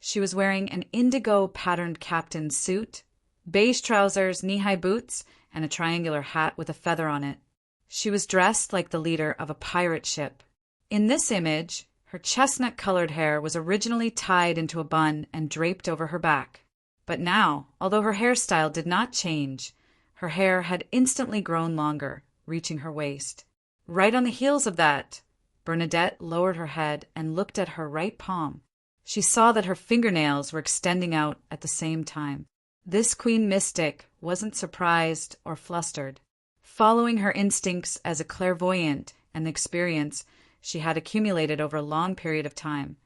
Speaker 1: She was wearing an indigo-patterned captain's suit, beige trousers, knee-high boots, and a triangular hat with a feather on it. She was dressed like the leader of a pirate ship. In this image, her chestnut-colored hair was originally tied into a bun and draped over her back. But now, although her hairstyle did not change, her hair had instantly grown longer, reaching her waist. Right on the heels of that, Bernadette lowered her head and looked at her right palm. She saw that her fingernails were extending out at the same time. This queen mystic wasn't surprised or flustered. Following her instincts as a clairvoyant and the experience she had accumulated over a long period of time,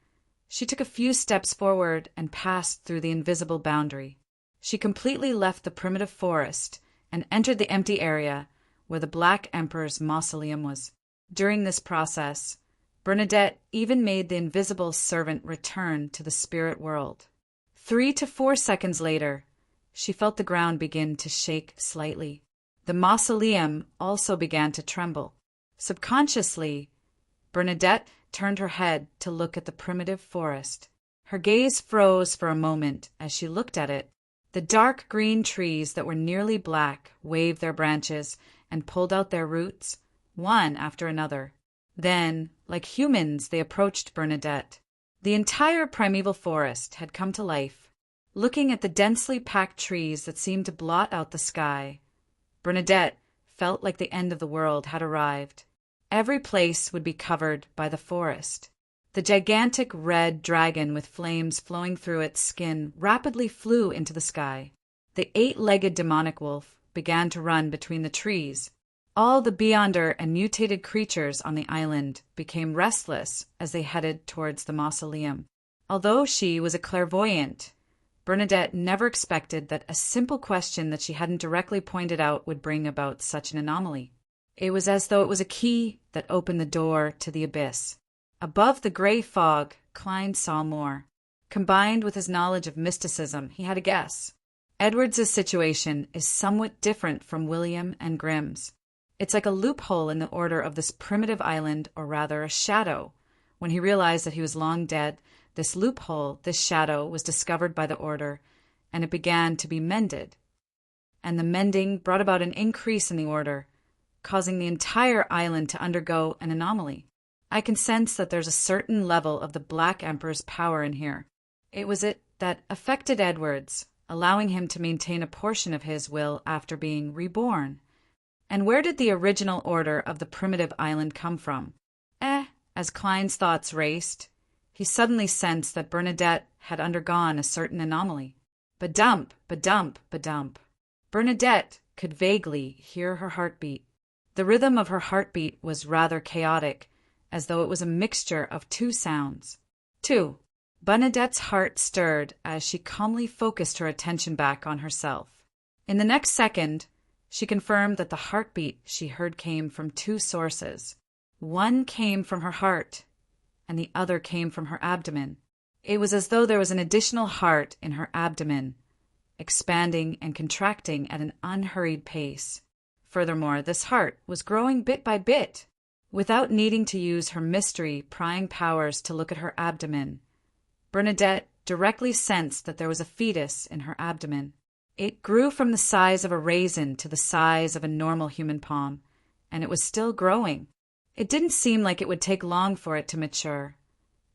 Speaker 1: she took a few steps forward and passed through the invisible boundary. She completely left the primitive forest and entered the empty area where the Black Emperor's mausoleum was. During this process, Bernadette even made the invisible servant return to the spirit world. 3 to 4 seconds later, she felt the ground begin to shake slightly. The mausoleum also began to tremble. Subconsciously, Bernadette turned her head to look at the primitive forest. Her gaze froze for a moment as she looked at it. The dark green trees that were nearly black waved their branches and pulled out their roots, one after another. Then, like humans, they approached Bernadette. The entire primeval forest had come to life. Looking at the densely packed trees that seemed to blot out the sky, Bernadette felt like the end of the world had arrived. Every place would be covered by the forest. The gigantic red dragon with flames flowing through its skin rapidly flew into the sky. The 8-legged demonic wolf began to run between the trees. All the Beyonder and mutated creatures on the island became restless as they headed towards the mausoleum. Although she was a clairvoyant, Bernadette never expected that a simple question that she hadn't directly pointed out would bring about such an anomaly. It was as though it was a key that opened the door to the abyss. Above the gray fog, Klein saw more. Combined with his knowledge of mysticism, he had a guess. Edwards's situation is somewhat different from William and Grimm's. It's like a loophole in the order of this primitive island, or rather a shadow. When he realized that he was long dead, this loophole, this shadow, was discovered by the order, and it began to be mended. And the mending brought about an increase in the order, causing the entire island to undergo an anomaly. I can sense that there's a certain level of the Black Emperor's power in here. It was it that affected Edwards, allowing him to maintain a portion of his will after being reborn. And where did the original order of the primitive island come from? As Klein's thoughts raced, he suddenly sensed that Bernadette had undergone a certain anomaly. Ba-dump, ba-dump, ba-dump. Bernadette could vaguely hear her heartbeat. The rhythm of her heartbeat was rather chaotic, as though it was a mixture of two sounds. 2. Bernadette's heart stirred as she calmly focused her attention back on herself. In the next second, she confirmed that the heartbeat she heard came from two sources. One came from her heart, and the other came from her abdomen. It was as though there was an additional heart in her abdomen, expanding and contracting at an unhurried pace. Furthermore, this heart was growing bit by bit. Without needing to use her mystery-prying powers to look at her abdomen, Bernadette directly sensed that there was a fetus in her abdomen. It grew from the size of a raisin to the size of a normal human palm, and it was still growing. It didn't seem like it would take long for it to mature,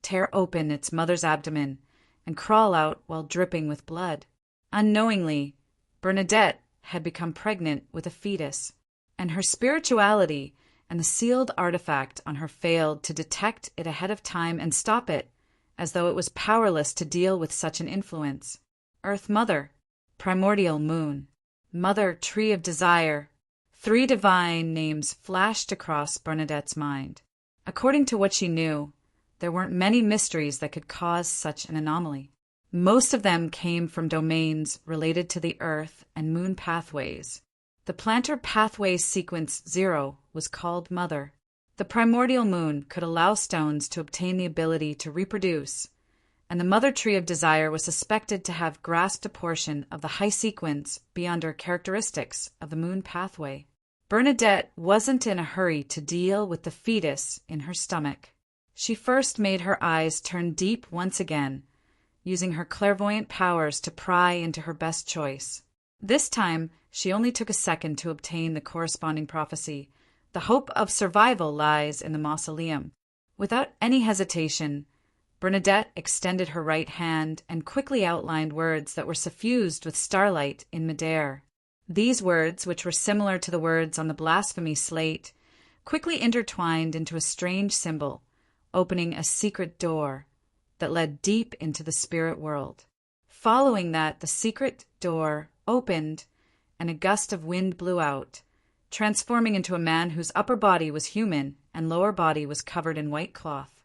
Speaker 1: tear open its mother's abdomen, and crawl out while dripping with blood. Unknowingly, Bernadette had become pregnant with a fetus, and her spirituality and the sealed artifact on her failed to detect it ahead of time and stop it, as though it was powerless to deal with such an influence. Earth Mother, Primordial Moon, Mother Tree of Desire. 3 divine names flashed across Bernadette's mind. According to what she knew, there weren't many mysteries that could cause such an anomaly. Most of them came from domains related to the Earth and Moon pathways. The plantar pathway sequence 0 was called Mother. The primordial moon could allow stones to obtain the ability to reproduce, and the Mother Tree of Desire was suspected to have grasped a portion of the high sequence beyond her characteristics of the moon pathway. Bernadette wasn't in a hurry to deal with the fetus in her stomach. She first made her eyes turn deep once again, using her clairvoyant powers to pry into her best choice. This time, she only took a second to obtain the corresponding prophecy. The hope of survival lies in the mausoleum. Without any hesitation, Bernadette extended her right hand and quickly outlined words that were suffused with starlight in midair. These words, which were similar to the words on the blasphemy slate, quickly intertwined into a strange symbol, opening a secret door that led deep into the spirit world. Following that, the secret door opened and a gust of wind blew out, transforming into a man whose upper body was human and lower body was covered in white cloth.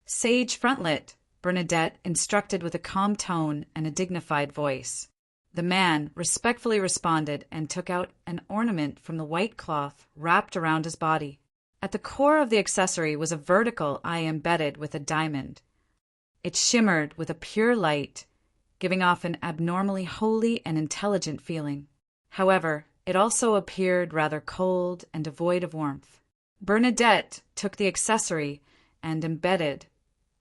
Speaker 1: "Sage Frontlet," Bernadette instructed with a calm tone and a dignified voice. The man respectfully responded and took out an ornament from the white cloth wrapped around his body. At the core of the accessory was a vertical eye embedded with a diamond. It shimmered with a pure light, giving off an abnormally holy and intelligent feeling. However, it also appeared rather cold and devoid of warmth. Bernadette took the accessory and embedded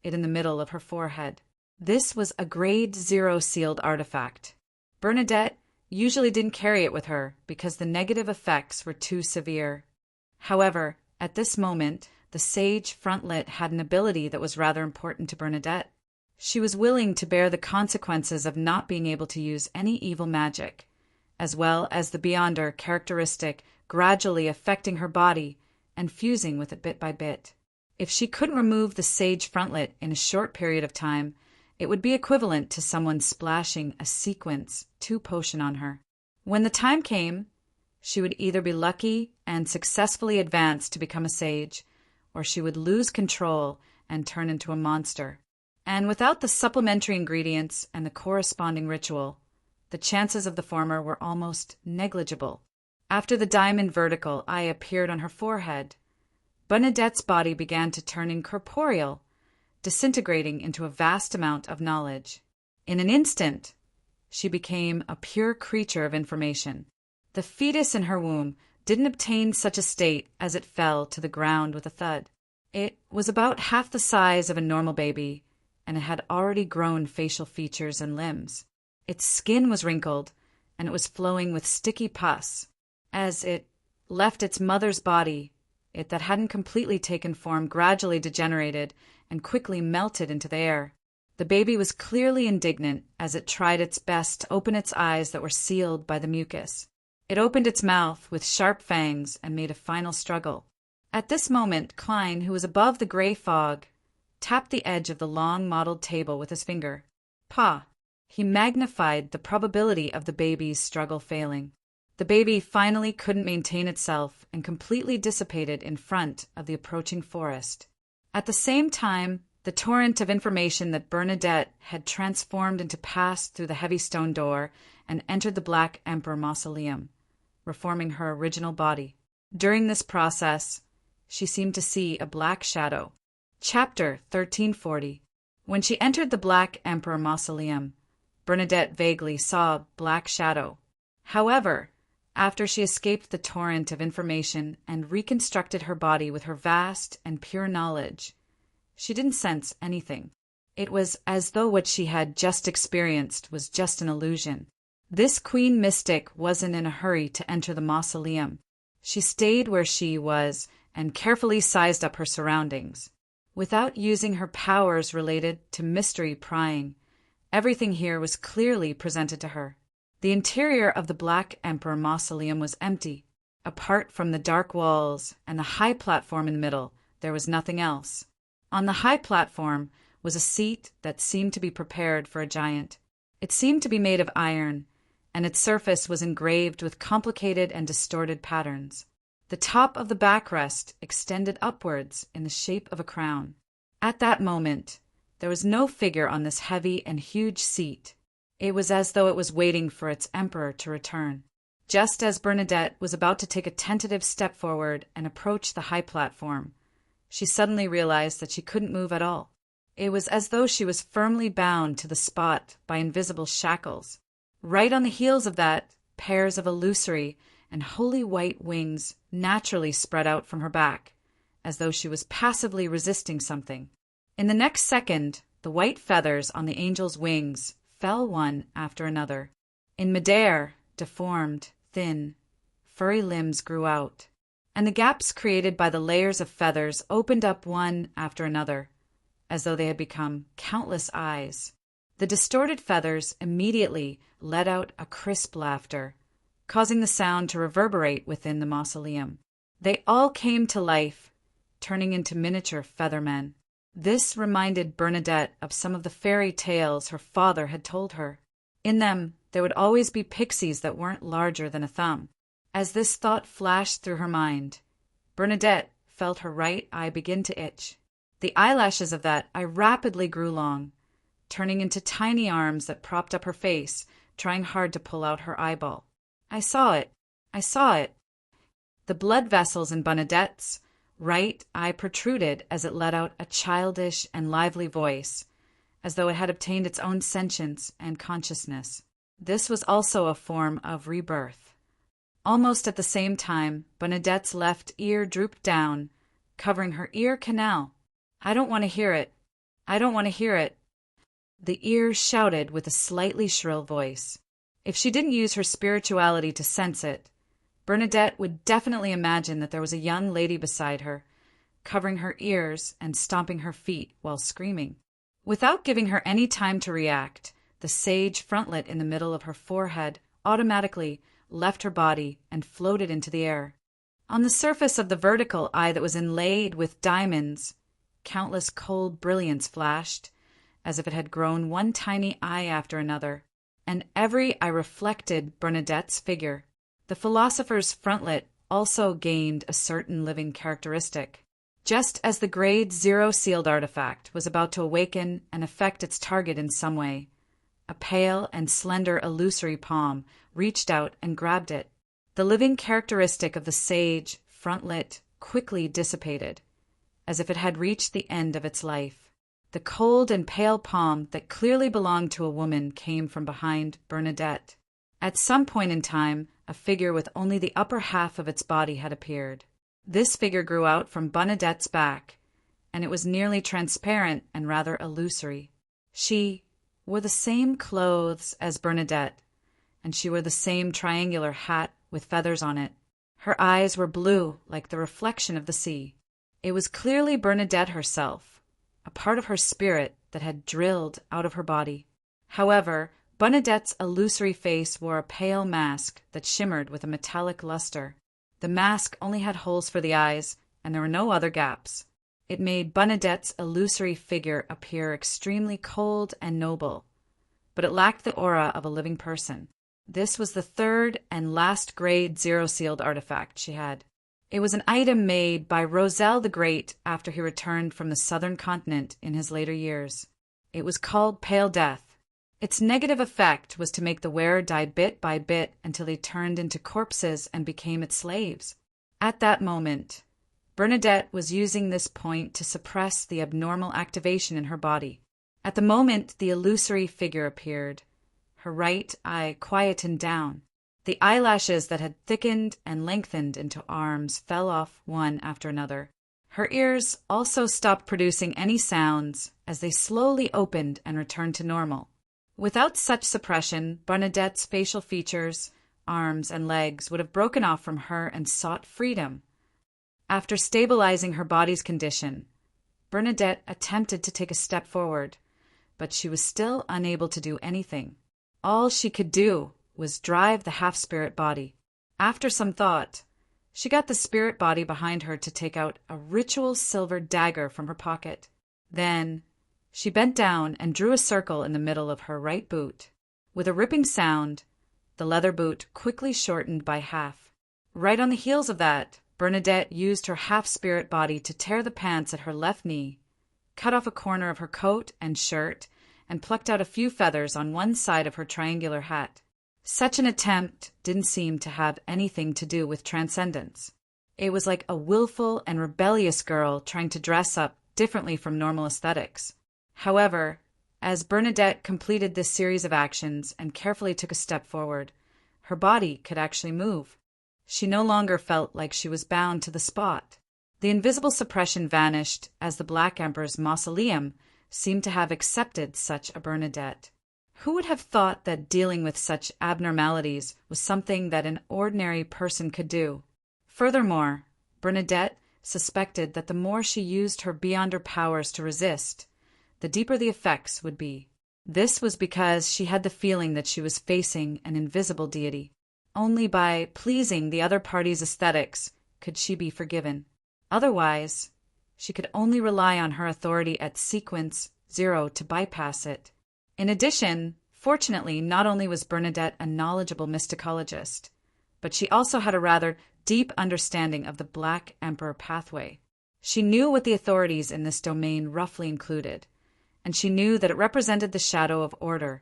Speaker 1: it in the middle of her forehead. This was a Grade 0 sealed artifact. Bernadette usually didn't carry it with her because the negative effects were too severe. However, at this moment, the Sage Frontlet had an ability that was rather important to Bernadette. She was willing to bear the consequences of not being able to use any evil magic, as well as the Beyonder characteristic gradually affecting her body and fusing with it bit by bit. If she couldn't remove the Sage Frontlet in a short period of time, it would be equivalent to someone splashing a Sequence 2 potion on her. When the time came, she would either be lucky and successfully advance to become a sage, or she would lose control and turn into a monster. And without the supplementary ingredients and the corresponding ritual, the chances of the former were almost negligible. After the diamond vertical eye appeared on her forehead, Bernadette's body began to turn incorporeal, disintegrating into a vast amount of knowledge. In an instant, she became a pure creature of information. The fetus in her womb didn't obtain such a state as it fell to the ground with a thud. It was about half the size of a normal baby, and it had already grown facial features and limbs. Its skin was wrinkled, and it was flowing with sticky pus. As it left its mother's body, it that hadn't completely taken form gradually degenerated and quickly melted into the air. The baby was clearly indignant as it tried its best to open its eyes that were sealed by the mucus. It opened its mouth with sharp fangs and made a final struggle. At this moment, Klein, who was above the gray fog, tapped the edge of the long mottled table with his finger. Pa! He magnified the probability of the baby's struggle failing. The baby finally couldn't maintain itself and completely dissipated in front of the approaching forest. At the same time, the torrent of information that Bernadette had transformed into passed through the heavy stone door and entered the Black Emperor mausoleum, reforming her original body. During this process, she seemed to see a black shadow. Chapter 1340. When she entered the Black Emperor mausoleum, Bernadette vaguely saw a black shadow. However, after she escaped the torrent of information and reconstructed her body with her vast and pure knowledge, she didn't sense anything. It was as though what she had just experienced was just an illusion. This queen mystic wasn't in a hurry to enter the mausoleum. She stayed where she was and carefully sized up her surroundings. Without using her powers related to mystery prying, everything here was clearly presented to her. The interior of the Black Emperor mausoleum was empty. Apart from the dark walls and the high platform in the middle, there was nothing else. On the high platform was a seat that seemed to be prepared for a giant. It seemed to be made of iron, and its surface was engraved with complicated and distorted patterns. The top of the backrest extended upwards in the shape of a crown. At that moment, there was no figure on this heavy and huge seat. It was as though it was waiting for its emperor to return. Just as Bernadette was about to take a tentative step forward and approach the high platform, she suddenly realized that she couldn't move at all. It was as though she was firmly bound to the spot by invisible shackles. Right on the heels of that, pairs of illusory and wholly white wings naturally spread out from her back, as though she was passively resisting something. In the next second, The white feathers on the angel's wings fell one after another. In midair, deformed, thin, furry limbs grew out, and the gaps created by the layers of feathers opened up one after another, as though they had become countless eyes. The distorted feathers immediately let out a crisp laughter, causing the sound to reverberate within the mausoleum. They all came to life, turning into miniature feathermen. This reminded Bernadette of some of the fairy tales her father had told her. In them, there would always be pixies that weren't larger than a thumb. As this thought flashed through her mind, Bernadette felt her right eye begin to itch. The eyelashes of that eye rapidly grew long, turning into tiny arms that propped up her face, trying hard to pull out her eyeball. I saw it. I saw it. The blood vessels in Bernadette's right eye protruded as it let out a childish and lively voice, as though it had obtained its own sentience and consciousness. This was also a form of rebirth. Almost at the same time, Bernadette's left ear drooped down, covering her ear canal. I don't want to hear it. I don't want to hear it. The ear shouted with a slightly shrill voice. If she didn't use her spirituality to sense it, Bernadette would definitely imagine that there was a young lady beside her, covering her ears and stomping her feet while screaming. Without giving her any time to react, the sage frontlet in the middle of her forehead automatically left her body and floated into the air. On the surface of the vertical eye that was inlaid with diamonds, countless cold brilliance flashed, as if it had grown one tiny eye after another, and every eye reflected Bernadette's figure. The philosopher's frontlet also gained a certain living characteristic. Just as the grade 0 sealed artifact was about to awaken and affect its target in some way, a pale and slender illusory palm reached out and grabbed it. The living characteristic of the sage frontlet quickly dissipated, as if it had reached the end of its life. The cold and pale palm that clearly belonged to a woman came from behind Bernadette. At some point in time, a figure with only the upper half of its body had appeared. This figure grew out from Bernadette's back, and it was nearly transparent and rather illusory. She wore the same clothes as Bernadette, and she wore the same triangular hat with feathers on it. Her eyes were blue, like the reflection of the sea. It was clearly Bernadette herself, a part of her spirit that had drilled out of her body. However, Bernadette's illusory face wore a pale mask that shimmered with a metallic luster. The mask only had holes for the eyes, and there were no other gaps. It made Bernadette's illusory figure appear extremely cold and noble, but it lacked the aura of a living person. This was the third and last grade 0 sealed artifact she had. It was an item made by Roselle the Great after he returned from the southern continent in his later years. It was called Pale Death. Its negative effect was to make the wearer die bit by bit until they turned into corpses and became its slaves. At that moment, Bernadette was using this point to suppress the abnormal activation in her body. At the moment the illusory figure appeared, her right eye quietened down. The eyelashes that had thickened and lengthened into arms fell off one after another. Her ears also stopped producing any sounds as they slowly opened and returned to normal. Without such suppression, Bernadette's facial features, arms, and legs would have broken off from her and sought freedom. After stabilizing her body's condition, Bernadette attempted to take a step forward, but she was still unable to do anything. All she could do was drive the half-spirit body. After some thought, she got the spirit body behind her to take out a ritual silver dagger from her pocket. Then she bent down and drew a circle in the middle of her right boot. With a ripping sound, the leather boot quickly shortened by half. Right on the heels of that, Bernadette used her half-spirit body to tear the pants at her left knee, cut off a corner of her coat and shirt, and plucked out a few feathers on one side of her triangular hat. Such an attempt didn't seem to have anything to do with transcendence. It was like a willful and rebellious girl trying to dress up differently from normal aesthetics. However, as Bernadette completed this series of actions and carefully took a step forward, her body could actually move. She no longer felt like she was bound to the spot. The invisible suppression vanished as the Black Emperor's mausoleum seemed to have accepted such a Bernadette. Who would have thought that dealing with such abnormalities was something that an ordinary person could do? Furthermore, Bernadette suspected that the more she used her beyond her powers to resist, the deeper the effects would be. This was because she had the feeling that she was facing an invisible deity. Only by pleasing the other party's aesthetics could she be forgiven. Otherwise, she could only rely on her authority at sequence 0 to bypass it. In addition, fortunately, not only was Bernadette a knowledgeable mysticologist, but she also had a rather deep understanding of the Black Emperor pathway. She knew what the authorities in this domain roughly included, and she knew that it represented the shadow of order,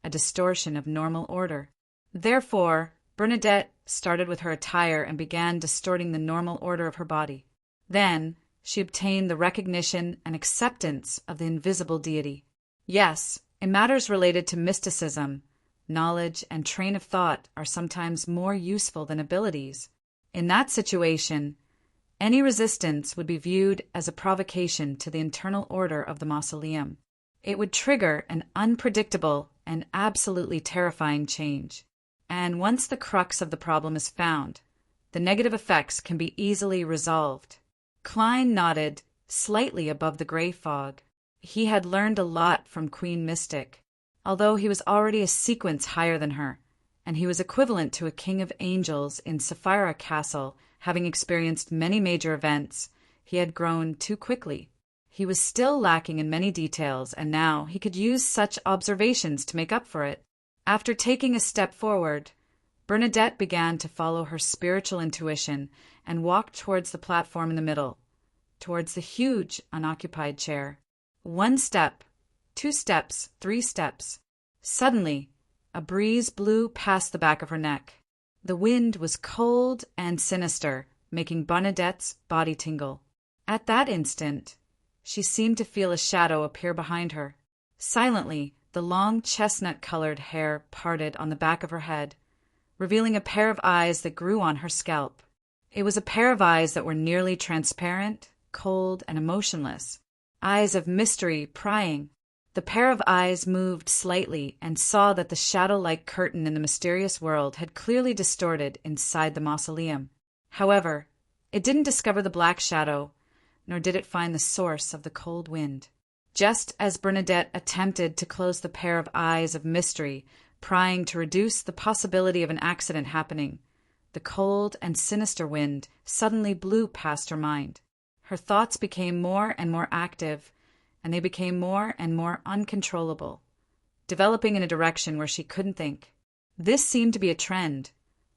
Speaker 1: a distortion of normal order. Therefore, Bernadette started with her attire and began distorting the normal order of her body. Then, she obtained the recognition and acceptance of the invisible deity. Yes, in matters related to mysticism, knowledge and train of thought are sometimes more useful than abilities. In that situation, any resistance would be viewed as a provocation to the internal order of the mausoleum. It would trigger an unpredictable and absolutely terrifying change. And once the crux of the problem is found, the negative effects can be easily resolved. Klein nodded slightly above the gray fog. He had learned a lot from Queen Mystic, although he was already a sequence higher than her, and he was equivalent to a king of angels in Sapphira Castle. Having experienced many major events, he had grown too quickly. He was still lacking in many details, and now he could use such observations to make up for it. After taking a step forward, Bernadette began to follow her spiritual intuition and walked towards the platform in the middle, towards the huge unoccupied chair. 1 step, 2 steps, 3 steps. Suddenly, a breeze blew past the back of her neck. The wind was cold and sinister, making Bernadette's body tingle. At that instant, she seemed to feel a shadow appear behind her. Silently, the long chestnut-colored hair parted on the back of her head, revealing a pair of eyes that grew on her scalp. It was a pair of eyes that were nearly transparent, cold, and emotionless, eyes of mystery prying. The pair of eyes moved slightly and saw that the shadow-like curtain in the mysterious world had clearly distorted inside the mausoleum. However, it didn't discover the black shadow, nor did it find the source of the cold wind. Just as Bernadette attempted to close the pair of eyes of mystery, prying to reduce the possibility of an accident happening, the cold and sinister wind suddenly blew past her mind. Her thoughts became more and more active, and they became more and more uncontrollable, developing in a direction where she couldn't think. This seemed to be a trend,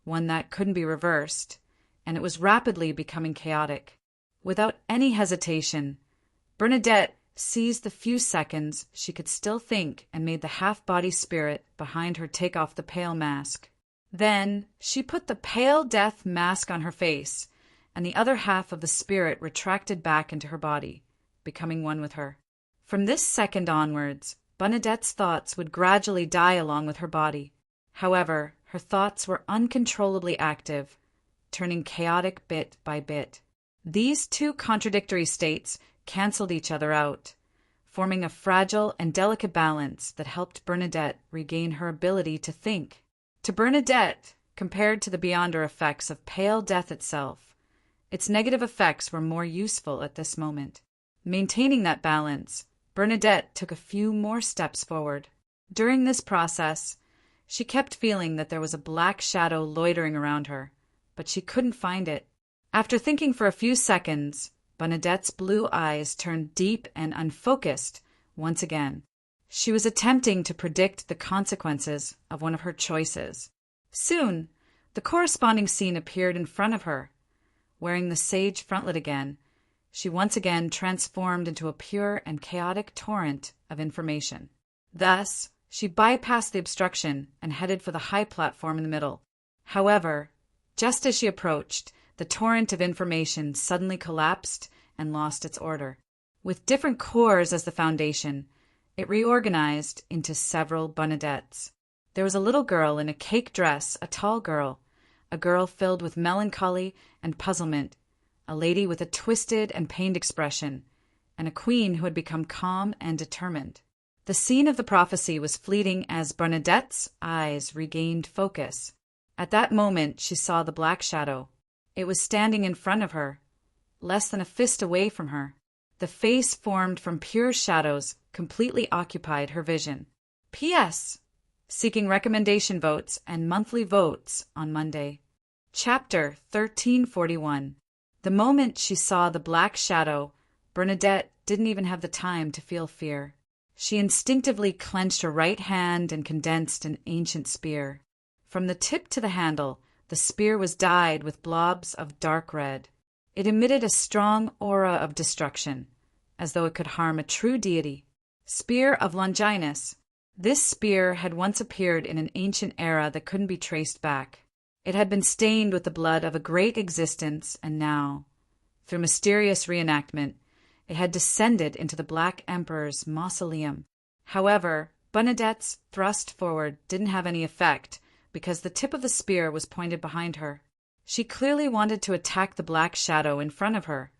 Speaker 1: one that couldn't be reversed, and it was rapidly becoming chaotic. Without any hesitation, Bernadette seized the few seconds she could still think and made the half-body spirit behind her take off the pale mask. Then she put the pale death mask on her face, and the other half of the spirit retracted back into her body, becoming one with her. From this second onwards, Bernadette's thoughts would gradually die along with her body. However, her thoughts were uncontrollably active, turning chaotic bit by bit. These two contradictory states cancelled each other out, forming a fragile and delicate balance that helped Bernadette regain her ability to think. To Bernadette, compared to the beyonder effects of pale death itself, its negative effects were more useful at this moment. Maintaining that balance, Bernadette took a few more steps forward. During this process, she kept feeling that there was a black shadow loitering around her, but she couldn't find it. After thinking for a few seconds, Bernadette's blue eyes turned deep and unfocused once again. She was attempting to predict the consequences of one of her choices. Soon, the corresponding scene appeared in front of her. Wearing the sage frontlet again, she once again transformed into a pure and chaotic torrent of information. Thus, she bypassed the obstruction and headed for the high platform in the middle. However, just as she approached, the torrent of information suddenly collapsed and lost its order. With different cores as the foundation, it reorganized into several Bernadettes. There was a little girl in a cake dress, a tall girl, a girl filled with melancholy and puzzlement, a lady with a twisted and pained expression, and a queen who had become calm and determined. The scene of the prophecy was fleeting as Bernadette's eyes regained focus. At that moment she saw the black shadow. It was standing in front of her, less than a fist away from her. The face formed from pure shadows completely occupied her vision. P.S. Seeking recommendation votes and monthly votes on Monday. Chapter 1341. The moment she saw the black shadow, Bernadette didn't even have the time to feel fear. She instinctively clenched her right hand and condensed an ancient spear. From the tip to the handle, the spear was dyed with blobs of dark red. It emitted a strong aura of destruction, as though it could harm a true deity. Spear of Longinus. This spear had once appeared in an ancient era that couldn't be traced back. It had been stained with the blood of a great existence, and now, through mysterious reenactment, it had descended into the Black Emperor's mausoleum. However, Bernadette's thrust forward didn't have any effect because the tip of the spear was pointed behind her. She clearly wanted to attack the black shadow in front of her,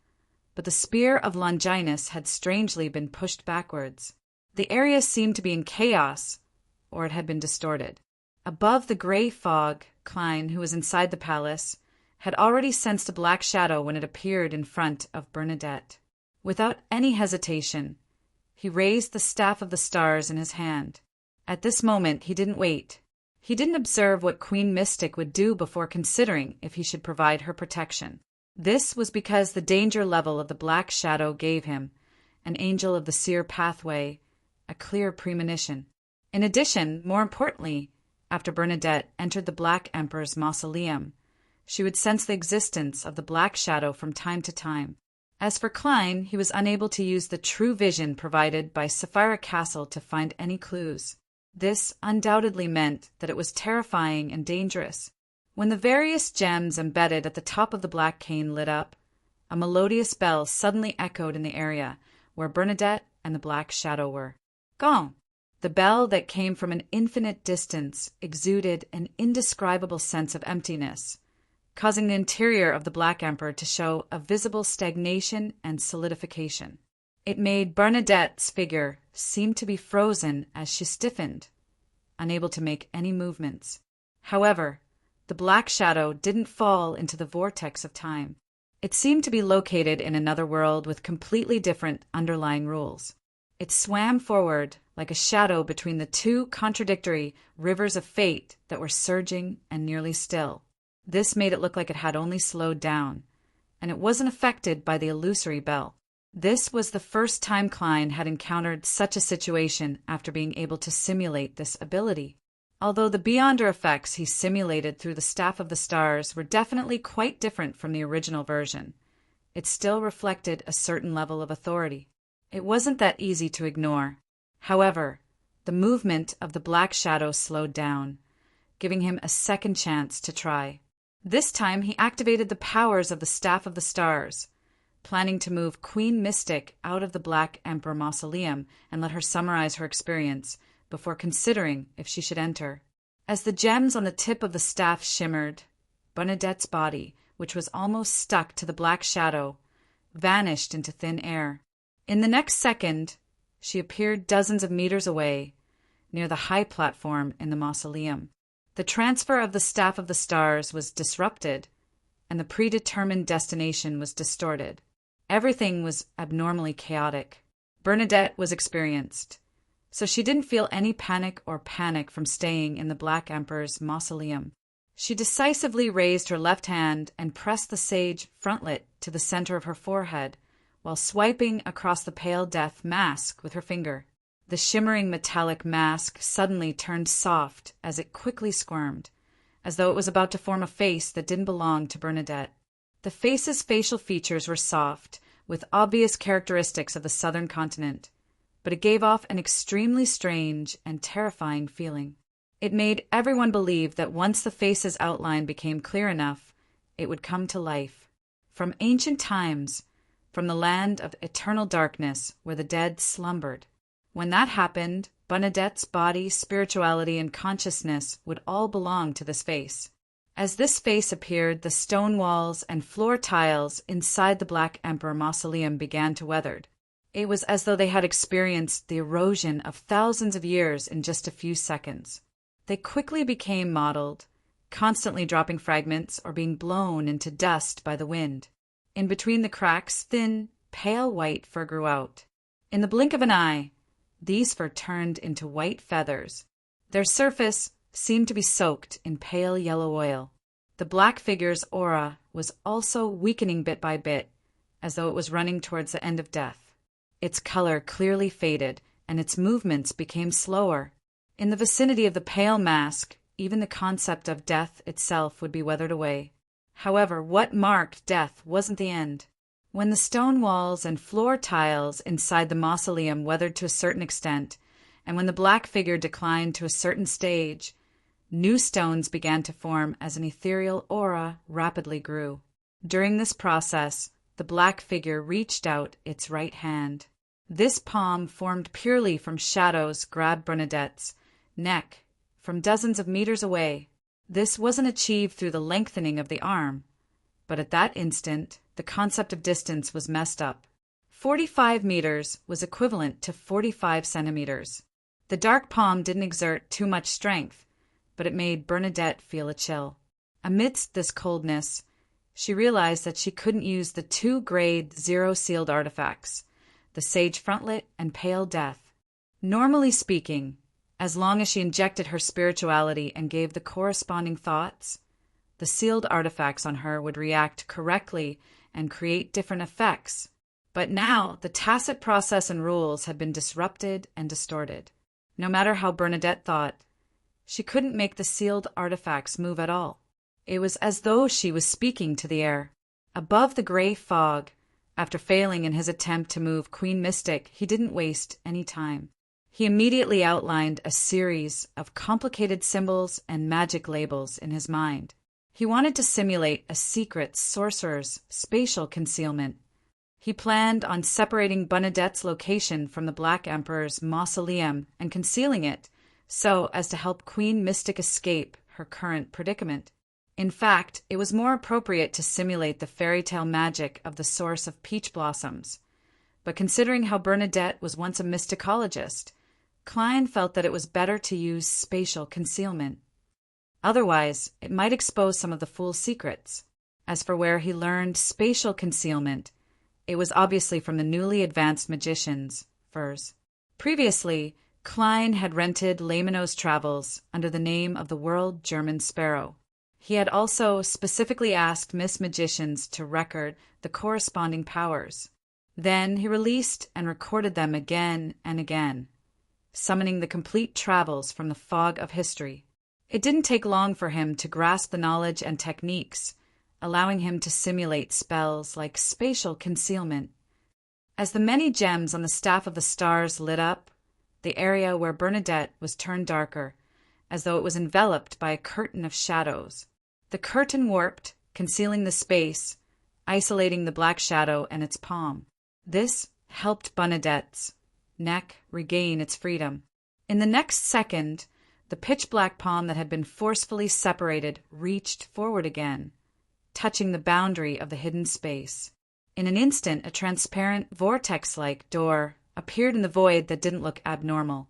Speaker 1: but the spear of Longinus had strangely been pushed backwards. The area seemed to be in chaos, or it had been distorted. Above the gray fog, Klein, who was inside the palace, had already sensed a black shadow when it appeared in front of Bernadette. Without any hesitation, he raised the staff of the stars in his hand. At this moment he didn't wait. He didn't observe what Queen Mystic would do before considering if he should provide her protection. This was because the danger level of the black shadow gave him, an angel of the seer pathway, a clear premonition. In addition, more importantly, after Bernadette entered the Black Emperor's mausoleum, she would sense the existence of the black shadow from time to time. As for Klein, he was unable to use the true vision provided by Sapphira Castle to find any clues. This undoubtedly meant that it was terrifying and dangerous. When the various gems embedded at the top of the black cane lit up, a melodious bell suddenly echoed in the area where Bernadette and the black shadow were. Gong! The bell that came from an infinite distance exuded an indescribable sense of emptiness, causing the interior of the Black Emperor to show a visible stagnation and solidification. It made Bernadette's figure seem to be frozen as she stiffened, unable to make any movements. However, the black shadow didn't fall into the vortex of time. It seemed to be located in another world with completely different underlying rules. It swam forward like a shadow between the two contradictory rivers of fate that were surging and nearly still. This made it look like it had only slowed down, and it wasn't affected by the illusory bell. This was the first time Klein had encountered such a situation after being able to simulate this ability. Although the beyonder effects he simulated through the Staff of the Stars were definitely quite different from the original version, it still reflected a certain level of authority. It wasn't that easy to ignore. However, the movement of the black shadow slowed down, giving him a second chance to try. This time he activated the powers of the Staff of the Stars, planning to move Queen Mystic out of the Black Emperor mausoleum and let her summarize her experience before considering if she should enter. As the gems on the tip of the staff shimmered, Bernadette's body, which was almost stuck to the black shadow, vanished into thin air. In the next second, she appeared dozens of meters away, near the high platform in the mausoleum. The transfer of the Staff of the Stars was disrupted, and the predetermined destination was distorted. Everything was abnormally chaotic. Bernadette was experienced, so she didn't feel any panic from staying in the Black Emperor's mausoleum. She decisively raised her left hand and pressed the sage frontlet to the center of her forehead, while swiping across the pale death mask with her finger. The shimmering metallic mask suddenly turned soft as it quickly squirmed, as though it was about to form a face that didn't belong to Bernadette. The face's facial features were soft, with obvious characteristics of the southern continent, but it gave off an extremely strange and terrifying feeling. It made everyone believe that once the face's outline became clear enough, it would come to life. From ancient times, from the land of eternal darkness where the dead slumbered. When that happened, Bernadette's body, spirituality, and consciousness would all belong to this face. As this face appeared, the stone walls and floor tiles inside the Black Emperor mausoleum began to weather. It was as though they had experienced the erosion of thousands of years in just a few seconds. They quickly became mottled, constantly dropping fragments or being blown into dust by the wind. In between the cracks, thin, pale white fur grew out. In the blink of an eye, these fur turned into white feathers. Their surface seemed to be soaked in pale yellow oil. The black figure's aura was also weakening bit by bit, as though it was running towards the end of death. Its color clearly faded, and its movements became slower. In the vicinity of the pale mask, even the concept of death itself would be weathered away. However, what marked death wasn't the end. When the stone walls and floor tiles inside the mausoleum weathered to a certain extent, and when the black figure declined to a certain stage, new stones began to form as an ethereal aura rapidly grew. During this process, the black figure reached out its right hand. This palm, formed purely from shadows, grabbed Bernadette's neck from dozens of meters away. This wasn't achieved through the lengthening of the arm, but at that instant, the concept of distance was messed up. 45 meters was equivalent to 45 centimeters. The dark palm didn't exert too much strength, but it made Bernadette feel a chill. Amidst this coldness, she realized that she couldn't use the 2 grade 0 sealed artifacts, the Sage Frontlet and Pale Death. Normally speaking, as long as she injected her spirituality and gave the corresponding thoughts, the sealed artifacts on her would react correctly and create different effects. But now, the tacit process and rules had been disrupted and distorted. No matter how Bernadette thought, she couldn't make the sealed artifacts move at all. It was as though she was speaking to the air. Above the gray fog, after failing in his attempt to move Queen Mystic, he didn't waste any time. He immediately outlined a series of complicated symbols and magic labels in his mind. He wanted to simulate a secret sorcerer's spatial concealment. He planned on separating Bernadette's location from the Black Emperor's mausoleum and concealing it so as to help Queen Mystic escape her current predicament. In fact, it was more appropriate to simulate the fairy tale magic of the source of peach blossoms. But considering how Bernadette was once a mysticologist, Klein felt that it was better to use spatial concealment. Otherwise, it might expose some of the fool's secrets. As for where he learned spatial concealment, it was obviously from the newly advanced magician's furs. Previously, Klein had rented Lamino's travels under the name of the World German Sparrow. He had also specifically asked Miss Magicians to record the corresponding powers. Then he released and recorded them again and again, summoning the complete travels from the fog of history. It didn't take long for him to grasp the knowledge and techniques, allowing him to simulate spells like spatial concealment. As the many gems on the staff of the stars lit up, the area where Bernadette was turned darker, as though it was enveloped by a curtain of shadows. The curtain warped, concealing the space, isolating the black shadow and its palm. This helped Bernadette's neck regain its freedom. In the next second, the pitch-black palm that had been forcefully separated reached forward again, touching the boundary of the hidden space. In an instant, a transparent, vortex-like door appeared in the void that didn't look abnormal.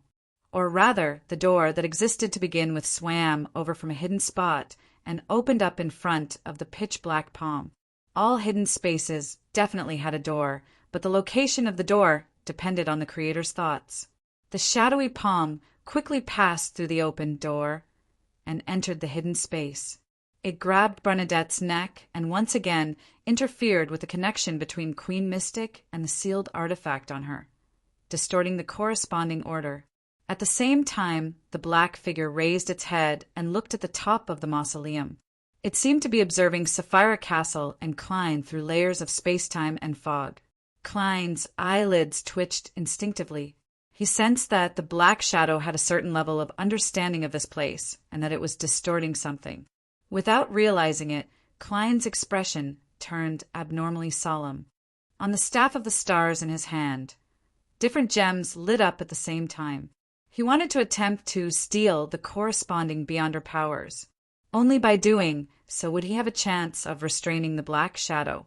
Speaker 1: Or rather, the door that existed to begin with swam over from a hidden spot and opened up in front of the pitch-black palm. All hidden spaces definitely had a door, but the location of the door depended on the creator's thoughts. The shadowy palm quickly passed through the open door and entered the hidden space. It grabbed Bernadette's neck and once again interfered with the connection between Queen Mystic and the sealed artifact on her, distorting the corresponding order. At the same time, the black figure raised its head and looked at the top of the mausoleum. It seemed to be observing Sapphira Castle and Klein through layers of space-time and fog. Klein's eyelids twitched instinctively. He sensed that the black shadow had a certain level of understanding of this place and that it was distorting something. Without realizing it, Klein's expression turned abnormally solemn. On the staff of the stars in his hand, different gems lit up at the same time. He wanted to attempt to steal the corresponding Beyonder powers. Only by doing so would he have a chance of restraining the black shadow.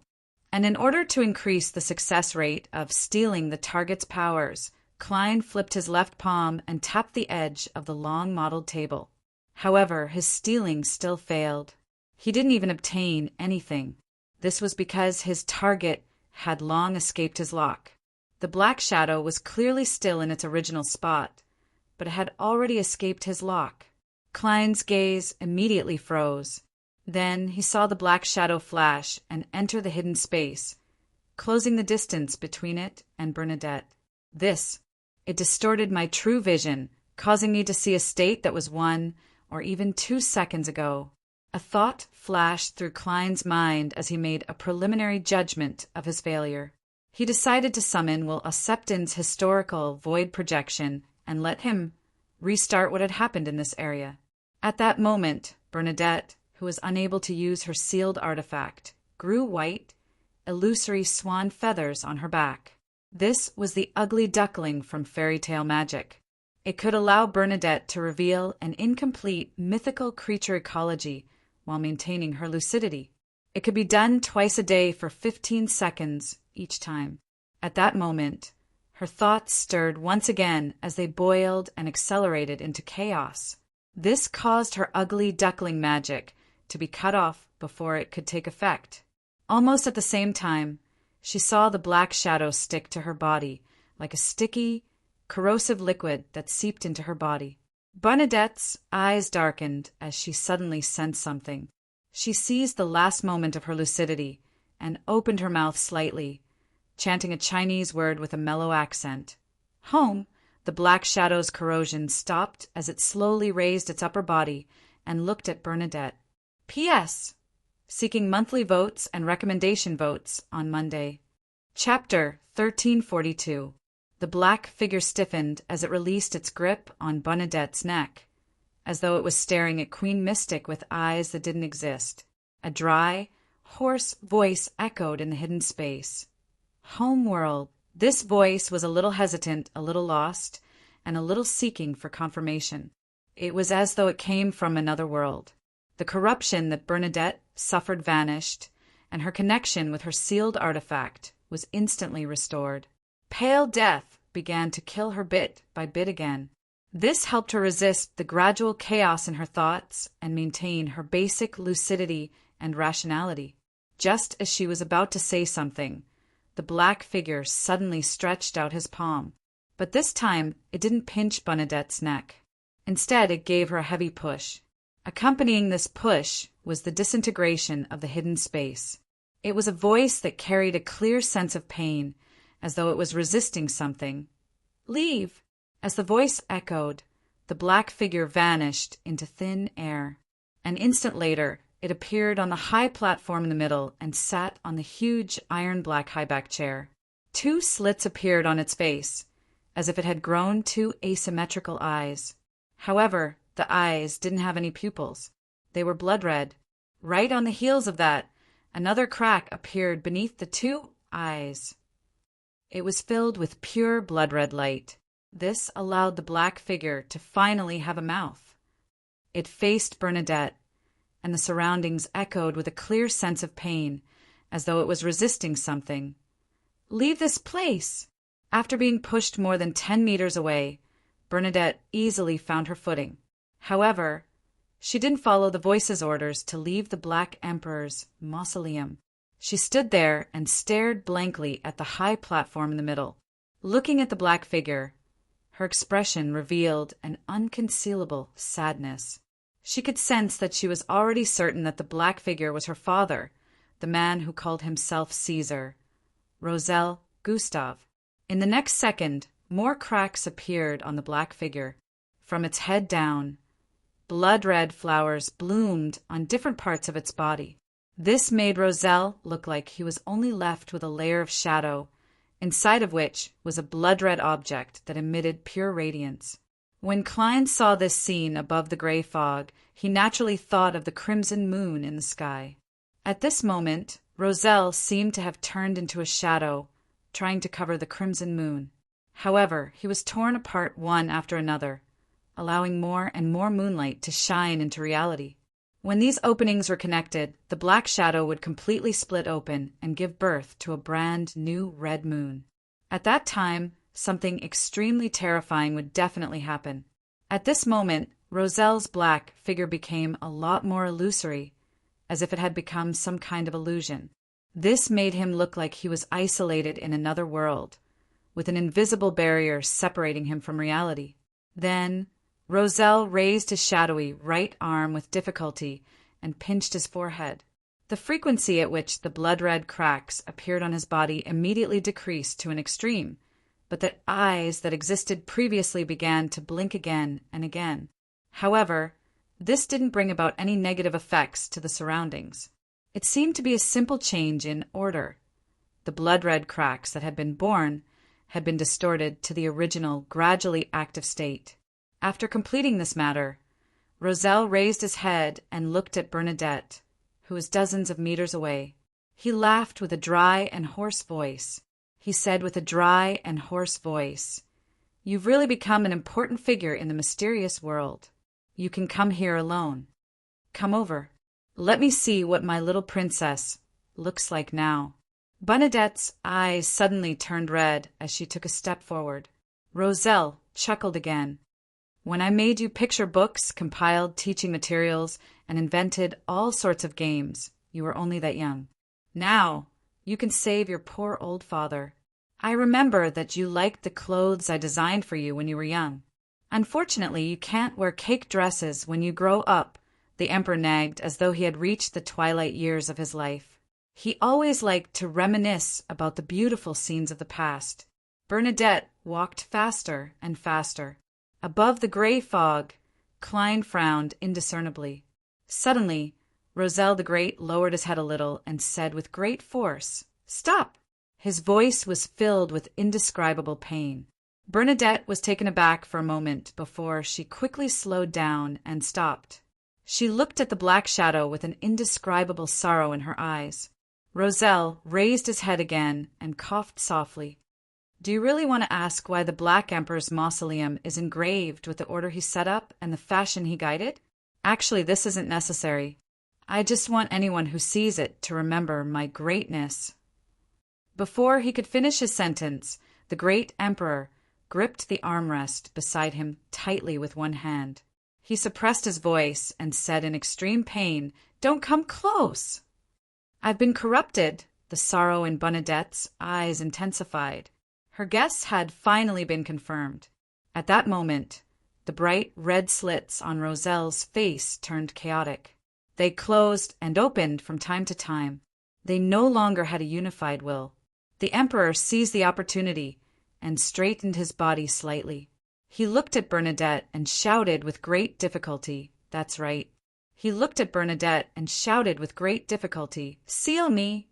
Speaker 1: And in order to increase the success rate of stealing the target's powers, Klein flipped his left palm and tapped the edge of the long mottled table. However, his stealing still failed. He didn't even obtain anything. This was because his target had long escaped his lock. The black shadow was clearly still in its original spot, but it had already escaped his lock. Klein's gaze immediately froze. Then he saw the black shadow flash and enter the hidden space, closing the distance between it and Bernadette. It distorted my true vision, causing me to see a state that was 1 or even 2 seconds ago. A thought flashed through Klein's mind as he made a preliminary judgment of his failure. He decided to summon Will Oseptin's historical void projection and let him restart what had happened in this area. At that moment, Bernadette, who was unable to use her sealed artifact, grew white, illusory swan feathers on her back. This was the ugly duckling from fairy tale magic. It could allow Bernadette to reveal an incomplete mythical creature ecology while maintaining her lucidity. It could be done twice a day for 15 seconds each time. At that moment, her thoughts stirred once again as they boiled and accelerated into chaos. This caused her ugly duckling magic to be cut off before it could take effect. Almost at the same time, she saw the black shadow stick to her body like a sticky, corrosive liquid that seeped into her body. Bernadette's eyes darkened as she suddenly sensed something. She seized the last moment of her lucidity and opened her mouth slightly, chanting a Chinese word with a mellow accent. Home, the black shadow's corrosion stopped as it slowly raised its upper body and looked at Bernadette. P.S. Seeking monthly votes and recommendation votes on Monday. Chapter 1342. The black figure stiffened as it released its grip on Bernadette's neck, as though it was staring at Queen Mystic with eyes that didn't exist. A dry, hoarse voice echoed in the hidden space. Homeworld. This voice was a little hesitant, a little lost, and a little seeking for confirmation. It was as though it came from another world. The corruption that Bernadette suffered vanished, and her connection with her sealed artifact was instantly restored. Pale death began to kill her bit by bit again. This helped her resist the gradual chaos in her thoughts and maintain her basic lucidity and rationality. Just as she was about to say something, the black figure suddenly stretched out his palm. But this time, it didn't pinch Bernadette's neck. Instead, it gave her a heavy push. Accompanying this push was the disintegration of the hidden space. It was a voice that carried a clear sense of pain, as though it was resisting something. Leave! As the voice echoed, the black figure vanished into thin air. An instant later, it appeared on the high platform in the middle and sat on the huge iron-black high-back chair. 2 slits appeared on its face, as if it had grown 2 asymmetrical eyes. However, the eyes didn't have any pupils. They were blood red. Right on the heels of that, another crack appeared beneath the 2 eyes. It was filled with pure blood-red light. This allowed the black figure to finally have a mouth. It faced Bernadette, and the surroundings echoed with a clear sense of pain, as though it was resisting something. Leave this place! After being pushed more than 10 meters away, Bernadette easily found her footing. However, she didn't follow the voice's orders to leave the Black Emperor's mausoleum. She stood there and stared blankly at the high platform in the middle. Looking at the black figure, her expression revealed an unconcealable sadness. She could sense that she was already certain that the black figure was her father, the man who called himself Caesar, Roselle Gustav. In the next second, more cracks appeared on the black figure. From its head down, blood-red flowers bloomed on different parts of its body. This made Roselle look like he was only left with a layer of shadow, inside of which was a blood-red object that emitted pure radiance. When Klein saw this scene above the gray fog, he naturally thought of the crimson moon in the sky. At this moment, Roselle seemed to have turned into a shadow, trying to cover the crimson moon. However, he was torn apart one after another, allowing more and more moonlight to shine into reality. When these openings were connected, the black shadow would completely split open and give birth to a brand new red moon. At that time, something extremely terrifying would definitely happen. At this moment, Roselle's black figure became a lot more illusory, as if it had become some kind of illusion. This made him look like he was isolated in another world, with an invisible barrier separating him from reality. Then, Roselle raised his shadowy right arm with difficulty and pinched his forehead. The frequency at which the blood-red cracks appeared on his body immediately decreased to an extreme, but the eyes that existed previously began to blink again and again. However, this didn't bring about any negative effects to the surroundings. It seemed to be a simple change in order. The blood-red cracks that had been born had been distorted to the original, gradually active state. After completing this matter, Roselle raised his head and looked at Bernadette, who was dozens of meters away. He laughed with a dry and hoarse voice. He said with a dry and hoarse voice, "You've really become an important figure in the mysterious world. You can come here alone. Come over. Let me see what my little princess looks like now." Bernadette's eyes suddenly turned red as she took a step forward. Roselle chuckled again. "When I made you picture books, compiled teaching materials, and invented all sorts of games, you were only that young. Now, you can save your poor old father. I remember that you liked the clothes I designed for you when you were young. Unfortunately, you can't wear cake dresses when you grow up," the emperor nagged as though he had reached the twilight years of his life. He always liked to reminisce about the beautiful scenes of the past. Bernadette walked faster and faster. Above the gray fog, Klein frowned indiscernibly. Suddenly, Roselle the Great lowered his head a little and said with great force, "Stop!" His voice was filled with indescribable pain. Bernadette was taken aback for a moment before she quickly slowed down and stopped. She looked at the black shadow with an indescribable sorrow in her eyes. Roselle raised his head again and coughed softly. "Do you really want to ask why the Black Emperor's mausoleum is engraved with the order he set up and the fashion he guided? Actually, this isn't necessary. I just want anyone who sees it to remember my greatness." Before he could finish his sentence, the great emperor gripped the armrest beside him tightly with one hand. He suppressed his voice and said in extreme pain, "Don't come close!" "I've been corrupted." The sorrow in Bernadette's eyes intensified. Her guess had finally been confirmed. At that moment, the bright red slits on Roselle's face turned chaotic. They closed and opened from time to time. They no longer had a unified will. The emperor seized the opportunity and straightened his body slightly. He looked at Bernadette and shouted with great difficulty. That's right. He looked at Bernadette and shouted with great difficulty, "Seal me!"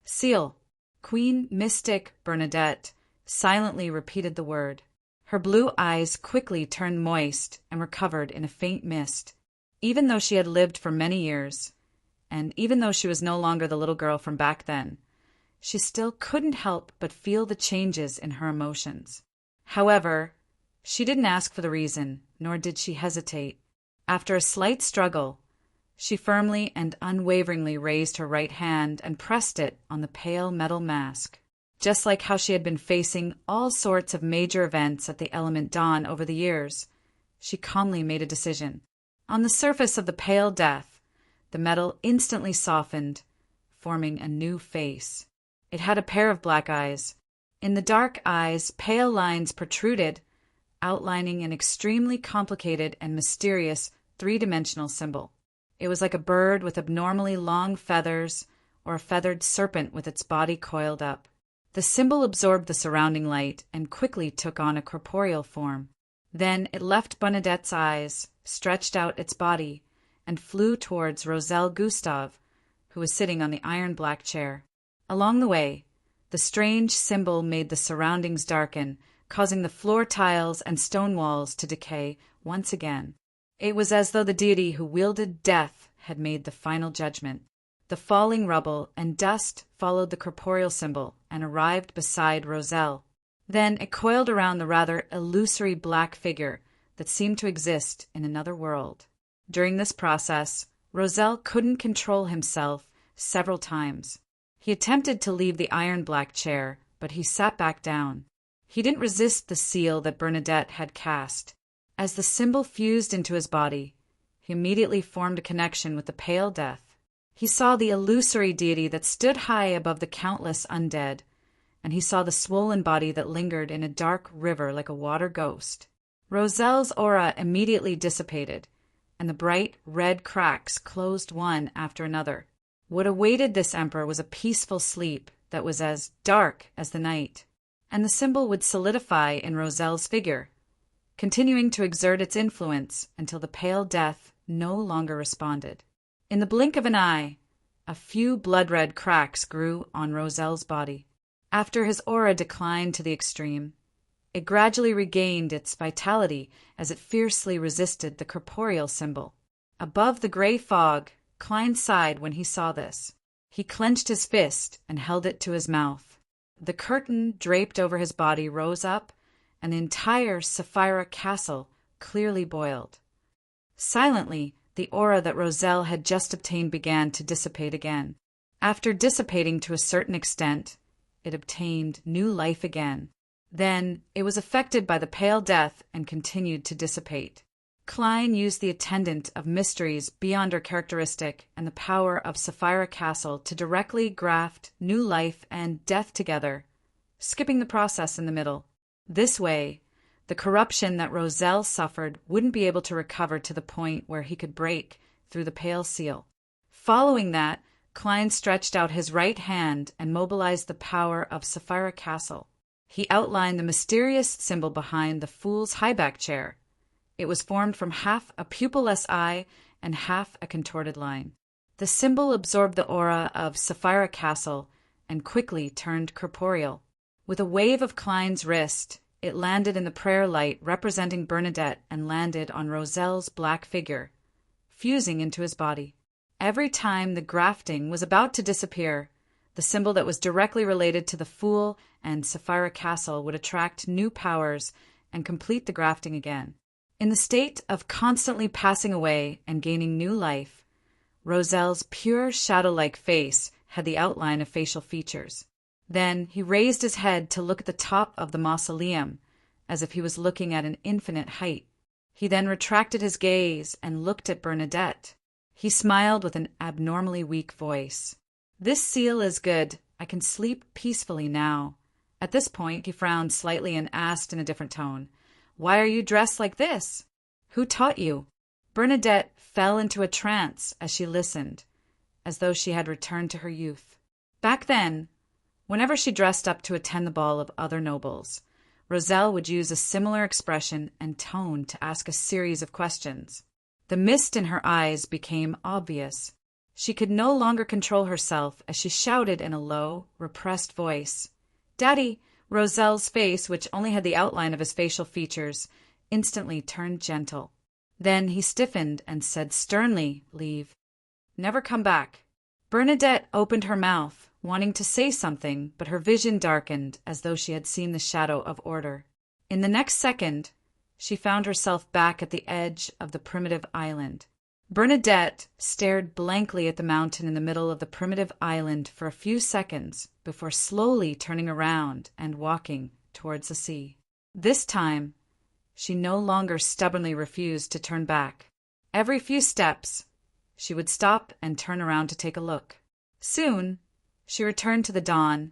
Speaker 1: "Seal." Queen Mystic Bernadette silently repeated the word. Her blue eyes quickly turned moist and were covered in a faint mist. Even though she had lived for many years, and even though she was no longer the little girl from back then, she still couldn't help but feel the changes in her emotions. However, she didn't ask for the reason, nor did she hesitate. After a slight struggle, she firmly and unwaveringly raised her right hand and pressed it on the pale metal mask. Just like how she had been facing all sorts of major events at the Element Dawn over the years, she calmly made a decision. On the surface of the pale death, the metal instantly softened, forming a new face. It had a pair of black eyes. In the dark eyes, pale lines protruded, outlining an extremely complicated and mysterious three-dimensional symbol. It was like a bird with abnormally long feathers or a feathered serpent with its body coiled up. The symbol absorbed the surrounding light and quickly took on a corporeal form. Then it left Bernadette's eyes, stretched out its body, and flew towards Roselle Gustave, who was sitting on the iron-black chair. Along the way, the strange symbol made the surroundings darken, causing the floor tiles and stone walls to decay once again. It was as though the deity who wielded death had made the final judgment. The falling rubble and dust followed the corporeal symbol and arrived beside Roselle. Then it coiled around the rather illusory black figure that seemed to exist in another world. During this process, Roselle couldn't control himself several times. He attempted to leave the iron-black chair, but he sat back down. He didn't resist the seal that Bernadette had cast. As the symbol fused into his body, he immediately formed a connection with the pale death. He saw the illusory deity that stood high above the countless undead, and he saw the swollen body that lingered in a dark river like a water ghost. Roselle's aura immediately dissipated, and the bright red cracks closed one after another. What awaited this emperor was a peaceful sleep that was as dark as the night, and the symbol would solidify in Roselle's figure, continuing to exert its influence until the pale death no longer responded. In the blink of an eye, a few blood-red cracks grew on Roselle's body. After his aura declined to the extreme, it gradually regained its vitality as it fiercely resisted the corporeal symbol. Above the gray fog, Klein sighed when he saw this. He clenched his fist and held it to his mouth. The curtain draped over his body rose up, and the entire Sapphira castle clearly boiled. Silently, the aura that Roselle had just obtained began to dissipate again. After dissipating to a certain extent, it obtained new life again. Then it was affected by the pale death and continued to dissipate. Klein used the attendant of mysteries beyond her characteristic and the power of Sapphira Castle to directly graft new life and death together, skipping the process in the middle. This way, the corruption that Roselle suffered wouldn't be able to recover to the point where he could break through the pale seal. Following that, Klein stretched out his right hand and mobilized the power of Sapphira Castle. He outlined the mysterious symbol behind the fool's high-back chair. It was formed from half a pupilless eye and half a contorted line. The symbol absorbed the aura of Sapphira Castle and quickly turned corporeal. With a wave of Klein's wrist, it landed in the prayer light representing Bernadette and landed on Roselle's black figure, fusing into his body. Every time the grafting was about to disappear, the symbol that was directly related to the Fool and Sapphira Castle would attract new powers and complete the grafting again. In the state of constantly passing away and gaining new life, Roselle's pure shadow-like face had the outline of facial features. Then he raised his head to look at the top of the mausoleum, as if he was looking at an infinite height. He then retracted his gaze and looked at Bernadette. He smiled with an abnormally weak voice. "This seal is good. I can sleep peacefully now." At this point, he frowned slightly and asked in a different tone, "Why are you dressed like this? Who taught you?" Bernadette fell into a trance as she listened, as though she had returned to her youth. Back then, whenever she dressed up to attend the ball of other nobles, Roselle would use a similar expression and tone to ask a series of questions. The mist in her eyes became obvious. She could no longer control herself as she shouted in a low, repressed voice, "Daddy!" Roselle's face, which only had the outline of his facial features, instantly turned gentle. Then he stiffened and said sternly, "Leave. Never come back." Bernadette opened her mouth, wanting to say something, but her vision darkened as though she had seen the shadow of order. In the next second, she found herself back at the edge of the primitive island. Bernadette stared blankly at the mountain in the middle of the primitive island for a few seconds before slowly turning around and walking towards the sea. This time, she no longer stubbornly refused to turn back. Every few steps, she would stop and turn around to take a look. Soon, she returned to the dawn,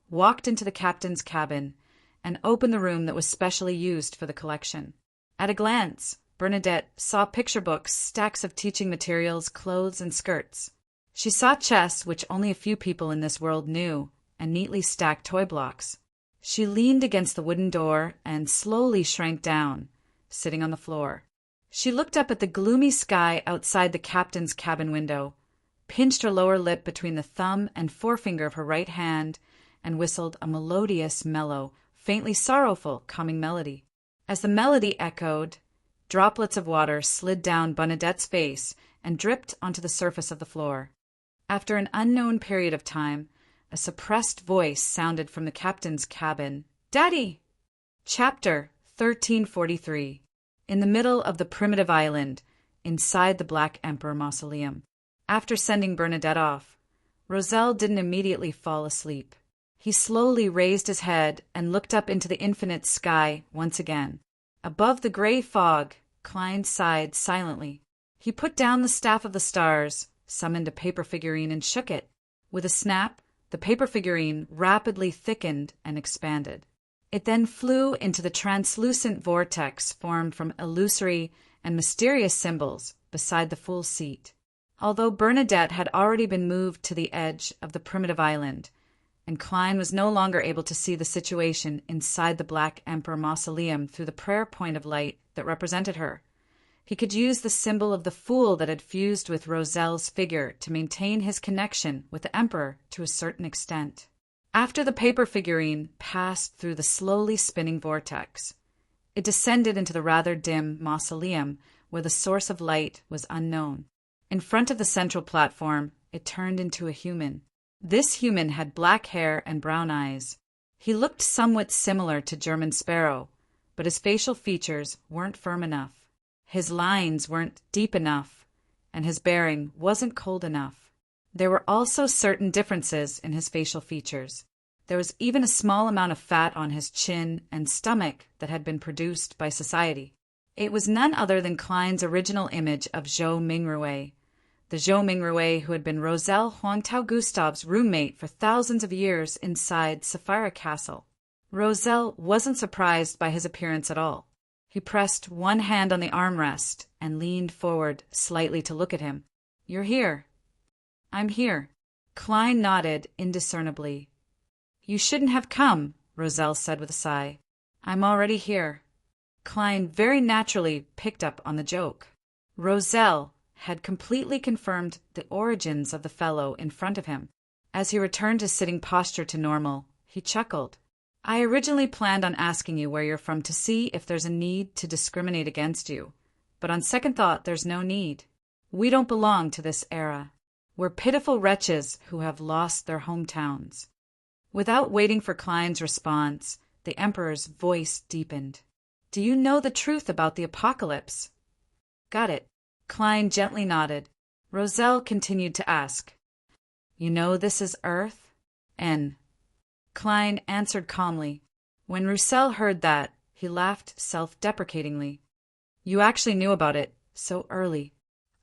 Speaker 1: walked into the captain's cabin, and opened the room that was specially used for the collection. At a glance, Bernadette saw picture books, stacks of teaching materials, clothes, and skirts. She saw chess, which only a few people in this world knew, and neatly stacked toy blocks. She leaned against the wooden door and slowly shrank down, sitting on the floor. She looked up at the gloomy sky outside the captain's cabin window, pinched her lower lip between the thumb and forefinger of her right hand, and whistled a melodious, mellow, faintly sorrowful, calming melody. As the melody echoed, droplets of water slid down Bernadette's face and dripped onto the surface of the floor. After an unknown period of time, a suppressed voice sounded from the captain's cabin. "Daddy!" Chapter 1343. In the middle of the primitive island, inside the Black Emperor mausoleum. After sending Bernadette off, Roselle didn't immediately fall asleep. He slowly raised his head and looked up into the infinite sky once again. Above the gray fog, Klein sighed silently. He put down the staff of the stars, summoned a paper figurine, and shook it. With a snap, the paper figurine rapidly thickened and expanded. It then flew into the translucent vortex formed from illusory and mysterious symbols beside the Fool's seat. Although Bernadette had already been moved to the edge of the primitive island, and Klein was no longer able to see the situation inside the Black Emperor mausoleum through the prayer point of light that represented her, he could use the symbol of the Fool that had fused with Roselle's figure to maintain his connection with the Emperor to a certain extent. After the paper figurine passed through the slowly spinning vortex, it descended into the rather dim mausoleum where the source of light was unknown. In front of the central platform, it turned into a human. This human had black hair and brown eyes. He looked somewhat similar to German Sparrow, but his facial features weren't firm enough. His lines weren't deep enough, and his bearing wasn't cold enough. There were also certain differences in his facial features. There was even a small amount of fat on his chin and stomach that had been produced by society. It was none other than Klein's original image of Zhou Mingrue, the Zhou Mingrue who had been Roselle Huangtao Gustav's roommate for thousands of years inside Sapphire Castle. Roselle wasn't surprised by his appearance at all. He pressed one hand on the armrest and leaned forward slightly to look at him. "You're here." "I'm here." Klein nodded indiscernibly. "You shouldn't have come," Roselle said with a sigh. "I'm already here." Klein very naturally picked up on the joke. Roselle had completely confirmed the origins of the fellow in front of him. As he returned his sitting posture to normal, he chuckled. "I originally planned on asking you where you're from to see if there's a need to discriminate against you, but on second thought there's no need. We don't belong to this era. We're pitiful wretches who have lost their hometowns." Without waiting for Klein's response, the Emperor's voice deepened. "Do you know the truth about the apocalypse?" "Got it." Klein gently nodded. Roselle continued to ask, "You know this is Earth?" "N." Klein answered calmly. When Roussel heard that, he laughed self-deprecatingly. "You actually knew about it so early."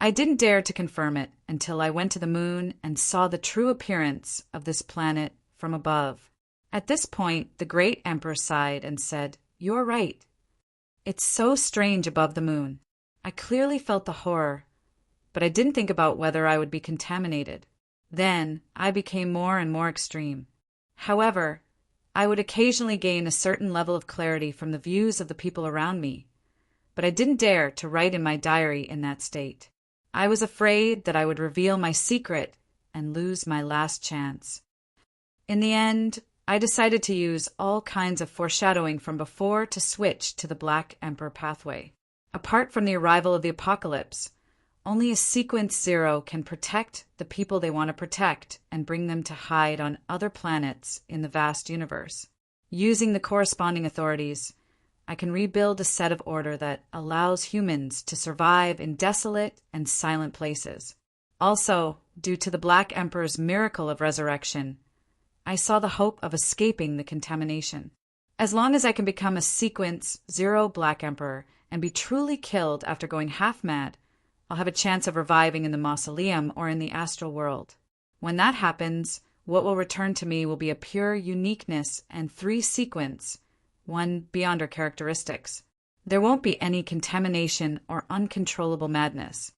Speaker 1: "I didn't dare to confirm it until I went to the moon and saw the true appearance of this planet from above." At this point, the great Emperor sighed and said, "You're right. It's so strange above the moon. I clearly felt the horror, but I didn't think about whether I would be contaminated. Then I became more and more extreme. However, I would occasionally gain a certain level of clarity from the views of the people around me, but I didn't dare to write in my diary in that state. I was afraid that I would reveal my secret and lose my last chance. In the end, I decided to use all kinds of foreshadowing from before to switch to the Black Emperor pathway. Apart from the arrival of the apocalypse, only a sequence 0 can protect the people they want to protect and bring them to hide on other planets in the vast universe. Using the corresponding authorities, I can rebuild a set of order that allows humans to survive in desolate and silent places. Also, due to the Black Emperor's miracle of resurrection, I saw the hope of escaping the contamination. As long as I can become a sequence 0 Black Emperor and be truly killed after going half mad, I'll have a chance of reviving in the mausoleum or in the astral world. When that happens, what will return to me will be a pure uniqueness and 3 sequence, one beyond our characteristics. There won't be any contamination or uncontrollable madness.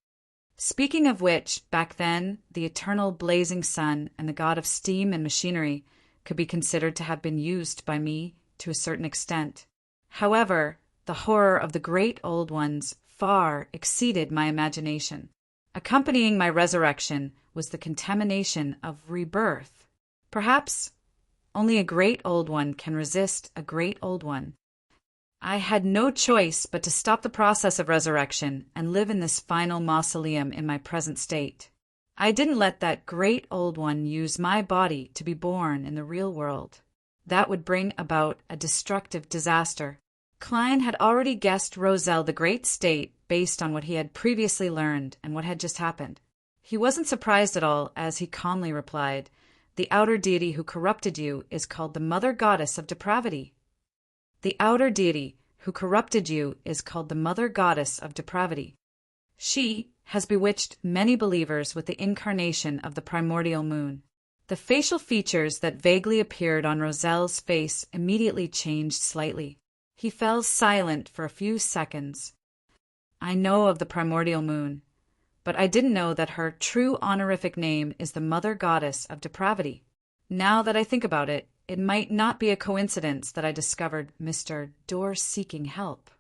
Speaker 1: Speaking of which, back then, the eternal blazing sun and the god of steam and machinery could be considered to have been used by me to a certain extent. However, the horror of the great old ones far exceeded my imagination. Accompanying my resurrection was the contamination of rebirth. Perhaps only a great old one can resist a great old one. I had no choice but to stop the process of resurrection and live in this final mausoleum in my present state. I didn't let that great old one use my body to be born in the real world. That would bring about a destructive disaster. Klein had already guessed Roselle the Great state based on what he had previously learned and what had just happened. He wasn't surprised at all, as he calmly replied, "The outer deity who corrupted you is called the Mother Goddess of Depravity." The outer deity who corrupted you is called the Mother Goddess of Depravity. She has bewitched many believers with the incarnation of the primordial moon. The facial features that vaguely appeared on Roselle's face immediately changed slightly. He fell silent for a few seconds. "I know of the primordial moon, but I didn't know that her true honorific name is the Mother Goddess of Depravity. Now that I think about it, it might not be a coincidence that I discovered Mr. Door seeking help."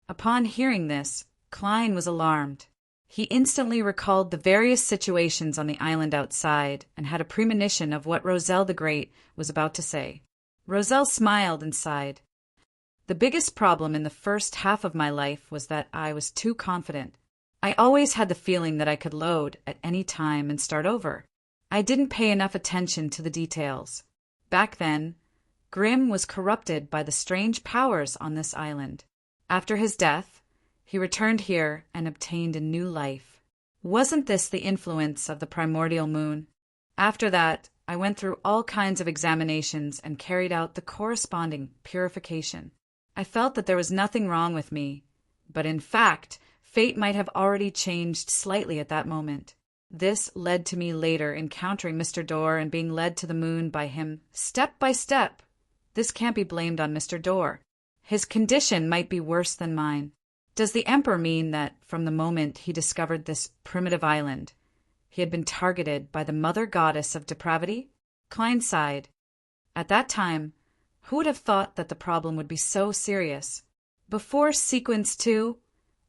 Speaker 1: Upon hearing this, Klein was alarmed. He instantly recalled the various situations on the island outside and had a premonition of what Roselle the Great was about to say. Roselle smiled and sighed. "The biggest problem in the first half of my life was that I was too confident. I always had the feeling that I could load at any time and start over. I didn't pay enough attention to the details. Back then, Grimm was corrupted by the strange powers on this island. After his death, he returned here and obtained a new life. Wasn't this the influence of the primordial moon? After that, I went through all kinds of examinations and carried out the corresponding purification. I felt that there was nothing wrong with me, but in fact, fate might have already changed slightly at that moment. This led to me later encountering Mr. Door and being led to the moon by him step by step. This can't be blamed on Mr. Door. His condition might be worse than mine. Does the Emperor mean that from the moment he discovered this primitive island, he had been targeted by the Mother Goddess of Depravity?" Klein sighed. At that time, who would have thought that the problem would be so serious? Before Sequence 2,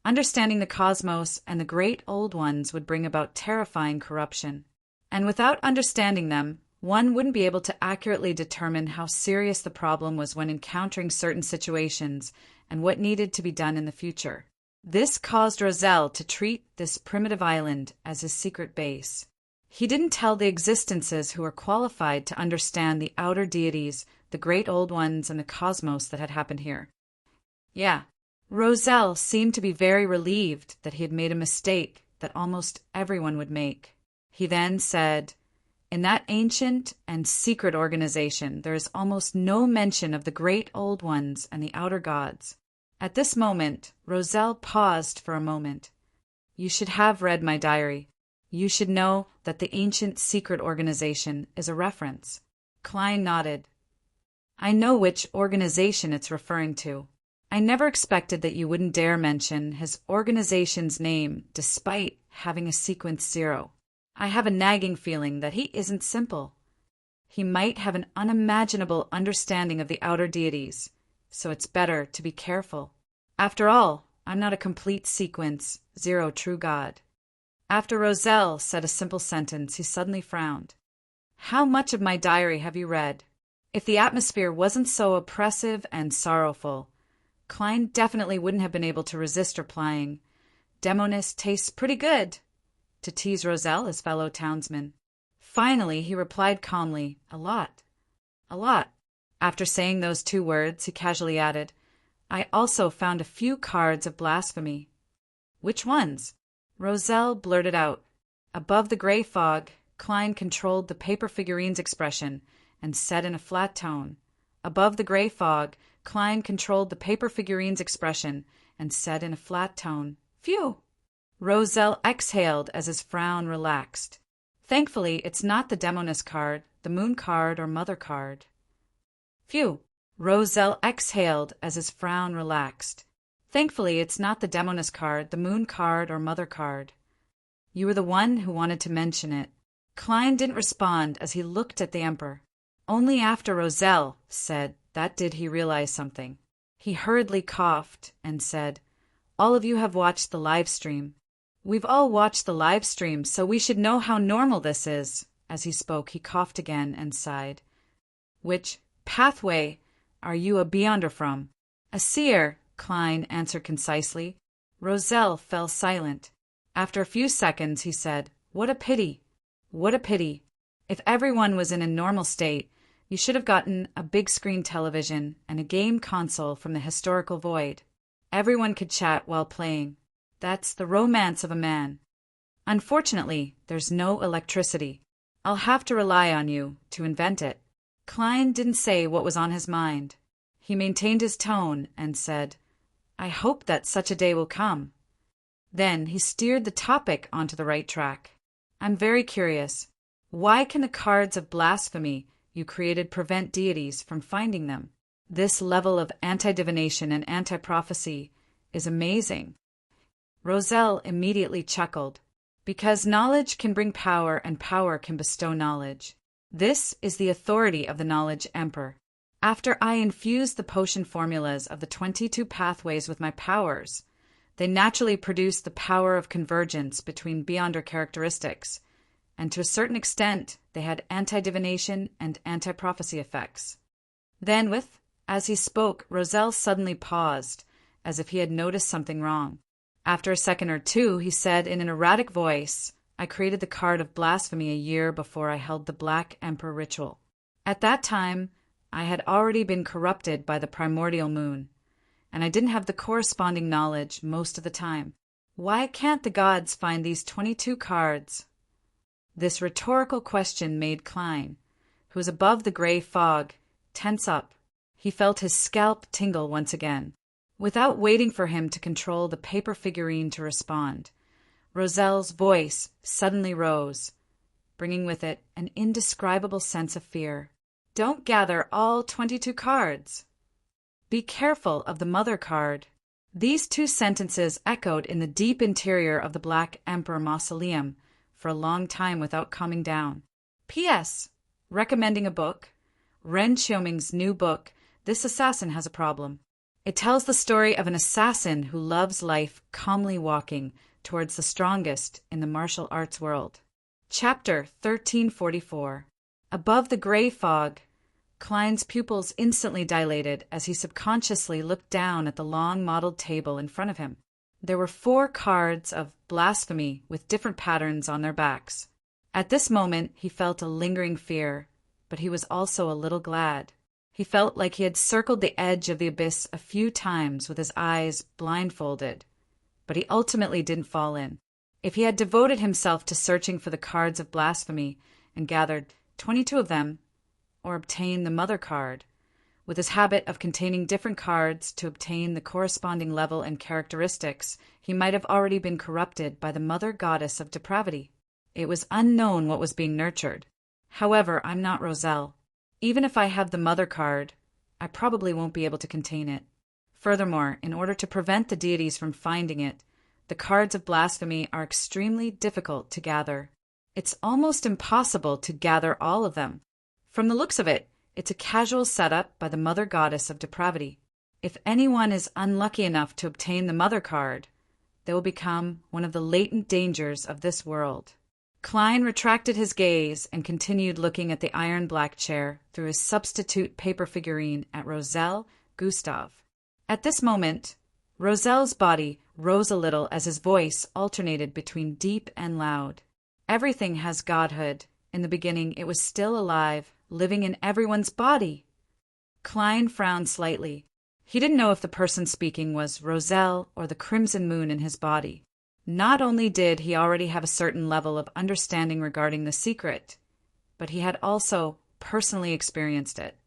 Speaker 1: understanding the cosmos and the great old ones would bring about terrifying corruption. And without understanding them, one wouldn't be able to accurately determine how serious the problem was when encountering certain situations and what needed to be done in the future. This caused Roselle to treat this primitive island as his secret base. He didn't tell the existences who were qualified to understand the outer deities, the great old ones, and the cosmos that had happened here. Yeah, Roselle seemed to be very relieved that he had made a mistake that almost everyone would make. He then said, "In that ancient and secret organization, there is almost no mention of the great old ones and the outer gods." At this moment, Roselle paused for a moment. "You should have read my diary. You should know that the ancient secret organization is a reference." Klein nodded. "I know which organization it's referring to. I never expected that you wouldn't dare mention his organization's name despite having a sequence 0. I have a nagging feeling that he isn't simple. He might have an unimaginable understanding of the outer deities, so it's better to be careful. After all, I'm not a complete sequence 0 true god." After Roselle said a simple sentence, he suddenly frowned. "How much of my diary have you read? If the atmosphere wasn't so oppressive and sorrowful, Klein definitely wouldn't have been able to resist replying, 'Demonis tastes pretty good,' to tease Roselle, his fellow townsman. Finally, he replied calmly, 'A lot. A lot.' After saying those 2 words, he casually added, 'I also found a few cards of blasphemy.' 'Which ones?' Roselle blurted out. Above the gray fog, Klein controlled the paper figurine's expression and said in a flat tone, Above the gray fog, Klein controlled the paper figurine's expression and said in a flat tone, "Phew!" Roselle exhaled as his frown relaxed. "Thankfully, it's not the Demonis card, the Moon card, or Mother card." "Phew!" Roselle exhaled as his frown relaxed. "Thankfully, it's not the Demonis card, the Moon card, or Mother card. You were the one who wanted to mention it." Klein didn't respond as he looked at the Emperor. Only after Roselle said that did he realize something. He hurriedly coughed and said, "All of you have watched the live stream. We've all watched the live stream, so we should know how normal this is." As he spoke, he coughed again and sighed. "Which pathway are you a beyonder from?" "A seer," Klein answered concisely. Roselle fell silent. After a few seconds, he said, "What a pity! What a pity! If everyone was in a normal state, You should have gotten a big screen television and a game console from the historical void. Everyone could chat while playing. That's the romance of a man. Unfortunately, there's no electricity. I'll have to rely on you to invent it." Klein didn't say what was on his mind. He maintained his tone and said, "I hope that such a day will come." Then he steered the topic onto the right track. "I'm very curious. Why can the cards of blasphemy you created prevent deities from finding them? This level of anti-divination and anti-prophecy is amazing." Roselle immediately chuckled. "Because knowledge can bring power and power can bestow knowledge. This is the authority of the Knowledge Emperor. After I infused the potion formulas of the 22 pathways with my powers, they naturally produced the power of convergence between beyonder characteristics, and to a certain extent they had anti-divination and anti-prophecy effects." Then, as he spoke, Roselle suddenly paused, as if he had noticed something wrong. After a second or two, he said in an erratic voice, "I created the card of blasphemy a year before I held the Black Emperor ritual. At that time, I had already been corrupted by the primordial moon, and I didn't have the corresponding knowledge most of the time. Why can't the gods find these 22 cards?" This rhetorical question made Klein, who was above the gray fog, tense up. He felt his scalp tingle once again. Without waiting for him to control the paper figurine to respond, Roselle's voice suddenly rose, bringing with it an indescribable sense of fear. "Don't gather all 22 cards. Be careful of the mother card." These two sentences echoed in the deep interior of the Black Emperor mausoleum for a long time without calming down. P.S. Recommending a book. Ren Xiaoming's new book, This Assassin Has a Problem. It tells the story of an assassin who loves life, calmly walking towards the strongest in the martial arts world. Chapter 1344. Above the gray fog, Klein's pupils instantly dilated as he subconsciously looked down at the long mottled table in front of him. There were 4 cards of blasphemy with different patterns on their backs. At this moment he felt a lingering fear, but he was also a little glad. He felt like he had circled the edge of the abyss a few times with his eyes blindfolded, but he ultimately didn't fall in. If he had devoted himself to searching for the cards of blasphemy and gathered 22 of them, or obtained the mother card, with his habit of containing different cards to obtain the corresponding level and characteristics, he might have already been corrupted by the mother goddess of depravity. It was unknown what was being nurtured. However, I'm not Roselle. Even if I have the mother card, I probably won't be able to contain it. Furthermore, in order to prevent the deities from finding it, the cards of blasphemy are extremely difficult to gather. It's almost impossible to gather all of them. From the looks of it, it's a casual setup by the mother goddess of depravity. If anyone is unlucky enough to obtain the mother card, they will become one of the latent dangers of this world. Klein retracted his gaze and continued looking at the iron-black chair through his substitute paper figurine at Roselle Gustav. At this moment, Roselle's body rose a little as his voice alternated between deep and loud. "Everything has godhood. In the beginning, it was still alive, living in everyone's body." Klein frowned slightly. He didn't know if the person speaking was Roselle or the crimson moon in his body. Not only did he already have a certain level of understanding regarding the secret, but he had also personally experienced it.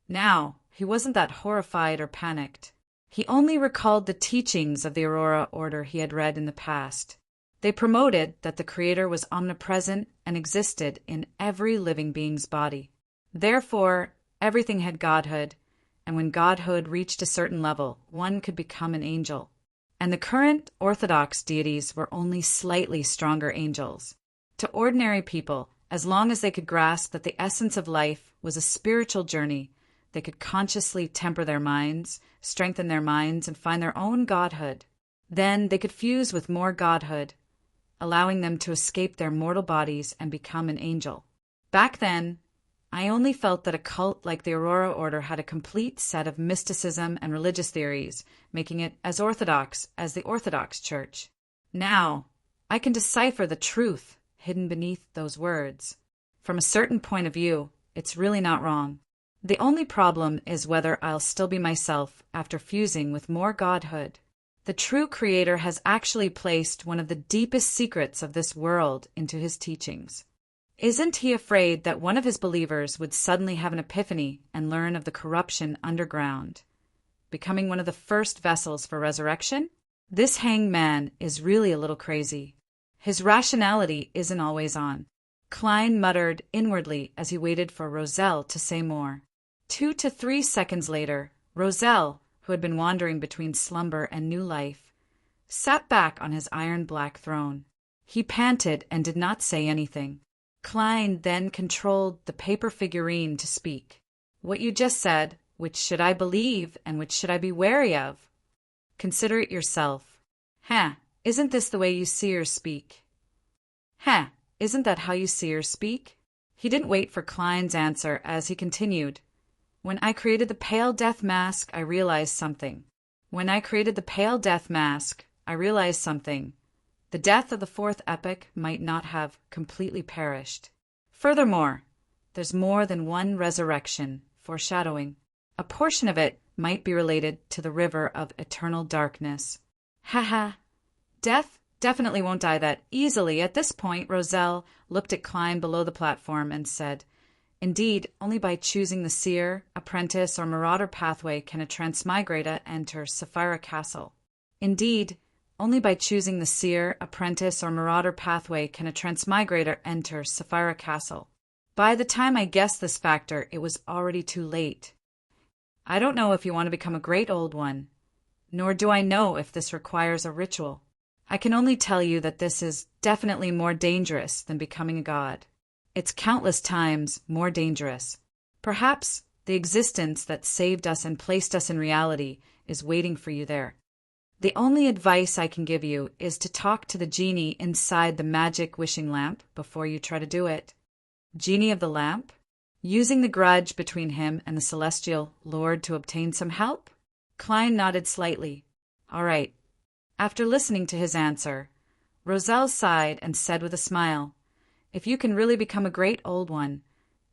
Speaker 1: Now, he wasn't that horrified or panicked. He only recalled the teachings of the Aurora Order he had read in the past. They promoted that the Creator was omnipresent and existed in every living being's body. Therefore, everything had godhood, and when godhood reached a certain level, one could become an angel. And the current Orthodox deities were only slightly stronger angels. To ordinary people, as long as they could grasp that the essence of life was a spiritual journey, they could consciously temper their minds, strengthen their minds, and find their own godhood. Then they could fuse with more godhood, allowing them to escape their mortal bodies and become an angel. Back then, I only felt that a cult like the Aurora Order had a complete set of mysticism and religious theories, making it as orthodox as the Orthodox Church. Now, I can decipher the truth hidden beneath those words. From a certain point of view, it's really not wrong. The only problem is whether I'll still be myself after fusing with more godhood. The true creator has actually placed one of the deepest secrets of this world into his teachings. Isn't he afraid that one of his believers would suddenly have an epiphany and learn of the corruption underground, becoming one of the first vessels for resurrection? This hanged man is really a little crazy. His rationality isn't always on. Klein muttered inwardly as he waited for Roselle to say more. 2 to 3 seconds later, Roselle, who had been wandering between slumber and new life, sat back on his iron-black throne. He panted and did not say anything. Klein then controlled the paper figurine to speak. "What you just said, which should I believe and which should I be wary of? Consider it yourself. Isn't this the way you seers speak? Isn't that how you seers speak?" He didn't wait for Klein's answer as he continued. "When I created the Pale Death Mask, I realized something. The death of the fourth epoch might not have completely perished. Furthermore, there's more than one resurrection, foreshadowing. A portion of it might be related to the river of eternal darkness." Death definitely won't die that easily. At this point, Roselle looked at Klein below the platform and said, "Indeed, only by choosing the seer, apprentice, or marauder pathway can a transmigrator enter Sapphira Castle. By the time I guessed this factor, it was already too late. I don't know if you want to become a great old one, nor do I know if this requires a ritual. I can only tell you that this is definitely more dangerous than becoming a god. It's countless times more dangerous. Perhaps the existence that saved us and placed us in reality is waiting for you there. The only advice I can give you is to talk to the genie inside the magic wishing lamp before you try to do it." Genie of the lamp? Using the grudge between him and the celestial lord to obtain some help? Klein nodded slightly. "All right." After listening to his answer, Roselle sighed and said with a smile, "If you can really become a great old one,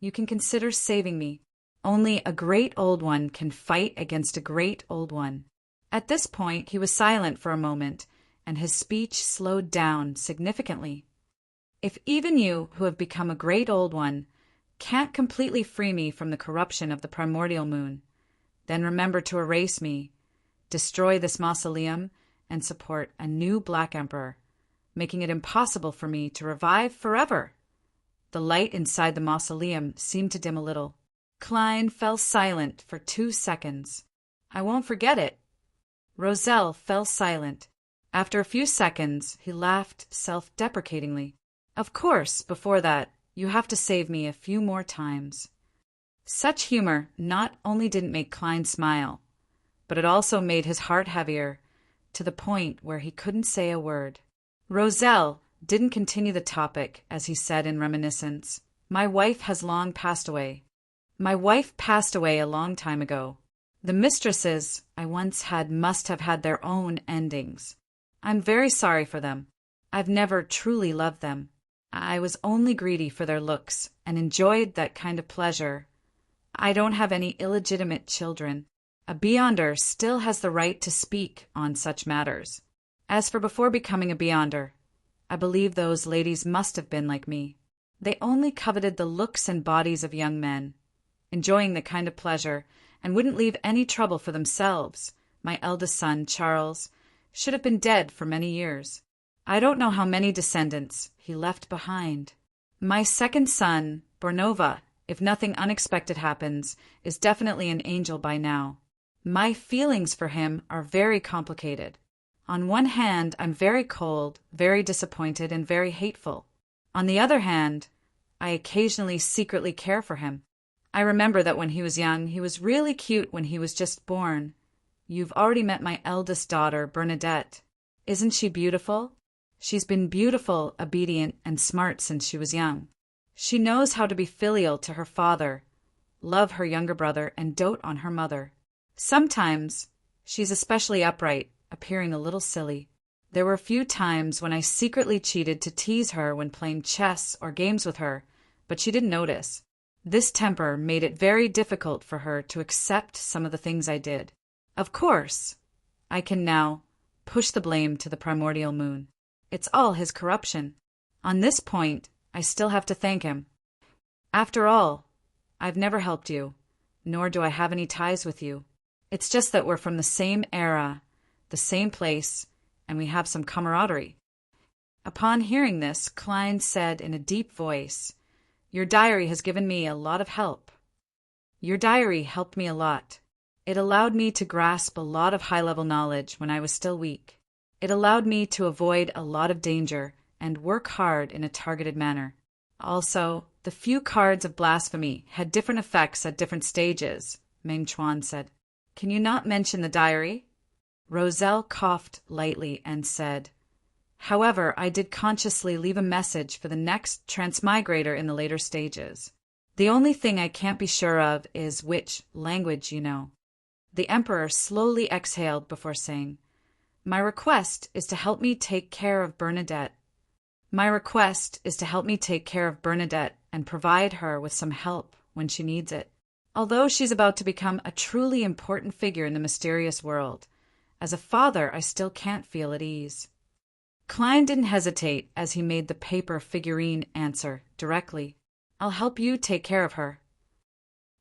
Speaker 1: you can consider saving me. Only a great old one can fight against a great old one." At this point, he was silent for a moment, and his speech slowed down significantly. "If even you, who have become a great old one, can't completely free me from the corruption of the primordial moon, then remember to erase me, destroy this mausoleum, and support a new Black Emperor, making it impossible for me to revive forever." The light inside the mausoleum seemed to dim a little. Klein fell silent for 2 seconds. "I won't forget it." Roselle fell silent. After a few seconds, he laughed self-deprecatingly. "Of course, before that, you have to save me a few more times." Such humor not only didn't make Klein smile, but it also made his heart heavier, to the point where he couldn't say a word. Roselle didn't continue the topic as he said in reminiscence, "My wife has long passed away. My wife passed away a long time ago. The mistresses I once had must have had their own endings. I'm very sorry for them. I've never truly loved them. I was only greedy for their looks and enjoyed that kind of pleasure. I don't have any illegitimate children. A Beyonder still has the right to speak on such matters. As for before becoming a Beyonder, I believe those ladies must have been like me. They only coveted the looks and bodies of young men, enjoying the kind of pleasure, and wouldn't leave any trouble for themselves. My eldest son, Charles, should have been dead for many years. I don't know how many descendants he left behind. My second son, Bornova, if nothing unexpected happens, is definitely an angel by now. My feelings for him are very complicated. On one hand, I'm very cold, very disappointed, and very hateful. On the other hand, I occasionally secretly care for him. I remember that when he was young, he was really cute when he was just born. You've already met my eldest daughter, Bernadette. Isn't she beautiful? She's been beautiful, obedient, and smart since she was young. She knows how to be filial to her father, love her younger brother, and dote on her mother. Sometimes she's especially upright, appearing a little silly. There were a few times when I secretly cheated to tease her when playing chess or games with her, but she didn't notice. This temper made it very difficult for her to accept some of the things I did. Of course, I can now push the blame to the primordial moon. It's all his corruption. On this point, I still have to thank him. After all, I've never helped you, nor do I have any ties with you. It's just that we're from the same era, the same place, and we have some camaraderie. Upon hearing this, Klein said in a deep voice, "Your diary has given me a lot of help." Your diary helped me a lot. It allowed me to grasp a lot of high-level knowledge when I was still weak. It allowed me to avoid a lot of danger and work hard in a targeted manner. Also, the few cards of blasphemy had different effects at different stages, Meng Chuan said. Can you not mention the diary? Roselle coughed lightly and said, However, I did consciously leave a message for the next transmigrator in the later stages. The only thing I can't be sure of is which language you know. The Emperor slowly exhaled before saying, My request is to help me take care of Bernadette. My request is to help me take care of Bernadette and provide her with some help when she needs it. Although she's about to become a truly important figure in the mysterious world, as a father I still can't feel at ease. Klein didn't hesitate as he made the paper figurine answer directly. I'll help you take care of her.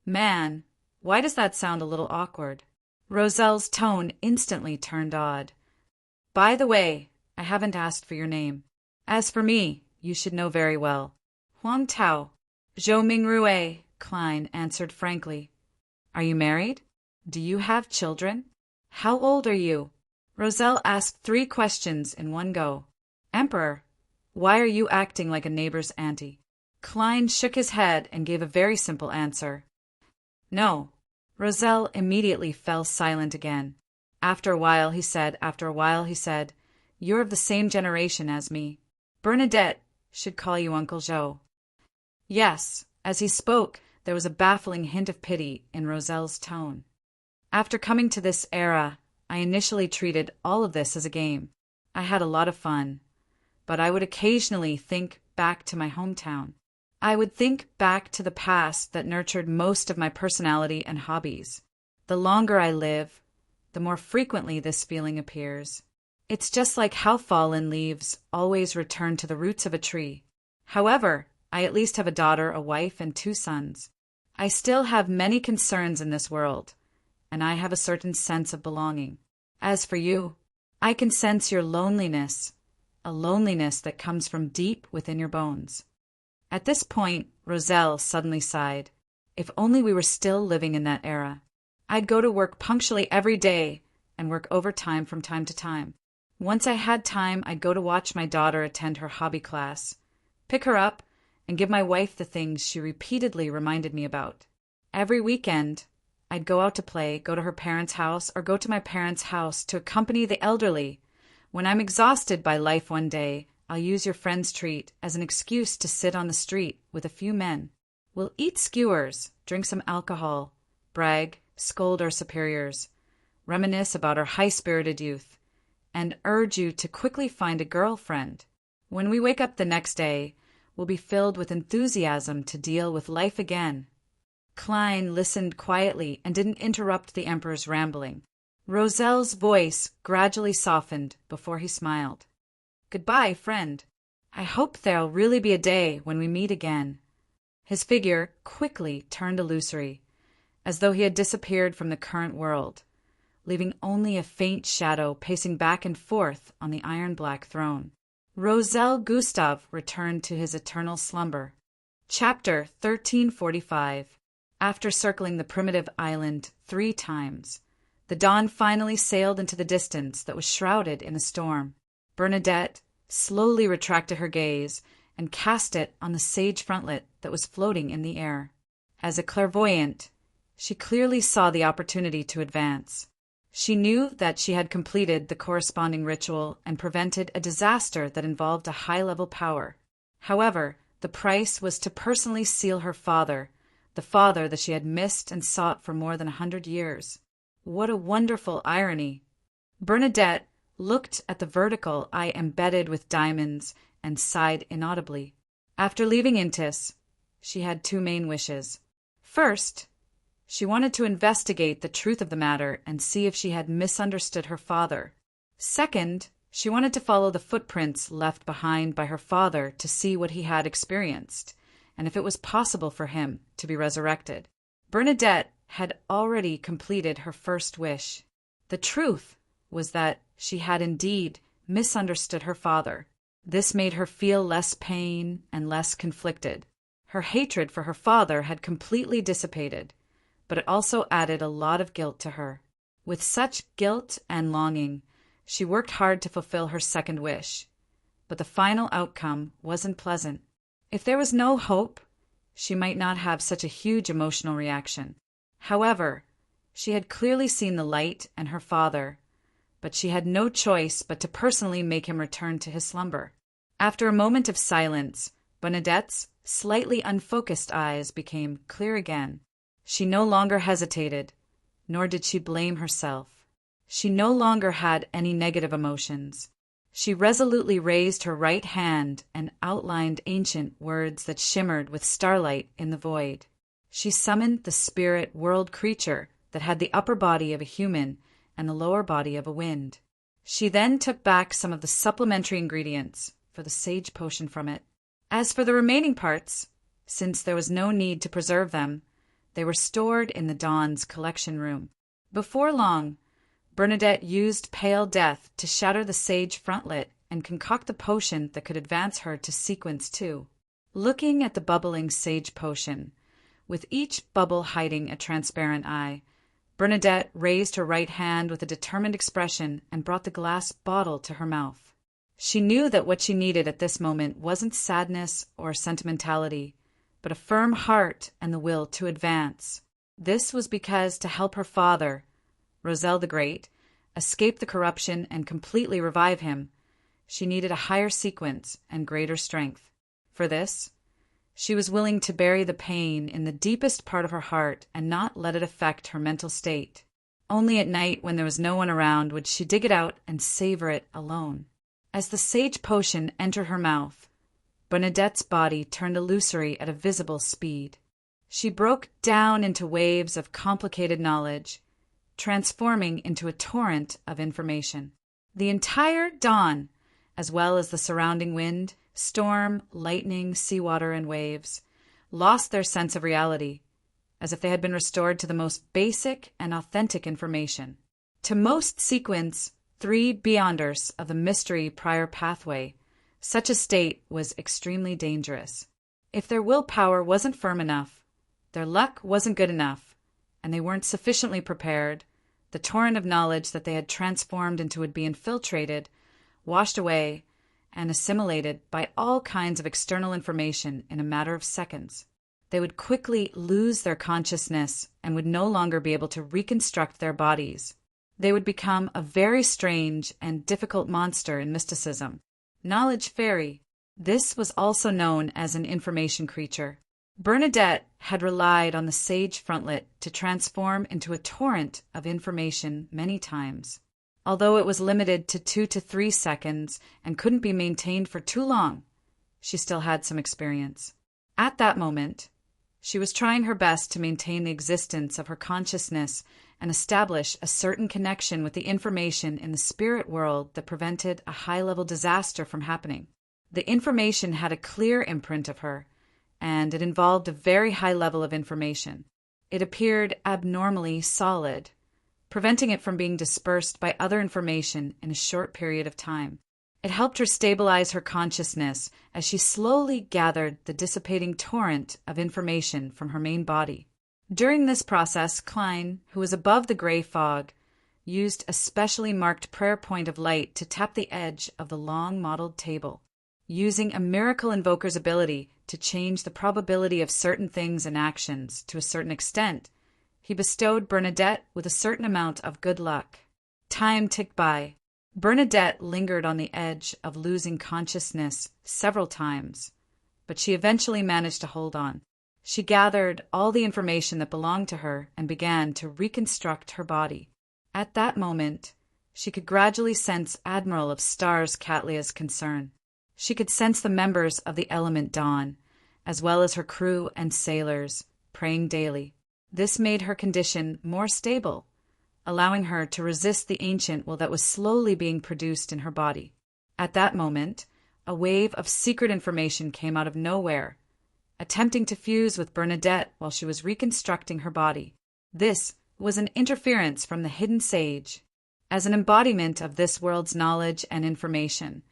Speaker 1: Man, why does that sound a little awkward? Roselle's tone instantly turned odd. By the way, I haven't asked for your name. As for me, you should know very well. Huang Tao. Zhou Mingrue, Klein answered frankly. Are you married? Do you have children? How old are you? Roselle asked 3 questions in one go. Emperor, why are you acting like a neighbor's auntie? Klein shook his head and gave a very simple answer. No. Roselle immediately fell silent again. After a while he said, You're of the same generation as me. Bernadette should call you Uncle Zhou. Yes, as he spoke, there was a baffling hint of pity in Roselle's tone. After coming to this era, I initially treated all of this as a game. I had a lot of fun, but I would occasionally think back to my hometown. I would think back to the past that nurtured most of my personality and hobbies. The longer I live, the more frequently this feeling appears. It's just like how fallen leaves always return to the roots of a tree. However, I at least have a daughter, a wife, and 2 sons. I still have many concerns in this world, and I have a certain sense of belonging. As for you, I can sense your loneliness, a loneliness that comes from deep within your bones. At this point, Roselle suddenly sighed. If only we were still living in that era. I'd go to work punctually every day and work overtime from time to time. Once I had time, I'd go to watch my daughter attend her hobby class, pick her up, and give my wife the things she repeatedly reminded me about. Every weekend, I'd go out to play, go to her parents' house, or go to my parents' house to accompany the elderly. When I'm exhausted by life one day, I'll use your friend's treat as an excuse to sit on the street with a few men. We'll eat skewers, drink some alcohol, brag, scold our superiors, reminisce about our high-spirited youth, and urge you to quickly find a girlfriend. When we wake up the next day, we'll be filled with enthusiasm to deal with life again. Klein listened quietly and didn't interrupt the Emperor's rambling. Roselle's voice gradually softened before he smiled. Goodbye, friend. I hope there'll really be a day when we meet again. His figure quickly turned illusory, as though he had disappeared from the current world, leaving only a faint shadow pacing back and forth on the iron-black throne. Roselle Gustave returned to his eternal slumber. Chapter 1345. After circling the primitive island 3 times, the dawn finally sailed into the distance that was shrouded in a storm. Bernadette slowly retracted her gaze and cast it on the sage frontlet that was floating in the air. As a clairvoyant, she clearly saw the opportunity to advance. She knew that she had completed the corresponding ritual and prevented a disaster that involved a high-level power. However, the price was to personally seal her father, the father that she had missed and sought for more than 100 years. What a wonderful irony! Bernadette looked at the vertical eye embedded with diamonds and sighed inaudibly. After leaving Intis, she had two main wishes. First, she wanted to investigate the truth of the matter and see if she had misunderstood her father. Second, she wanted to follow the footprints left behind by her father to see what he had experienced, and if it was possible for him to be resurrected. Bernadette had already completed her first wish. The truth was that she had indeed misunderstood her father. This made her feel less pain and less conflicted. Her hatred for her father had completely dissipated, but it also added a lot of guilt to her. With such guilt and longing, she worked hard to fulfill her second wish, but the final outcome wasn't pleasant. If there was no hope, she might not have such a huge emotional reaction. However, she had clearly seen the light and her father, but she had no choice but to personally make him return to his slumber. After a moment of silence, Bernadette's slightly unfocused eyes became clear again. She no longer hesitated, nor did she blame herself. She no longer had any negative emotions. She resolutely raised her right hand and outlined ancient words that shimmered with starlight in the void. She summoned the spirit world creature that had the upper body of a human and the lower body of a wind. She then took back some of the supplementary ingredients for the sage potion from it. As for the remaining parts, since there was no need to preserve them, they were stored in the Dawn's collection room. Before long, Bernadette used pale death to shatter the sage frontlet and concoct the potion that could advance her to sequence 2. Looking at the bubbling sage potion, with each bubble hiding a transparent eye, Bernadette raised her right hand with a determined expression and brought the glass bottle to her mouth. She knew that what she needed at this moment wasn't sadness or sentimentality, but a firm heart and the will to advance. This was because to help her father, Roselle the Great, escape the corruption and completely revive him, she needed a higher sequence and greater strength. For this, she was willing to bury the pain in the deepest part of her heart and not let it affect her mental state. Only at night, when there was no one around, would she dig it out and savor it alone. As the sage potion entered her mouth, Bernadette's body turned illusory at a visible speed. She broke down into waves of complicated knowledge, transforming into a torrent of information. The entire Dawn, as well as the surrounding wind, storm, lightning, seawater, and waves, lost their sense of reality, as if they had been restored to the most basic and authentic information. To most sequence 3 beyonders of the mystery prior pathway, such a state was extremely dangerous. If their willpower wasn't firm enough, their luck wasn't good enough, and they weren't sufficiently prepared, the torrent of knowledge that they had transformed into would be infiltrated, washed away, and assimilated by all kinds of external information in a matter of seconds. They would quickly lose their consciousness and would no longer be able to reconstruct their bodies. They would become a very strange and difficult monster in mysticism. Knowledge fairy. This was also known as an information creature. Bernadette had relied on the sage frontlet to transform into a torrent of information many times. Although it was limited to 2 to 3 seconds and couldn't be maintained for too long, she still had some experience. At that moment, she was trying her best to maintain the existence of her consciousness and establish a certain connection with the information in the spirit world that prevented a high-level disaster from happening. The information had a clear imprint of her, and it involved a very high level of information. It appeared abnormally solid, preventing it from being dispersed by other information in a short period of time. It helped her stabilize her consciousness as she slowly gathered the dissipating torrent of information from her main body. During this process, Klein, who was above the gray fog, used a specially marked prayer point of light to tap the edge of the long mottled table. Using a miracle invoker's ability to change the probability of certain things and actions to a certain extent, he bestowed Bernadette with a certain amount of good luck. Time ticked by. Bernadette lingered on the edge of losing consciousness several times, but she eventually managed to hold on. She gathered all the information that belonged to her and began to reconstruct her body. At that moment, she could gradually sense Admiral of Stars Catlia's concern. She could sense the members of the element Dawn, as well as her crew and sailors, praying daily. This made her condition more stable, allowing her to resist the ancient will that was slowly being produced in her body. At that moment, a wave of secret information came out of nowhere, attempting to fuse with Bernadette while she was reconstructing her body. This was an interference from the hidden sage. As an embodiment of this world's knowledge and information,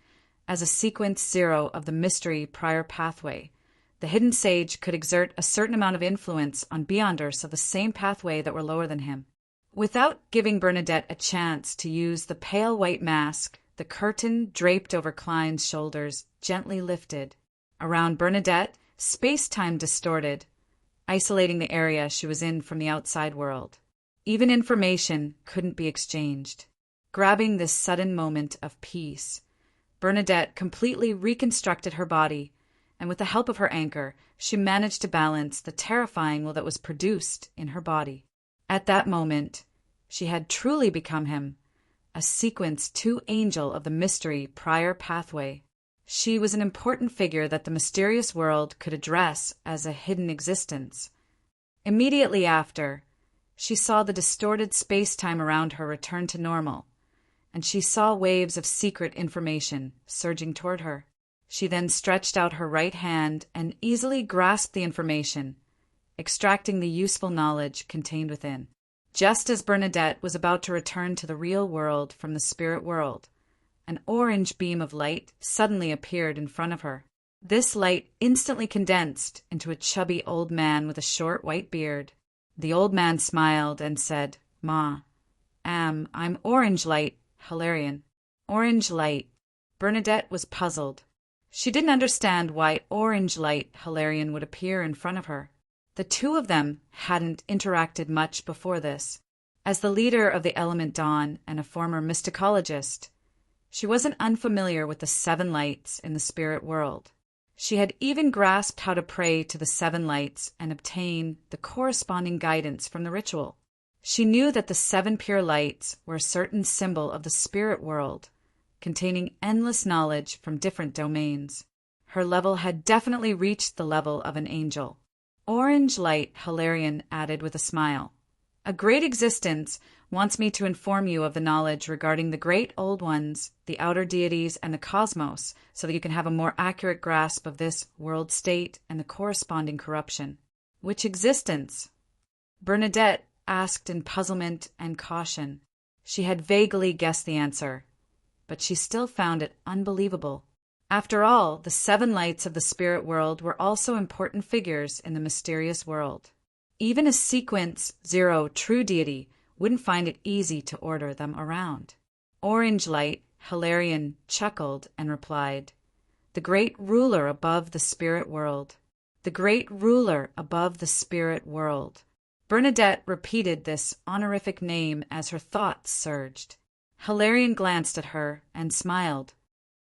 Speaker 1: as a sequence 0 of the mystery prior pathway, the hidden sage could exert a certain amount of influence on beyonders of the same pathway that were lower than him. Without giving Bernadette a chance to use the pale white mask, the curtain draped over Klein's shoulders gently lifted. Around Bernadette, space-time distorted, isolating the area she was in from the outside world. Even information couldn't be exchanged. Grabbing this sudden moment of peace, Bernadette completely reconstructed her body, and with the help of her anchor, she managed to balance the terrifying will that was produced in her body. At that moment, she had truly become him, a sequence 2 angel of the mystery prior pathway. She was an important figure that the mysterious world could address as a hidden existence. Immediately after, she saw the distorted space-time around her return to normal, and she saw waves of secret information surging toward her. She then stretched out her right hand and easily grasped the information, extracting the useful knowledge contained within. Just as Bernadette was about to return to the real world from the spirit world, an orange beam of light suddenly appeared in front of her. This light instantly condensed into a chubby old man with a short white beard. The old man smiled and said, "Ma, I'm Orange Light, Hilarion." Orange Light. Bernadette was puzzled. She didn't understand why Orange Light Hilarion would appear in front of her. The two of them hadn't interacted much before this. As the leader of the element Dawn and a former mysticologist, she wasn't unfamiliar with the 7 lights in the spirit world. She had even grasped how to pray to the 7 lights and obtain the corresponding guidance from the ritual. She knew that the 7 pure lights were a certain symbol of the spirit world, containing endless knowledge from different domains. Her level had definitely reached the level of an angel. Orange Light Hilarion added with a smile, "A great existence wants me to inform you of the knowledge regarding the great old ones, the outer deities, and the cosmos, so that you can have a more accurate grasp of this world state and the corresponding corruption." "Which existence?" Bernadette asked in puzzlement and caution. She had vaguely guessed the answer, but she still found it unbelievable. After all, the 7 lights of the spirit world were also important figures in the mysterious world. Even a sequence 0 true deity wouldn't find it easy to order them around. Orange Light Hilarion chuckled and replied, "The great ruler above the spirit world. The great ruler above the spirit world." Bernadette repeated this honorific name as her thoughts surged. Hilarion glanced at her and smiled.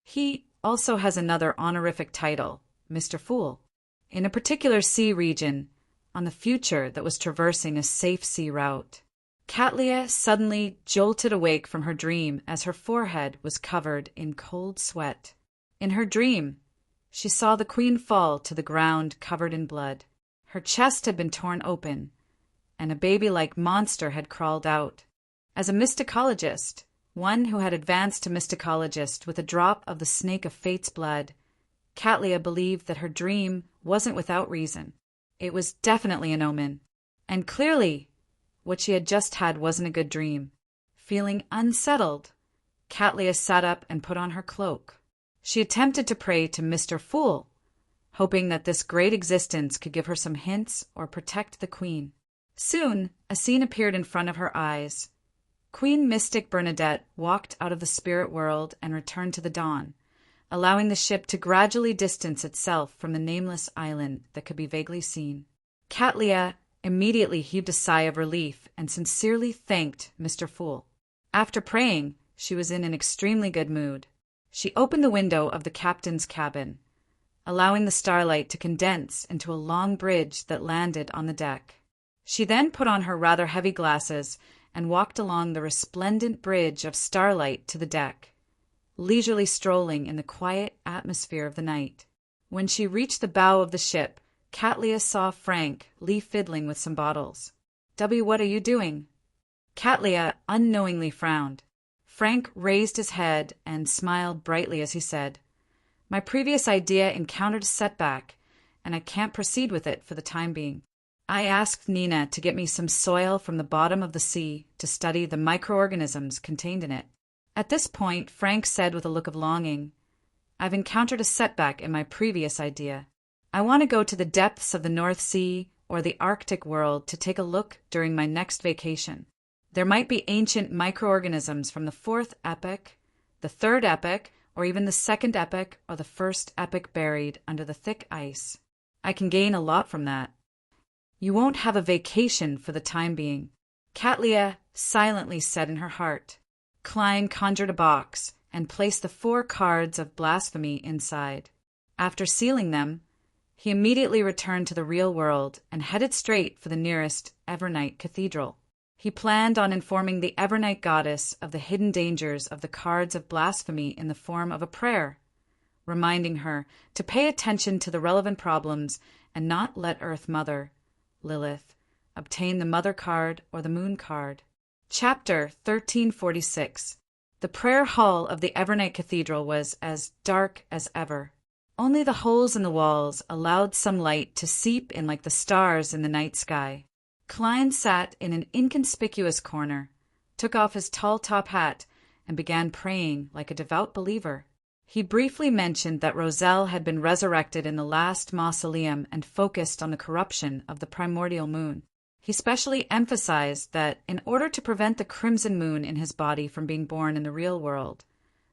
Speaker 1: "He also has another honorific title, Mr. Fool, in a particular sea region on the future that was traversing a safe sea route." Katlia suddenly jolted awake from her dream as her forehead was covered in cold sweat. In her dream, she saw the queen fall to the ground covered in blood. Her chest had been torn open, and a baby-like monster had crawled out. As a mysticologist, one who had advanced to mysticologist with a drop of the snake of fate's blood, Katlia believed that her dream wasn't without reason. It was definitely an omen. And clearly, what she had just had wasn't a good dream. Feeling unsettled, Katlia sat up and put on her cloak. She attempted to pray to Mr. Fool, hoping that this great existence could give her some hints or protect the queen. Soon, a scene appeared in front of her eyes. Queen Mystic Bernadette walked out of the spirit world and returned to the dawn, allowing the ship to gradually distance itself from the nameless island that could be vaguely seen. Katlia immediately heaved a sigh of relief and sincerely thanked Mr. Fool. After praying, she was in an extremely good mood. She opened the window of the captain's cabin, allowing the starlight to condense into a long bridge that landed on the deck. She then put on her rather heavy glasses and walked along the resplendent bridge of starlight to the deck, leisurely strolling in the quiet atmosphere of the night. When she reached the bow of the ship, Katlia saw Frank fiddling with some bottles. What are you doing?" Katlia unknowingly frowned. Frank raised his head and smiled brightly as he said, "My previous idea encountered a setback, and I can't proceed with it for the time being. I asked Nina to get me some soil from the bottom of the sea to study the microorganisms contained in it." At this point, Frank said with a look of longing, "I've encountered a setback in my previous idea. I want to go to the depths of the North Sea or the Arctic world to take a look during my next vacation. There might be ancient microorganisms from the fourth epoch, the third epoch, or even the second epoch or the first epoch buried under the thick ice. I can gain a lot from that." "You won't have a vacation for the time being," Katlia silently said in her heart. Klein conjured a box and placed the 4 cards of blasphemy inside. After sealing them, he immediately returned to the real world and headed straight for the nearest Evernite cathedral. He planned on informing the Evernite goddess of the hidden dangers of the cards of blasphemy in the form of a prayer, reminding her to pay attention to the relevant problems and not let Earth Mother, Lilith, obtain the Mother card or the Moon card. Chapter 1346. The prayer hall of the Evernite Cathedral was as dark as ever. Only the holes in the walls allowed some light to seep in like the stars in the night sky. Klein sat in an inconspicuous corner, took off his tall top hat, and began praying like a devout believer. He briefly mentioned that Roselle had been resurrected in the last mausoleum and focused on the corruption of the primordial moon. He specially emphasized that in order to prevent the crimson moon in his body from being born in the real world,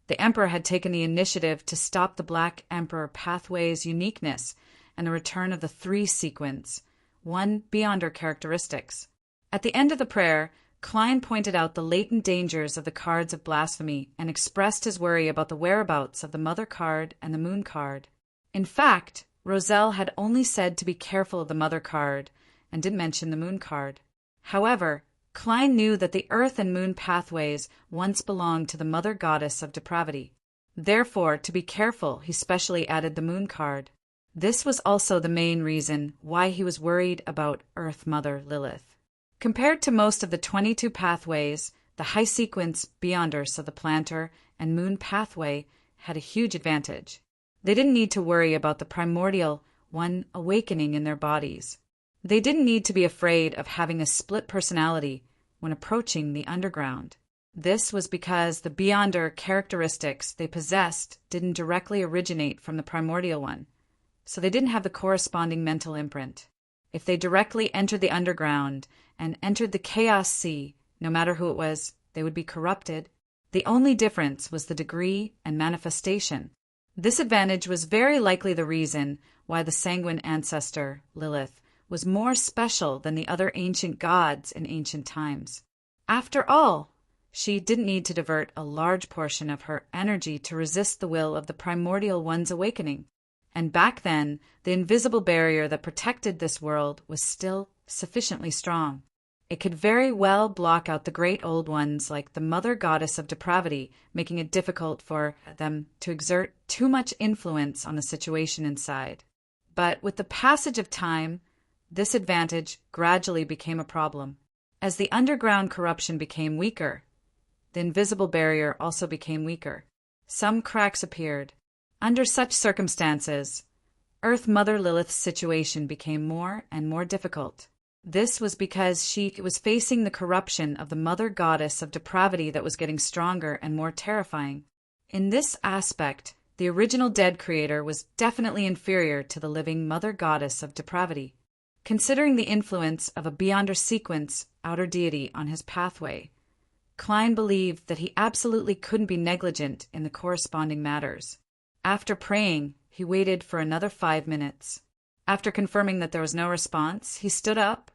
Speaker 1: the Emperor had taken the initiative to stop the Black Emperor pathway's uniqueness and the return of the 3 sequence, one beyonder characteristics. At the end of the prayer, Klein pointed out the latent dangers of the cards of blasphemy and expressed his worry about the whereabouts of the Mother card and the Moon card. In fact, Roselle had only said to be careful of the Mother card and didn't mention the Moon card. However, Klein knew that the Earth and Moon pathways once belonged to the Mother Goddess of Depravity. Therefore, to be careful, he specially added the Moon card. This was also the main reason why he was worried about Earth Mother Lilith. Compared to most of the 22 pathways, the high-sequence Beyonders of the Planter and Moon pathway had a huge advantage. They didn't need to worry about the primordial one awakening in their bodies. They didn't need to be afraid of having a split personality when approaching the underground. This was because the Beyonder characteristics they possessed didn't directly originate from the primordial one, so they didn't have the corresponding mental imprint. If they directly entered the underground and entered the chaos sea, no matter who it was, they would be corrupted. The only difference was the degree and manifestation. This advantage was very likely the reason why the sanguine ancestor, Lilith, was more special than the other ancient gods in ancient times. After all, she didn't need to divert a large portion of her energy to resist the will of the primordial one's awakening. And back then, the invisible barrier that protected this world was still sufficiently strong. It could very well block out the great old ones like the Mother Goddess of Depravity, making it difficult for them to exert too much influence on the situation inside. But with the passage of time, this advantage gradually became a problem. As the underground corruption became weaker, the invisible barrier also became weaker. Some cracks appeared. Under such circumstances, Earth Mother Lilith's situation became more and more difficult. This was because she was facing the corruption of the Mother Goddess of Depravity that was getting stronger and more terrifying. In this aspect, the original dead creator was definitely inferior to the living Mother Goddess of Depravity. Considering the influence of a Beyonder sequence outer deity on his pathway, Klein believed that he absolutely couldn't be negligent in the corresponding matters. After praying, he waited for another 5 minutes. After confirming that there was no response, he stood up,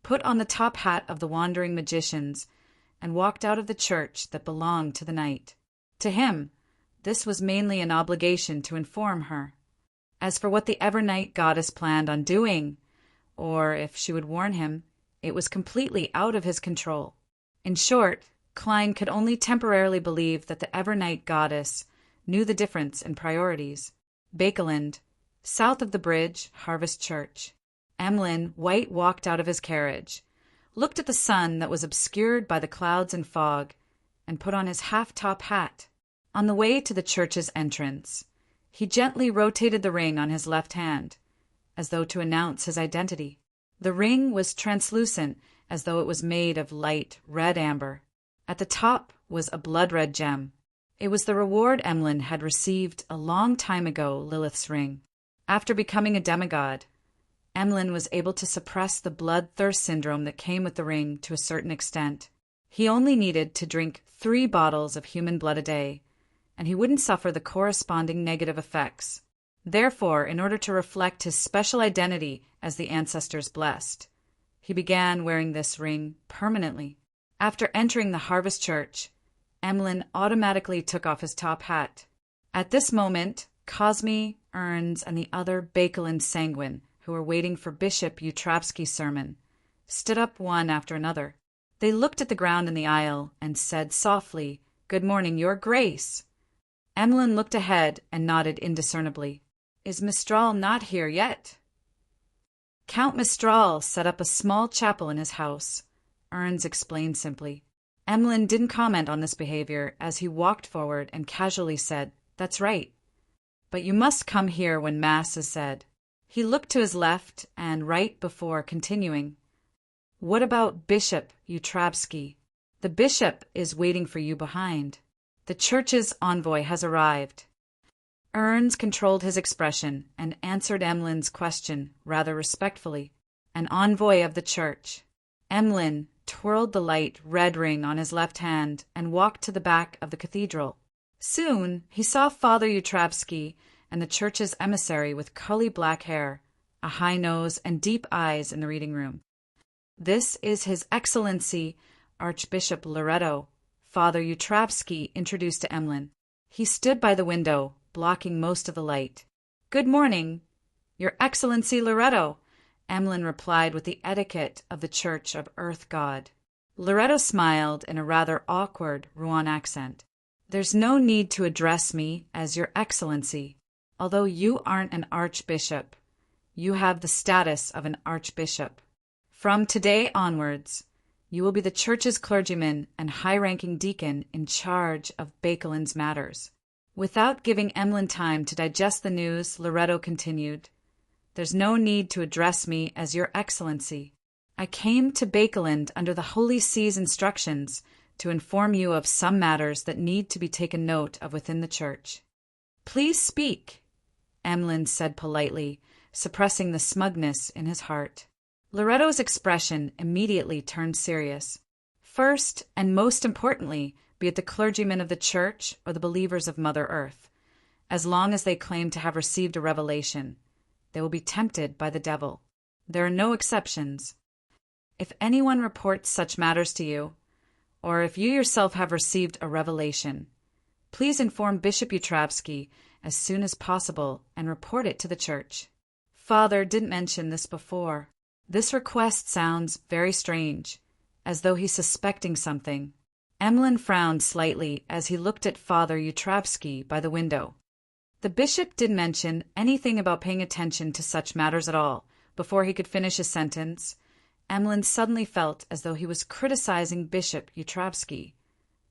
Speaker 1: put on the top hat of the wandering magicians, and walked out of the church that belonged to the night. To him, this was mainly an obligation to inform her. As for what the Evernight goddess planned on doing, or if she would warn him, it was completely out of his control. In short, Klein could only temporarily believe that the Evernight goddess knew the difference in priorities. Bakeland, South of the bridge, Harvest Church. Emlyn, white, walked out of his carriage, looked at the sun that was obscured by the clouds and fog, and put on his half-top hat. On the way to the church's entrance, he gently rotated the ring on his left hand, as though to announce his identity. The ring was translucent, as though it was made of light red amber. At the top was a blood-red gem. It was the reward Emlyn had received a long time ago, Lilith's ring. After becoming a demigod, Emlyn was able to suppress the bloodthirst syndrome that came with the ring to a certain extent. He only needed to drink 3 bottles of human blood a day, and he wouldn't suffer the corresponding negative effects. Therefore, in order to reflect his special identity as the ancestors blessed, he began wearing this ring permanently. After entering the Harvest Church, Emlyn automatically took off his top hat. At this moment, Cosme, Ernst, and the other Bakelin sanguine, who were waiting for Bishop Utravsky's sermon, stood up one after another. They looked at the ground in the aisle and said softly, "Good morning, Your Grace." Emlyn looked ahead and nodded indiscernibly. "Is Mistral not here yet?" Count Mistral set up a small chapel in his house, Ernst explained simply. Emlyn didn't comment on this behavior as he walked forward and casually said, "That's right. But you must come here when Mass is said." He looked to his left and right before continuing. "What about Bishop Utravsky? The bishop is waiting for you behind. The church's envoy has arrived." Ernst controlled his expression and answered Emlyn's question rather respectfully. "An envoy of the church." Emlyn twirled the light red ring on his left hand and walked to the back of the cathedral. Soon he saw Father Utravsky and the church's emissary with curly black hair, a high nose, and deep eyes in the reading room. "This is His Excellency, Archbishop Loretto," Father Utravsky introduced to Emlyn. He stood by the window, blocking most of the light. "Good morning, Your Excellency Loretto," Emlyn replied with the etiquette of the Church of Earth God. Loretto smiled in a rather awkward Rouen accent. "There's no need to address me as Your Excellency. Although you aren't an archbishop, you have the status of an archbishop. From today onwards, you will be the church's clergyman and high-ranking deacon in charge of Bakelin's matters." Without giving Emlyn time to digest the news, Loretto continued, "There's no need to address me as Your Excellency. I came to Bakelin under the Holy See's instructions to inform you of some matters that need to be taken note of within the church." "Please speak," Emlyn said politely, suppressing the smugness in his heart. Loretto's expression immediately turned serious. "First, and most importantly, be it the clergymen of the church or the believers of Mother Earth, as long as they claim to have received a revelation, they will be tempted by the devil. There are no exceptions. If anyone reports such matters to you, or if you yourself have received a revelation, please inform Bishop Utravsky as soon as possible and report it to the church." Father didn't mention this before. This request sounds very strange, as though he's suspecting something. Emlyn frowned slightly as he looked at Father Utravsky by the window. The bishop didn't mention anything about paying attention to such matters at all. Before he could finish his sentence, Emlyn suddenly felt as though he was criticizing Bishop Utravsky,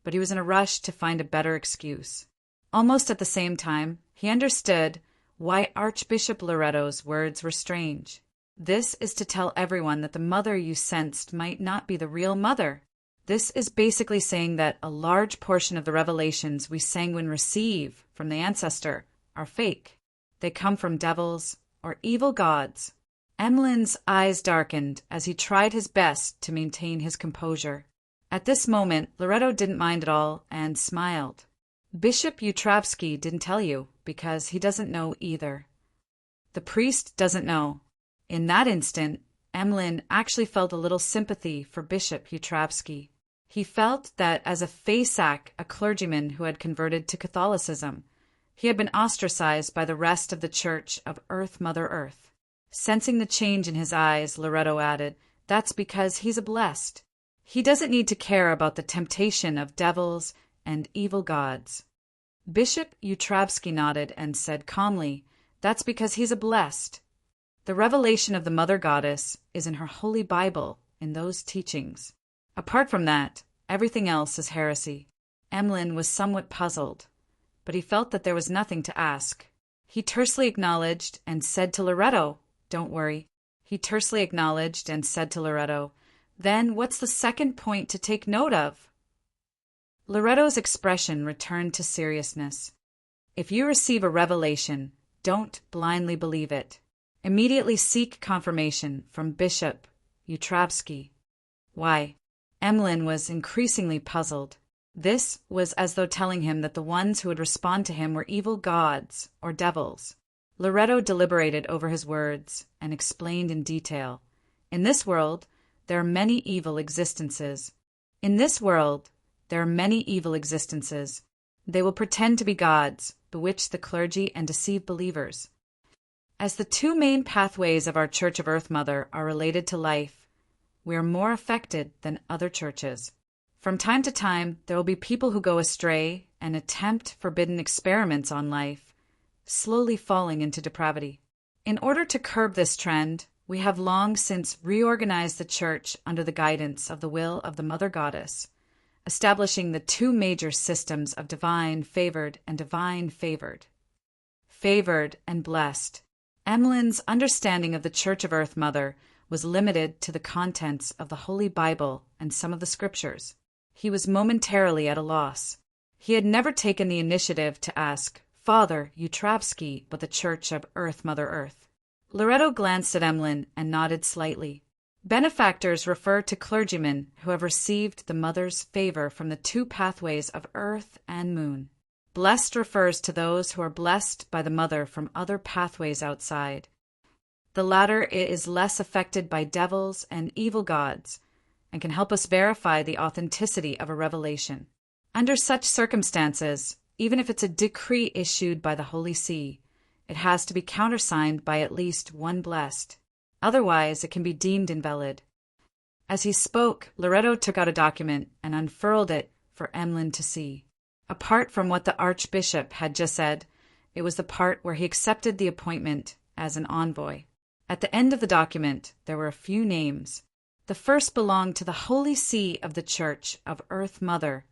Speaker 1: but he was in a rush to find a better excuse. Almost at the same time, he understood why Archbishop Loretto's words were strange. This is to tell everyone that the mother you sensed might not be the real mother. This is basically saying that a large portion of the revelations we sanguine receive from the ancestor are fake. They come from devils or evil gods. Emlyn's eyes darkened as he tried his best to maintain his composure. At this moment, Loretto didn't mind at all and smiled. "Bishop Utravsky didn't tell you because he doesn't know either. The priest doesn't know." In that instant, Emlyn actually felt a little sympathy for Bishop Utravsky. He felt that as a Fasak, a clergyman who had converted to Catholicism, he had been ostracized by the rest of the Church of Earth Mother Earth. Sensing the change in his eyes, Loretto added, "That's because he's a blessed. He doesn't need to care about the temptation of devils and evil gods." Bishop Utravsky nodded and said calmly That's because he's a blessed. The revelation of the Mother Goddess is in her Holy Bible, in those teachings. Apart from that, everything else is heresy. Emlyn was somewhat puzzled, but he felt that there was nothing to ask. He tersely acknowledged and said to Loretto, "Don't worry." He tersely acknowledged and said to Loretto, "Then what's the second point to take note of?" Loretto's expression returned to seriousness. "If you receive a revelation, don't blindly believe it. Immediately seek confirmation from Bishop Utravsky." Why? Emlyn was increasingly puzzled. This was as though telling him that the ones who would respond to him were evil gods or devils. Loretto deliberated over his words and explained in detail. In this world, there are many evil existences. They will pretend to be gods, bewitch the clergy, and deceive believers. As the two main pathways of our Church of Earth Mother are related to life, we are more affected than other churches. From time to time, there will be people who go astray and attempt forbidden experiments on life, slowly falling into depravity. In order to curb this trend, we have long since reorganized the Church under the guidance of the will of the Mother Goddess, establishing the two major systems of divine favored and divine favored. Favored and blessed. Emlyn's understanding of the Church of Earth Mother was limited to the contents of the Holy Bible and some of the scriptures. He was momentarily at a loss. He had never taken the initiative to ask Father Utravsky about the Church of Earth Mother Earth. Loretto glanced at Emlyn and nodded slightly. Benefactors refer to clergymen who have received the Mother's favor from the two pathways of earth and moon. Blessed refers to those who are blessed by the Mother from other pathways outside. The latter is less affected by devils and evil gods, and can help us verify the authenticity of a revelation. Under such circumstances, even if it's a decree issued by the Holy See, it has to be countersigned by at least one blessed. Otherwise, it can be deemed invalid. As he spoke, Loretto took out a document and unfurled it for Emlyn to see. Apart from what the Archbishop had just said, it was the part where he accepted the appointment as an envoy. At the end of the document, there were a few names. The first belonged to the Holy See of the Church of Earth Mother,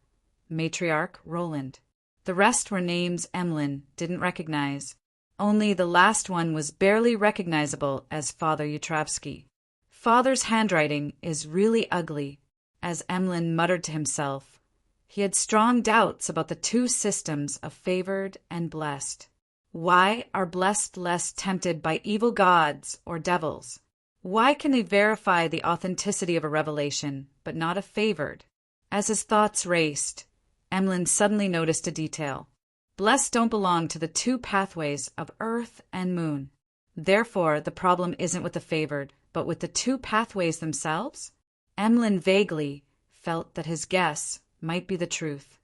Speaker 1: Matriarch Roland. The rest were names Emlyn didn't recognize. Only the last one was barely recognizable as Father Utravsky. Father's handwriting is really ugly, as Emlyn muttered to himself. He had strong doubts about the two systems of favored and blessed. Why are blessed less tempted by evil gods or devils? Why can they verify the authenticity of a revelation, but not a favored? As his thoughts raced, Emlyn suddenly noticed a detail. Blessed don't belong to the two pathways of earth and moon. Therefore, the problem isn't with the favored, but with the two pathways themselves? Emlyn vaguely felt that his guess might be the truth.